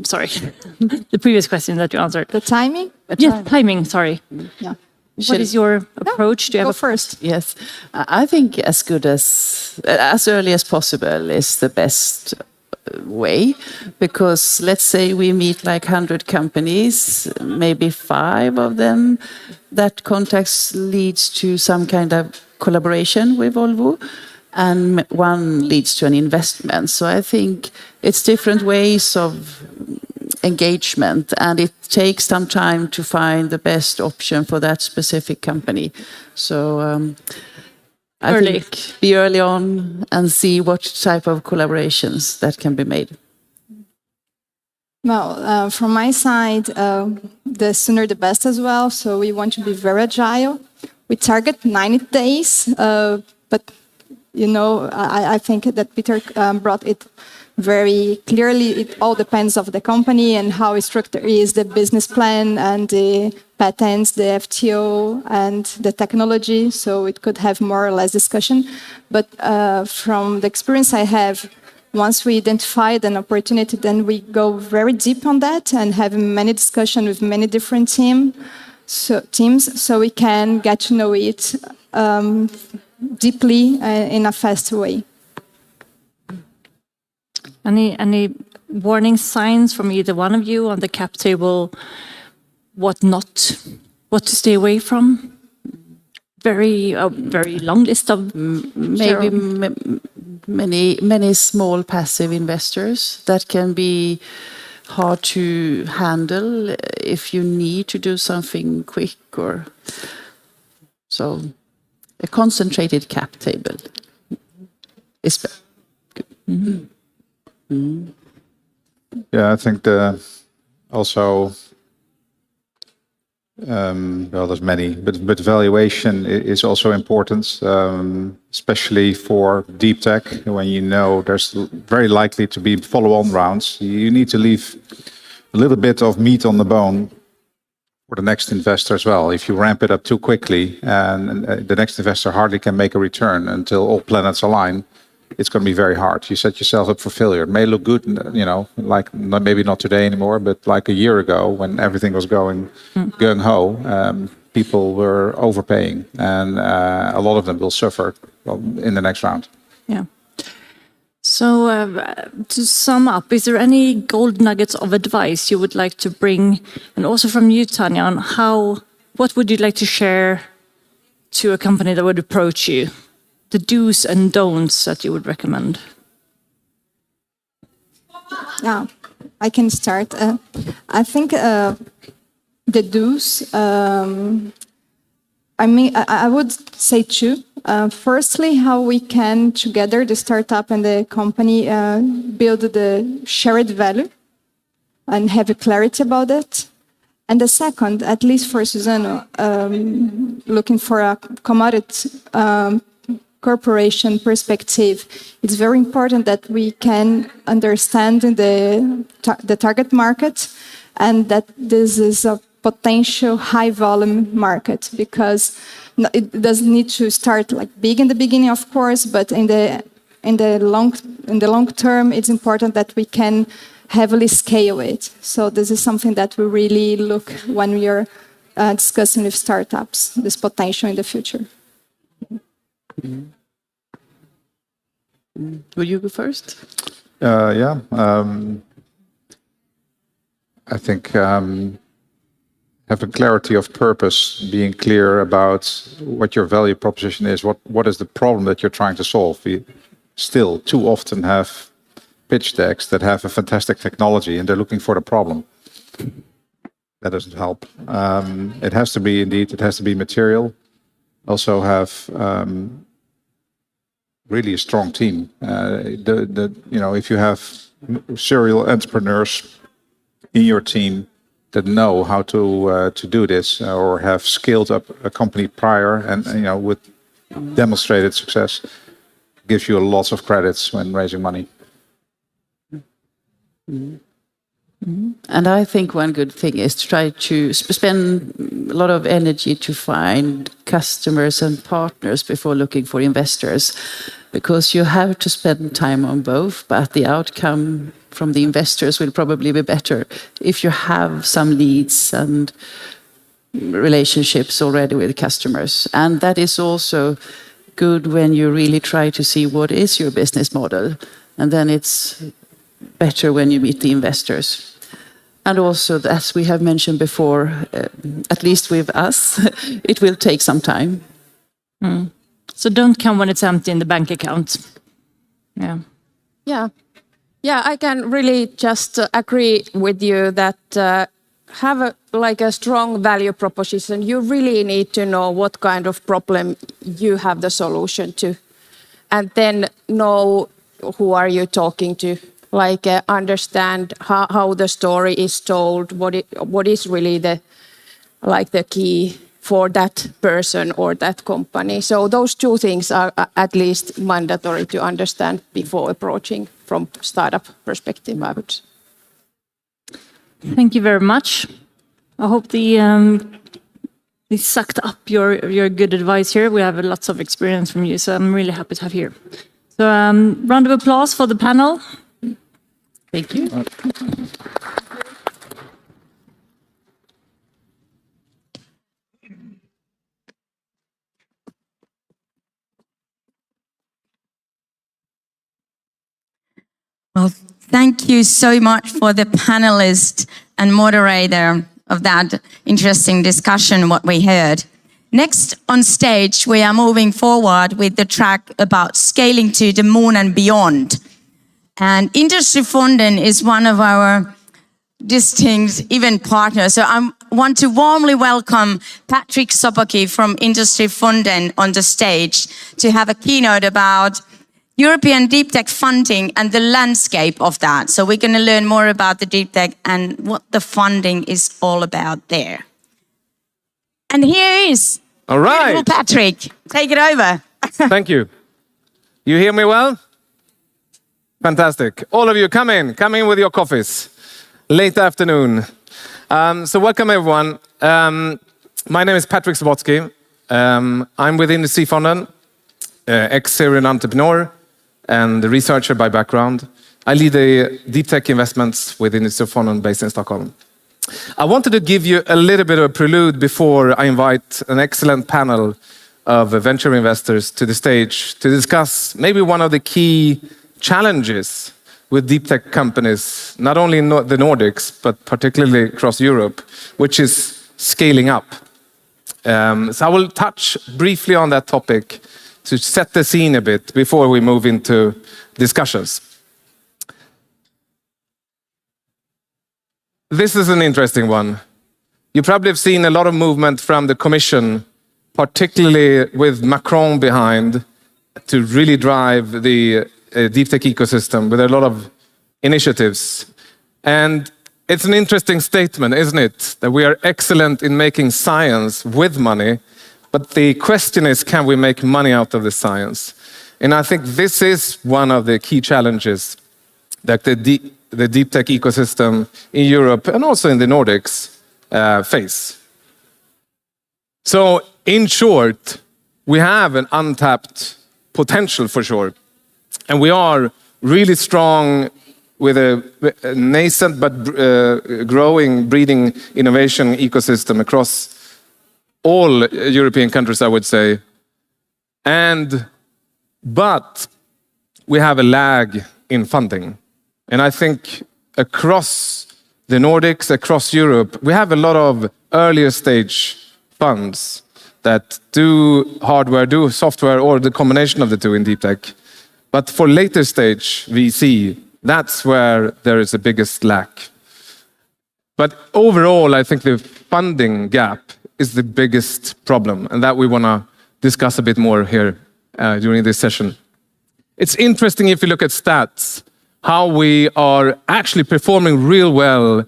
Sorry, the previous question that you answered. The timing? Yes, timing. Sorry. Yeah. What is your approach? Do you have first? Yes, I think as good as early as possible is the best way, because let's say we meet like 100 companies, maybe 5 of them that contacts leads to some kind of collaboration with Volvo, and 1 leads to an investment. So I think it's different ways of engagement, and it takes some time to find the best option for that specific company. So I think be early on and see what type of collaborations that can be made. Well, from my side, the sooner the best as well. So we want to be very agile. We target 90 days, but I think that Peter brought it very clearly. It all depends on the company and how structured is the business plan and the patents, the FTO and the technology. So it could have more or less discussion. But from the experience I have, once we identified an opportunity, then we go very deep on that and have many discussions with many different teams, so we can get to know it deeply in a fast way. Any warning signs from either one of you on the cap table? What to stay away from? Very long list of maybe many small passive investors that can be hard to handle if you need to do something quick, or so a concentrated cap table is good. Mm-hmm. Mm. Yeah, I think also well, there's many, but valuation is also important, especially for deep tech. When there's very likely to be follow-on rounds, you need to leave a little bit of meat on the bone for the next investor as well. If you ramp it up too quickly and the next investor hardly can make a return until all planets align, it's going to be very hard. You set yourself up for failure. It may look good, like maybe not today anymore, but like a year ago when everything was going gung-ho, people were overpaying, and a lot of them will suffer in the next round. Yeah. So to sum up, is there any gold nuggets of advice you would like to bring, and also from you, Tanya, on what would you like to share to a company that would approach you? The do's and don'ts that you would recommend? Yeah, I can start. I think the do's, I would say two. Firstly, how we can together, the startup and the company, build the shared value and have a clarity about it. And the second, at least for Suzano, looking for a commodity corporation perspective, it's very important that we can understand the target market and that this is a potential high volume market, because it doesn't need to start like big in the beginning, of course, but in the long term, it's important that we can heavily scale it. So this is something that we really look when we are discussing with startups, this potential in the future. Will you go first? Yeah. I think having clarity of purpose, being clear about what your value proposition is, what is the problem that you're trying to solve. We still too often have pitch decks that have a fantastic technology and they're looking for the problem. That doesn't help. It has to be it has to be material. Also have really a strong team. If you have serial entrepreneurs in your team that know how to do this or have scaled up a company prior and with demonstrated success, gives you lots of credits when raising money. And I think one good thing is to try to spend a lot of energy to find customers and partners before looking for investors, because you have to spend time on both, but the outcome from the investors will probably be better if you have some leads and relationships already with customers. And that is also good when you really try to see what is your business model, and then it's better when you meet the investors. And also, as we have mentioned before, at least with us, it will take some time. So don't come when it's empty in the bank account. Yeah. Yeah, I can really just agree with you that have a strong value proposition. You really need to know what kind of problem you have the solution to, and then know who are you talking to. Understand how the story is told, what is really the key for that person or that company. So those two things are at least mandatory to understand before approaching from startup perspective, I would. Thank you very much. I hope we sucked up your good advice here. We have lots of experience from you, so I'm really happy to have you here. So round of applause for the panel. Thank you. Well, thank you so much for the panelist and moderator of that interesting discussion, what we heard. Next on stage, we are moving forward with the track about scaling to the moon and beyond. And Industrifonden is one of our distinct event partners. So I want to warmly welcome Patrick Soboki from Industrifonden on the stage to have a keynote about European deep tech funding and the landscape of that. So we're going to learn more about the deep tech and what the funding is all about there. And here is all right, Patrick. Take it over. Thank you. You hear me well? Fantastic. All of you, come in with your coffees. Late afternoon. So welcome everyone. My name is Patrick Sabotsky. I'm within the C-Fonden, ex-serial entrepreneur and a researcher by background. I lead the deep tech investments within the C-Fonden based in Stockholm. I wanted to give you a little bit of a prelude before I invite an excellent panel of venture investors to the stage to discuss maybe one of the key challenges with deep tech companies, not only in the Nordics, but particularly across Europe, which is scaling up. So I will touch briefly on that topic to set the scene a bit before we move into discussions. This is an interesting one. You probably have seen a lot of movement from the Commission, particularly with Macron behind, to really drive the deep tech ecosystem with a lot of initiatives. And it's an interesting statement, isn't it? That we are excellent in making science with money, but the question is, can we make money out of the science? And I think this is one of the key challenges that the deep tech ecosystem in Europe and also in the Nordics face. So in short, we have an untapped potential for sure. And we are really strong with a nascent but growing, breeding innovation ecosystem across all European countries, I would say. But we have a lag in funding. And I think across the Nordics, across Europe, we have a lot of earlier stage funds that do hardware, do software, or the combination of the two in deep tech. But for later stage VC, that's where there is the biggest lack. But overall, I think the funding gap is the biggest problem, and that we want to discuss a bit more here during this session. It's interesting if you look at stats, how we are actually performing real well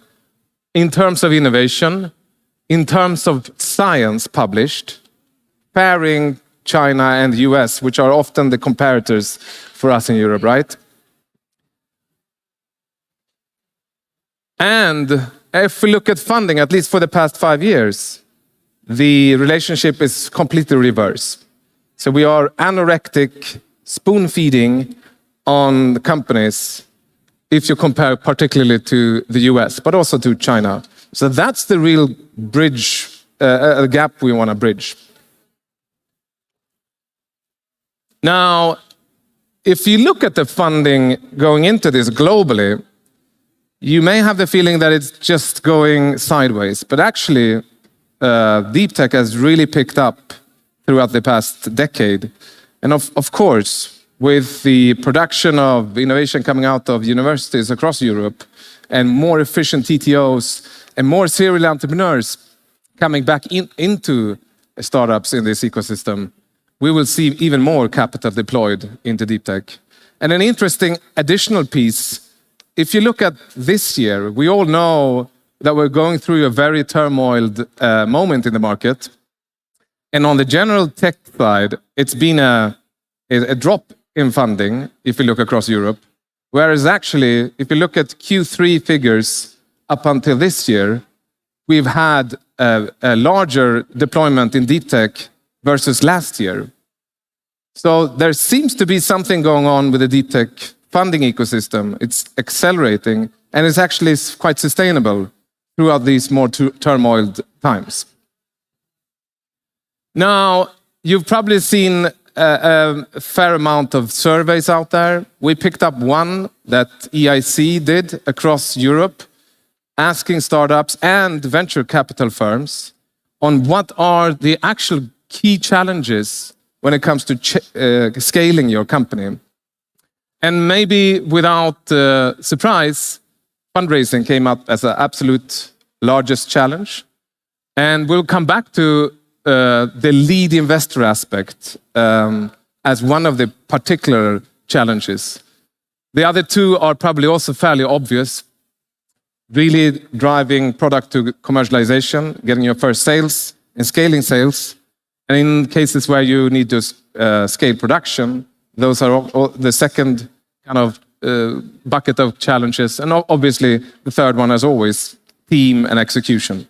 in terms of innovation, in terms of science published, pairing China and the US, which are often the comparators for us in Europe, right? And if we look at funding, at least for the past 5 years, the relationship is completely reverse. So we are anorectic, spoon-feeding on the companies if you compare particularly to the US, but also to China. So that's the real bridge, gap we want to bridge. Now, if you look at the funding going into this globally, you may have the feeling that it's just going sideways, but actually, deep tech has really picked up throughout the past decade. And of course, with the production of innovation coming out of universities across Europe, and more efficient TTOs, and more serial entrepreneurs coming back into startups in this ecosystem, we will see even more capital deployed into deep tech. And an interesting additional piece, if you look at this year, we all know that we're going through a very turmoiled moment in the market. And on the general tech side, it's been a drop in funding, if you look across Europe. Whereas actually, if you look at Q3 figures up until this year, we've had a larger deployment in deep tech versus last year. So there seems to be something going on with the deep tech funding ecosystem. It's accelerating, and it's actually quite sustainable throughout these more turmoiled times. Now, you've probably seen a fair amount of surveys out there. We picked up one that EIC did across Europe, asking startups and venture capital firms on what are the actual key challenges when it comes to scaling your company. And maybe without surprise, fundraising came up as an absolute largest challenge. And we'll come back to the lead investor aspect as one of the particular challenges. The other two are probably also fairly obvious. Really driving product to commercialization, getting your first sales and scaling sales. And in cases where you need to scale production, those are the second kind of bucket of challenges. And obviously, the third one, as always, team, and execution.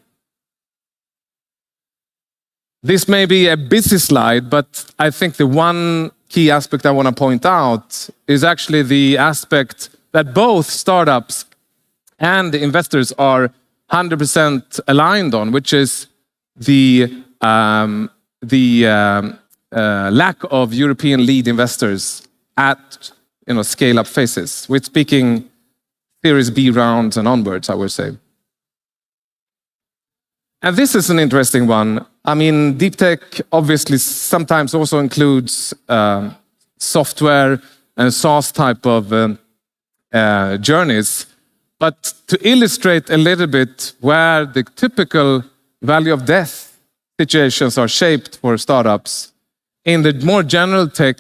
This may be a busy slide, but I think the one key aspect I want to point out is actually the aspect that both startups and the investors are 100% aligned on, which is the lack of European lead investors at scale-up phases. We're speaking Series B rounds and onwards, I would say. And this is an interesting one. I mean, deep tech obviously sometimes also includes software and SaaS type of journeys. But to illustrate a little bit where the typical value of death situations are shaped for startups, in the more general tech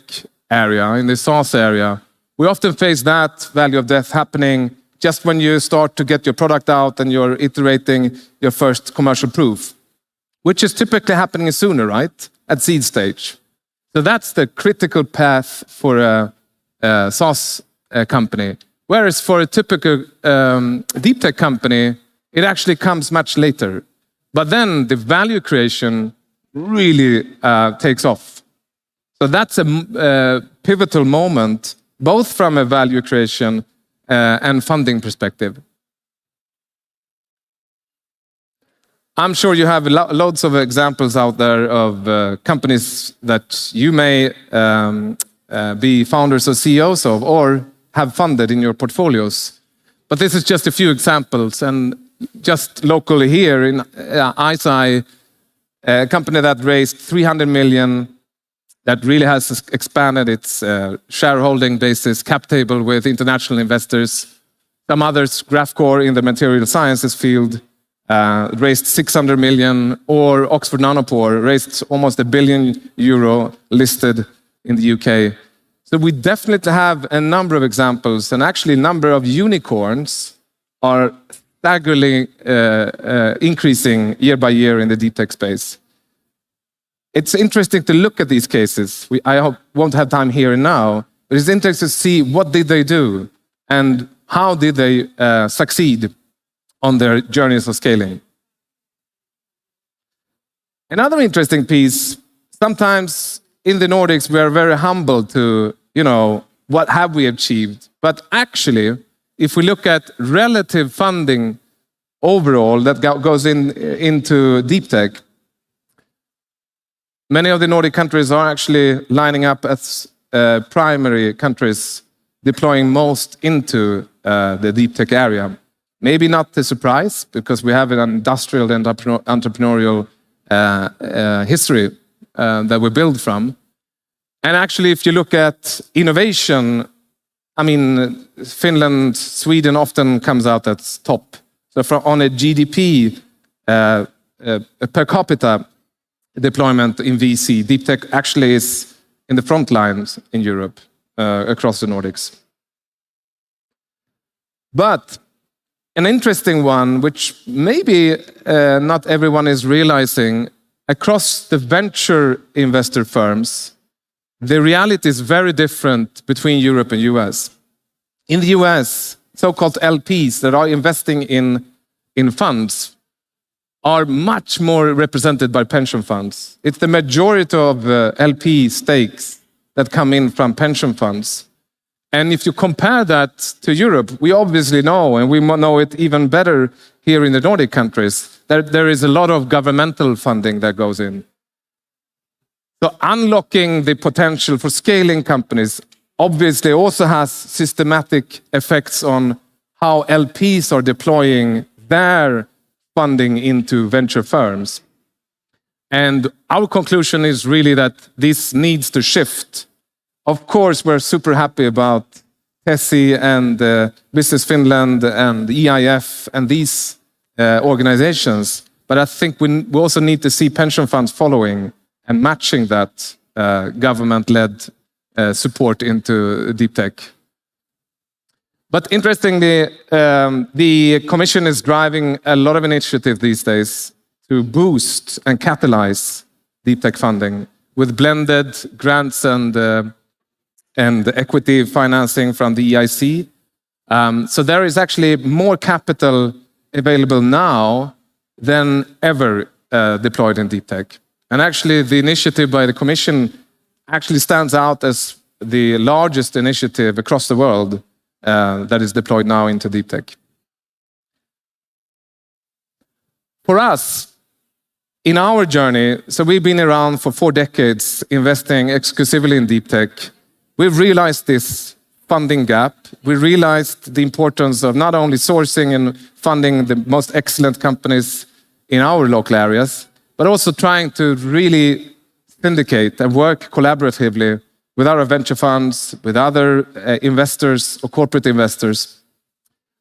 area, in the SaaS area, we often face that value of death happening just when you start to get your product out and you're iterating your first commercial proof, which is typically happening sooner, right? At seed stage. So that's the critical path for a SaaS company. Whereas for a typical deep tech company, it actually comes much later. But then the value creation really takes off. So that's a pivotal moment, both from a value creation and funding perspective. I'm sure you have loads of examples out there of companies that you may be founders or CEOs of or have funded in your portfolios. But this is just a few examples. And just locally here in ISI, a company that raised 300 million, that really has expanded its shareholding basis, cap table with international investors. Some others, Graphcore in the material sciences field, raised 600 million, or Oxford Nanopore raised almost €1 billion listed in the UK. So we definitely have a number of examples, and actually a number of unicorns are staggeringly increasing year by year in the deep tech space. It's interesting to look at these cases. I won't have time here and now, but it's interesting to see what did they do and how did they succeed on their journeys of scaling. Another interesting piece, sometimes in the Nordics, we are very humble to, what have we achieved? But actually, if we look at relative funding overall that goes into deep tech, many of the Nordic countries are actually lining up as primary countries deploying most into the deep tech area. Maybe not a surprise, because we have an industrial and entrepreneurial history that we build from. And actually, if you look at innovation, I mean, Finland, Sweden often comes out at top. So on a GDP per capita deployment in VC, deep tech actually is in the front lines in Europe, across the Nordics. But an interesting one, which maybe not everyone is realizing, across the venture investor firms, the reality is very different between Europe and US. In the US, so-called LPs that are investing in funds are much more represented by pension funds. It's the majority of LP stakes that come in from pension funds. And if you compare that to Europe, we obviously know, and we know it even better here in the Nordic countries, that there is a lot of governmental funding that goes in. So unlocking the potential for scaling companies obviously also has systematic effects on how LPs are deploying their funding into venture firms. And our conclusion is really that this needs to shift. Of course, we're super happy about TESI and Business Finland and EIF and these organizations, but I think we also need to see pension funds following and matching that government-led support into deep tech. But interestingly, the Commission is driving a lot of initiative these days to boost and catalyze deep tech funding with blended grants and equity financing from the EIC. So there is actually more capital available now than ever deployed in deep tech. And actually, the initiative by the Commission actually stands out as the largest initiative across the world that is deployed now into deep tech. For us, in our journey, so we've been around for 4 decades investing exclusively in deep tech. We've realized this funding gap. We realized the importance of not only sourcing and funding the most excellent companies in our local areas, but also trying to really syndicate and work collaboratively with our venture funds, with other investors or corporate investors.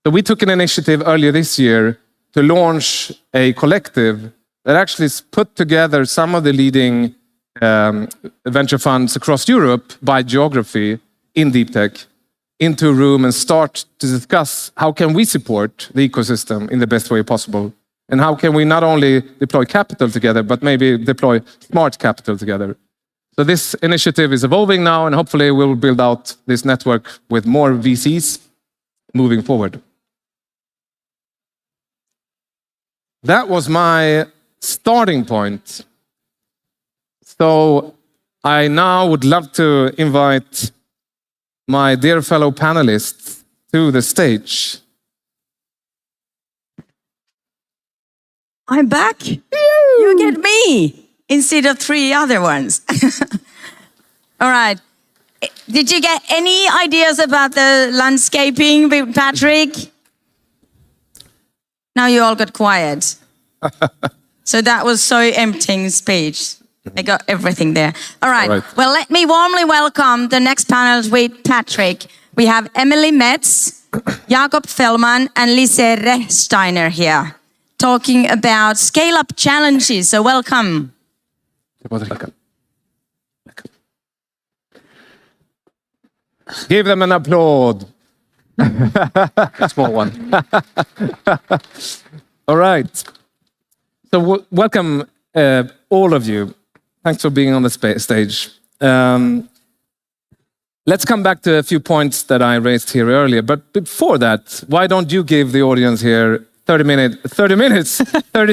So we took an initiative earlier this year to launch a collective that actually put together some of the leading venture funds across Europe by geography in deep tech into a room and start to discuss how can we support the ecosystem in the best way possible, and how can we not only deploy capital together, but maybe deploy smart capital together. So this initiative is evolving now, and hopefully we'll build out this network with more VCs moving forward. That was my starting point. So I now would love to invite my dear fellow panelists to the stage. I'm back. You get me instead of 3 other ones. All right. Did you get any ideas about the landscaping with Patrick? Now you all got quiet. So that was so emptying speech. I got everything there. All right. Well, let me warmly welcome the next panel with Patrick. We have Emily Metz, Jakob Fellman, and Lise Rechsteiner here, talking about scale-up challenges. So welcome. Give them an applaud. Small one. All right. So welcome, all of you. Thanks for being on the stage. Let's come back to a few points that I raised here earlier. But before that, why don't you give the audience here 30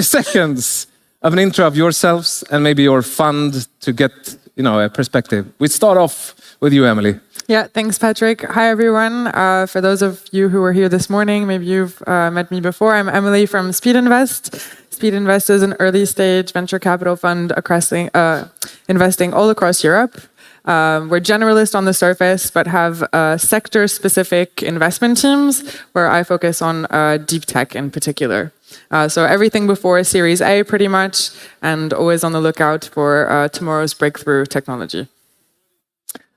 seconds of an intro of yourselves and maybe your fund to get, a perspective. We start off with you, Emily. Yeah, thanks, Patrick. Hi, everyone. For those of you who were here this morning, maybe you've met me before. I'm Emily from Speed Invest. Speed Invest is an early-stage venture capital fund investing all across Europe. We're generalist on the surface, but have sector-specific investment teams where I focus on deep tech in particular. So everything before Series A, pretty much, and always on the lookout for tomorrow's breakthrough technology.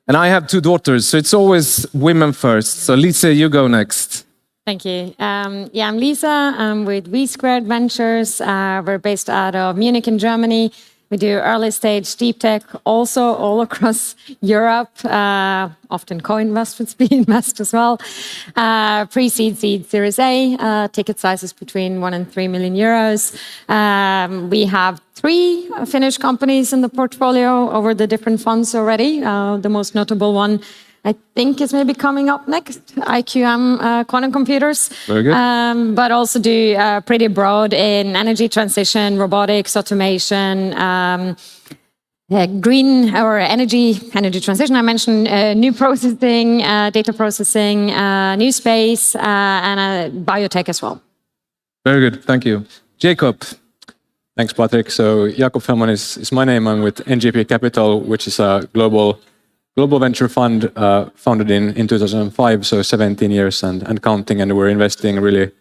And I have 2 daughters, so it's always women first. So Lisa, you go next. Thank you. I'm Lisa. I'm with V Squared Ventures. We're based out of Munich in Germany. We do early stage deep tech also all across Europe, often co-invest with Speed Invest as well. Pre-seed, seed, Series A, ticket sizes between 1 and 3 million euros. We have 3 Finnish companies in the portfolio over the different funds already. The most notable one, I think, is maybe coming up next, Iqm quantum computers. Very good. But also do pretty broad in energy transition, robotics, automation, green or energy transition. I mentioned new processing, data processing, new space, and biotech as well. Very good. Thank you. Jacob. Thanks, Patrick. So Jakob Fellman is my name. I'm with NGP Capital, which is a global venture fund founded in 2005, so 17 years and counting. And we're investing really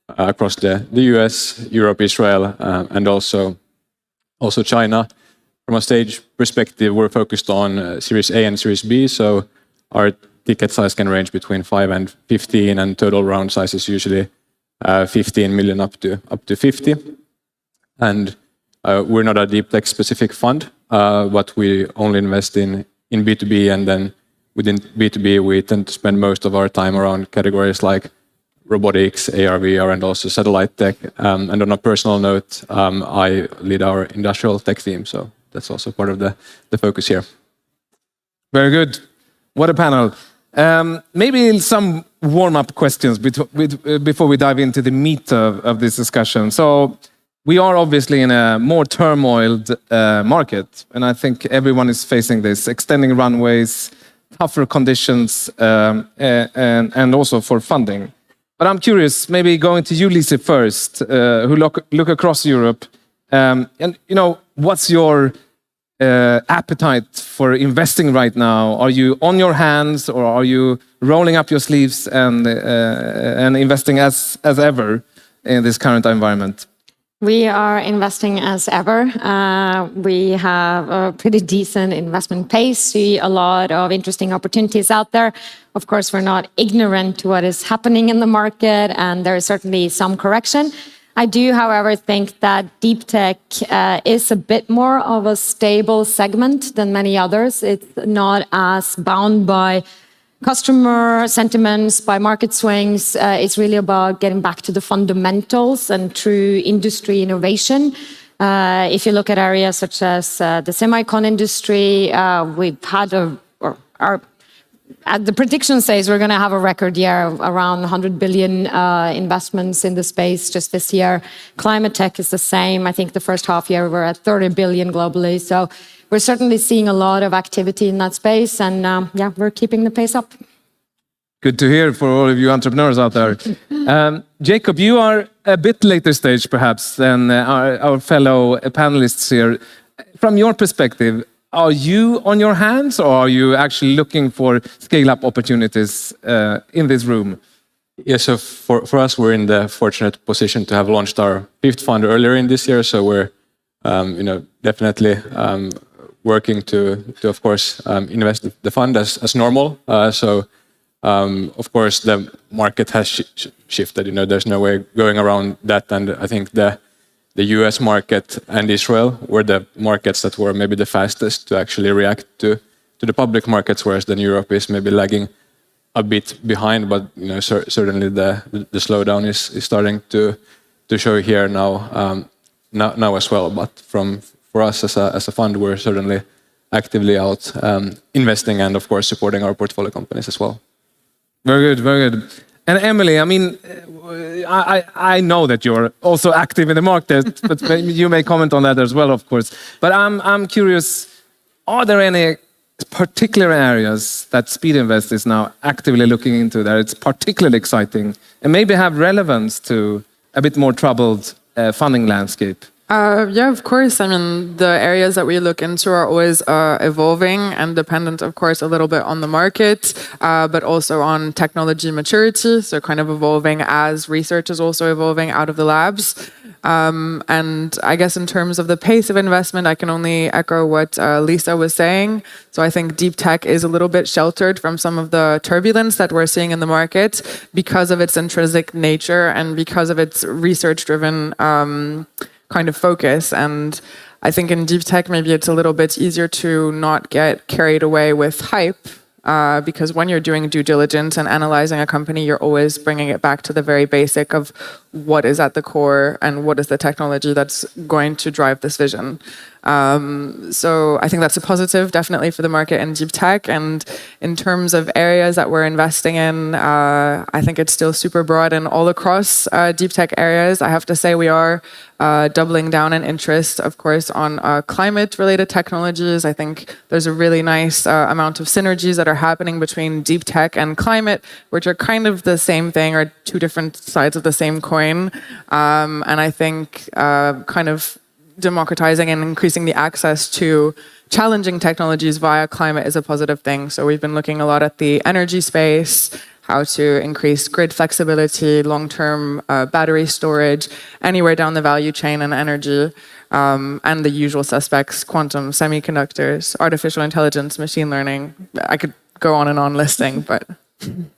across the US, Europe, Israel, and also China. From a stage perspective, we're focused on Series A and Series B. So our ticket size can range between 5 and 15, and total round size is usually 15 million up to 50. And we're not a deep tech specific fund, but we only invest in B2B, and then within B2B, we tend to spend most of our time around categories like robotics, AR, VR, and also satellite tech. And on a personal note, I lead our industrial tech team, so that's also part of the focus here. Very good. What a panel. Maybe some warm-up questions before we dive into the meat of this discussion. So we are obviously in a more turmoiled market, and I think everyone is facing this, extending runways, tougher conditions, and also for funding. But I'm curious, maybe going to you, Lise, first, who look across Europe, and what's your appetite for investing right now? Are you on your hands, or are you rolling up your sleeves and investing as ever in this current environment? We are investing as ever. We have a pretty decent investment pace, see a lot of interesting opportunities out there. Of course, we're not ignorant to what is happening in the market, and there is certainly some correction. I do, however, think that deep tech is a bit more of a stable segment than many others. It's not as bound by customer sentiments, by market swings. It's really about getting back to the fundamentals and true industry innovation. If you look at areas such as the semicon industry, we've had the prediction says we're going to have a record year, around 100 billion investments in the space just this year. Climate tech is the same. I think the first half year we're at 30 billion globally. So we're certainly seeing a lot of activity in that space, and yeah, we're keeping the pace up. Good to hear for all of you entrepreneurs out there. Jacob, you are a bit later stage perhaps than our fellow panelists here. From your perspective, are you on your hands, or are you actually looking for scale-up opportunities in this room? Yeah, so for us, we're in the fortunate position to have launched our 5th fund earlier in this year. So we're, definitely working to of course, invest the fund as normal. Of course, the market has shifted. There's no way going around that, and I think the US market and Israel were the markets that were maybe the fastest to actually react to the public markets, whereas then Europe is maybe lagging a bit behind. But certainly the slowdown is starting to show here now as well. But for us as a fund, we're certainly actively out investing and of course supporting our portfolio companies as well. Very good, very good. And Emily, I mean, I know that you're also active in the market, but you may comment on that as well, of course. But I'm curious, are there any particular areas that Speedinvest is now actively looking into that it's particularly exciting and maybe have relevance to a bit more troubled funding landscape? Yeah, of course. I mean, the areas that we look into are always evolving and dependent, of course, a little bit on the market, but also on technology maturity. So kind of evolving as research is also evolving out of the labs. And I guess in terms of the pace of investment, I can only echo what Lisa was saying. So I think deep tech is a little bit sheltered from some of the turbulence that we're seeing in the market because of its intrinsic nature and because of its research-driven kind of focus. And I think in deep tech, maybe it's a little bit easier to not get carried away with hype, because when you're doing due diligence and analyzing a company, you're always bringing it back to the very basic of what is at the core and what is the technology that's going to drive this vision. So I think that's a positive, definitely, for the market in deep tech. And in terms of areas that we're investing in, I think it's still super broad and all across deep tech areas. I have to say we are doubling down in interest, of course, on climate-related technologies. I think there's a really nice amount of synergies that are happening between deep tech and climate, which are kind of the same thing or two different sides of the same coin. And I think kind of democratizing and increasing the access to challenging technologies via climate is a positive thing. So we've been looking a lot at the energy space, how to increase grid flexibility, long-term battery storage, anywhere down the value chain in energy, and the usual suspects, quantum, semiconductors, artificial intelligence, machine learning. I could go on and on listing, but...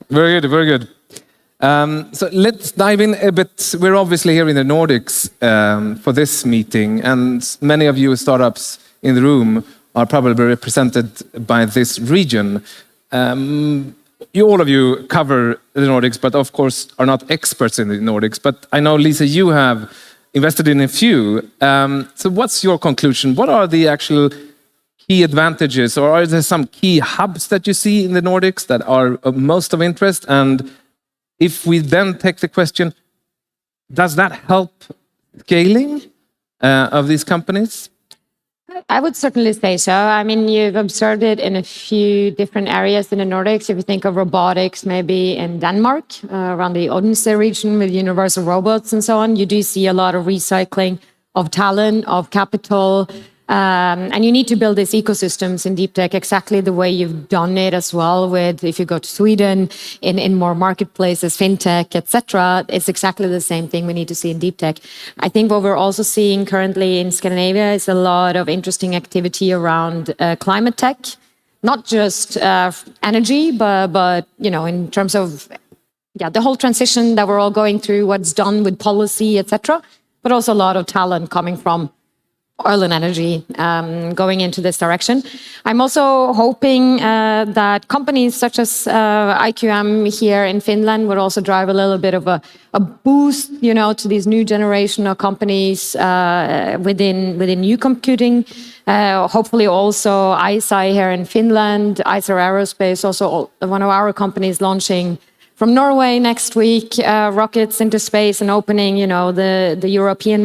Very good, very good. So let's dive in a bit. We're obviously here in the Nordics for this meeting, and many of you startups in the room are probably represented by this region. All of you cover the Nordics, but of course are not experts in the Nordics. But I know, Lisa, you have invested in a few. So what's your conclusion? What are the actual key advantages, or are there some key hubs that you see in the Nordics that are of most of interest? And if we then take the question, does that help scaling of these companies? I would certainly say so. I mean, you've observed it in a few different areas in the Nordics. If you think of robotics, maybe in Denmark, around the Odense region with universal robots and so on, you do see a lot of recycling of talent, of capital. And you need to build these ecosystems in deep tech exactly the way you've done it as well with, if you go to Sweden, in more marketplaces, fintech, etc. It's exactly the same thing we need to see in deep tech. I think what we're also seeing currently in Scandinavia is a lot of interesting activity around climate tech, not just energy, but in terms of the whole transition that we're all going through, what's done with policy, etc. But also a lot of talent coming from oil and energy going into this direction. I'm also hoping that companies such as Iqm here in Finland would also drive a little bit of a boost, to these new generation of companies within new computing. Hopefully also ISI here in Finland, ISR Aerospace, also one of our companies launching from Norway next week, rockets into space and opening, the European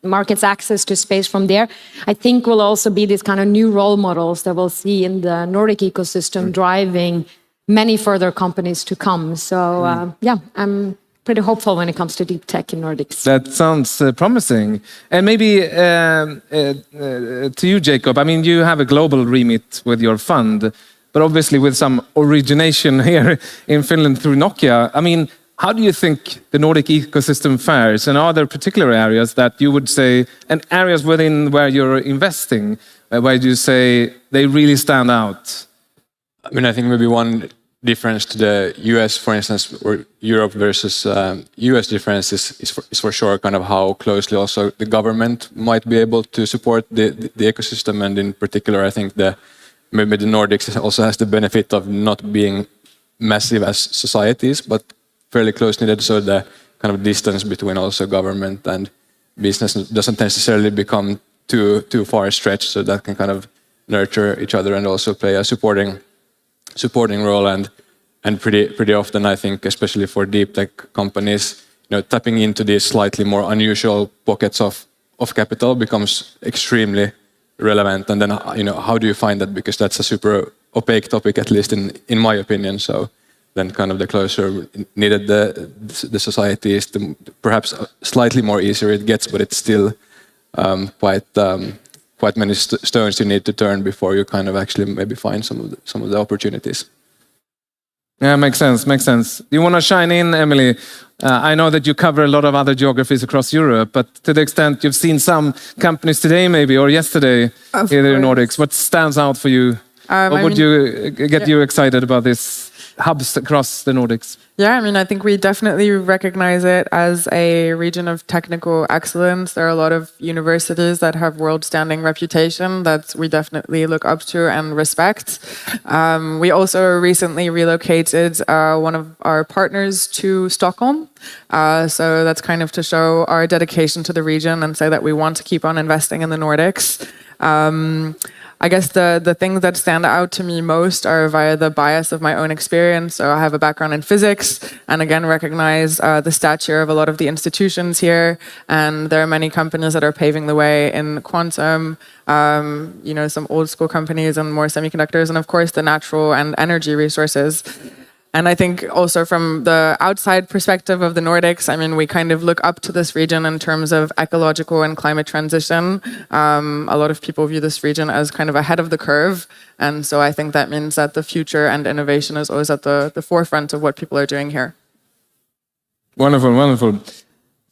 market's access to space from there. I think will also be these kind of new role models that we'll see in the Nordic ecosystem driving many further companies to come. So I'm pretty hopeful when it comes to deep tech in Nordics. That sounds promising. And maybe to you, Jacob, I mean, you have a global remit with your fund, but obviously with some origination here in Finland through Nokia. I mean, how do you think the Nordic ecosystem fares? And are there particular areas that you would say, and areas within where you're investing, where you say they really stand out? I mean, I think maybe one difference to the US, for instance, or Europe versus US difference is for sure kind of how closely also the government might be able to support the ecosystem. And in particular, I think maybe the Nordics also has the benefit of not being massive as societies, but fairly close knitted, so the kind of distance between also government and business doesn't necessarily become too far stretched, so that can kind of nurture each other and also play a supporting role. And pretty often, I think, especially for deep tech companies, tapping into these slightly more unusual pockets of capital becomes extremely relevant. And then how do you find that? Because that's a super opaque topic, at least in my opinion. So then kind of the closer knitted the society is, the perhaps slightly more easier it gets, but it's still quite many stones you need to turn before you kind of actually maybe find some of the opportunities. Yeah, makes sense. Do you want to shine in, Emily? I know that you cover a lot of other geographies across Europe, but to the extent you've seen some companies today maybe, or yesterday here in the Nordics, what stands out for you? What would you get you excited about this hubs across the Nordics? Yeah, I mean, I think we definitely recognize it as a region of technical excellence. There are a lot of universities that have world-standing reputation that we definitely look up to and respect. We also recently relocated one of our partners to Stockholm. So that's kind of to show our dedication to the region and say that we want to keep on investing in the Nordics. I guess the things that stand out to me most are via the bias of my own experience. So I have a background in physics and again recognize the stature of a lot of the institutions here. And there are many companies that are paving the way in quantum, some old school companies and more semiconductors, and of course the natural and energy resources. And I think also from the outside perspective of the Nordics, I mean, we kind of look up to this region in terms of ecological and climate transition. A lot of people view this region as kind of ahead of the curve. And so I think that means that the future and innovation is always at the forefront of what people are doing here. Wonderful.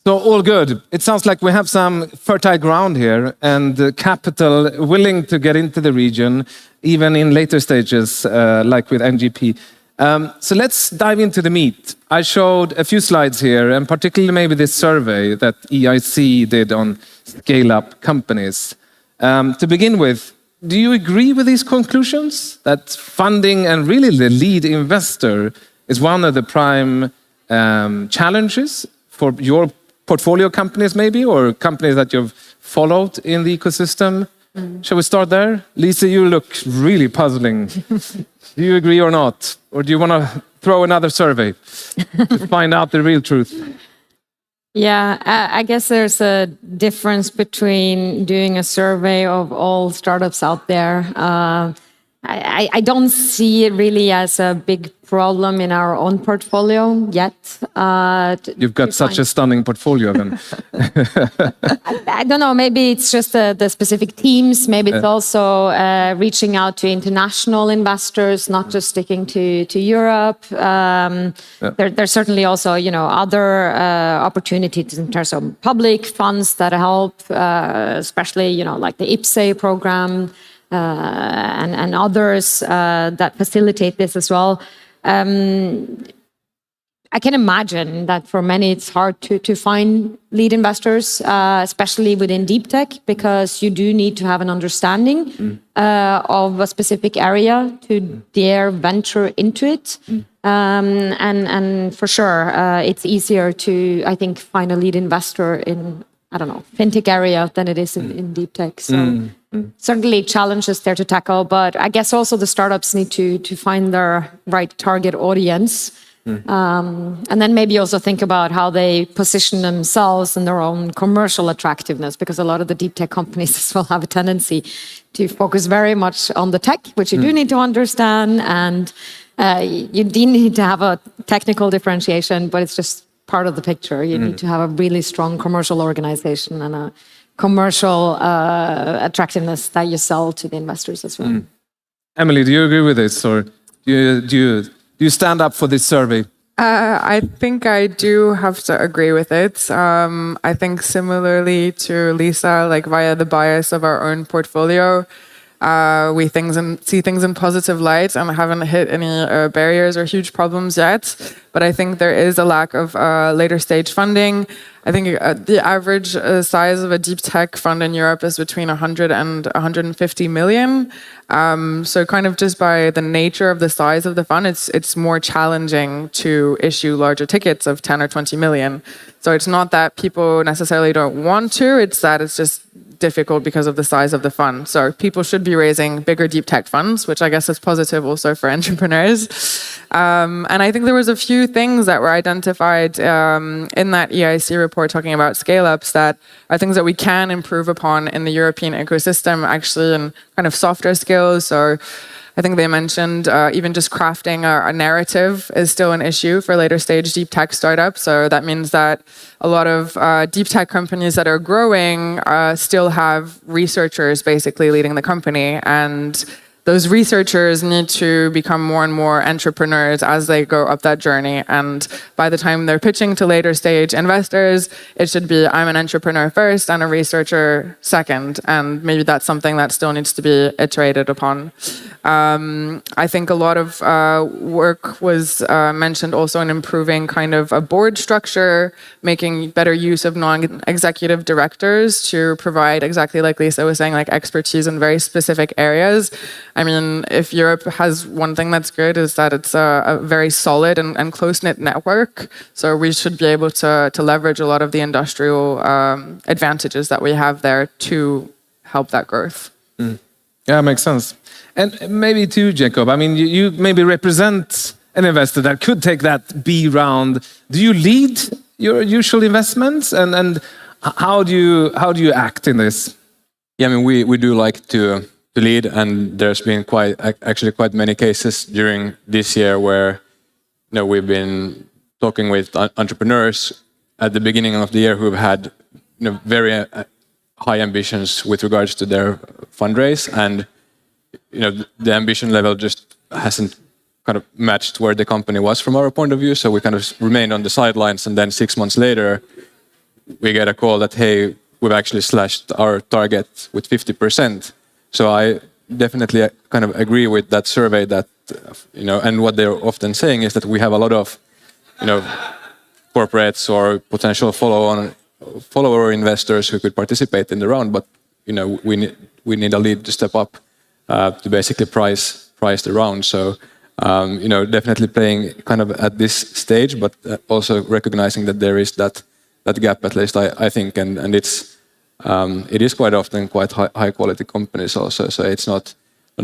So all good. It sounds like we have some fertile ground here and capital willing to get into the region, even in later stages, like with NGP. So let's dive into the meat. I showed a few slides here, and particularly maybe this survey that EIC did on scale-up companies. To begin with, do you agree with these conclusions? That funding and really the lead investor is one of the prime challenges for your portfolio companies maybe, or companies that you've followed in the ecosystem? Shall we start there? Lisa, you look really puzzling. Do you agree or not? Or do you want to throw another survey to find out the real truth. Yeah, I guess there's a difference between doing a survey of all startups out there. I don't see it really as a big problem in our own portfolio yet. You've got such a stunning portfolio then. I don't know, maybe it's just the specific teams. Maybe it's also reaching out to international investors, not just sticking to Europe. There's certainly also, other opportunities in terms of public funds that help, especially, like the IPSE program. And others that facilitate this as well. I can imagine that for many it's hard to find lead investors, especially within deep tech, because you do need to have an understanding of a specific area to dare venture into it. And for sure, it's easier to, I think, find a lead investor in, I don't know, fintech area than it is in deep tech. So certainly challenges there to tackle, but I guess also the startups need to find their right target audience. And then maybe also think about how they position themselves and their own commercial attractiveness, because a lot of the deep tech companies as well have a tendency to focus very much on the tech, which you do need to understand, and you do need to have a technical differentiation, but it's just part of the picture. You need to have a really strong commercial organization and a commercial attractiveness that you sell to the investors as well. Emily, do you agree with this, or do you stand up for this survey? I think I do have to agree with it. I think similarly to Lisa, like via the bias of our own portfolio, we see things in positive light and haven't hit any barriers or huge problems yet. But I think there is a lack of later stage funding. I think the average size of a deep tech fund in Europe is between 100 and 150 million. So kind of just by the nature of the size of the fund, it's more challenging to issue larger tickets of 10 or 20 million. So it's not that people necessarily don't want to, it's that it's just difficult because of the size of the fund. So people should be raising bigger deep tech funds, which I guess is positive also for entrepreneurs. And I think there was a few things that were identified in that EIC report talking about scale-ups that are things that we can improve upon in the European ecosystem, actually, in kind of softer skills. So I think they mentioned even just crafting a narrative is still an issue for later stage deep tech startups. So that means that a lot of deep tech companies that are growing still have researchers basically leading the company, and those researchers need to become more and more entrepreneurs as they go up that journey. And by the time they're pitching to later stage investors, it should be, I'm an entrepreneur first and a researcher second. And maybe that's something that still needs to be iterated upon. I think a lot of work was mentioned also in improving kind of a board structure, making better use of non-executive directors to provide, exactly like Lisa was saying, like expertise in very specific areas. I mean, if Europe has one thing that's good is that it's a very solid and close-knit network. So we should be able to leverage a lot of the industrial advantages that we have there to help that growth. Yeah, makes sense. And maybe too, Jacob, I mean, you maybe represent an investor that could take that B round. Do you lead your usual investments? And how do you act in this? Yeah, I mean, we do like to lead, and there's been actually quite many cases during this year where we've been talking with entrepreneurs at the beginning of the year who've had very high ambitions with regards to their fundraise, and the ambition level just hasn't kind of matched where the company was from our point of view. So we kind of remained on the sidelines, and then 6 months later we get a call that, hey, we've actually slashed our target with 50%. So I definitely kind of agree with that survey that, and what they're often saying is that we have a lot of, corporates or potential follower investors who could participate in the round, but, we need a lead to step up to basically price the round. So, definitely playing kind of at this stage, but also recognizing that there is that gap, at least I think, and it is quite often quite high quality companies also. So it's not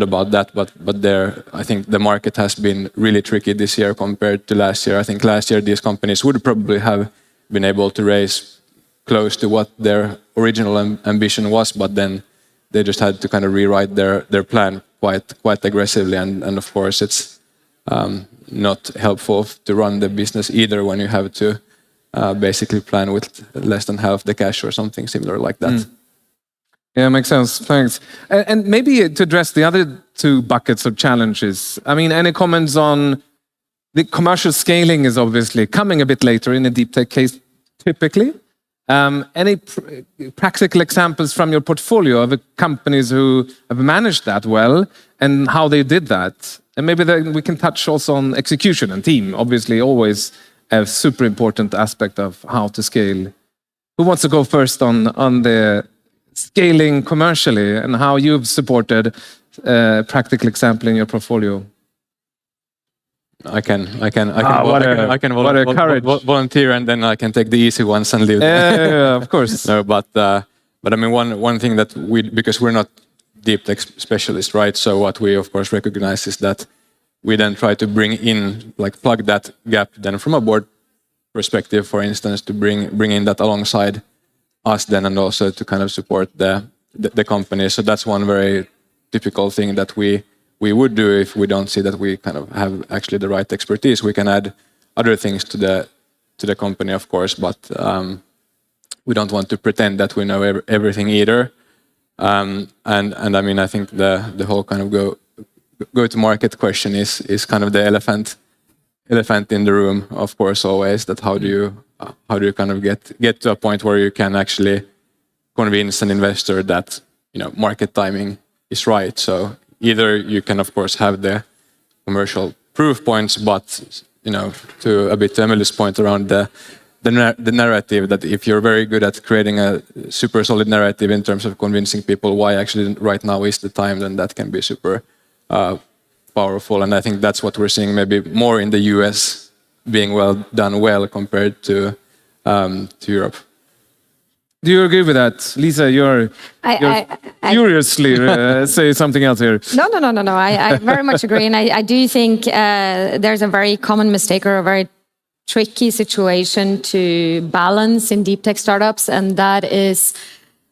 about that, but there, I think the market has been really tricky this year compared to last year. I think last year these companies would probably have been able to raise close to what their original ambition was, but then they just had to kind of rewrite their plan quite aggressively, and of course it's not helpful to run the business either when you have to basically plan with less than half the cash or something similar like that. Yeah, makes sense. Thanks. And maybe to address the other two buckets of challenges, I mean, any comments on the commercial scaling is obviously coming a bit later in a deep tech case, typically. Any practical examples from your portfolio of companies who have managed that well and how they did that? And maybe we can touch also on execution and team, obviously always a super important aspect of how to scale. Who wants to go first on the scaling commercially and how you've supported a practical example in your portfolio? I can volunteer, and then I can take the easy ones and leave. Yeah, of course. No, but I mean one thing that because we're not deep tech specialists, right? So what we of course recognize is that we then try to bring in, like, plug that gap then from a board perspective, for instance, to bring in that alongside us then, and also to kind of support the company. So that's one very typical thing that we would do if we don't see that we kind of have actually the right expertise. We can add other things to the company, of course, but we don't want to pretend that we know everything either. And I mean, I think the whole kind of go to market question is kind of the elephant in the room, of course, always. That how do you kind of get to a point where you can actually convince an investor that, you know, market timing is right. So either you can, of course, have the commercial proof points, but, you know, to Emily's point around the narrative, that if you're very good at creating a super solid narrative in terms of convincing people why actually right now is the time, then that can be super powerful. And I think that's what we're seeing maybe more in the US being done well compared to Europe. Do you agree with that? Lisa, you're furiously say something else here. No. I very much agree. And I do think there's a very common mistake or a very tricky situation to balance in deep tech startups. And that is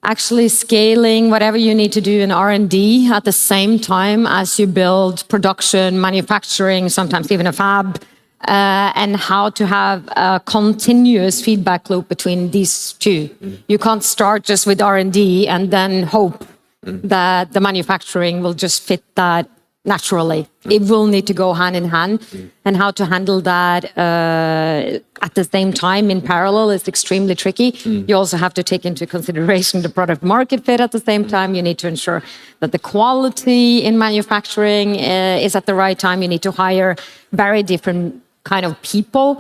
actually scaling whatever you need to do in R&D at the same time as you build production, manufacturing, sometimes even a fab. And how to have a continuous feedback loop between these two. You can't start just with R&D and then hope that the manufacturing will just fit that naturally. It will need to go hand in hand. And how to handle that at the same time in parallel is extremely tricky. You also have to take into consideration the product market fit at the same time. You need to ensure that the quality in manufacturing is at the right time. You need to hire very different kind of people,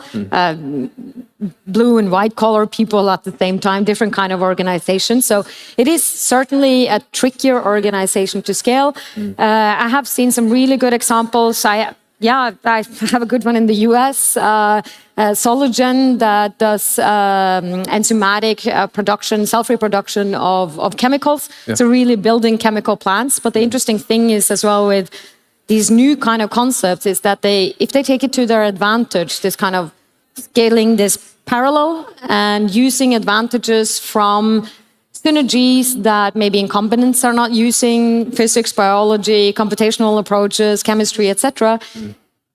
blue and white collar people at the same time, different kind of organizations. So it is certainly a trickier organization to scale. I have seen some really good examples. I have a good one in the US, Sologen, that does enzymatic production, self-reproduction of chemicals. Yeah. So really building chemical plants. But the interesting thing is as well with these new kind of concepts is that if they take it to their advantage, this kind of scaling this parallel and using advantages from synergies that maybe incumbents are not using, physics, biology, computational approaches, chemistry, etc.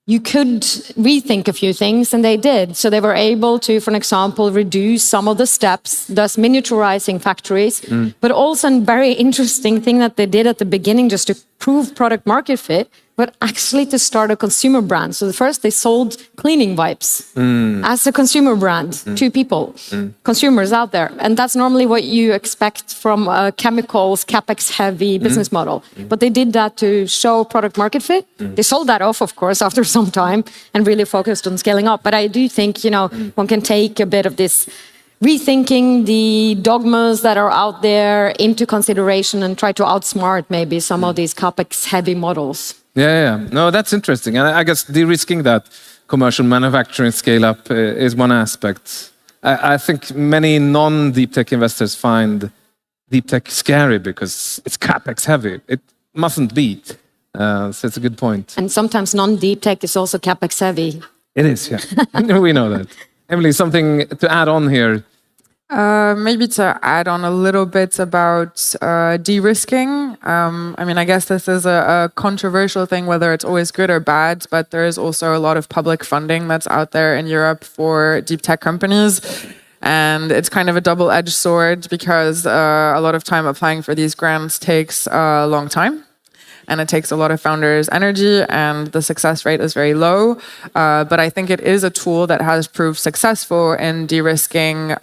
You could rethink a few things, and they did. So they were able to, for example, reduce some of the steps, thus miniaturizing factories. But also a very interesting thing that they did at the beginning, just to prove product market fit, but actually to start a consumer brand. So first they sold cleaning wipes as a consumer brand to people, consumers out there. And that's normally what you expect from a chemicals, capex heavy business model. But they did that to show product market fit. They sold that off, of course, after some time and really focused on scaling up. But I do think, one can take a bit of this rethinking the dogmas that are out there into consideration and try to outsmart maybe some of these capex heavy models. Yeah. No, that's interesting. And I guess de-risking that commercial manufacturing scale-up is one aspect. I think many non-deep tech investors find deep tech scary because it's capex heavy. It mustn't be. So it's a good point. And sometimes non-deep tech is also CapEx heavy. It is, yeah. We know that. Emily, something to add on here? Maybe to add on a little bit about de-risking. I mean, I guess this is a controversial thing, whether it's always good or bad, but there is also a lot of public funding that's out there in Europe for deep tech companies. And it's kind of a double-edged sword because a lot of time applying for these grants takes a long time. And it takes a lot of founders' energy, and the success rate is very low. But I think it is a tool that has proved successful in de-risking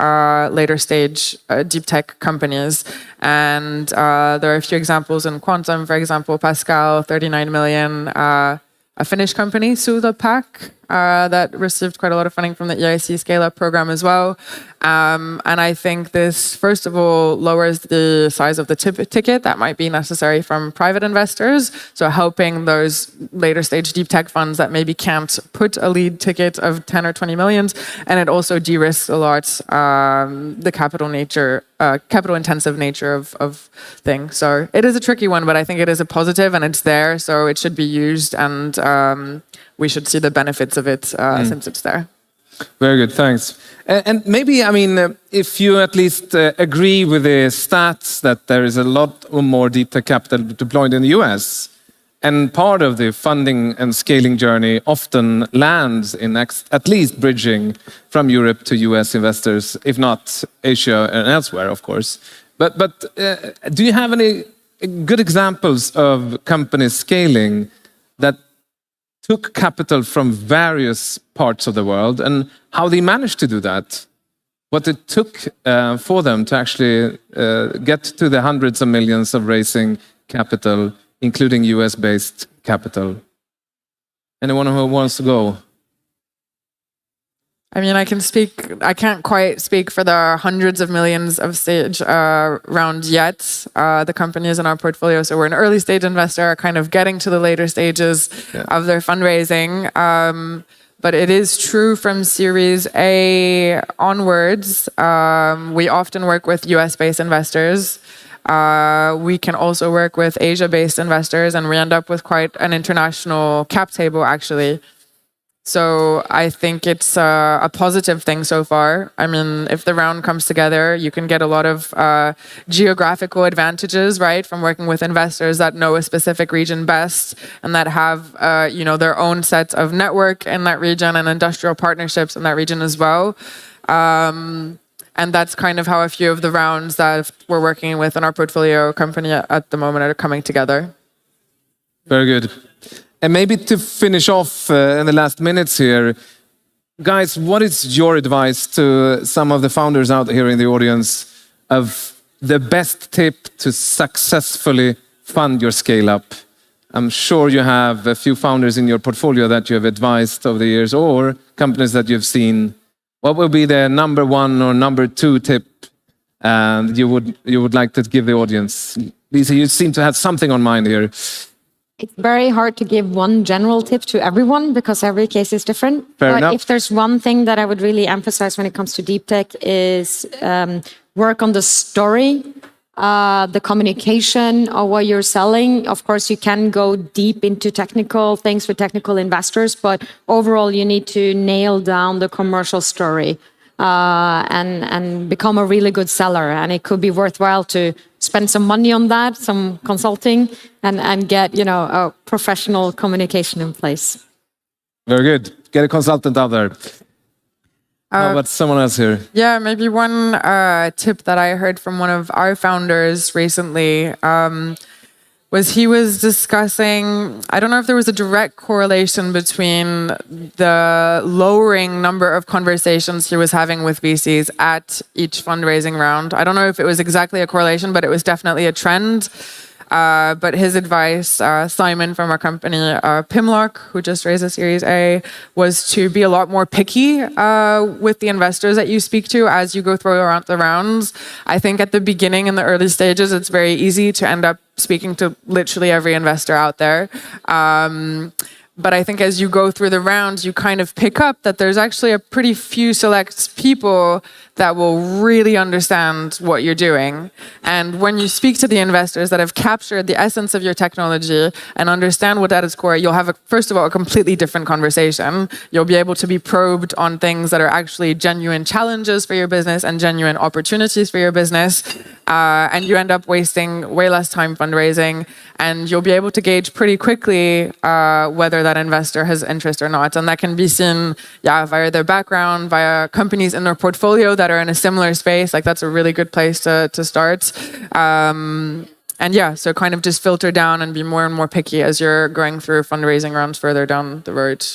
later stage deep tech companies. And there are a few examples in quantum, for example, Pascal, 39 million, a Finnish company, Suudapak, that received quite a lot of funding from the EIC Scale-Up program as well. And I think this, first of all, lowers the size of the ticket that might be necessary from private investors. So helping those later stage deep tech funds that maybe can't put a lead ticket of 10 or 20 millions. And it also de-risks a lot the capital intensive nature of things. So it is a tricky one, but I think it is a positive and it's there. So it should be used, and we should see the benefits of it since it's there. Very good, thanks. And maybe, I mean, if you at least agree with the stats that there is a lot more deep tech capital deployed in the US, and part of the funding and scaling journey often lands in at least bridging from Europe to US investors, if not Asia and elsewhere, of course. But do you have any good examples of companies scaling that took capital from various parts of the world and how they managed to do that? What it took for them to actually get to the hundreds of millions of raising capital, including US-based capital. Anyone who wants to go? I mean, I can't quite speak for the hundreds of millions of stage round yet, the companies in our portfolio. So we're an early stage investor, kind of getting to the later stages of their fundraising. But it is true from Series A onwards. We often work with US-based investors. We can also work with Asia-based investors, and we end up with quite an international cap table, actually. So I think it's a positive thing so far. I mean, if the round comes together, you can get a lot of geographical advantages, right, from working with investors that know a specific region best and that have, their own set of network in that region and industrial partnerships in that region as well. And that's kind of how a few of the rounds that we're working with in our portfolio company at the moment are coming together. Very good. And maybe to finish off in the last minutes here, guys, what is your advice to some of the founders out here in the audience of the best tip to successfully fund your scale up? I'm sure you have a few founders in your portfolio that you have advised over the years, or companies that you've seen. What would be the number one or number two tip you would like to give the audience? Lisa, you seem to have something on mind here. It's very hard to give one general tip to everyone because every case is different. Fair enough. If there's one thing that I would really emphasize when it comes to deep tech is work on the story, the communication of what you're selling. Of course, you can go deep into technical things with technical investors, but overall, you need to nail down the commercial story and become a really good seller. And it could be worthwhile to spend some money on that, some consulting, and get a professional communication in place. Very good. Get a consultant out there. How about someone else here? Yeah, maybe one tip that I heard from one of our founders recently was he was discussing, I don't know if there was a direct correlation between the lowering number of conversations he was having with VCs at each fundraising round. I don't know if it was exactly a correlation, but it was definitely a trend. But his advice, Simon from our company, Pimlock, who just raised a Series A, was to be a lot more picky with the investors that you speak to as you go through around the rounds. I think at the beginning, in the early stages, it's very easy to end up speaking to literally every investor out there. But I think as you go through the rounds, you kind of pick up that there's actually a pretty few select people that will really understand what you're doing. And when you speak to the investors that have captured the essence of your technology and understand what at its core, you'll have, first of all, a completely different conversation. You'll be able to be probed on things that are actually genuine challenges for your business and genuine opportunities for your business. And you end up wasting way less time fundraising. And you'll be able to gauge pretty quickly whether that investor has interest or not. And that can be seen via their background, via companies in their portfolio that are in a similar space. Like, that's a really good place to start. So kind of just filter down and be more and more picky as you're going through fundraising rounds further down the road.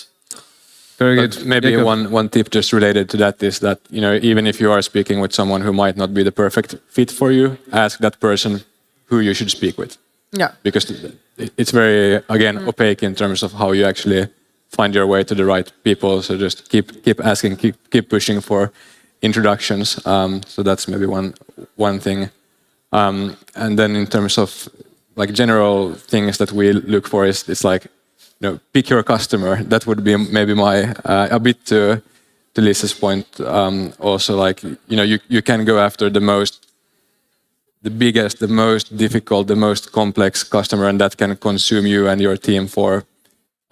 Very good. Maybe one tip just related to that is that, even if you are speaking with someone who might not be the perfect fit for you, ask that person who you should speak with. Yeah. Because it's very, again, opaque in terms of how you actually find your way to the right people. So just keep asking, keep pushing for introductions. So that's maybe one thing. And then in terms of like general things that we look for it's like, pick your customer. That would be maybe my a bit to Lisa's point. Also, like you can go after the biggest, the most difficult, the most complex customer, and that can consume you and your team for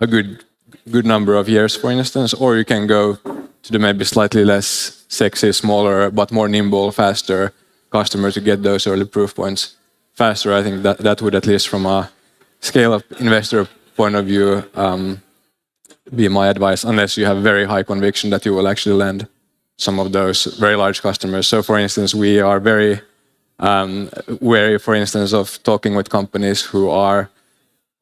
a good number of years, for instance. Or you can go to the maybe slightly less sexy, smaller, but more nimble, faster customer to get those early proof points faster. I think that would, at least from a scale-up investor point of view, be my advice, unless you have very high conviction that you will actually land some of those very large customers. So, for instance, we are very wary, for instance, of talking with companies who are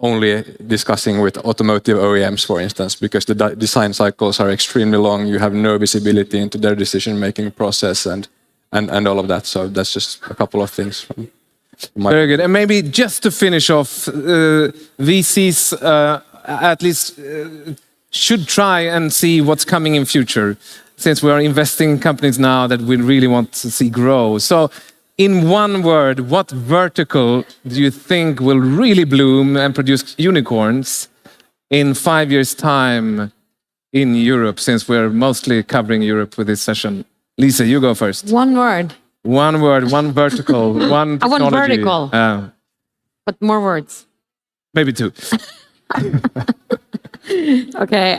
only discussing with automotive OEMs, for instance, because the design cycles are extremely long. You have no visibility into their decision-making process and all of that. So that's just a couple of things from my... Very good. And maybe just to finish off, VCs at least should try and see what's coming in future, since we are investing in companies now that we really want to see grow. So in one word, what vertical do you think will really bloom and produce unicorns in 5 years' time in Europe, since we're mostly covering Europe with this session? Lisa, you go first. One word. One word, one vertical, one technology. One vertical. But more words. Maybe two. Okay.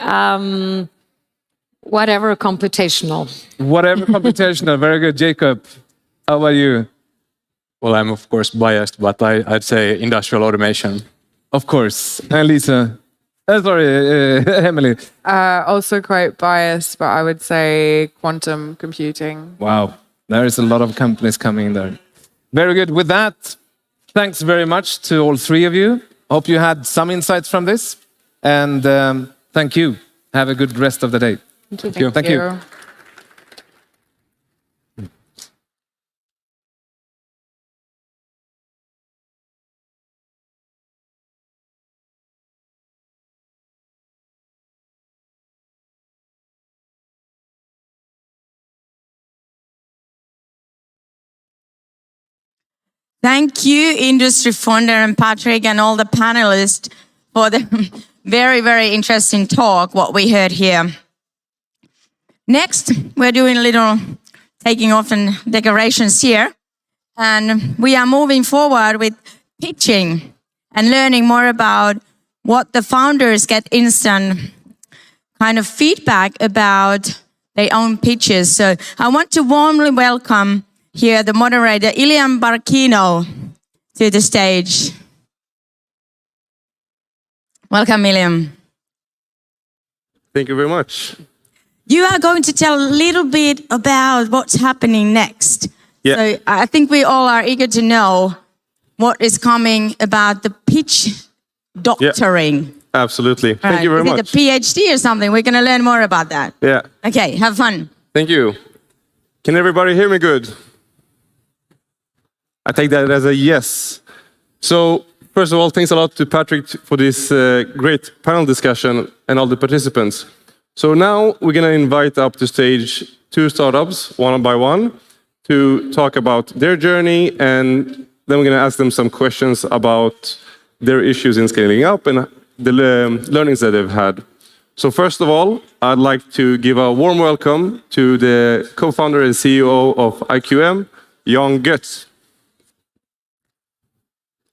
Whatever computational. Whatever computational. Very good. Jacob, how about you? Well, I'm of course biased, but I'd say industrial automation. Of course. And Lisa? Emily. Also quite biased, but I would say quantum computing. Wow. There is a lot of companies coming there. Very good. With that, thanks very much to all three of you. Hope you had some insights from this. And thank you. Have a good rest of the day. Thank you. Thank you. Thank you, industry founder and Patrick and all the panelists for the very, very interesting talk, what we heard here. Next, we're doing a little taking off and decorations here. And we are moving forward with pitching and learning more about what the founders get instant kind of feedback about their own pitches. So I want to warmly welcome here the moderator, Ilian Barkino, to the stage. Welcome, Ilian. Thank you very much. You are going to tell a little bit about what's happening next. Yeah. So I think we all are eager to know what is coming about the pitch doctoring. Yeah, absolutely. Thank Right. you very Is much. it a PhD or something? We're going to learn more about that. Yeah. Okay, have fun. Thank you. Can everybody hear me good? I take that as a yes. So, first of all, thanks a lot to Patrick for this great panel discussion and all the participants. So now we're going to invite up to stage 2 startups, one by one, to talk about their journey, and then we're going to ask them some questions about their issues in scaling up and the learnings that they've had. So first of all, I'd like to give a warm welcome to the co-founder and CEO of IQM, Jan Götz.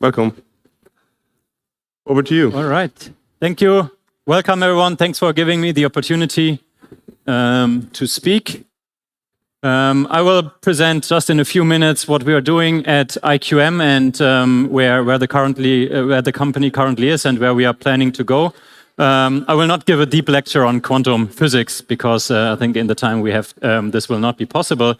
Welcome. Over to you. All right. Thank you. Welcome, everyone. Thanks for giving me the opportunity to speak. I will present just in a few minutes what we are doing at IQM and where the company currently is and where we are planning to go. I will not give a deep lecture on quantum physics because I think in the time we have this will not be possible.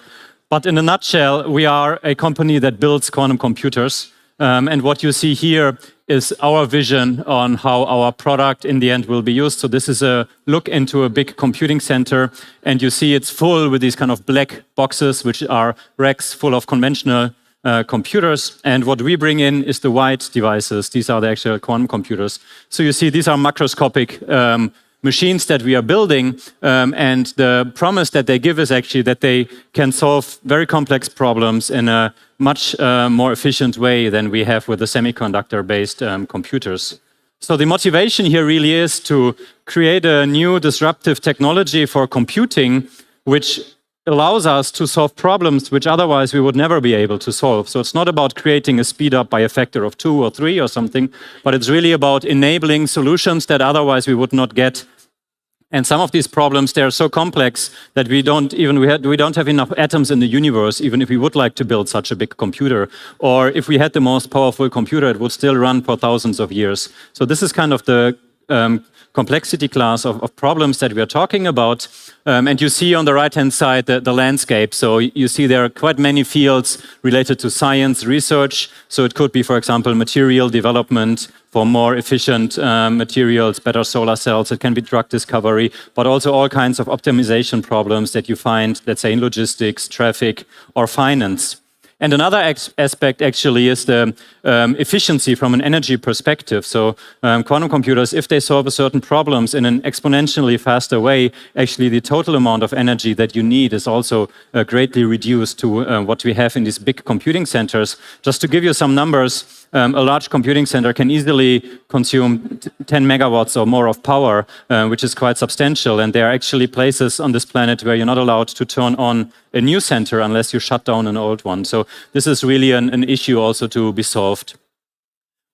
But in a nutshell, we are a company that builds quantum computers. And what you see here is our vision on how our product in the end will be used. So this is a look into a big computing center, and you see it's full with these kind of black boxes, which are racks full of conventional computers. And what we bring in is the white devices. These are the actual quantum computers. So you see these are macroscopic machines that we are building, and the promise that they give is actually that they can solve very complex problems in a much more efficient way than we have with the semiconductor-based computers. So the motivation here really is to create a new disruptive technology for computing, which allows us to solve problems which otherwise we would never be able to solve. So it's not about creating a speed up by a factor of 2 or 3 or something, but it's really about enabling solutions that otherwise we would not get. And some of these problems, they are so complex that we don't have enough atoms in the universe, even if we would like to build such a big computer. Or if we had the most powerful computer, it would still run for thousands of years. So this is kind of the complexity class of problems that we are talking about. And you see on the right-hand side the landscape. So you see there are quite many fields related to science research. So it could be, for example, material development for more efficient materials, better solar cells. It can be drug discovery, but also all kinds of optimization problems that you find, let's say, in logistics, traffic, or finance. And another aspect actually is the efficiency from an energy perspective. So quantum computers, if they solve a certain problems in an exponentially faster way, actually the total amount of energy that you need is also greatly reduced to what we have in these big computing centers. Just to give you some numbers, a large computing center can easily consume 10 megawatts or more of power, which is quite substantial. And there are actually places on this planet where you're not allowed to turn on a new center unless you shut down an old one. So this is really an issue also to be solved.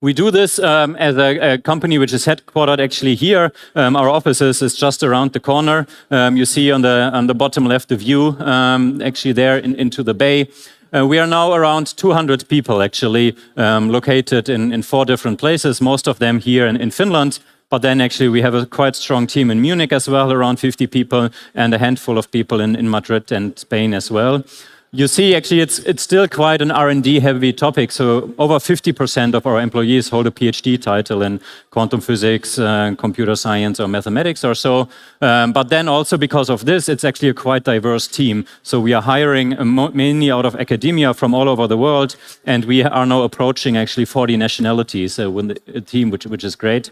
We do this as a company which is headquartered actually here. Our offices is just around the corner. You see on the bottom left the view actually there into the bay. We are now around 200 people actually located in 4 different places, most of them here in Finland. But then actually we have a quite strong team in Munich as well, around 50 people, and a handful of people in Madrid and Spain as well. You see, actually, it's still quite an R&D heavy topic. So over 50% of our employees hold a PhD title in quantum physics, computer science, or mathematics or so. But then also because of this, it's actually a quite diverse team. So we are hiring mainly out of academia from all over the world, and we are now approaching actually 40 nationalities with a team, which is great.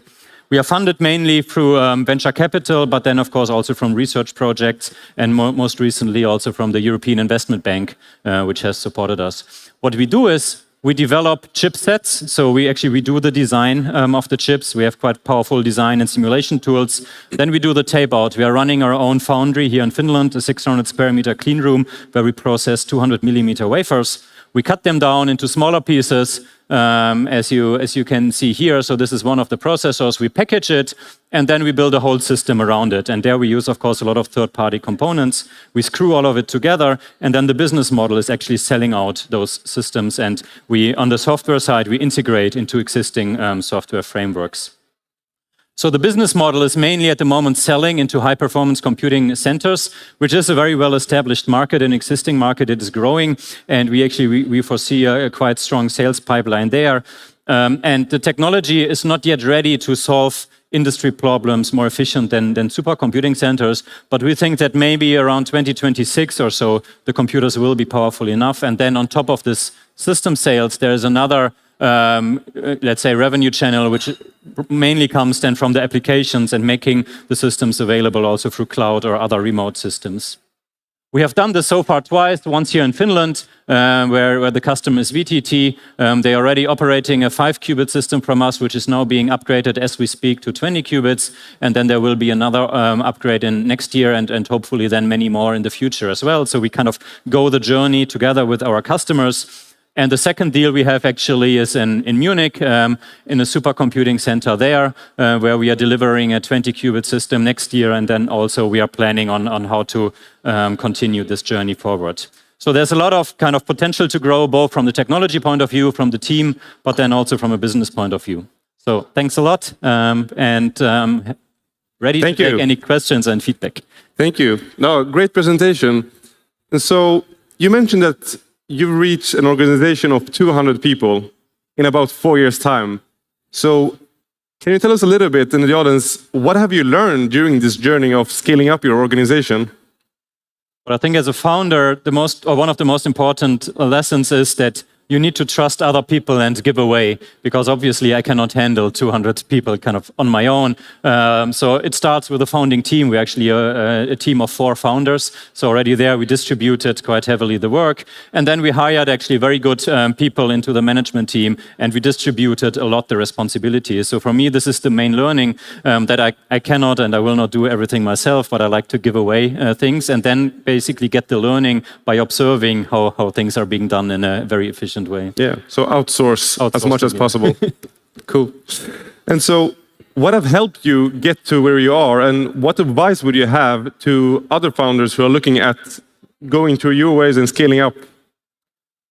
We are funded mainly through venture capital, but then, of course, also from research projects, and most recently also from the European Investment Bank, which has supported us. What we do is we develop chipsets. So we do the design of the chips. We have quite powerful design and simulation tools. Then we do the tape out. We are running our own foundry here in Finland, a 600 square meter clean room where we process 200 millimeter wafers. We cut them down into smaller pieces, as you can see here. So this is one of the processors. We package it, and then we build a whole system around it. And there we use, of course, a lot of third-party components. We screw all of it together, and then the business model is actually selling out those systems. And we, on the software side, we integrate into existing software frameworks. So the business model is mainly at the moment selling into high-performance computing centers, which is a very well-established market, an existing market. It is growing, and we foresee a quite strong sales pipeline there. And the technology is not yet ready to solve industry problems more efficient than supercomputing centers, but we think that maybe around 2026 or so, the computers will be powerful enough. And then on top of this system sales, there is another let's say revenue channel, which mainly comes then from the applications and making the systems available also through cloud or other remote systems. We have done this so far twice, once here in Finland, where the customer is VTT. They are already operating a 5-qubit system from us, which is now being upgraded as we speak to 20 qubits. And then there will be another upgrade in next year and hopefully then many more in the future as well. So we kind of go the journey together with our customers. And the second deal we have actually is in Munich, in a supercomputing center there, where we are delivering a 20-qubit system next year. And then also we are planning on how to continue this journey forward. So there's a lot of kind of potential to grow, both from the technology point of view, from the team, but then also from a business point of view. So thanks a lot, and ready to take any questions and feedback. Thank you. No, great presentation. And so you mentioned that you reached an organization of 200 people in about 4 years' time. So can you tell us a little bit in the audience, what have you learned during this journey of scaling up your organization? Well, I think as a founder, one of the most important lessons is that you need to trust other people and give away, because obviously I cannot handle 200 people kind of on my own. So it starts with a founding team. We're actually a team of 4 founders. So already there we distributed quite heavily the work. And then we hired actually very good people into the management team, and we distributed a lot the responsibilities. So for me, this is the main learning, that I cannot and I will not do everything myself, but I like to give away things and then basically get the learning by observing how things are being done in a very efficient way. Yeah, so outsource as much as possible. Cool. And so what have helped you get to where you are, and what advice would you have to other founders who are looking at going through your ways and scaling up?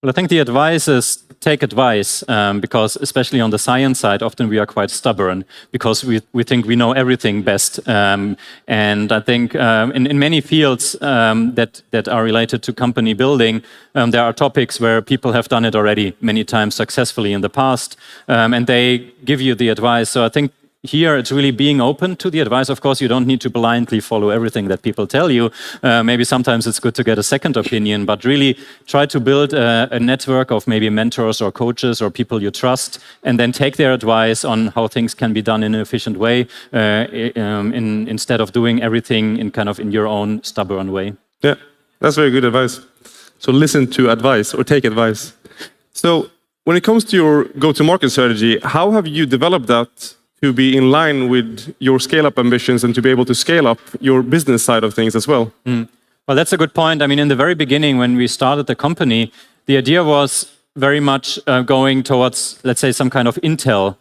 Well, I think the advice is take advice, because especially on the science side, often we are quite stubborn because we think we know everything best. And I think in many fields that are related to company building, there are topics where people have done it already many times successfully in the past, and they give you the advice. So I think here it's really being open to the advice. Of course, you don't need to blindly follow everything that people tell you. Maybe sometimes it's good to get a second opinion, but really try to build a network of maybe mentors or coaches or people you trust, and then take their advice on how things can be done in an efficient way, instead of doing everything in your own stubborn way. Yeah, that's very good advice. So listen to advice or take advice. So when it comes to your go-to-market strategy, how have you developed that to be in line with your scale-up ambitions and to be able to scale up your business side of things as well? Well, that's a good point. I mean, in the very beginning, when we started the company, the idea was very much going towards, let's say, some kind of Intel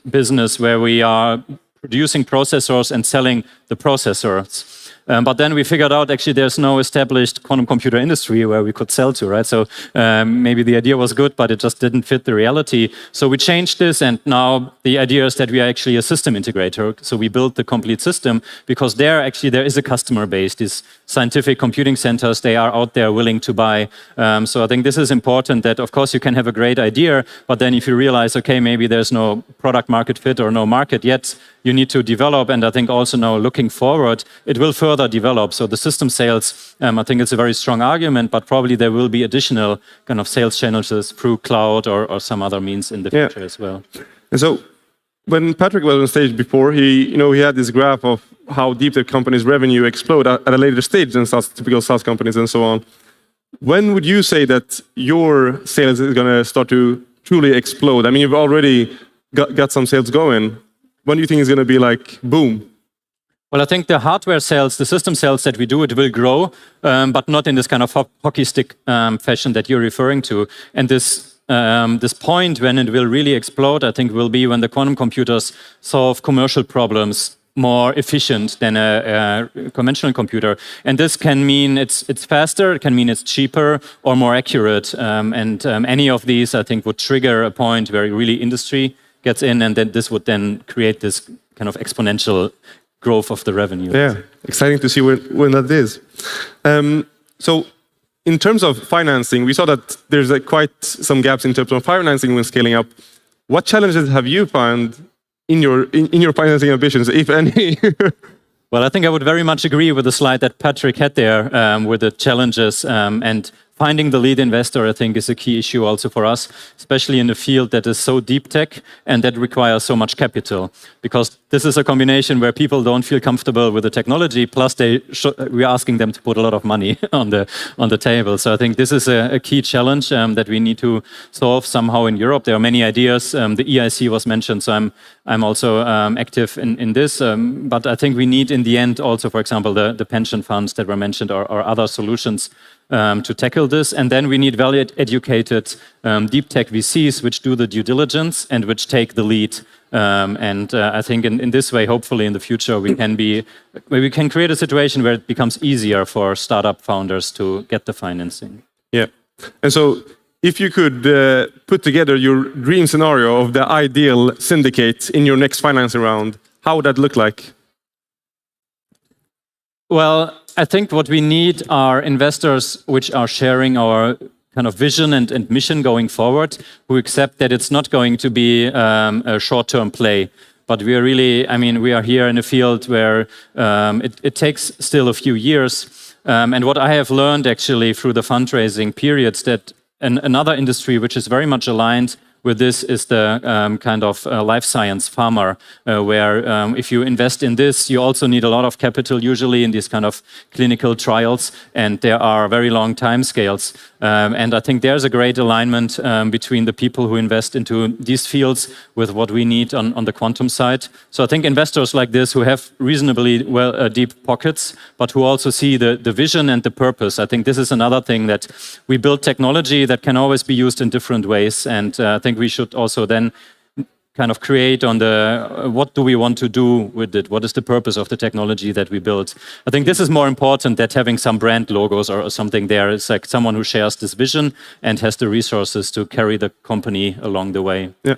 business where we are producing processors and selling the processors. But then we figured out actually there's no established quantum computer industry where we could sell to, right? So maybe the idea was good, but it just didn't fit the reality. So we changed this, and now the idea is that we are actually a system integrator. So we built the complete system because there is a customer base. These scientific computing centers, they are out there willing to buy. So I think this is important, that of course you can have a great idea, but then if you realize, okay, maybe there's no product market fit or no market yet, you need to develop. And I think also now looking forward, it will further develop. So the system sales, I think it's a very strong argument, but probably there will be additional kind of sales channels through cloud or some other means in the future as well. And so when Patrick was on stage before, he had this graph of how deep the company's revenue explode at a later stage than typical SaaS companies and so on. When would you say that your sales is going to start to truly explode? I mean, you've already got some sales going. When do you think it's going to be like boom? Well, I think the hardware sales, the system sales that we do, it will grow, but not in this kind of hockey stick fashion that you're referring to. And this point when it will really explode, I think, will be when the quantum computers solve commercial problems more efficient than a conventional computer. And this can mean it's faster, it can mean it's cheaper or more accurate. And any of these, I think, would trigger a point where really industry gets in, and then this would then create this kind of exponential growth of the revenue. Yeah, exciting to see when that is. So in terms of financing, we saw that there's quite some gaps in terms of financing when scaling up. What challenges have you found in your financing ambitions, if any? Well, I think I would very much agree with the slide that Patrick had there with the challenges. And finding the lead investor, I think, is a key issue also for us, especially in a field that is so deep tech and that requires so much capital. Because this is a combination where people don't feel comfortable with the technology, plus we're asking them to put a lot of money on the table. So I think this is a key challenge that we need to solve somehow in Europe. There are many ideas. The EIC was mentioned, so I'm also active in this. But I think we need, in the end, also, for example, the pension funds that were mentioned or other solutions to tackle this. And then we need value-educated deep tech VCs which do the due diligence and which take the lead. I think in this way, hopefully in the future, we can create a situation where it becomes easier for startup founders to get the financing. Yeah. And so if you could put together your dream scenario of the ideal syndicate in your next financing round, how would that look like? Well, I think what we need are investors which are sharing our kind of vision and mission going forward, who accept that it's not going to be a short-term play. But we are really, I mean, we are here in a field where it takes still a few years. And what I have learned actually through the fundraising periods, that another industry which is very much aligned with this is the kind of life science pharma, where if you invest in this, you also need a lot of capital, usually in these kind of clinical trials, and there are very long time scales. And I think there's a great alignment between the people who invest into these fields with what we need on the quantum side. So I think investors like this who have reasonably deep pockets, but who also see the vision and the purpose. I think this is another thing, that we build technology that can always be used in different ways. And I think we should also then kind of create on what do we want to do with it? What is the purpose of the technology that we build? I think this is more important than having some brand logos or something there. It's like someone who shares this vision and has the resources to carry the company along the way. Yeah.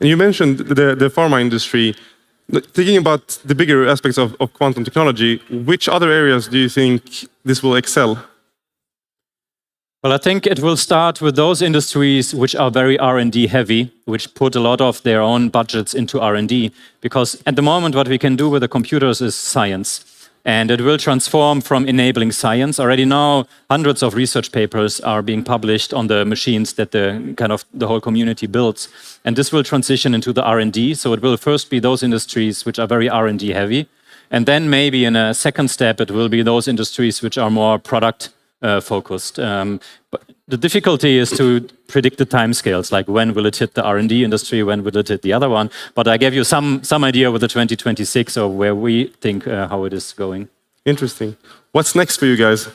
And you mentioned the pharma industry. Thinking about the bigger aspects of quantum technology, which other areas do you think this will excel? Well, I think it will start with those industries which are very R&D heavy, which put a lot of their own budgets into R&D. Because at the moment, what we can do with the computers is science. And it will transform from enabling science. Already now, hundreds of research papers are being published on the machines that the whole community builds. And this will transition into the R&D. So it will first be those industries which are very R&D heavy. And then maybe in a second step, it will be those industries which are more product focused. But the difficulty is to predict the timescales, like when will it hit the R&D industry, when will it hit the other one. But I gave you some idea with the 2026 of where we think how it is going. Interesting. What's next for you guys?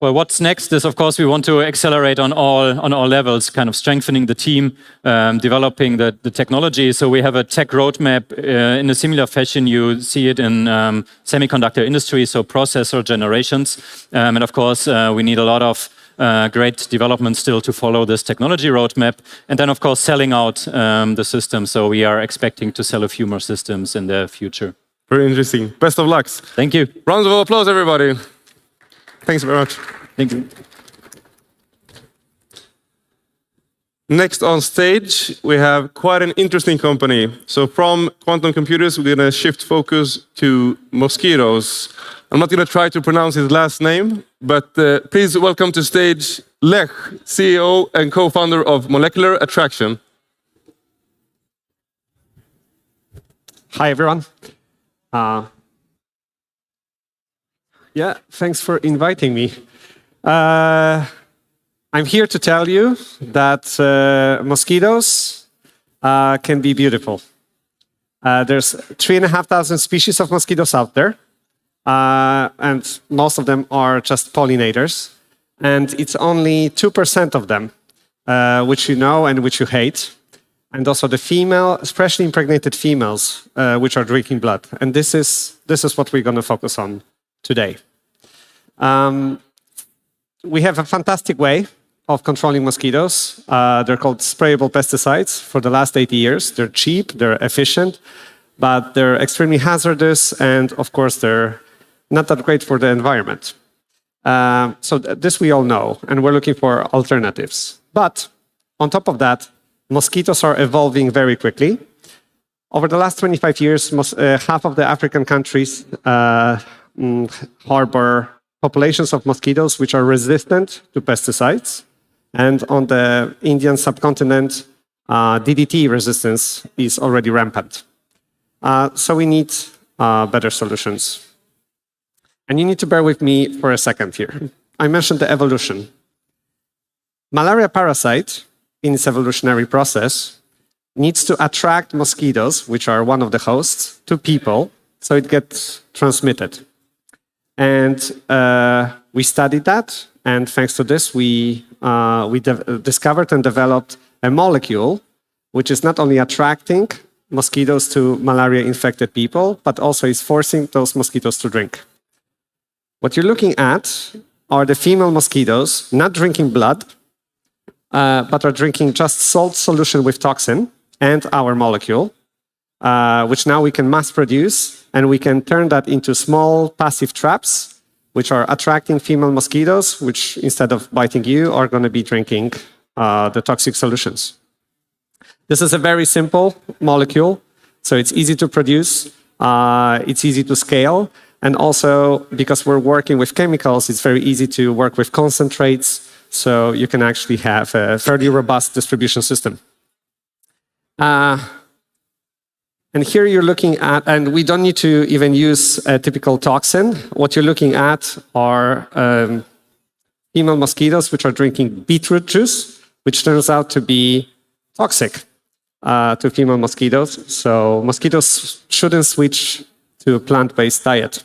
Well, what's next is, of course, we want to accelerate on all levels, kind of strengthening the team, developing the technology. So we have a tech roadmap in a similar fashion. You see it in semiconductor industry, so processor generations. And of course, we need a lot of great development still to follow this technology roadmap. And then, of course, selling out the system. So we are expecting to sell a few more systems in the future. Very interesting. Best of luck. Thank you. Rounds of applause, everybody. Thanks very much. Thank you. Next on stage, we have quite an interesting company. So from quantum computers, we're going to shift focus to mosquitoes. I'm not going to try to pronounce his last name, but please welcome to stage Lech, CEO and co-founder of Molecular Attraction. Hi, everyone. Yeah, thanks for inviting me. I'm here to tell you that mosquitoes can be beautiful. There's 3,500 species of mosquitoes out there, and most of them are just pollinators. And it's only 2% of them which you know and which you hate. And also the freshly impregnated females, which are drinking blood. And this is what we're going to focus on today. We have a fantastic way of controlling mosquitoes. They're called sprayable pesticides. For the last 80 years, they're cheap, they're efficient, but they're extremely hazardous, and of course, they're not that great for the environment. So this we all know, and we're looking for alternatives. But on top of that, mosquitoes are evolving very quickly. Over the last 25 years, half of the African countries harbor populations of mosquitoes which are resistant to pesticides. And on the Indian subcontinent, DDT resistance is already rampant. So we need better solutions. And you need to bear with me for a second here. I mentioned the evolution. Malaria parasite, in its evolutionary process, needs to attract mosquitoes, which are one of the hosts, to people, so it gets transmitted. And we studied that, and thanks to this, we discovered and developed a molecule which is not only attracting mosquitoes to malaria-infected people, but also is forcing those mosquitoes to drink. What you're looking at are the female mosquitoes not drinking blood, but are drinking just salt solution with toxin and our molecule, which now we can mass produce, and we can turn that into small passive traps, which are attracting female mosquitoes, which instead of biting you, are going to be drinking the toxic solutions. This is a very simple molecule, so it's easy to produce, it's easy to scale, and also because we're working with chemicals, it's very easy to work with concentrates, so you can actually have a fairly robust distribution system. And here you're looking at, and we don't need to even use a typical toxin. What you're looking at are female mosquitoes which are drinking beetroot juice, which turns out to be toxic to female mosquitoes. So mosquitoes shouldn't switch to a plant-based diet.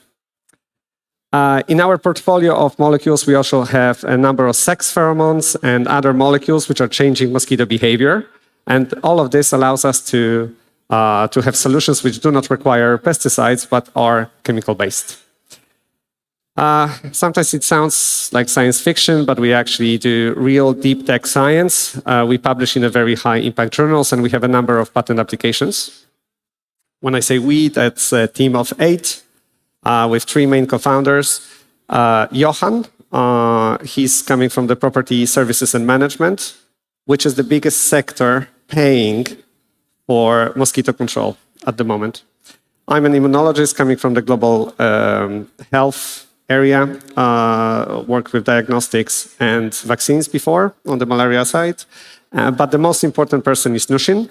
In our portfolio of molecules, we also have a number of sex pheromones and other molecules which are changing mosquito behavior. And all of this allows us to have solutions which do not require pesticides, but are chemical-based. Sometimes it sounds like science fiction, but we actually do real deep tech science. We publish in a very high impact journals, and we have a number of patent applications. When I say we, that's a team of 8 with 3 main co-founders. Johan, he's coming from the property services and management, which is the biggest sector paying for mosquito control at the moment. I'm an immunologist coming from the global health area, worked with diagnostics and vaccines before on the malaria side. But the most important person is Nushin.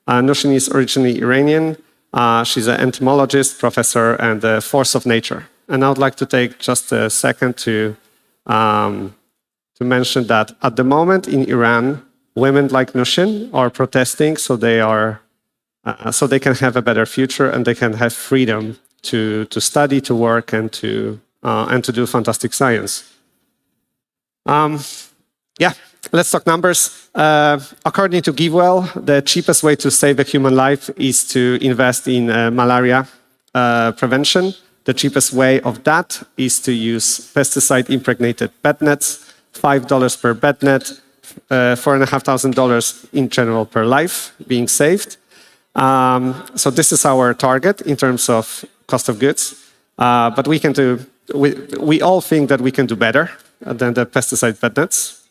Nushin is originally Iranian. She's an entomologist, professor, and a force of nature. And I would like to take just a second to mention that at the moment in Iran, women like Nushin are protesting so they can have a better future and they can have freedom to study, to work, and to do fantastic science. Yeah, let's talk numbers. According to GiveWell, the cheapest way to save a human life is to invest in malaria prevention. The cheapest way of that is to use pesticide-impregnated bed nets, $5 per bed net, $4,500 in general per life being saved. So this is our target in terms of cost of goods. But we can do. We all think that we can do better than the pesticide bed nets.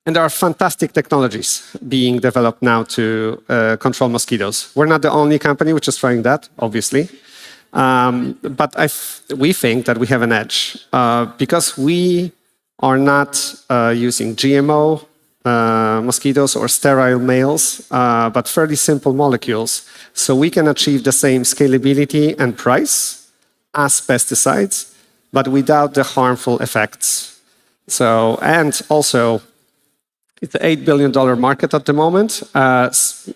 And there are fantastic technologies being developed now to control mosquitoes. We're not the only company which is trying that, obviously. But we think that we have an edge because we are not using GMO mosquitoes or sterile males, but fairly simple molecules. So we can achieve the same scalability and price as pesticides, but without the harmful effects. So, and also, it's an $8 billion market at the moment,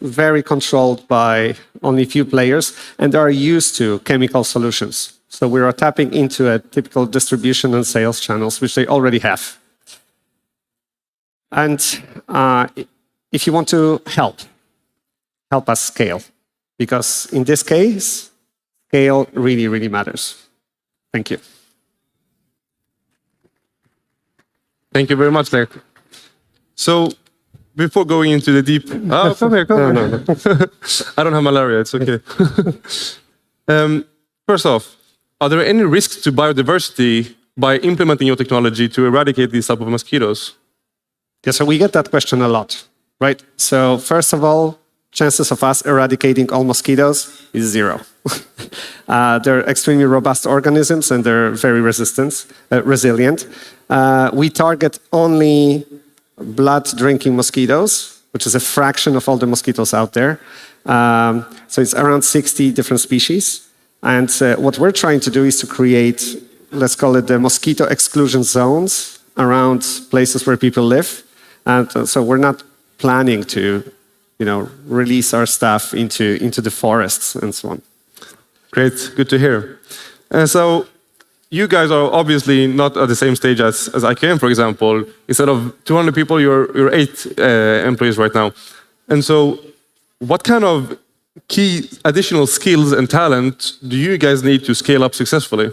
very controlled by only a few players, and they are used to chemical solutions. So we are tapping into a typical distribution and sales channels, which they already have. And if you want to help us scale, because in this case, scale really, really matters. Thank you. Thank you very much, Nick. So, before going into the deep... Oh, come here, come here. No. I don't have malaria, it's okay. First off, are there any risks to biodiversity by implementing your technology to eradicate these type of mosquitoes? Yeah, so we get that question a lot, right? So first of all, chances of us eradicating all mosquitoes is 0. They're extremely robust organisms and they're very resilient. We target only blood-drinking mosquitoes, which is a fraction of all the mosquitoes out there. So it's around 60 different species. And what we're trying to do is to create, let's call it the mosquito exclusion zones around places where people live. And so we're not planning to, release our stuff into the forests and so on. Great, good to hear. So you guys are obviously not at the same stage as Iqm, for example. Instead of 200 people, you're 8 employees right now. And so what kind of key additional skills and talent do you guys need to scale up successfully?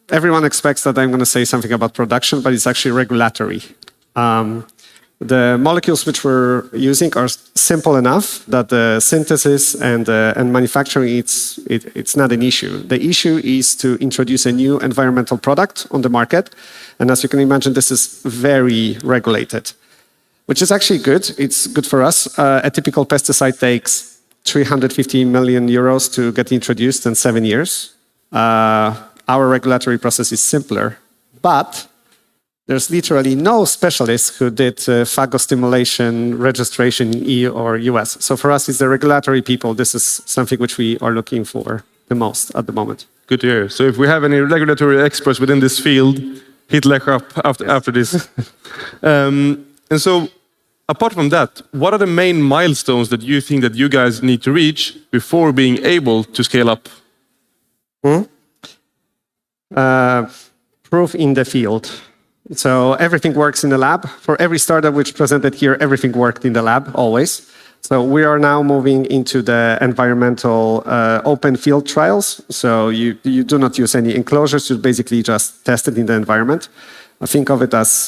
Everyone expects that I'm going to say something about production, but it's actually regulatory. The molecules which we're using are simple enough that the synthesis and manufacturing, it's not an issue. The issue is to introduce a new environmental product on the market. And as you can imagine, this is very regulated, which is actually good. It's good for us. A typical pesticide takes 350 million euros to get introduced in 7 years. Our regulatory process is simpler, but there's literally no specialist who did phagostimulation registration in EU or US. So for us, it's the regulatory people. This is something which we are looking for the most at the moment. Good to hear. So if we have any regulatory experts within this field, hit Lech up after this. And so apart from that, what are the main milestones that you think that you guys need to reach before being able to scale up? Proof in the field. So everything works in the lab. For every startup which presented here, everything worked in the lab, always. So we are now moving into the environmental open field trials. So you do not use any enclosures, you basically just test it in the environment. I think of it as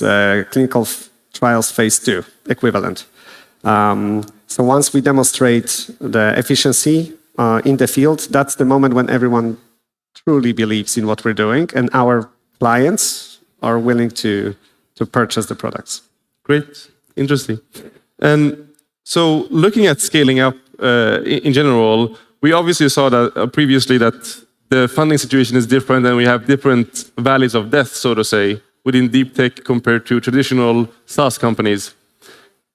clinical trials phase 2 equivalent. So once we demonstrate the efficiency in the field, that's the moment when everyone truly believes in what we're doing and our clients are willing to purchase the products. Great, interesting. And so looking at scaling up in general, we obviously saw that previously that the funding situation is different and we have different valleys of death, so to say, within deep tech compared to traditional SaaS companies.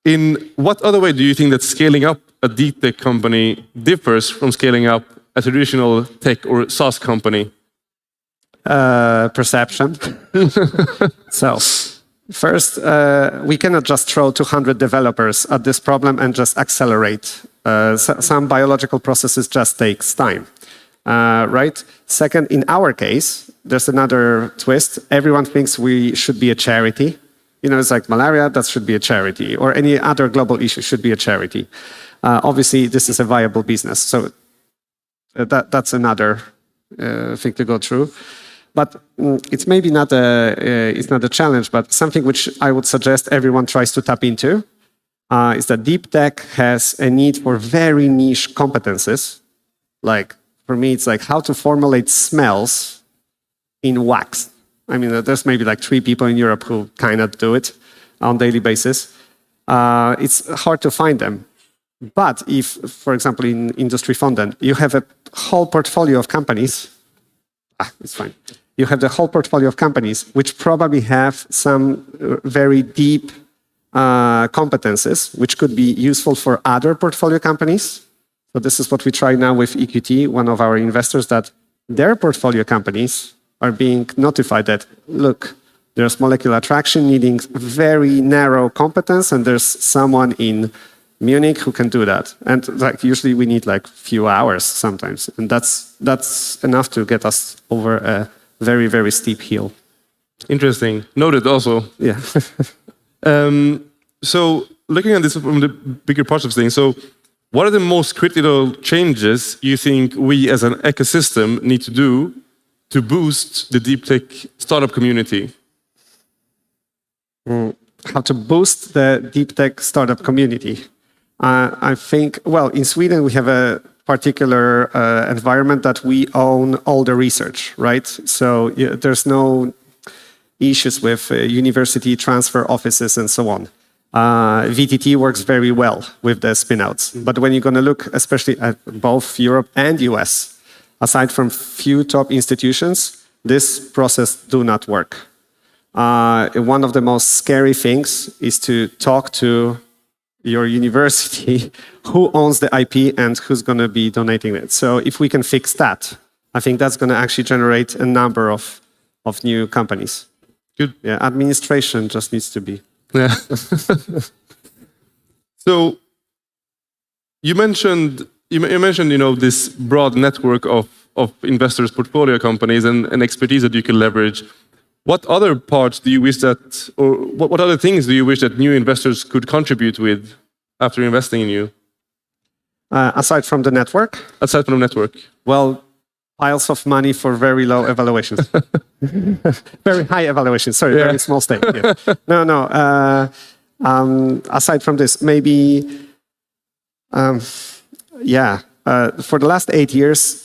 In what other way do you think that scaling up a deep tech company differs from scaling up a traditional tech or SaaS company? Perception. So, first, we cannot just throw 200 developers at this problem and just accelerate. Some biological processes just takes time, right? Second, in our case, there's another twist. Everyone thinks we should be a charity. It's like malaria, that should be a charity, or any other global issue should be a charity. Obviously, this is a viable business, so that's another thing to go through. But it's maybe not a challenge, but something which I would suggest everyone tries to tap into is that deep tech has a need for very niche competences. Like for me, it's like how to formulate smells in wax. I mean, there's maybe like 3 people in Europe who kind of do it on a daily basis. It's hard to find them. But if, for example, in industry fondant, you have a whole portfolio of companies, it's fine. You have the whole portfolio of companies which probably have some very deep competences which could be useful for other portfolio companies. So this is what we try now with EQT, one of our investors, that their portfolio companies are being notified that, look, there's molecular attraction needing very narrow competence and there's someone in Munich who can do that. And like usually we need like few hours sometimes. And that's enough to get us over a very, very steep hill. Interesting. Noted also. Yeah. So looking at this from the bigger part of things, so what are the most critical changes you think we as an ecosystem need to do to boost the deep tech startup community? How to boost the deep tech startup community? I think, well, in Sweden we have a particular environment that we own all the research, right? So there's no issues with university transfer offices and so on. VTT works very well with the spinouts. But when you're going to look especially at both Europe and US, aside from few top institutions, this process do not work. One of the most scary things is to talk to your university who owns the IP and who's going to be donating it. So if we can fix that, I think that's going to actually generate a number of new companies. Good. Yeah, administration just needs to be. Yeah. So you mentioned this broad network of investors, portfolio companies, and expertise that you can leverage. What other parts do you wish that, or what other things do you wish that new investors could contribute with after investing in you? Aside from the network? Aside from the network. Well, piles of money for very low evaluations. Very high evaluations, sorry, very small stake. Yeah. Aside from this, maybe, for the last 8 years,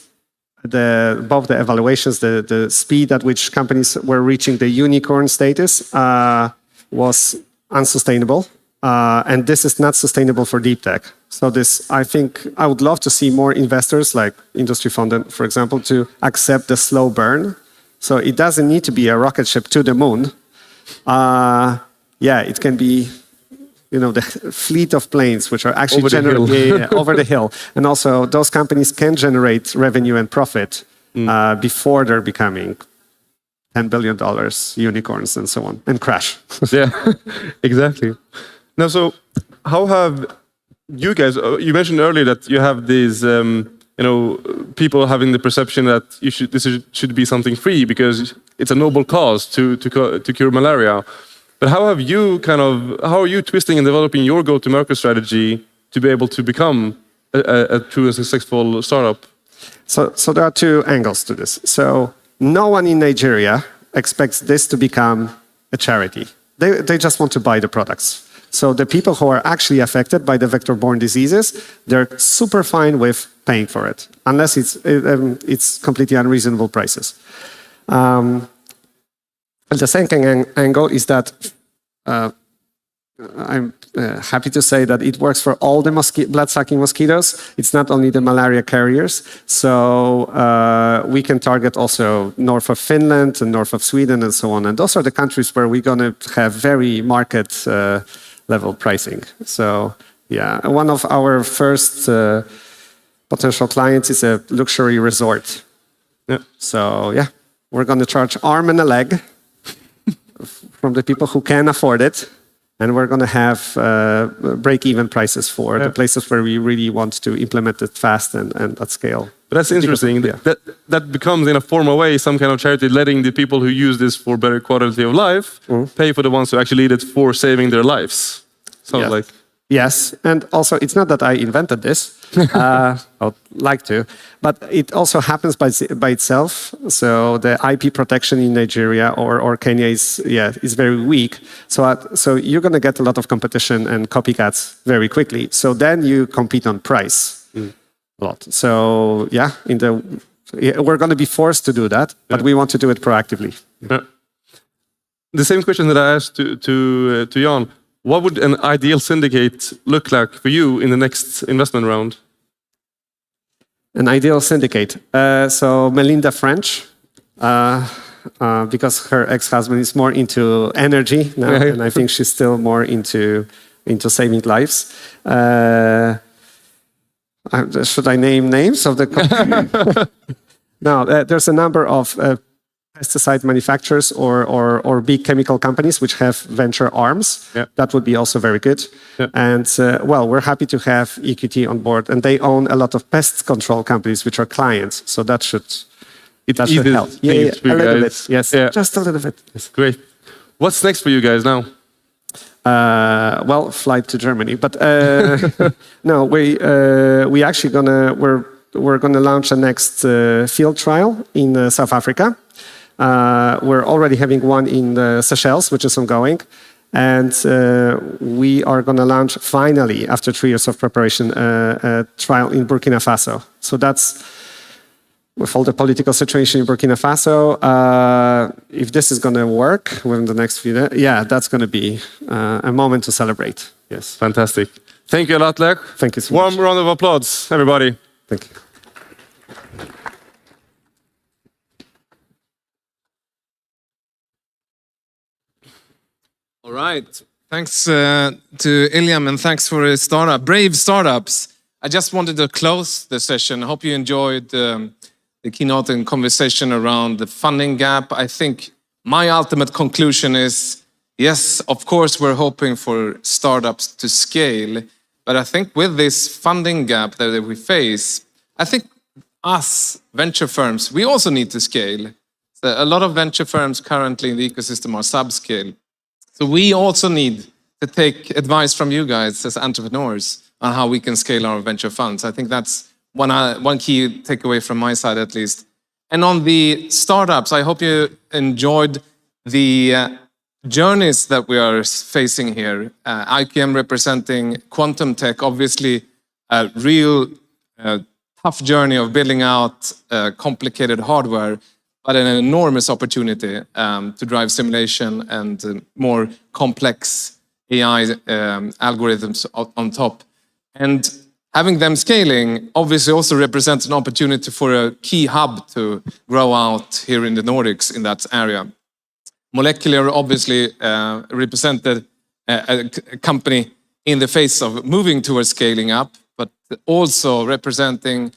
both the evaluations, the speed at which companies were reaching the unicorn status was unsustainable. And this is not sustainable for deep tech. So I think I would love to see more investors like Industry Fund, for example, to accept the slow burn. So it doesn't need to be a rocket ship to the moon. It can be, the fleet of planes which are actually over the hill. And also those companies can generate revenue and profit before they're becoming $10 billion unicorns and so on, and crash. Yeah, exactly. Now, so how have you guys, you mentioned earlier that you have these, people having the perception that this should be something free because it's a noble cause to cure malaria. But how are you twisting and developing your go-to-market strategy to be able to become a true and successful startup? So there are two angles to this. So no one in Nigeria expects this to become a charity. They just want to buy the products. So the people who are actually affected by the vector-borne diseases, they're super fine with paying for it, unless it's completely unreasonable prices. And the second angle is that I'm happy to say that it works for all the blood-sucking mosquitoes. It's not only the malaria carriers. So we can target also north of Finland and north of Sweden and so on. And those are the countries where we're going to have very market level pricing. So yeah, one of our first potential clients is a luxury resort. Yeah. So yeah, we're going to charge arm and a leg from the people who can afford it. And we're going to have break-even prices for the places where we really want to implement it fast and at scale. But that's interesting. That becomes, in a formal way, some kind of charity, letting the people who use this for better quality of life pay for the ones who actually need it for saving their lives. Sounds like. Yes, and also it's not that I invented this. I would like to, but it also happens by itself. So the IP protection in Nigeria or Kenya is very weak. So you're going to get a lot of competition and copycats very quickly. So then you compete on price a lot. So we're going to be forced to do that, but we want to do it proactively. Yeah. The same question that I asked to Jan. What would an ideal syndicate look like for you in the next investment round? An ideal syndicate. So Melinda French, because her ex-husband is more into energy now, and I think she's still more into saving lives. Should I name names of the company? No, there's a number of pesticide manufacturers or big chemical companies which have venture arms. That would be also very good. And we're happy to have EQT on board, and they own a lot of pest control companies which are clients. So that should help. A little bit. Yes, just a little bit. That's great. What's next for you guys now? Flight to Germany, but no, we actually we're gonna launch a next field trial in South Africa. We're already having one in the Seychelles, which is ongoing. And we are going to launch, finally, after 3 years of preparation, a trial in Burkina Faso. So that's with all the political situation in Burkina Faso, if this is going to work within the next few days, yeah, that's going to be a moment to celebrate. Yes. Fantastic. Thank you a lot, Lech. Thank you so much. Warm round of applause, everybody. Thank you. All right. Thanks to Iqm, and thanks for a startup, brave startups. I just wanted to close the session. I hope you enjoyed the keynote and conversation around the funding gap. I think my ultimate conclusion is, yes, of course, we're hoping for startups to scale. But I think with this funding gap that we face, I think us venture firms, we also need to scale. So a lot of venture firms currently in the ecosystem are subscale. So we also need to take advice from you guys as entrepreneurs on how we can scale our venture funds. I think that's one key takeaway from my side, at least. And on the startups, I hope you enjoyed the journeys that we are facing here. Iqm representing quantum tech, obviously a real tough journey of building out complicated hardware, but an enormous opportunity to drive simulation and more complex AI algorithms on top. And having them scaling obviously also represents an opportunity for a key hub to grow out here in the Nordics in that area. Molecular obviously represented a company in the face of moving towards scaling up, but also representing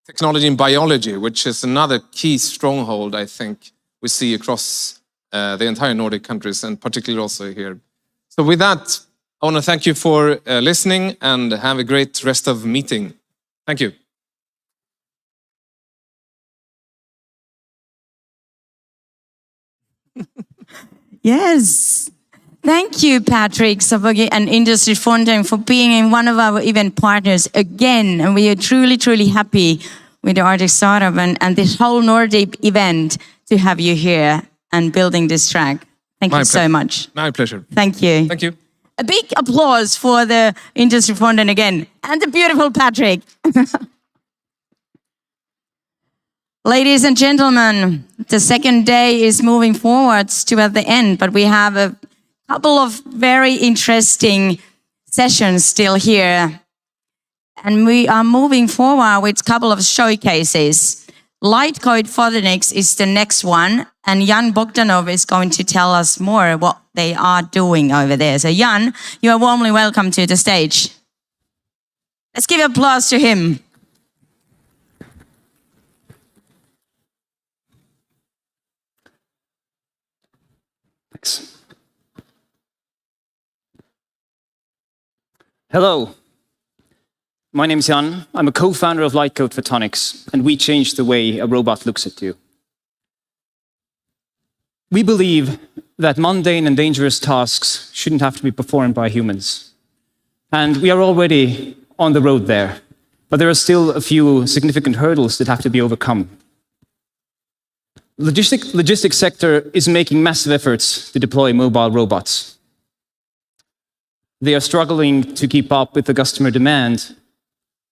technology in biology, which is another key stronghold, I think, we see across the entire Nordic countries, and particularly also here. So with that, I want to thank you for listening and have a great rest of the meeting. Thank you. Yes. Thank you, Patrick and Industry Funding, for being in one of our event partners again. And we are truly, truly happy with the Arctic Startup and this whole NORDEEP event to have you here and building this track. Thank you so much. My pleasure. Thank you. Thank you. A big applause for the Industry Funding again and the beautiful Patrick. Ladies and gentlemen, the second day is moving forwards toward the end, but we have a couple of very interesting sessions still here. And we are moving forward with a couple of showcases. Light Code Photonics is the next one, and Jan Bogdanov is going to tell us more what they are doing over there. So Jan, you are warmly welcome to the stage. Let's give applause to him. Thanks. Hello. My name is Jan. I'm a co-founder of Light Code Photonics, and we change the way a robot looks at you. We believe that mundane and dangerous tasks shouldn't have to be performed by humans. And we are already on the road there, but there are still a few significant hurdles that have to be overcome. The logistics sector is making massive efforts to deploy mobile robots. They are struggling to keep up with the customer demand,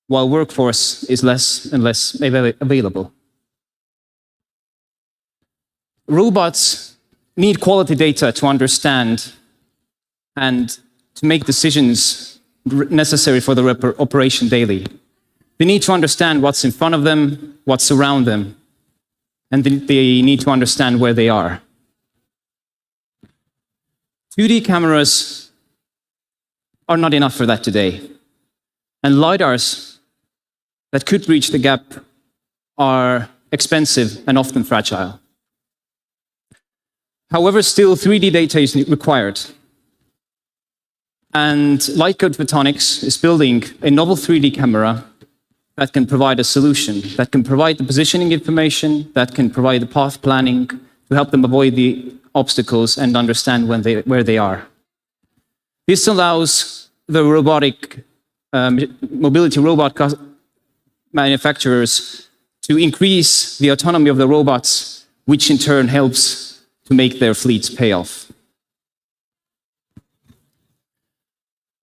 while workforce is less and less available. Robots need quality data to understand and to make decisions necessary for their operation daily. They need to understand what's in front of them, what's around them, and they need to understand where they are. 2D cameras are not enough for that today. And LiDARs that could bridge the gap are expensive and often fragile. However, still 3D data is required. And Light Code Photonics is building a novel 3D camera that can provide a solution, that can provide the positioning information, that can provide the path planning to help them avoid the obstacles and understand where they are. This allows the robotic mobility robot manufacturers to increase the autonomy of the robots, which in turn helps to make their fleets pay off.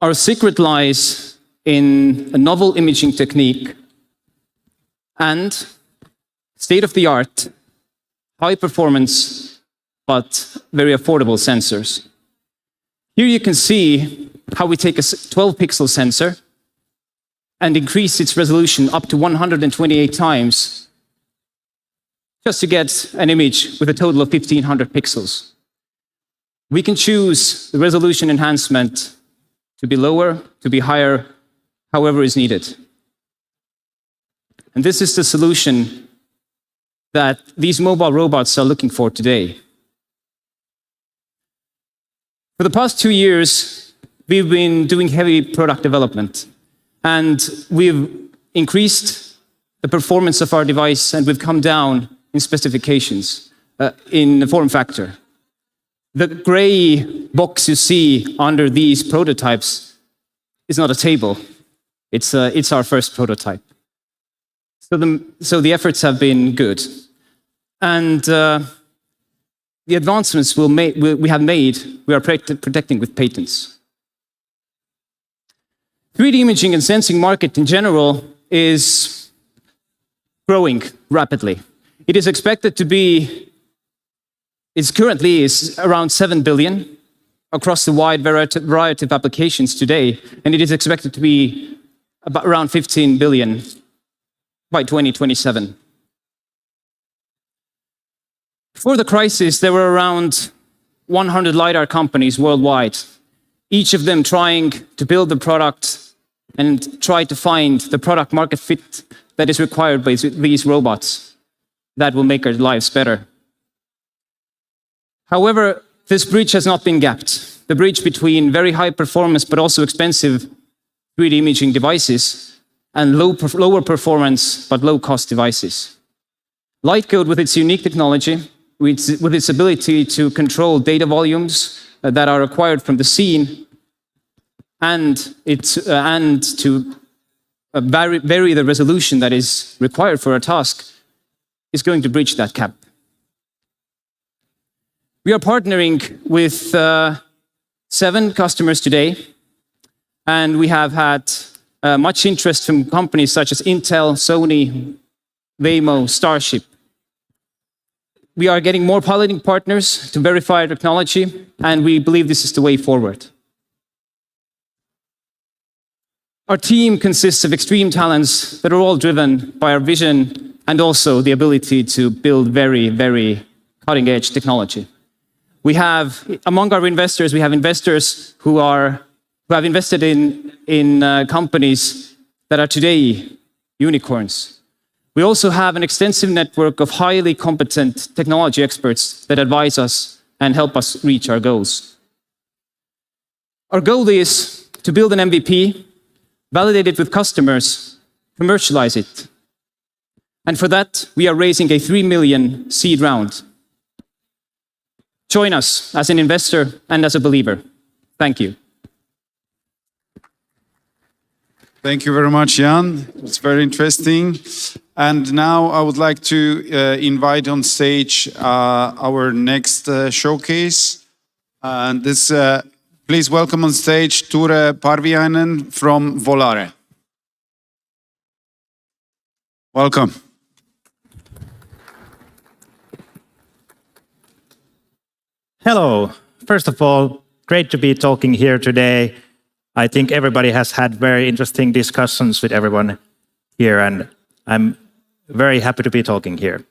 Our secret lies in a novel imaging technique and state-of-the-art, high performance, but very affordable sensors. Here you can see how we take a 12-pixel sensor and increase its resolution up to 128 times just to get an image with a total of 1500 pixels. We can choose the resolution enhancement to be lower, to be higher, however is needed. And this is the solution that these mobile robots are looking for today. For the past 2 years, we've been doing heavy product development, and we've increased the performance of our device, and we've come down in specifications, in the form factor. The gray box you see under these prototypes is not a table. It's our first prototype. So the efforts have been good. And the advancements we have made, we are protecting with patents. 3D imaging and sensing market in general is growing rapidly. It is expected to be, it currently is around 7 billion across the wide variety of applications today, and it is expected to be about around 15 billion by 2027. Before the crisis, there were around 100 LiDAR companies worldwide, each of them trying to build the product and try to find the product market fit that is required by these robots that will make our lives better. However, this bridge has not been gapped. The bridge between very high performance but also expensive 3D imaging devices and lower performance but low cost devices. LightCode, with its unique technology, with its ability to control data volumes that are required from the scene and to vary the resolution that is required for a task, is going to bridge that gap. We are partnering with 7 customers today, and we have had much interest from companies such as Intel, Sony, Waymo, Starship. We are getting more piloting partners to verify our technology, and we believe this is the way forward. Our team consists of extreme talents that are all driven by our vision and also the ability to build very, very cutting-edge technology. We have, among our investors, we have investors who have invested in companies that are today unicorns. We also have an extensive network of highly competent technology experts that advise us and help us reach our goals. Our goal is to build an MVP, validate it with customers, commercialize it. And for that, we are raising a 3 million seed round. Join us as an investor and as a believer. Thank you. Thank you very much, Jan. It's very interesting. And now I would like to invite on stage our next showcase. And this, please welcome on stage Ture Parviainen from Volare. Welcome. Hello. First of all, great to be talking here today. I think everybody has had very interesting discussions with everyone here, and I'm very happy to be talking here.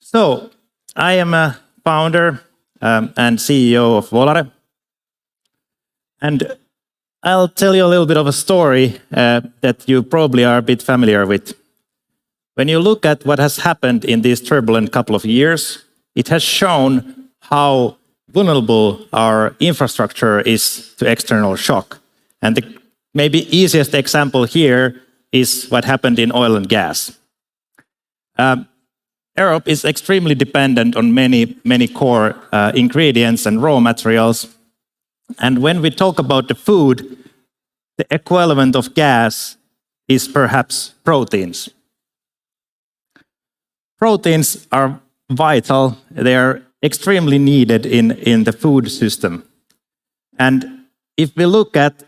So, I am a founder and CEO of Volare. And I'll tell you a little bit of a story that you probably are a bit familiar with. When you look at what has happened in these turbulent couple of years, it has shown how vulnerable our infrastructure is to external shock. And the maybe easiest example here is what happened in oil and gas. Europe is extremely dependent on many core ingredients and raw materials. And when we talk about the food, the equivalent of gas is perhaps proteins. Proteins are vital. They are extremely needed in the food system. And if we look at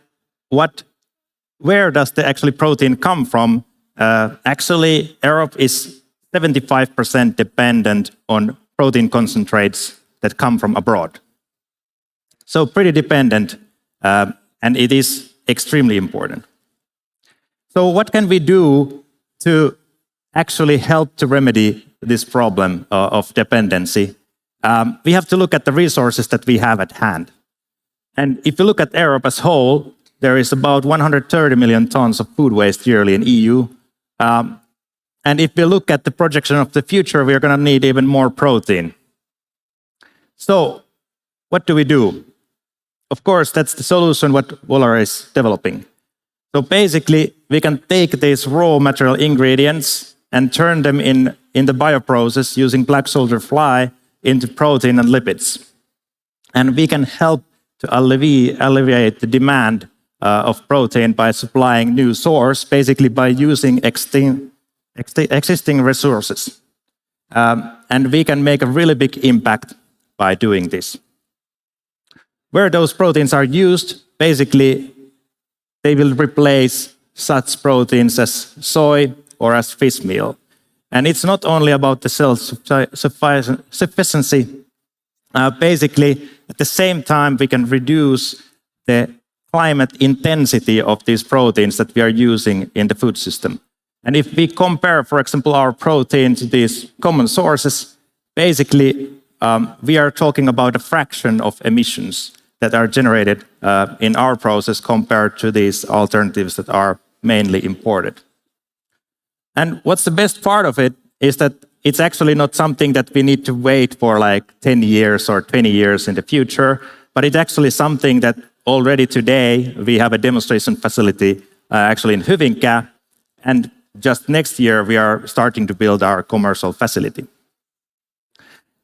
where does the actually protein come from, actually Europe is 75% dependent on protein concentrates that come from abroad. So pretty dependent, and it is extremely important. So what can we do to actually help to remedy this problem of dependency? We have to look at the resources that we have at hand. And if you look at Europe as a whole, there is about 130 million tons of food waste yearly in EU. And if we look at the projection of the future, we're going to need even more protein. So what do we do? Of course, that's the solution what Volar is developing. So basically, we can take these raw material ingredients and turn them in the bioprocess using black soldier fly into protein and lipids. And we can help to alleviate the demand of protein by supplying new source, basically by using existing resources. And we can make a really big impact by doing this. Where those proteins are used, basically, they will replace such proteins as soy or as fish meal. And it's not only about the self-sufficiency. Basically, at the same time, we can reduce the climate intensity of these proteins that we are using in the food system. And if we compare, for example, our protein to these common sources, basically, we are talking about a fraction of emissions that are generated in our process compared to these alternatives that are mainly imported. And what's the best part of it is that it's actually not something that we need to wait for like 10 years or 20 years in the future, but it's actually something that already today we have a demonstration facility actually in Hyvinkää, and just next year we are starting to build our commercial facility.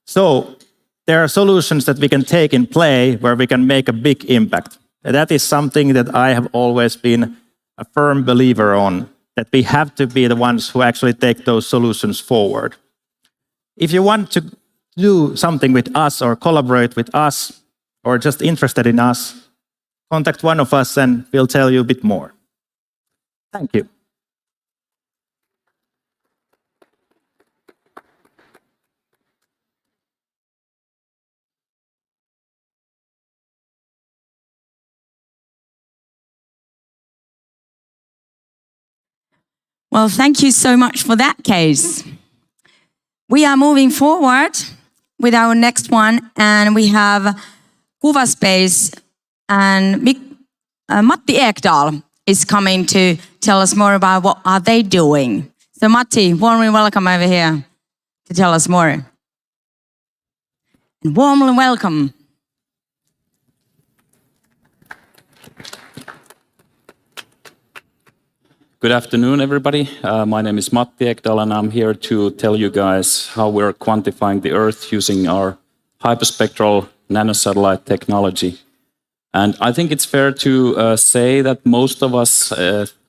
So there are solutions that we can take in play where we can make a big impact. And that is something that I have always been a firm believer on, that we have to be the ones who actually take those solutions forward. If you want to do something with us or collaborate with us or just interested in us, contact one of us and we'll tell you a bit more. Thank you. Well, thank you so much for that case. We are moving forward with our next one, and we have Kuvaspace, and Matti Ekdahl is coming to tell us more about what are they doing. So Matti, warmly welcome over here to tell us more. And warmly welcome. Good afternoon, everybody. My name is Matti Ekdahl, and I'm here to tell you guys how we're quantifying the Earth using our hyperspectral nanosatellite technology. And I think it's fair to say that most of us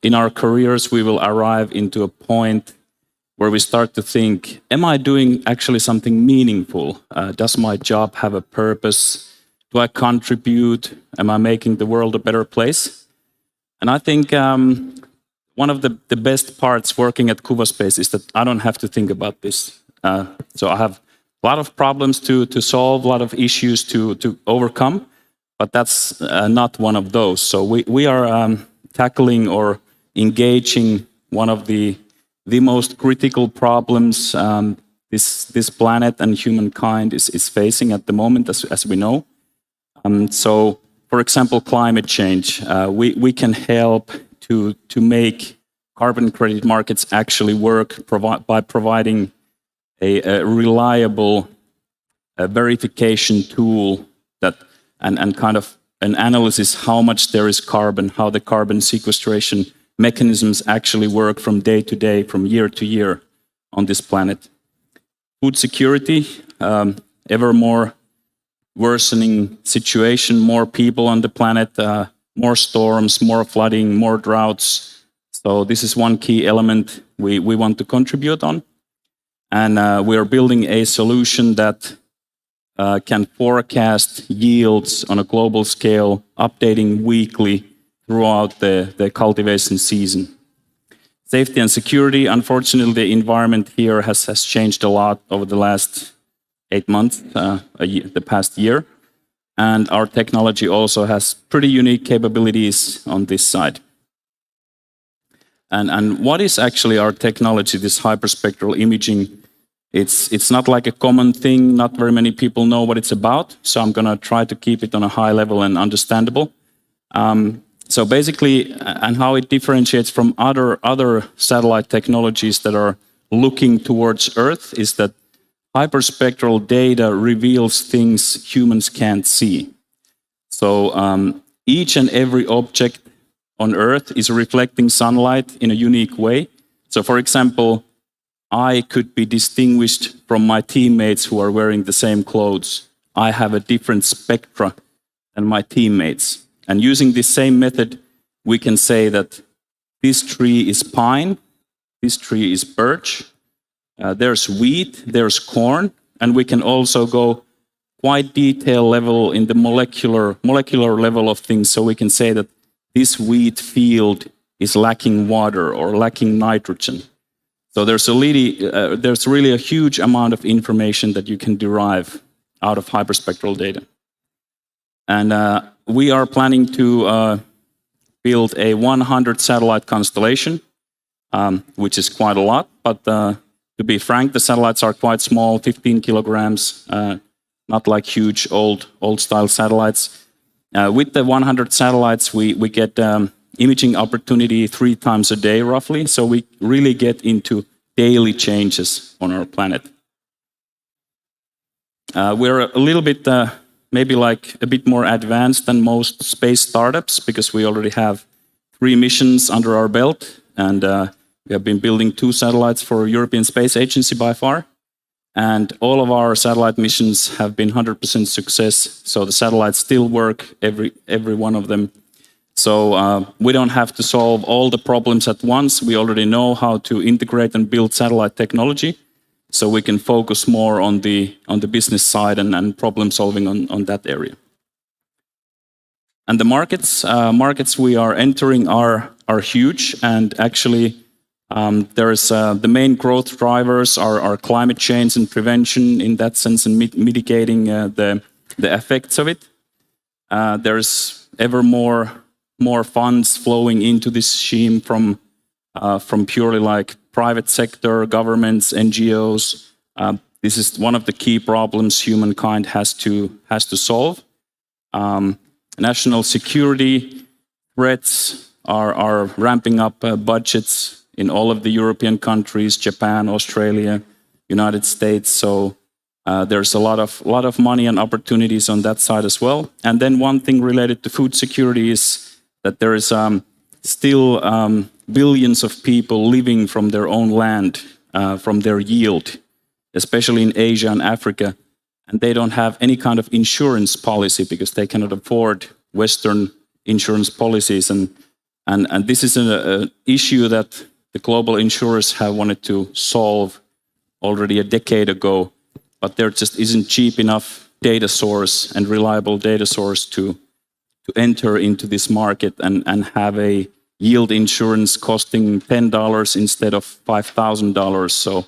in our careers, we will arrive into a point where we start to think, am I doing actually something meaningful? Does my job have a purpose? Do I contribute? Am I making the world a better place? And I think one of the best parts working at Kuvaspace is that I don't have to think about this. So I have a lot of problems to solve, a lot of issues to overcome, but that's not one of those. So we are tackling or engaging one of the most critical problems this planet and humankind is facing at the moment, as we know. So, for example, climate change. We can help to make carbon credit markets actually work by providing a reliable verification tool that and kind of an analysis how much there is carbon, how the carbon sequestration mechanisms actually work from day to day, from year to year on this planet. Food security, ever more worsening situation, more people on the planet, more storms, more flooding, more droughts. So this is one key element we want to contribute on. And we are building a solution that can forecast yields on a global scale, updating weekly throughout the cultivation season. Safety and security, unfortunately, the environment here has changed a lot over the last 8 months, the past year. And our technology also has pretty unique capabilities on this side. And what is actually our technology, this hyperspectral imaging? It's not like a common thing. Not very many people know what it's about. So I'm going to try to keep it on a high level and understandable. So basically, and how it differentiates from other satellite technologies that are looking towards Earth is that hyperspectral data reveals things humans can't see. So each and every object on Earth is reflecting sunlight in a unique way. So for example, I could be distinguished from my teammates who are wearing the same clothes. I have a different spectra than my teammates. And using this same method, we can say that this tree is pine, this tree is birch, there's wheat, there's corn, and we can also go quite detailed level in the molecular level of things. So we can say that this wheat field is lacking water or lacking nitrogen. So there's really a huge amount of information that you can derive out of hyperspectral data. And we are planning to build a 100 satellite constellation, which is quite a lot. But to be frank, the satellites are quite small, 15 kilograms, not like huge old style satellites. With the 100 satellites, we get imaging opportunity 3 times a day, roughly. So we really get into daily changes on our planet. We're a little bit, maybe like a bit more advanced than most space startups because we already have 3 missions under our belt. And we have been building 2 satellites for European Space Agency by far. And all of our satellite missions have been 100% success. So the satellites still work, every one of them. So we don't have to solve all the problems at once. We already know how to integrate and build satellite technology. So we can focus more on the business side and problem solving on that area. And the markets we are entering are huge. And actually, the main growth drivers are climate change and prevention in that sense, and mitigating the effects of it. There's ever more funds flowing into this scheme from purely like private sector, governments, NGOs. This is one of the key problems humankind has to solve. National security threats are ramping up budgets in all of the European countries, Japan, Australia, United States. So there's a lot of money and opportunities on that side as well. And then one thing related to food security is that there is still billions of people living from their own land, from their yield, especially in Asia and Africa. And they don't have any kind of insurance policy because they cannot afford Western insurance policies. And this is an issue that the global insurers have wanted to solve already a decade ago, but there just isn't cheap enough data source and reliable data source to enter into this market and have a yield insurance costing $10 instead of $5,000. So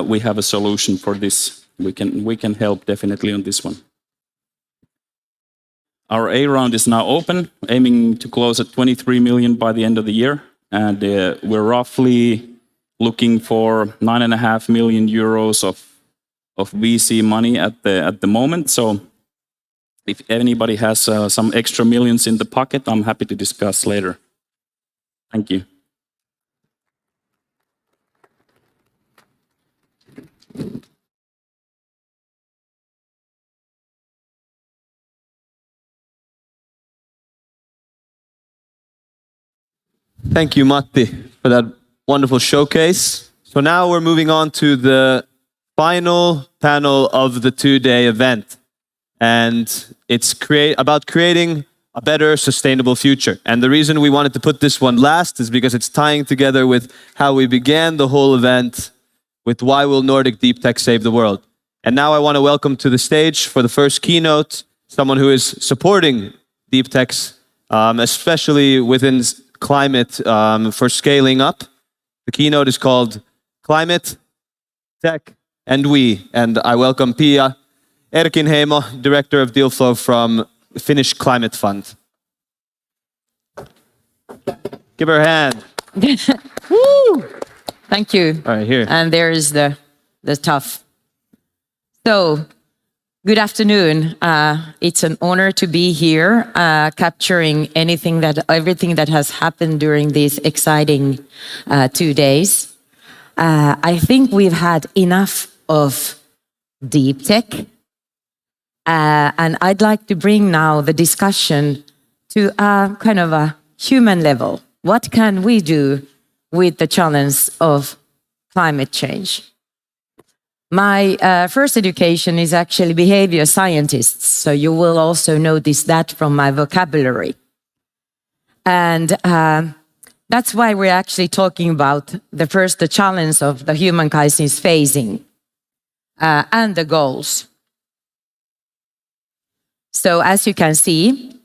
we have a solution for this. We can help definitely on this one. Our A round is now open, aiming to close at 23 million by the end of the year. And we're roughly looking for 9.5 million euros of VC money at the moment. So if anybody has some extra millions in the pocket, I'm happy to discuss later. Thank you. Thank you, Matti, for that wonderful showcase. So now we're moving on to the final panel of the 2-day event. And it's about creating a better sustainable future. And the reason we wanted to put this one last is because it's tying together with how we began the whole event with why will Nordic deep tech save the world. And now I want to welcome to the stage for the first keynote, someone who is supporting deep techs, especially within climate for scaling up. The keynote is called Climate, Tech, and We. And I welcome Pia Erkinheimo, Director of Deal Flow from Finnish Climate Fund. Give her a hand. Woo! Thank you. All right, here. And there is the tough. So, good afternoon. It's an honor to be here, capturing everything that has happened during these exciting 2 days. I think we've had enough of deep tech, and I'd like to bring now the discussion to a kind of a human level. What can we do with the challenge of climate change? My first education is actually behavior scientists, so you will also notice that from my vocabulary. And that's why we're actually talking about the challenge of the humankind is facing and the goals. So as you can see,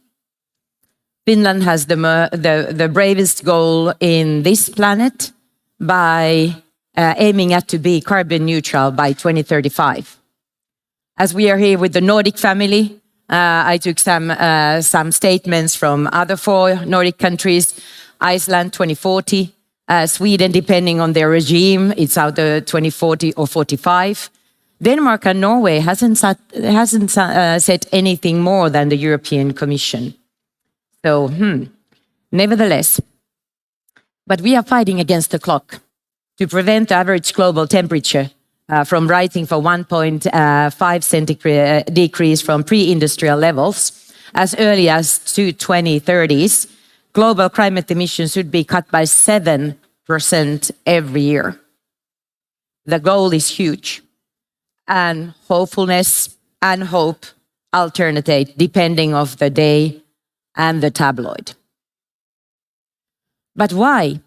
Finland has the bravest goal in this planet by aiming at to be carbon neutral by 2035. As we are here with the Nordic family, I took some statements from other 4 Nordic countries. Iceland 2040, Sweden, depending on their regime, it's either 2040 or 45. Denmark and Norway hasn't said anything more than the European Commission. So, nevertheless, but we are fighting against the clock to prevent the average global temperature from rising for 1.5 centigrade decrease from pre-industrial levels as early as to 2030s. Global climate emissions should be cut by 7% every year. The goal is huge, and hopefulness and hope alternate depending on the day and the tabloid. But why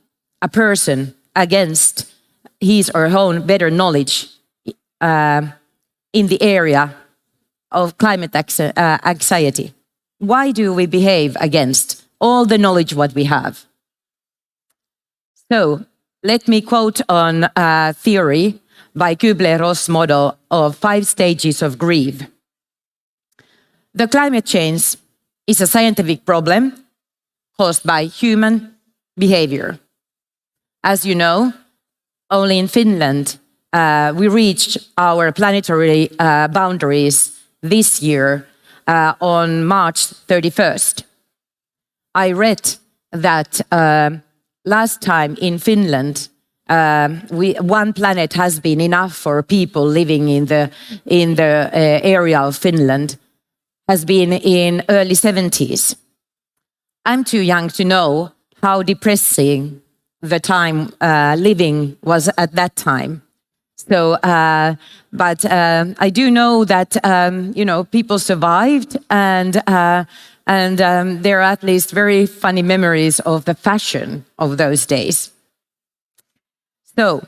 a person against his or her own better knowledge in the area of climate anxiety? Why do we behave against all the knowledge what we have? So let me quote on a theory by Kubler-Ross model of 5 stages of grief. The climate change is a scientific problem caused by human behavior. As you know, only in Finland, we reached our planetary boundaries this year on March 31st. I read that last time in Finland, one planet has been enough for people living in the area of Finland, has been in early 70s. I'm too young to know how depressing the time living was at that time. So, but I do know that people survived, and there are at least very funny memories of the fashion of those days. So,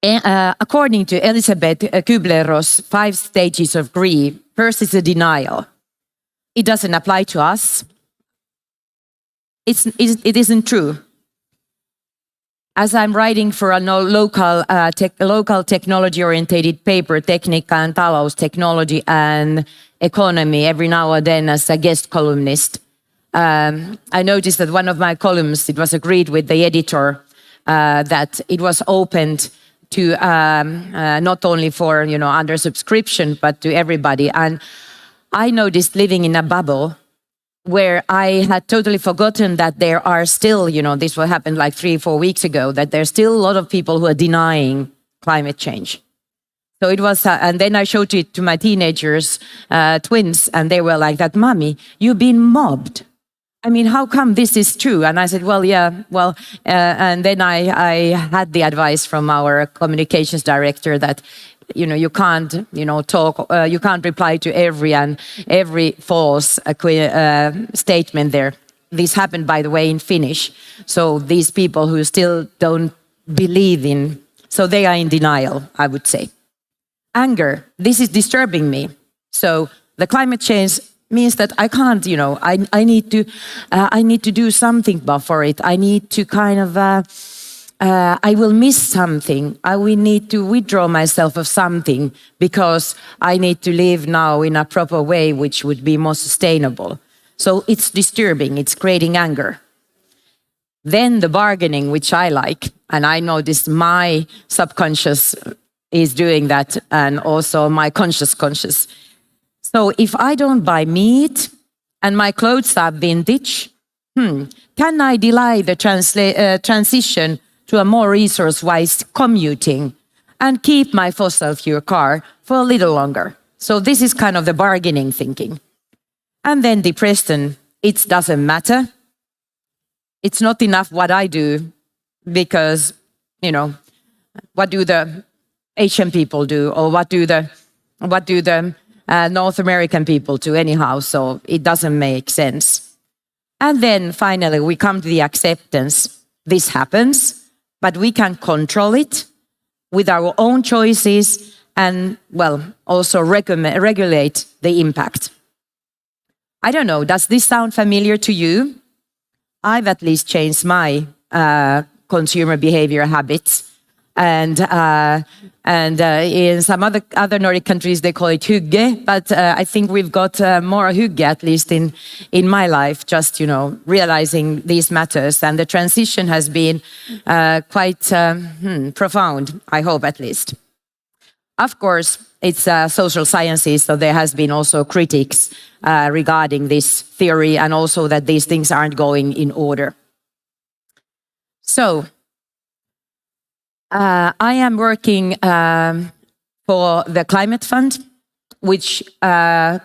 according to Elisabeth Kubler-Ross, 5 stages of grief. First is a denial. It doesn't apply to us. It isn't true. As I'm writing for a local technology-oriented paper, Tekniikka and Talous, Technology and Economy, every now and then as a guest columnist, I noticed that one of my columns, it was agreed with the editor that it was opened to not only for under subscription, but to everybody. And I noticed living in a bubble where I had totally forgotten that there are still, this will happen like 3-4 weeks ago, that there's still a lot of people who are denying climate change. So it was, and then I showed it to my teenagers, twins, and they were like that, "Mommy, you've been mobbed. I mean, how come this is true?" And I said, well, yeah, and then I had the advice from our communications director that, you can't, talk, you can't reply to every false statement there. This happened, by the way, in Finnish. So these people who still don't believe in, so they are in denial, I would say. Anger, this is disturbing me. So the climate change means that I can't, I need to do something for it. I need to kind of I will miss something. I will need to withdraw myself of something because I need to live now in a proper way, which would be more sustainable. So it's disturbing, it's creating anger. Then the bargaining, which I like, and I know this, my subconscious is doing that, and also my conscious. So if I don't buy meat and my clothes are vintage, can I delay the transition to a more resource-wise commuting and keep my fossil fuel car for a little longer? So this is kind of the bargaining thinking. And then depression, it doesn't matter. It's not enough what I do because, you know, what do the Asian people do, or what do the North American people do anyhow? So it doesn't make sense. And then finally, we come to the acceptance. This happens, but we can control it with our own choices and, well, also regulate the impact. I don't know, does this sound familiar to you? I've at least changed my consumer behavior habits. And in some other Nordic countries, they call it hygge, but I think we've got more hygge, at least in my life, just, you know, realizing these matters. And the transition has been quite profound, I hope at least. Of course, it's social sciences, so there has been also critics regarding this theory and also that these things aren't going in order. So, I am working for the Climate Fund, which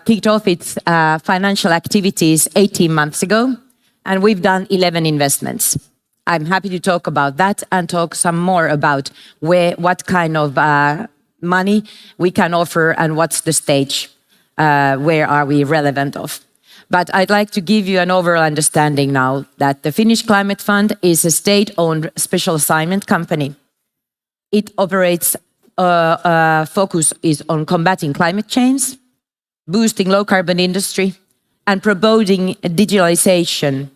kicked off its financial activities 18 months ago, and we've done 11 investments. I'm happy to talk about that and talk some more about what kind of money we can offer and what's the stage, where are we relevant of. But I'd like to give you an overall understanding now that the Finnish Climate Fund is a state-owned special assignment company. It operates, focus is on combating climate change, boosting low-carbon industry, and promoting digitalization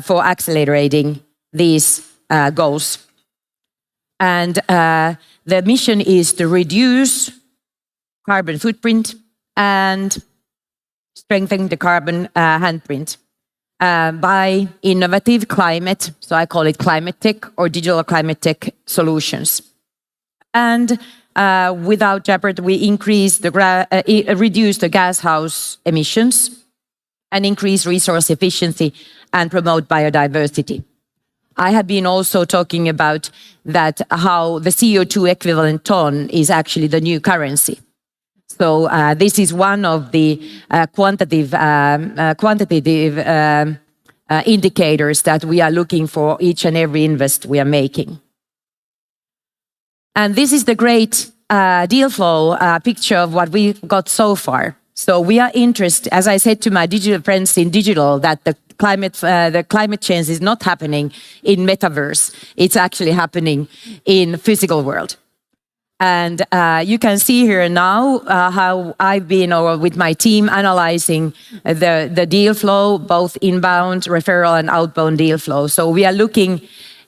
for accelerating these goals. And the mission is to reduce carbon footprint and strengthen the carbon handprint by innovative climate, so I call it climate tech or digital climate tech solutions. And without jeopardy, we reduce the gas house emissions and increase resource efficiency and promote biodiversity. I have been also talking about that, how the CO2 equivalent ton is actually the new currency. So this is one of the quantitative indicators that we are looking for each and every invest we are making. And this is the great deal flow picture of what we've got so far. So we are interested, as I said to my digital friends in digital, that the climate change is not happening in metaverse. It's actually happening in physical world. And you can see here now how I've been with my team analyzing the deal flow, both inbound, referral, and outbound deal flow. So we are looking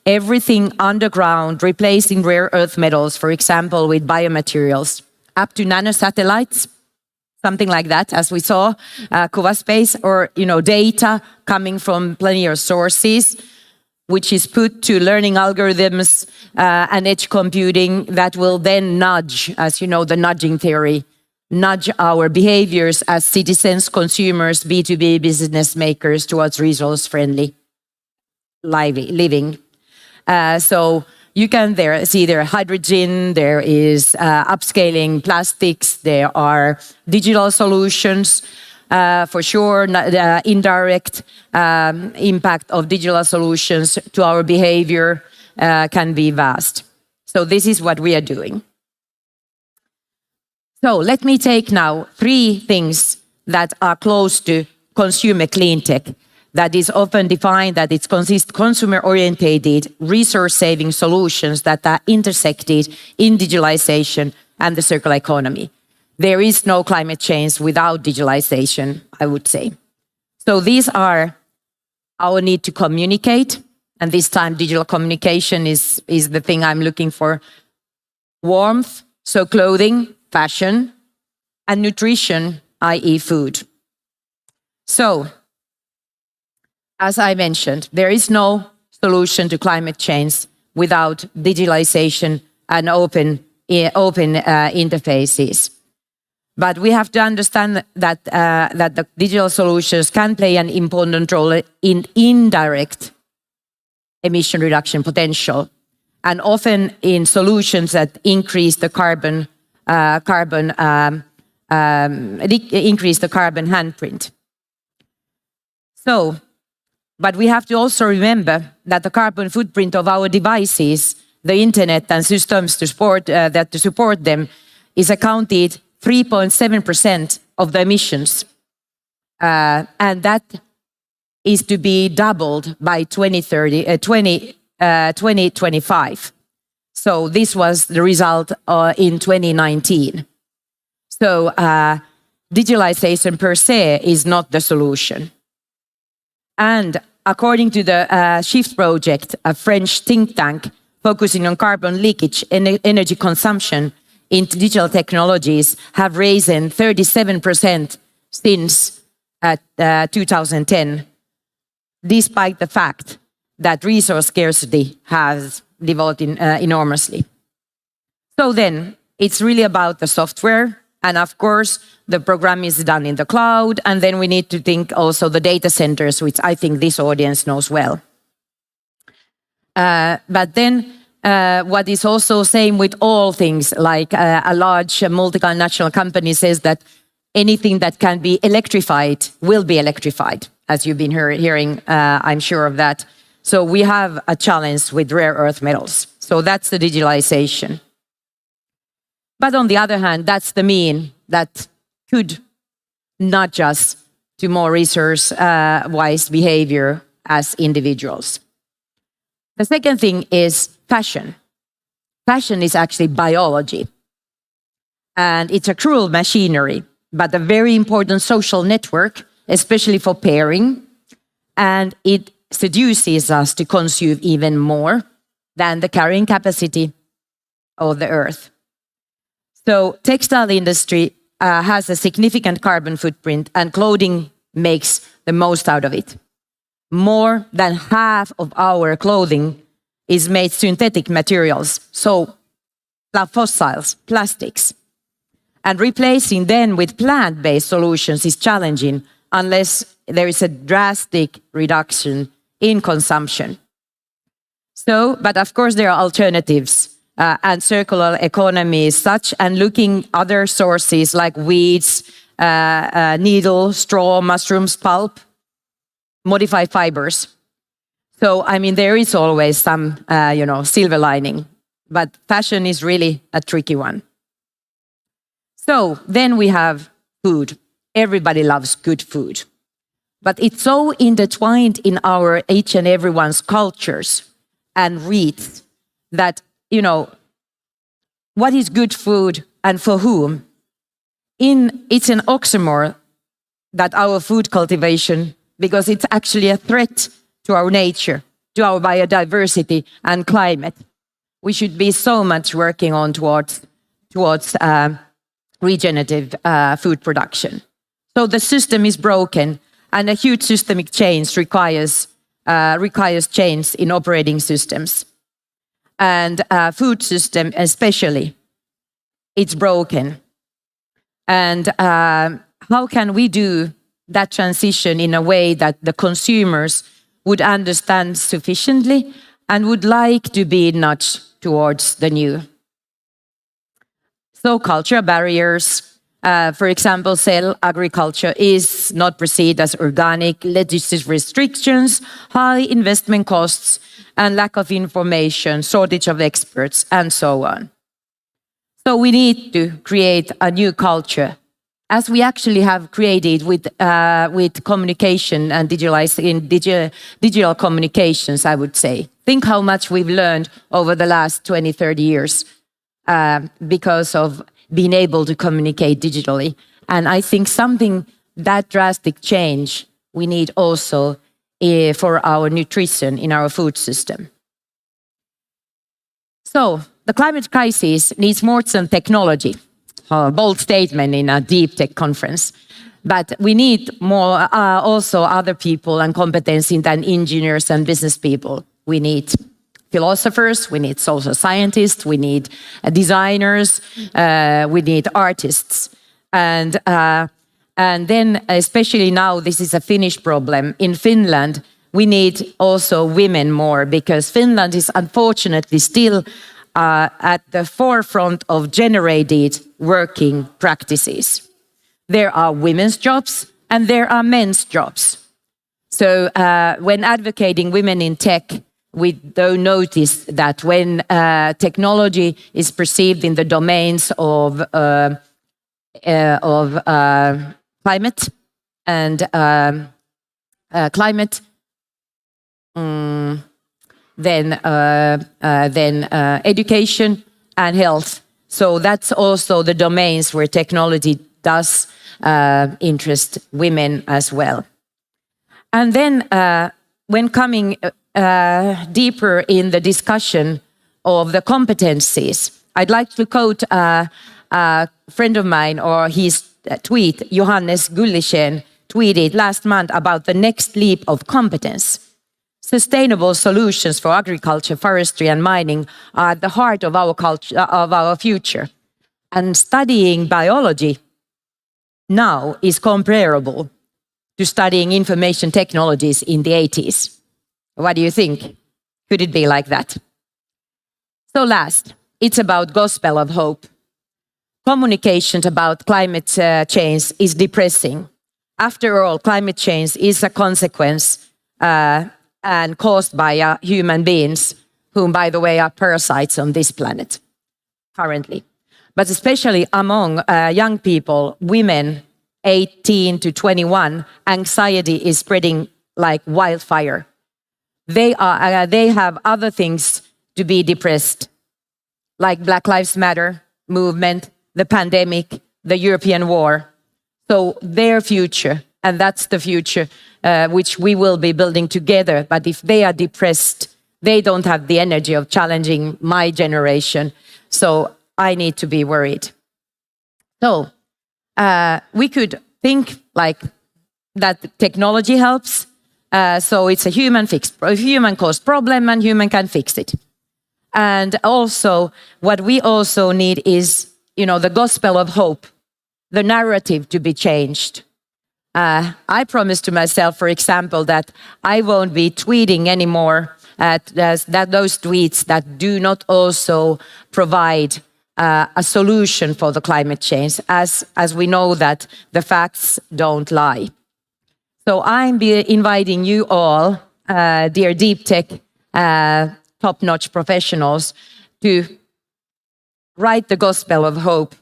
everything underground, replacing rare earth metals, for example, with biomaterials, up to nanosatellites, something like that, as we saw, Kuva space, or data coming from plenty of sources, which is put to learning algorithms and edge computing that will then nudge, as you know, the nudging theory, nudge our behaviors as citizens, consumers, B2B business makers towards resource-friendly living. So you can see there hydrogen, there is upscaling plastics, there are digital solutions. For sure, the indirect impact of digital solutions to our behavior can be vast. So this is what we are doing. So let me take now 3 things that are close to consumer clean tech, that is often defined that it consists consumer-oriented, resource-saving solutions that are intersected in digitalization and the circular economy. There is no climate change without digitalization, I would say. So these are our need to communicate, and this time digital communication is the thing I'm looking for. Warmth, so clothing, fashion, and nutrition, i.e. food. So, as I mentioned, there is no solution to climate change without digitalization and open interfaces. But we have to understand that the digital solutions can play an important role in indirect emission reduction potential, and often in solutions that increase the carbon handprint. So, but we have to also remember that the carbon footprint of our devices, the internet and systems to support them, is accounted 3.7% of the emissions, and that is to be doubled by 2025. So this was the result in 2019. So digitalization per se is not the solution. And according to the SHIFT project, a French think tank focusing on carbon leakage and energy consumption in digital technologies, have risen 37% since 2010, despite the fact that resource scarcity has developed enormously. So then, it's really about the software, and of course, the program is done in the cloud, and then we need to think also the data centers, which I think this audience knows well. But then, what is also same with all things, like a large multinational company says that anything that can be electrified will be electrified, as you've been hearing, I'm sure of that. So we have a challenge with rare earth metals. So that's the digitalization. But on the other hand, that's the mean that could nudge us to more resource-wise behavior as individuals. The second thing is fashion. Fashion is actually biology. And it's a cruel machinery, but a very important social network, especially for pairing. And it seduces us to consume even more than the carrying capacity of the earth. So textile industry has a significant carbon footprint, and clothing makes the most out of it. More than half of our clothing is made synthetic materials, so fossils, plastics. And replacing them with plant-based solutions is challenging unless there is a drastic reduction in consumption. So, but of course there are alternatives, and circular economy is such, and looking other sources like weeds, needle, straw, mushrooms, pulp, modified fibers. So, I mean, there is always some, silver lining, but fashion is really a tricky one. So then we have food. Everybody loves good food, but it's so intertwined in our each and everyone's cultures and reads that, what is good food and for whom? It's an oxymoron that our food cultivation, because it's actually a threat to our nature, to our biodiversity and climate. We should be so much working on towards regenerative food production. So the system is broken, and a huge systemic change requires change in operating systems. And food system especially, it's broken. And how can we do that transition in a way that the consumers would understand sufficiently and would like to be nudged towards the new? So cultural barriers, for example, cell agriculture is not perceived as organic, legislative restrictions, high investment costs, and lack of information, shortage of experts, and so on. So we need to create a new culture, as we actually have created with communication and digital communications, I would say. Think how much we've learned over the last 20, 30 years because of being able to communicate digitally. And I think something that drastic change we need also for our nutrition in our food system. So the climate crisis needs more than technology. A bold statement in a deep tech conference. But we need more also other people and competency than engineers and business people. We need philosophers, we need social scientists, we need designers, we need artists. And then, especially now, this is a Finnish problem. In Finland, we need also women more because Finland is unfortunately still at the forefront of generated working practices. There are women's jobs and there are men's jobs. So when advocating women in tech, we don't notice that when technology is perceived in the domains of climate and then education and health. So that's also the domains where technology does interest women as well. And then when coming deeper in the discussion of the competencies, I'd like to quote a friend of mine or his tweet. Johannes Gullischen tweeted last month about the next leap of competence. Sustainable solutions for agriculture, forestry and mining are at the heart of our culture, of our future. And studying biology now is comparable to studying information technologies in the 80s. What do you think? Could it be like that? So last, it's about gospel of hope. Communication about climate change is depressing. After all, climate change is a consequence and caused by human beings, whom, by the way, are parasites on this planet currently. But especially among young people, women 18 to 21, anxiety is spreading like wildfire. They have other things to be depressed, like Black Lives Matter movement, the pandemic, the European war. So their future, and that's the future which we will be building together. But if they are depressed, they don't have the energy of challenging my generation. So I need to be worried. So we could think like that technology helps. So it's a human caused problem and human can fix it. And also what we also need is, the gospel of hope, the narrative to be changed. I promised to myself, for example, that I won't be tweeting anymore those tweets that do not also provide a solution for the climate change, as we know that the facts don't lie. So I'm inviting you all, dear deep tech, top-notch professionals, to write the gospel of hope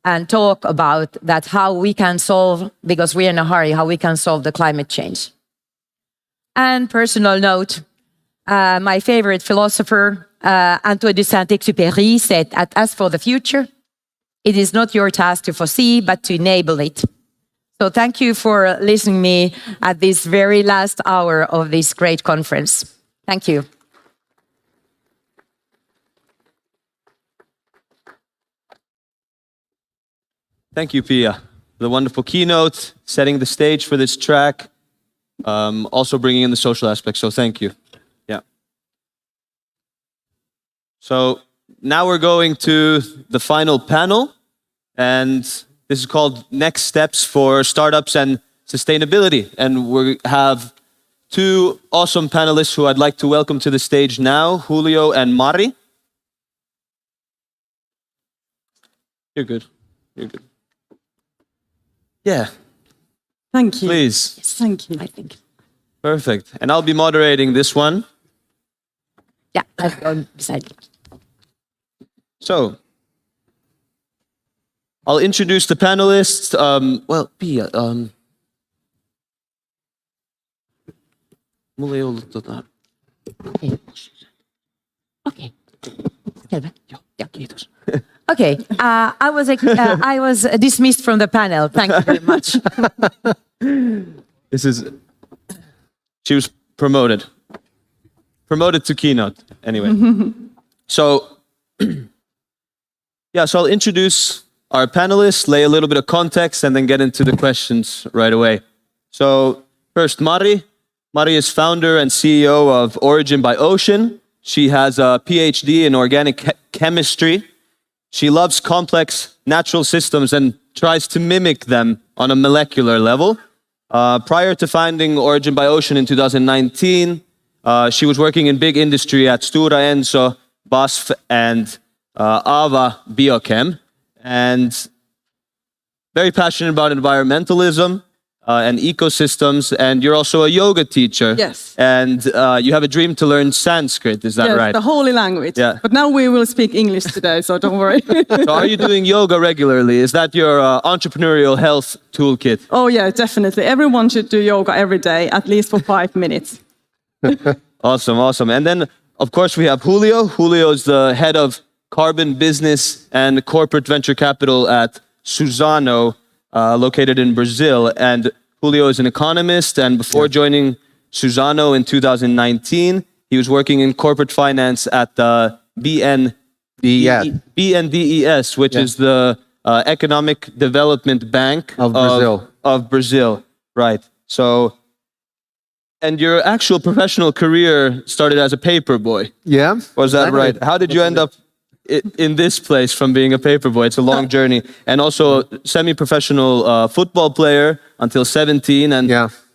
and talk about that, how we can solve, because we're in a hurry, how we can solve the climate change. And personal note, my favorite philosopher, Antoine de Saint-Exupéry, said that as for the future, it is not your task to foresee, but to enable it. So thank you for listening to me at this very last hour of this great conference. Thank you. Thank you, Pia, for the wonderful keynote, setting the stage for this track, also bringing in the social aspect, so thank you. Yeah. So now we're going to the final panel, and this is called Next Steps for Startups and Sustainability. And we have two awesome panelists who I'd like to welcome to the stage now, Julio and Mari. You're good. You're good. Yeah. Thank you. Please. Yes, thank you. I think. Perfect. And I'll be moderating this one. Yeah, I'll go beside you. So, I'll introduce the panelists. Well, Pia, mulla ei ollut Okay. Selvä. Joo, kiitos. Okay, I was dismissed from the panel. Thank you very much. This is She was promoted to Keynote, anyway. So, yeah, so I'll introduce our panelists, lay a little bit of context, and then get into the questions right away. So, first, Mari. Mari is founder and CEO of Origin by Ocean. She has a PhD in organic chemistry. She loves complex natural systems and tries to mimic them on a molecular level. Prior to founding Origin by Ocean in 2019, she was working in big industry at Stora Enso, BASF, and Kappa Biotech, and very passionate about environmentalism and ecosystems. And you're also a yoga teacher. Yes. And you have a dream to learn Sanskrit, is that Yes, right? the holy language. Yeah. But now we will speak English today, so don't worry. So are you doing yoga regularly? Is that your entrepreneurial health toolkit? Oh yeah, definitely. Everyone should do yoga every day, at least for 5 minutes. Awesome, awesome. And then, of course, we have Julio. Julio is the head of carbon business and corporate venture capital at Suzano, located in Brazil. And Julio is an economist. And before joining Suzano in 2019, he was working in corporate finance at the BNDES, which is the Economic Development Bank of Brazil. Of Brazil, right. So, and your actual professional career started as a paper boy. Yeah. Was that exactly. right? How did you end up in this place from being a paper boy? It's a long journey. And also semi-professional football player until 17. And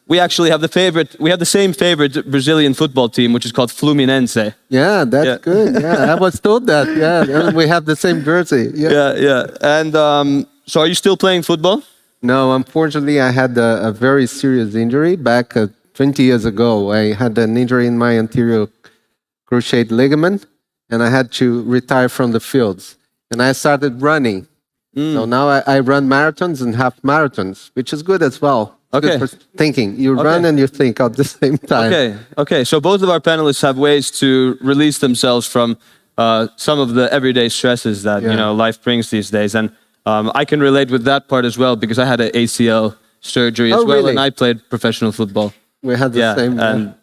we actually have the same favorite Brazilian football team, which is called Fluminense. Yeah, that's good. Yeah, I was told that. Yeah, and we have the same jersey. Yeah. And so are you still playing football? No, unfortunately, I had a very serious injury back 20 years ago. I had an injury in my anterior cruciate ligament, and I had to retire from the fields. And I started running. So now I run marathons and half marathons, which is good as well. Okay. Good for thinking. You run and you think at the same time. Okay. So both of our panelists have ways to release themselves from some of the everyday stresses that life brings these days. And I can relate with that part as well because I had an ACL surgery as well, really? and I played professional football. We had the same. And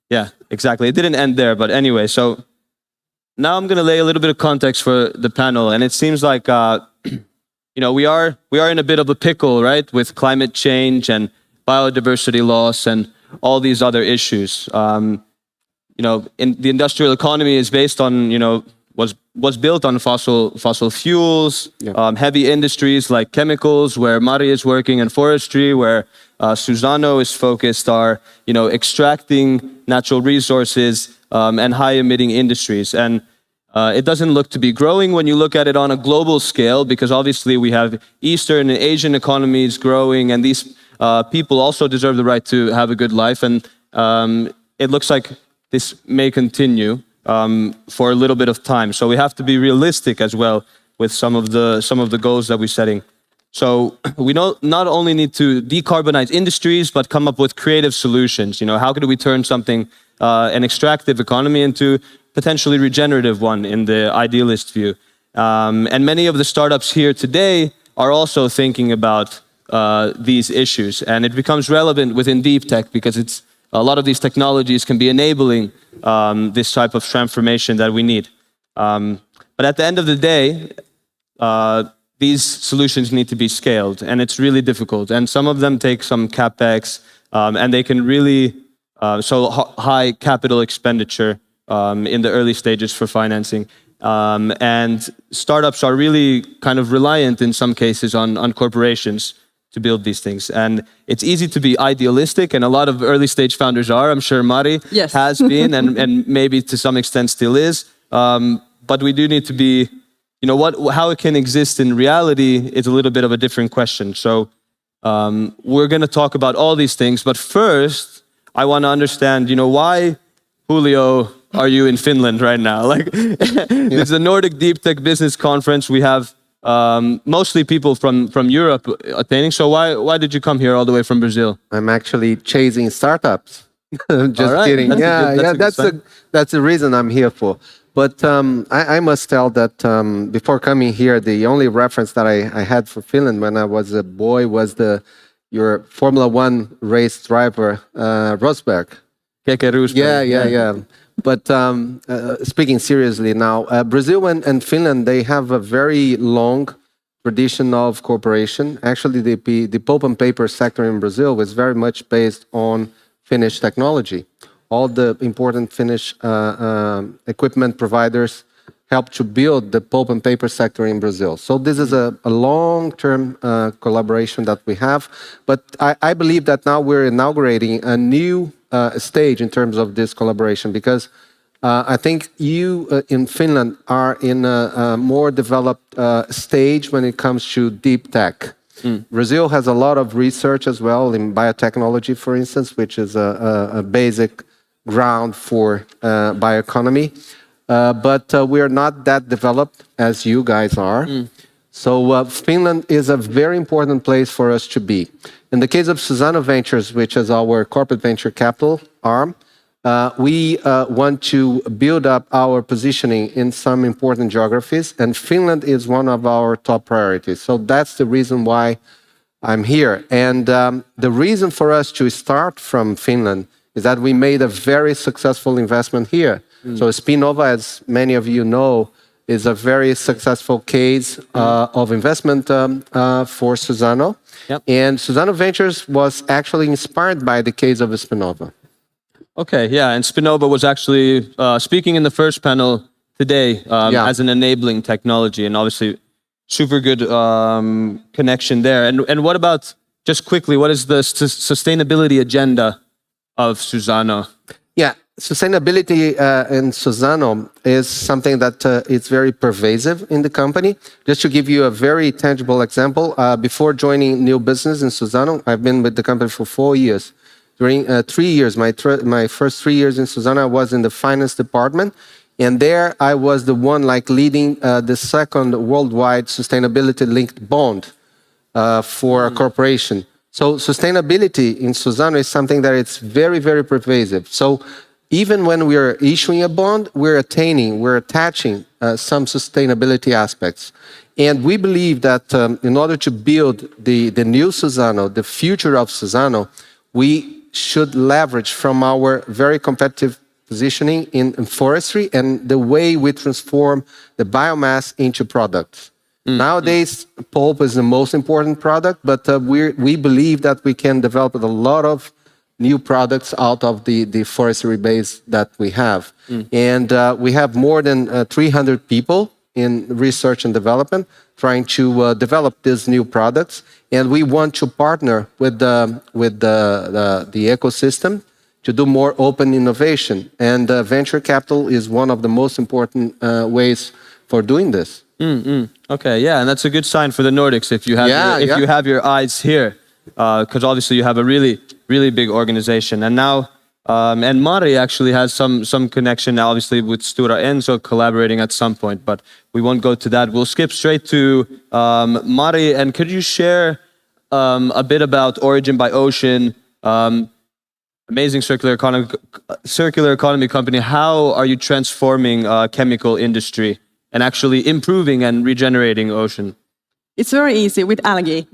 yeah, exactly. It didn't end there, but anyway. So now I'm going to lay a little bit of context for the panel, and it seems like we are in a bit of a pickle, right, with climate change and biodiversity loss and all these other issues. In the industrial economy is based on was built on fossil fuels, heavy industries like chemicals, where Mari is working, and forestry, where Suzano is focused, are extracting natural resources and high-emitting industries. And it doesn't look to be growing when you look at it on a global scale, because obviously we have Eastern and Asian economies growing, and these people also deserve the right to have a good life. And it looks like this may continue for a little bit of time. So we have to be realistic as well with some of the goals that we're setting. So we not only need to decarbonize industries, but come up with creative solutions. How could we turn something, an extractive economy, into potentially regenerative one in the idealist view? And many of the startups here today are also thinking about these issues, and it becomes relevant within deep tech because a lot of these technologies can be enabling this type of transformation that we need. But at the end of the day, these solutions need to be scaled, and it's really difficult. And some of them take some capex, and they can really high capital expenditure in the early stages for financing. And startups are really kind of reliant in some cases on corporations to build these things. And it's easy to be idealistic, and a lot of early stage founders are. I'm sure Mari has been, and maybe to some extent still is. But we do need to be, how it can exist in reality is a little bit of a different question. So we're going to talk about all these things. But first, I want to understand, why, Julio, are you in Finland right now? It's the Nordic Deep Tech Business Conference. We have mostly people from Europe attending. So why did you come here all the way from Brazil? I'm actually chasing startups. Just kidding. That's the reason I'm here for. But I must tell that before coming here, the only reference that I had for Finland when I was a boy was the your Formula One race driver, Rosberg. Keke Rosberg. Yeah. But speaking seriously now, Brazil and Finland, they have a very long tradition of cooperation. Actually, the pulp and paper sector in Brazil was very much based on Finnish technology. All the important Finnish equipment providers helped to build the pulp and paper sector in Brazil. So this is a long-term collaboration that we have. But I believe that now we're inaugurating a new stage in terms of this collaboration, because I think you in Finland are in a more developed stage when it comes to deep tech. Brazil has a lot of research as well in biotechnology, for instance, which is a basic ground for bioeconomy. But we are not that developed as you guys are. So Finland is a very important place for us to be. In the case of Suzano Ventures, which is our corporate venture capital arm, we want to build up our positioning in some important geographies, and Finland is one of our top priorities. So that's the reason why I'm here. And the reason for us to start from Finland is that we made a very successful investment here. So Spinnova, as many of you know, is a very successful case of investment for Suzano. And Suzano Ventures was actually inspired by the case of Spinnova. Okay, yeah, and Spinnova was actually speaking in the first panel today as an enabling technology, and obviously super good connection there. And what about, just quickly, what is the sustainability agenda of Suzano? Yeah, sustainability in Suzano is something that is very pervasive in the company. Just to give you a very tangible example, before joining new business in Suzano, I've been with the company for 4 years. During 3 years, my first 3 years in Suzano, I was in the finance department. And there I was the one leading the second worldwide sustainability-linked bond for a corporation. So sustainability in Suzano is something that it's very, very pervasive. So even when we're issuing a bond, we're attaching some sustainability aspects. And we believe that in order to build the new Suzano, the future of Suzano, we should leverage from our very competitive positioning in forestry and the way we transform the biomass into products. Nowadays, pulp is the most important product, but we believe that we can develop a lot of new products out of the forestry base that we have. And we have more than 300 people in research and development trying to develop these new products. And we want to partner with the ecosystem to do more open innovation. And venture capital is one of the most important ways for doing this. Okay, yeah, and that's a good sign for the Nordics if you have you have your eyes here, because obviously you have a really big organization. And now, and Mari actually has some connection now, obviously with Stora Enso collaborating at some point, but we won't go to that. We'll skip straight to Mari, and could you share a bit about Origin by Ocean, amazing circular economy company? How are you transforming chemical industry and actually improving and regenerating ocean? It's very easy with algae.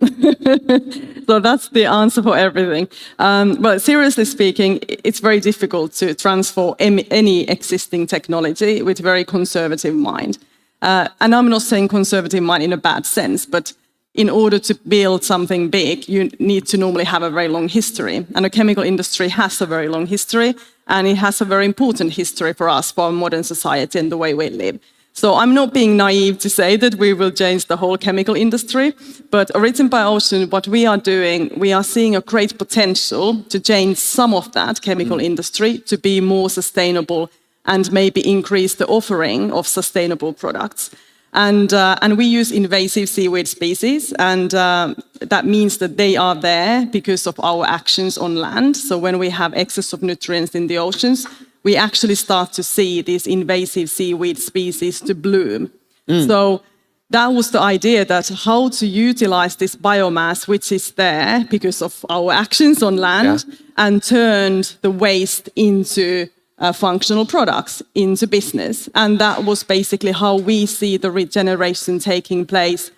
So that's the answer for everything. But seriously speaking, it's very difficult to transform any existing technology with very conservative mind. And I'm not saying conservative mind in a bad sense, but in order to build something big, you need to normally have a very long history. And the chemical industry has a very long history, and it has a very important history for us, for our modern society and the way we live. So I'm not being naive to say that we will change the whole chemical industry, but Origin by Ocean, what we are doing, we are seeing a great potential to change some of that chemical industry to be more sustainable and maybe increase the offering of sustainable products. And we use invasive seaweed species, and that means that they are there because of our actions on land. So when we have excess of nutrients in the oceans, we actually start to see these invasive seaweed species to bloom. So that was the idea, that how to utilize this biomass, which is there because of our actions on land, and turn the waste into functional products, into business. And that was basically how we see the regeneration taking place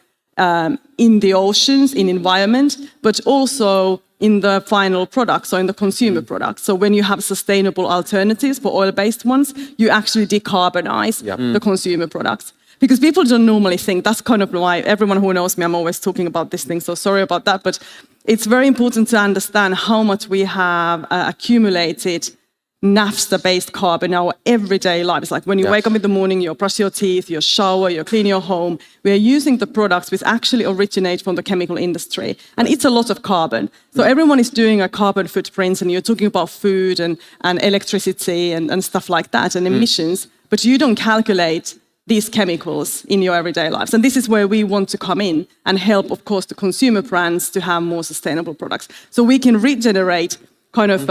in the oceans, in environment, but also in the final product, so in the consumer product. So when you have sustainable alternatives for oil-based ones, you actually decarbonize the consumer products. Because people don't normally think, that's kind of why everyone who knows me, I'm always talking about this thing, so sorry about that, but it's very important to understand how much we have accumulated naphtha-based carbon in our everyday lives. Like when you wake up in the morning, you brush your teeth, you shower, you clean your home. We are using the products which actually originate from the chemical industry. And it's a lot of carbon. So everyone is doing a carbon footprint, and you're talking about food and electricity and stuff like that, and emissions, but you don't calculate these chemicals in your everyday lives. And this is where we want to come in and help, of course, the consumer brands to have more sustainable products. So we can regenerate kind of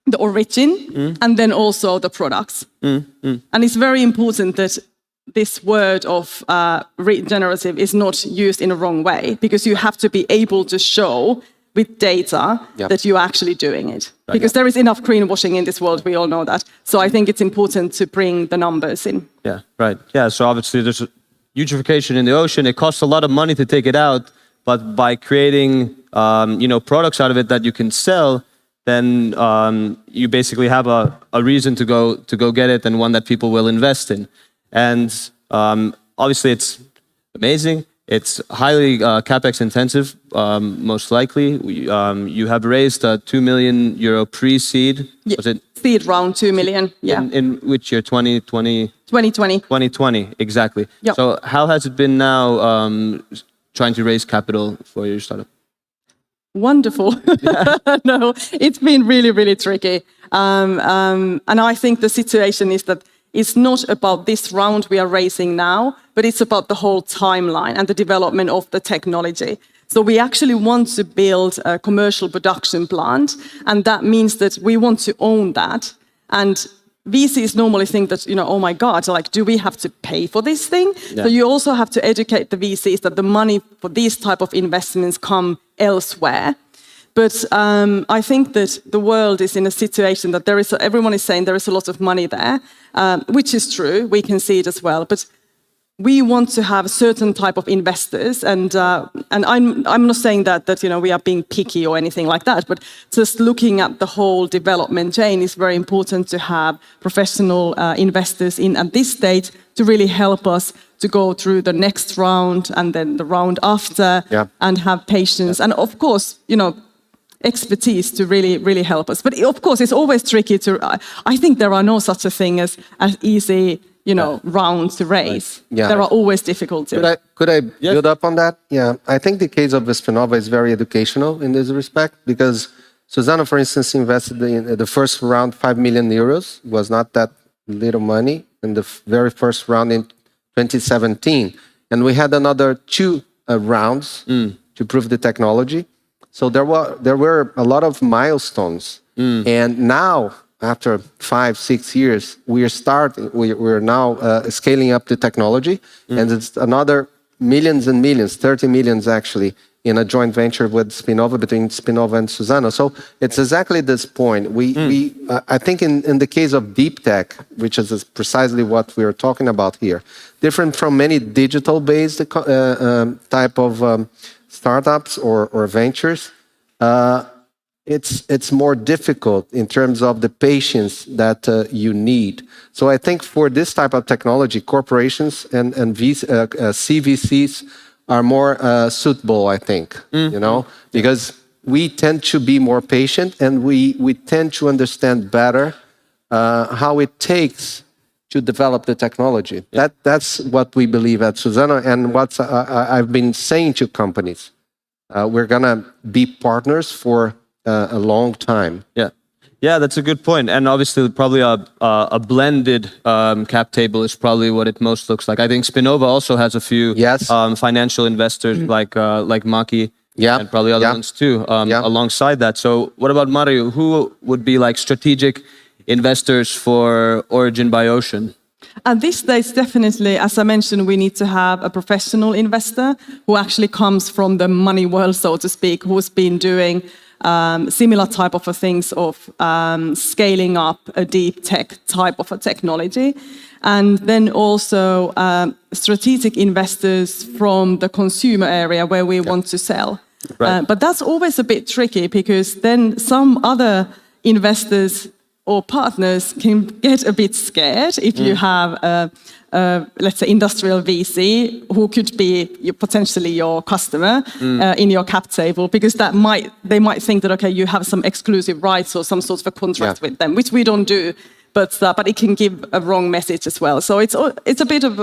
the origin and then also the products. And it's very important that this word of regenerative is not used in a wrong way, because you have to be able to show with data that you're actually doing it. Because there is enough greenwashing in this world, we all know that. So I think it's important to bring the numbers in. Yeah, right. Yeah, so obviously there's a eutrophication in the ocean. It costs a lot of money to take it out, but by creating products out of it that you can sell, then you basically have a reason to go get it, and one that people will invest in. And obviously it's amazing. It's highly capex intensive, most likely. You have raised a €2 million pre-seed. Yeah, was it seed round 2 million? Yeah. In which year? 2020. 2020. 2020, exactly. Yep. So how has it been now trying to raise capital for your startup? Wonderful. No, it's been really, really tricky. And I think the situation is that it's not about this round we are raising now, but it's about the whole timeline and the development of the technology. So we actually want to build a commercial production plant, and that means that we want to own that. And VCs normally think that, oh my God, like, do we have to pay for this thing? Yeah. So you also have to educate the VCs that the money for these type of investments come elsewhere. But I think that the world is in a situation that everyone is saying there is a lot of money there, which is true. We can see it as well. But we want to have a certain type of investors, and I'm not saying that we are being picky or anything like that. But just looking at the whole development chain is very important to have professional investors in at this stage to really help us to go through the next round and then the round after, and have patience and of course expertise to really help us. But of course, it's always tricky to. I think there are no such a thing as easy, rounds to raise. Yeah. There are always difficulties. Could I build up on that? Yeah, I think the case of Spinova is very educational in this respect, because Suzano, for instance, invested in the first round 5 million euros. Was not that little money in the very first round in 2017, and we had another 2 rounds to prove the technology. So there were a lot of milestones, and now after 5-6 years, we're now scaling up the technology, and it's another millions and millions, 30 millions actually, in a joint venture with Spinova, between Spinova and Suzano. So it's exactly this point. I think in the case of deep tech, which is precisely what we're talking about here, different from many digital-based type of startups or ventures, it's more difficult in terms of the patience that you need. So I think for this type of technology, corporations and CVCs are more suitable, I think, because we tend to be more patient, and we tend to understand better how it takes to develop the technology. That's what we believe at Suzano, and what I've been saying to companies. We're gonna be partners for a long time. Yeah, that's a good point. And obviously, probably a blended cap table is probably what it most looks like. I think Spinova also has a few financial investors like Maki, and probably other ones too, alongside that. So what about Mario? Who would be like strategic investors for Origin by Ocean? At this stage, definitely, as I mentioned, we need to have a professional investor who actually comes from the money world, so to speak, who's been doing similar type of things of scaling up a deep tech type of a technology. And then also strategic investors from the consumer area where we want to sell. Right. But that's always a bit tricky because then some other investors or partners can get a bit scared if you have let's say, industrial VC who could be potentially your customer in your cap table, because they might think that, okay, you have some exclusive rights or some sort of a contract with them, which we don't do. But it can give a wrong message as well. So it's a bit of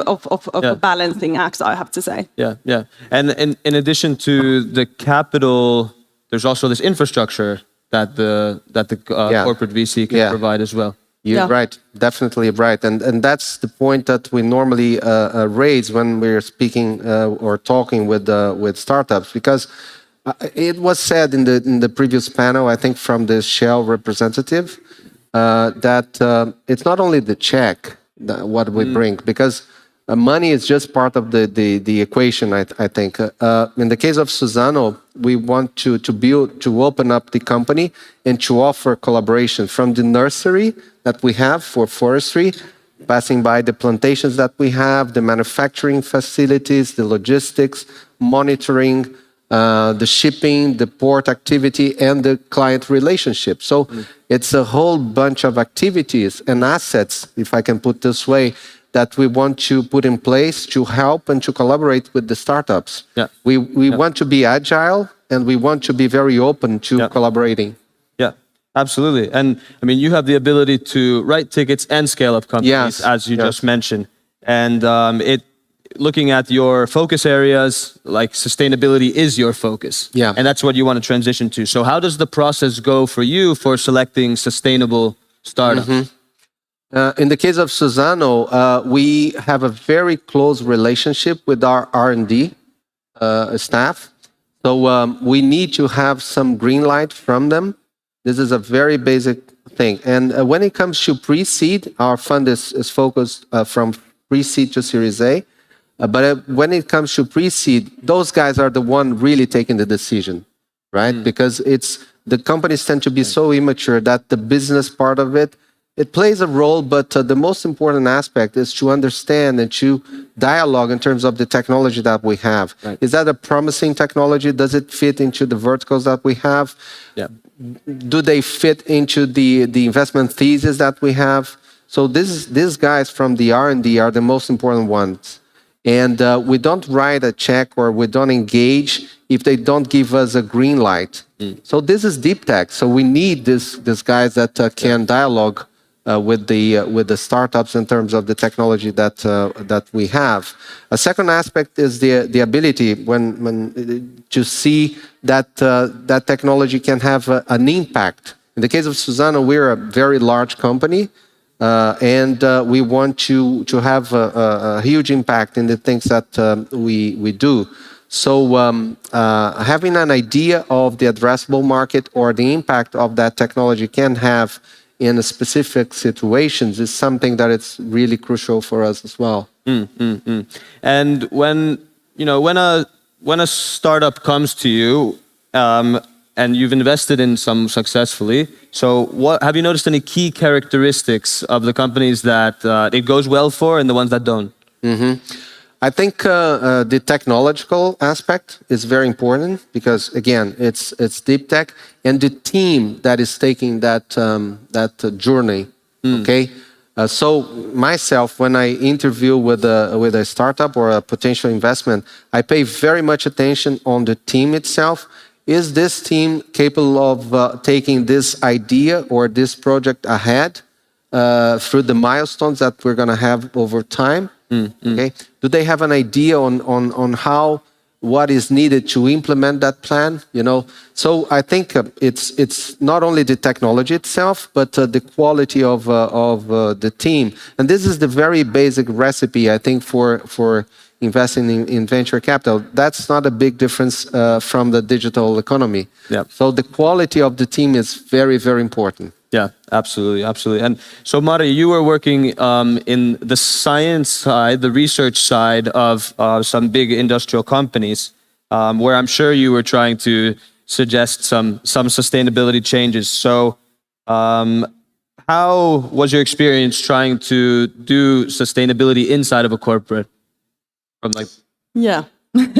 a balancing act, I have to say. Yeah. And in addition to the capital, there's also this infrastructure that the corporate VC can provide as well. You're right, definitely right. And that's the point that we normally raise when we're speaking or talking with startups, because it was said in the previous panel, I think from the Shell representative, that it's not only the check what we bring, because money is just part of the equation, I think. In the case of Suzano, we want to open up the company and to offer collaboration from the nursery that we have for forestry, passing by the plantations that we have, the manufacturing facilities, the logistics, monitoring, the shipping, the port activity, and the client relationship. So it's a whole bunch of activities and assets, if I can put this way, that we want to put in place to help and to collaborate with the startups. We want to be agile, and we want to be very open to collaborating. Yeah, absolutely. And I mean, you have the ability to write tickets and scale up companies, as you just mentioned. And looking at your focus areas, like sustainability is your focus. Yeah. And that's what you want to transition to. So how does the process go for you for selecting sustainable startups? In the case of Suzano, we have a very close relationship with our R&D staff. So we need to have some green light from them. This is a very basic thing. And when it comes to pre-seed, our fund is focused from pre-seed to Series A. But when it comes to pre-seed, those guys are the one really taking the decision, right? Because the companies tend to be so immature that the business part of it plays a role, but the most important aspect is to understand and to dialogue in terms of the technology that we have. Right. Is that a promising technology? Does it fit into the verticals that we have? Yeah. Do they fit into the investment thesis that we have? So these guys from the R&D are the most important ones. And we don't write a check or we don't engage if they don't give us a green light. So this is deep tech. So we need these guys that can dialogue with the startups in terms of the technology that we have. A second aspect is the ability when to see that that technology can have an impact. In the case of Suzano, we're a very large company, and we want to have a huge impact in the things that we do. So having an idea of the addressable market or the impact of that technology can have in a specific situations is something that it's really crucial for us as well. And when a startup comes to you, and you've invested in some successfully, so what have you noticed any key characteristics of the companies that it goes well for and the ones that don't? I think the technological aspect is very important because, again, it's deep tech and the team that is taking that journey. Okay, so myself, when I interview with a startup or a potential investment, I pay very much attention on the team itself. Is this team capable of taking this idea or this project ahead through the milestones that we're going to have over time? Okay. Do they have an idea on what is needed to implement that plan? So I think it's not only the technology itself, but the quality of the team. And this is the very basic recipe, I think, for investing in venture capital. That's not a big difference from the digital economy. Yeah. So the quality of the team is very, very important. Yeah, absolutely. And so, Mari, you were working in the science side, the research side of some big industrial companies, where I'm sure you were trying to suggest some sustainability changes. So, how was your experience trying to do sustainability inside of a corporate? From like, yeah.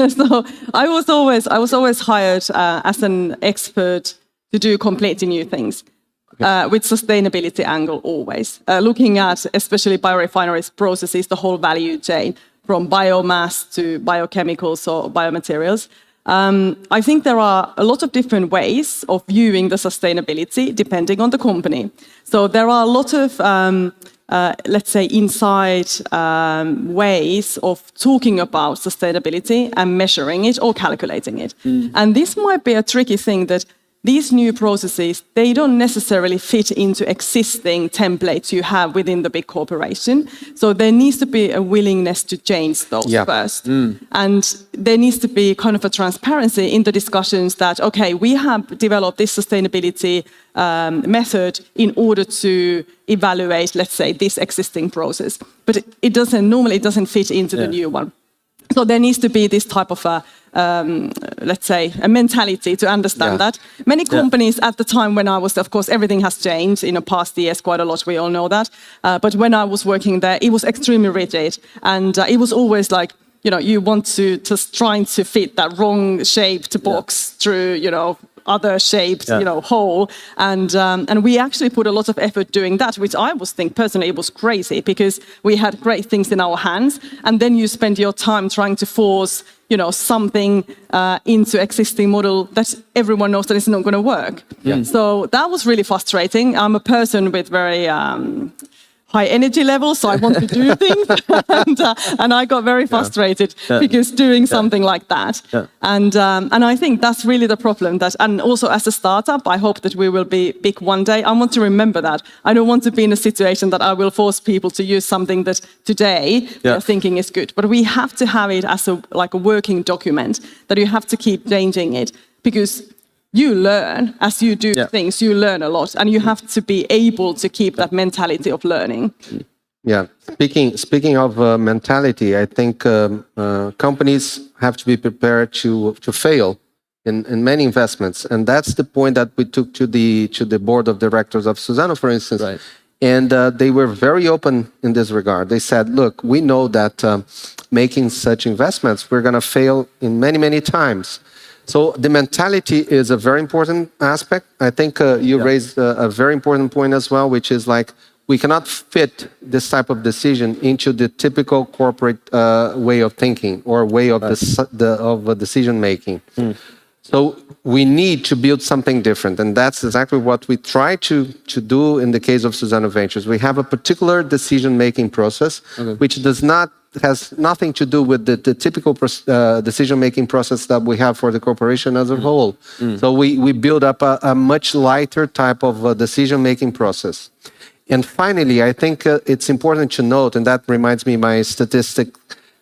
So I was always hired as an expert to do completely new things. With sustainability angle always. Looking at especially biorefineries processes, the whole value chain from biomass to biochemicals or biomaterials. I think there are a lot of different ways of viewing the sustainability depending on the company. So there are a lot of, let's say, inside ways of talking about sustainability and measuring it or calculating it. And this might be a tricky thing that these new processes, they don't necessarily fit into existing templates you have within the big corporation. So there needs to be a willingness to change those first. And there needs to be kind of a transparency in the discussions that, okay, we have developed this sustainability method in order to evaluate, let's say, this existing process. But it doesn't fit into the new one. So there needs to be this type of let's say, a mentality to understand that. Many companies at the time when I was, of course, everything has changed in the past years quite a lot, we all know that. But when I was working there, it was extremely rigid. And it was always like, you want to just trying to fit that wrong shaped box through, other shaped, hole. And we actually put a lot of effort doing that, which I was think personally it was crazy because we had great things in our hands. And then you spend your time trying to force, something into existing model that everyone knows that it's not going to work. So that was really frustrating. I'm a person with very high energy levels, so I want to do things, and I got very frustrated because doing something like that, and I think that's really the problem. And also as a startup, I hope that we will be big one day. I want to remember that. I don't want to be in a situation that I will force people to use something that today they're thinking is good. But we have to have it as a working document that you have to keep changing it because you learn as you do things, you learn a lot, and you have to be able to keep that mentality of learning. Yeah, speaking of mentality, I think companies have to be prepared to fail in many investments, and that's the point that we took to the board of directors of Suzano, for instance. Right. And they were very open in this regard. They said, "Look, we know that making such investments, we're going to fail in many times." So the mentality is a very important aspect. I think you raised a very important point as well, which is like we cannot fit this type of decision into the typical corporate way of thinking or way of decision making. So we need to build something different, and that's exactly what we try to do in the case of Suzano Ventures. We have a particular decision making process, which has nothing to do with the typical decision-making process that we have for the corporation as a whole. So we build up a much lighter type of decision-making process. And finally, I think it's important to note, and that reminds me my statistic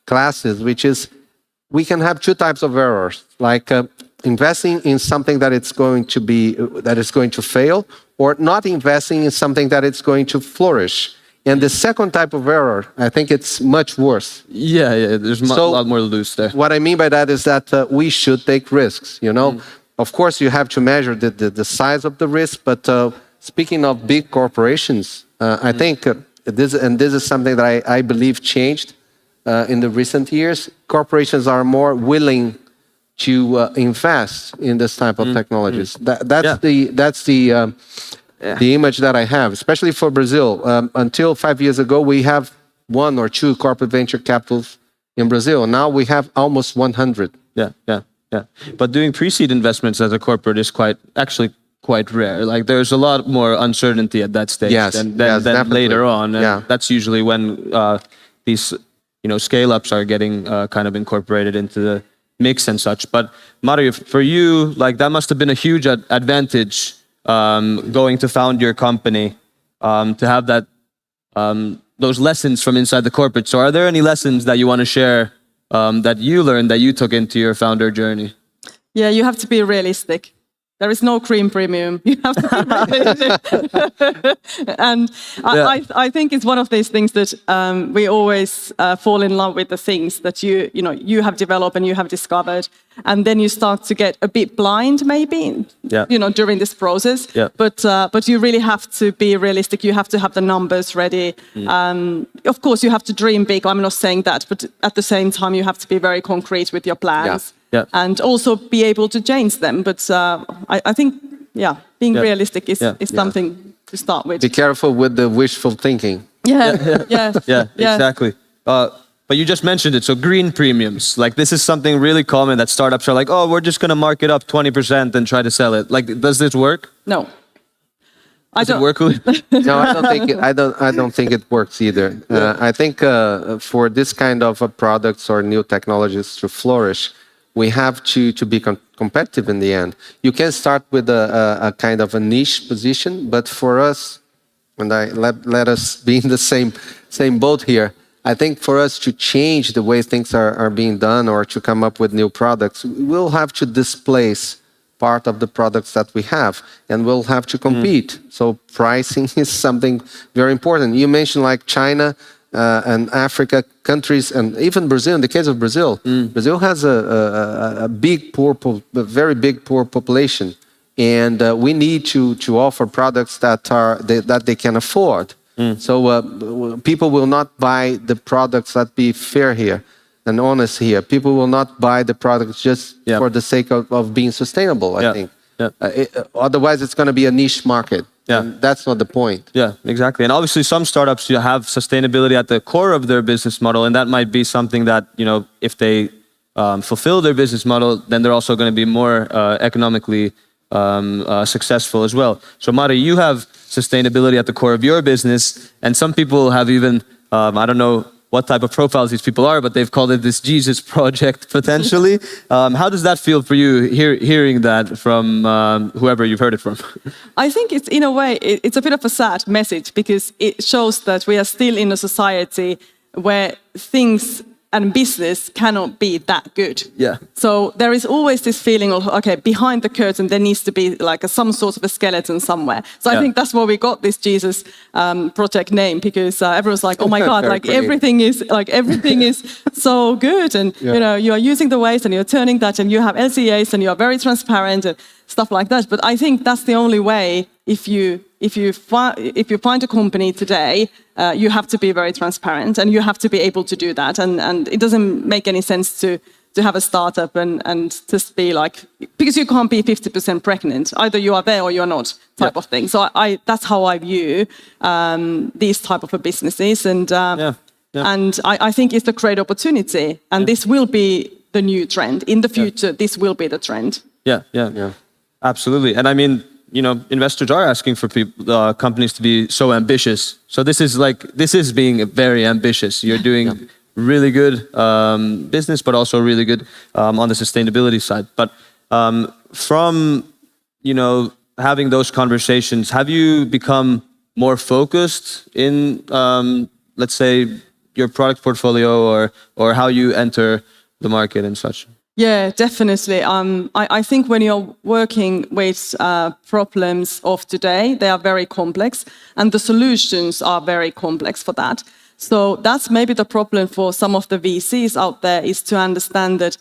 classes, which is we can have two types of errors, like investing in something that is going to fail, or not investing in something that is going to flourish. And the second type of error, I think it's much worse. Yeah, there's a lot more loose there. What I mean by that is that we should take risks, Of course, you have to measure the size of the risk, but speaking of big corporations, I think this is something that I believe changed in the recent years. Corporations are more willing to invest in this type of technologies. That's the image that I have, especially for Brazil. Until 5 years ago, we have 1 or 2 corporate venture capitals in Brazil. Now we have almost 100. Yeah. But doing pre-seed investments as a corporate is actually quite rare. Like there's a lot more uncertainty at that stage than later on. And that's usually when these scale-ups are getting kind of incorporated into the mix and such. But Mario, for you, like that must have been a huge advantage. Going to found your company, to have that those lessons from inside the corporate. So are there any lessons that you want to share that you learned that you took into your founder journey? Yeah, you have to be realistic. There is no cream premium. You have to be realistic. And I think it's one of these things that we always fall in love with the things that you have developed and you have discovered, and then you start to get a bit blind maybe, during this process. Yeah. But you really have to be realistic. You have to have the numbers ready. Of course, you have to dream big. I'm not saying that, but at the same time, you have to be very concrete with your plans. Yeah. And also be able to change them. But I think, being realistic is something to start with. Be careful with the wishful thinking. Yeah, exactly. But you just mentioned it. So green premiums, like this is something really common that startups are like, oh, we're just going to mark it up 20% and try to sell it. Like, does this work? No. Does it work? No, I don't think it, I don't think it works either. I think for this kind of products or new technologies to flourish, we have to be competitive in the end. You can start with a kind of a niche position, but for us, and let us be in the same boat here. I think for us to change the way things are being done or to come up with new products, we'll have to displace part of the products that we have, and we'll have to compete. So pricing is something very important. You mentioned like China and Africa countries, and even Brazil. In the case of Brazil, Brazil has a very big poor population, and we need to offer products that they can afford. So people will not buy the products that be fair here and honest here. People will not buy the products just for the sake of being sustainable, I think. Otherwise, it's going to be a niche market. And that's not the point. Yeah, exactly. And obviously, some startups have sustainability at the core of their business model, and that might be something that, if they fulfill their business model, then they're also going to be more economically successful as well. So Mari, you have sustainability at the core of your business, and some people have even, I don't know what type of profiles these people are, but they've called it this Jesus project potentially. How does that feel for you, hearing that from whoever you've heard it from? I think it's, in a way, it's a bit of a sad message, because it shows that we are still in a society where things and business cannot be that good. Yeah. So there is always this feeling of, okay, behind the curtain, there needs to be like some sort of a skeleton somewhere. So I think that's where we got this Jesus project name, because everyone's like, oh my God, everything is so good. And, you are using the waste and you're turning that, and you have LCAs and you are very transparent and stuff like that. But I think that's the only way. If you find a company today, you have to be very transparent, and you have to be able to do that. And it doesn't make any sense to have a startup and just be like, because you can't be 50% pregnant. Either you are there or you are not, type of thing. So that's how I view these type of businesses. And I think it's a great opportunity. And this will be the new trend. In the future, this will be the trend. Yeah. Absolutely. And I mean, investors are asking for companies to be so ambitious. So this is being very ambitious. You're doing really good business, but also really good on the sustainability side. But from, having those conversations, have you become more focused in, let's say, your product portfolio or how you enter the market and such? Yeah, definitely. I think when you're working with problems of today, they are very complex, and the solutions are very complex for that. So that's maybe the problem for some of the VCs out there, is to understand that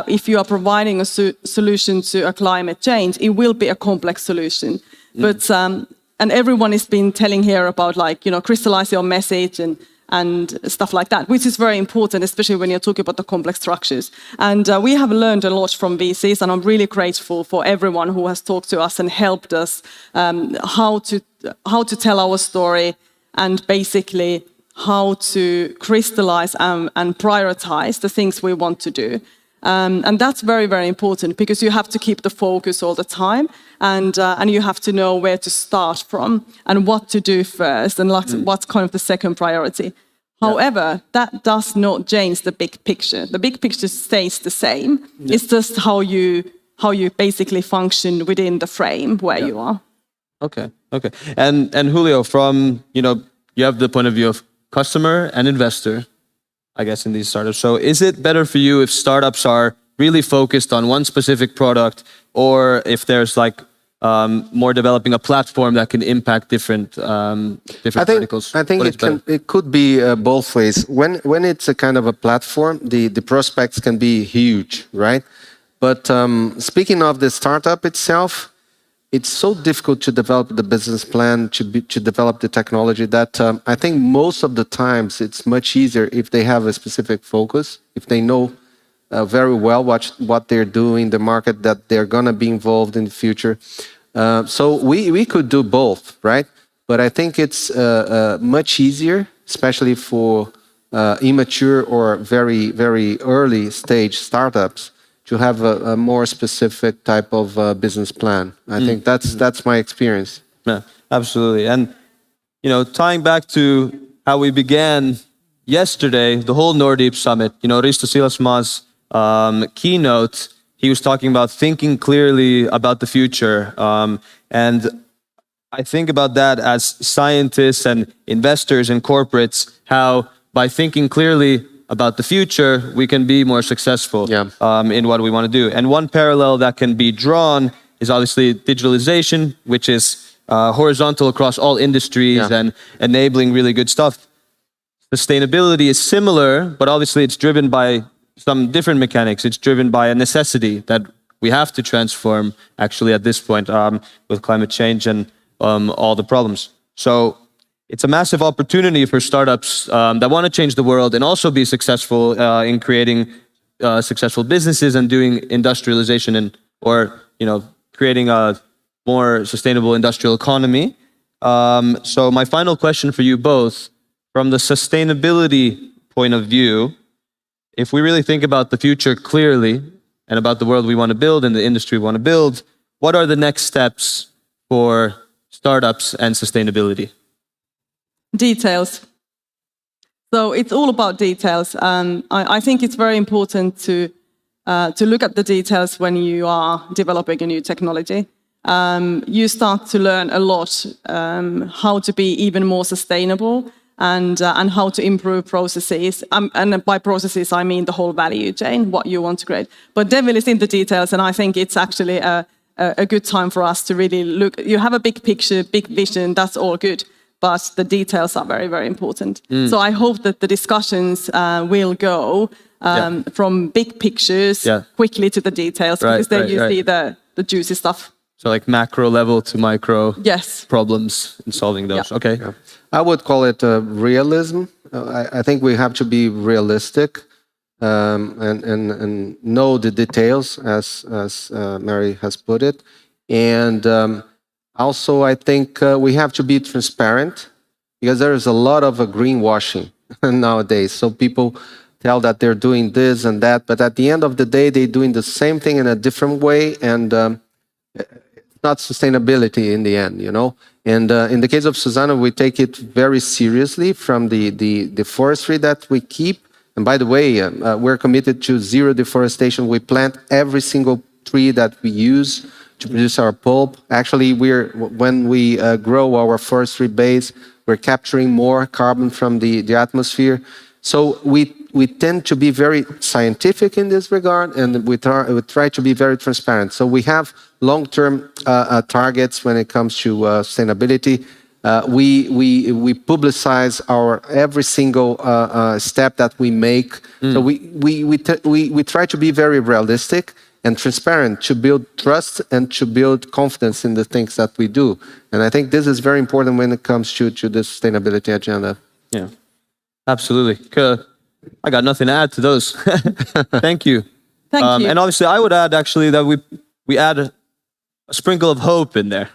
if you are providing a solution to a climate change, it will be a complex solution. But and everyone has been telling here about crystallize your message and stuff like that, which is very important, especially when you're talking about the complex structures. And we have learned a lot from VCs, and I'm really grateful for everyone who has talked to us and helped us how to tell our story, and basically how to crystallize and prioritize the things we want to do. And that's very, very important, because you have to keep the focus all the time, and you have to know where to start from and what to do first, and what's kind of the second priority. However, that does not change the big picture. The big picture stays the same. It's just how you basically function within the frame where you are. Okay. And Julio, from you have the point of view of customer and investor, I guess, in these startups. So is it better for you if startups are really focused on one specific product, or if there's like more developing a platform that can impact different verticals? I think it could be both ways. When it's a kind of a platform, the prospects can be huge, right? But speaking of the startup itself, it's so difficult to develop the business plan, to develop the technology, that I think most of the times it's much easier if they have a specific focus, if they know very well what they're doing, the market that they're going to be involved in the future. So we could do both, right? But I think it's much easier, especially for immature or very, very early stage startups, to have a more specific type of business plan. I think that's my experience. Yeah, absolutely. And tying back to how we began yesterday, the whole NORDEEP Summit, Risto Siilasmaa's keynote, he was talking about thinking clearly about the future. And I think about that as scientists and investors and corporates, how by thinking clearly about the future, we can be more successful in what we want to do. And one parallel that can be drawn is obviously digitalization, which is horizontal across all industries and enabling really good stuff. Sustainability is similar, but obviously it's driven by some different mechanics. It's driven by a necessity that we have to transform actually at this point with climate change and all the problems. So it's a massive opportunity for startups that want to change the world and also be successful in creating successful businesses and doing industrialization or creating a more sustainable industrial economy. So my final question for you both, from the sustainability point of view, if we really think about the future clearly and about the world we want to build and the industry we want to build, what are the next steps for startups and sustainability? Details. So it's all about details. I think it's very important to look at the details when you are developing a new technology. You start to learn a lot how to be even more sustainable and how to improve processes. And by processes, I mean the whole value chain, what you want to create. But devil is in the details, and I think it's actually a good time for us to really look. You have a big picture, big vision, that's all good, but the details are very, very important. So I hope that the discussions will go from big pictures quickly to the details, because then you see the juicy stuff. So like macro level to micro problems and solving those. Okay. Yeah. I would call it realism. I think we have to be realistic and know the details, as Mary has put it. And also, I think we have to be transparent, because there is a lot of greenwashing nowadays. So people tell that they're doing this and that, but at the end of the day, they're doing the same thing in a different way, and it's not sustainability in the end, And in the case of Suzano, we take it very seriously from the forestry that we keep. And by the way, we're committed to zero deforestation. We plant every single tree that we use to produce our pulp. Actually, when we grow our forestry base, we're capturing more carbon from the atmosphere. So we tend to be very scientific in this regard, and we try to be very transparent. So we have long-term targets when it comes to sustainability. We publicize every single step that we make. So we try to be very realistic and transparent, to build trust and to build confidence in the things that we do. And I think this is very important when it comes to the sustainability agenda. Yeah, absolutely. I got nothing to add to those. Thank you. Thank you. And obviously, I would add actually that we add a sprinkle of hope in there.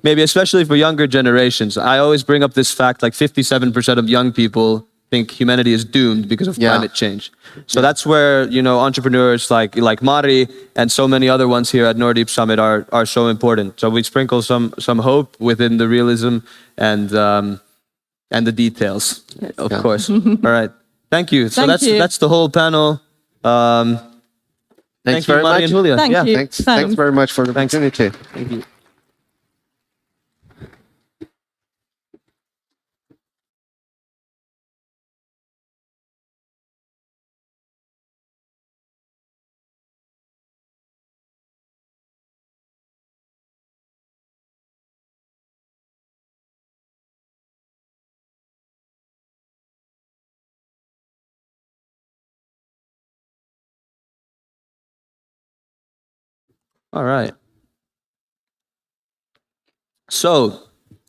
Maybe especially for younger generations. I always bring up this fact, like 57% of young people think humanity is doomed because of climate change. So that's where, entrepreneurs like Mari and so many other ones here at NORDEEP Summit are so important. So we sprinkle some hope within the realism and the details, of course. All right. Thank you. So that's the whole panel. Thanks very Mari much. and Julia. Thank you. Thanks very much for the opportunity. Thank you. All right. So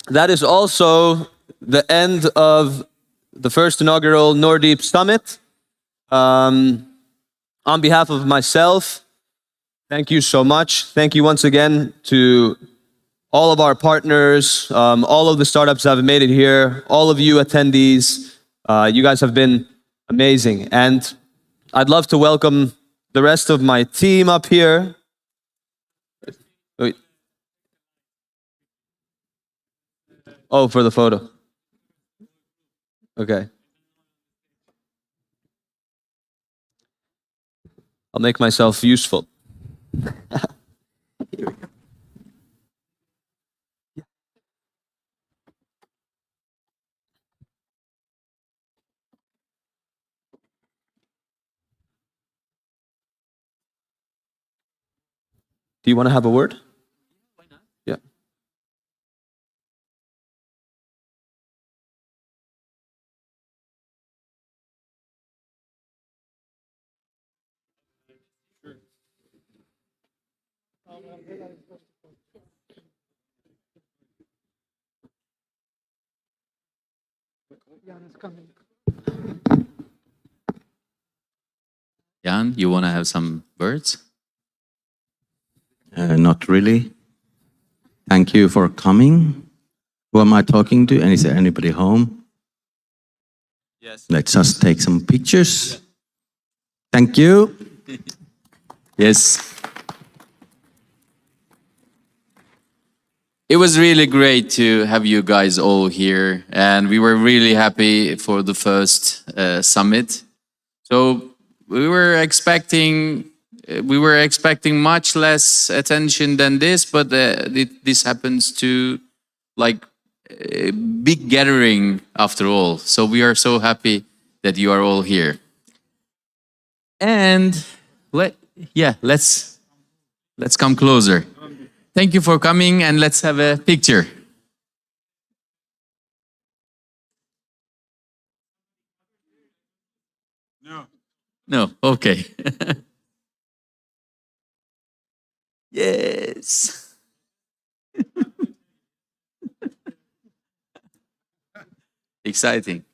that is also the end of the first inaugural NORDEEP Summit. On behalf of myself, thank you so much. Thank you once again to all of our partners, all of the startups that have made it here, all of you attendees. You guys have been amazing. And I'd love to welcome the rest of my team up here. Wait. Oh, for the photo. Okay. I'll make myself useful. Here we go. Do you want to have a word? Why not? Yeah. Jan, you want to have some words? Not really. Thank you for coming. Who am I talking to? And is there anybody home? Yes. Let's just take some pictures. Thank you. Yes. It was really great to have you guys all here, and we were really happy for the first summit. So we were expecting much less attention than this, but this happens to like a big gathering after all. So we are so happy that you are all here. And let's come closer. Thank you for coming, and let's have a picture. No, okay. Yes. Exciting.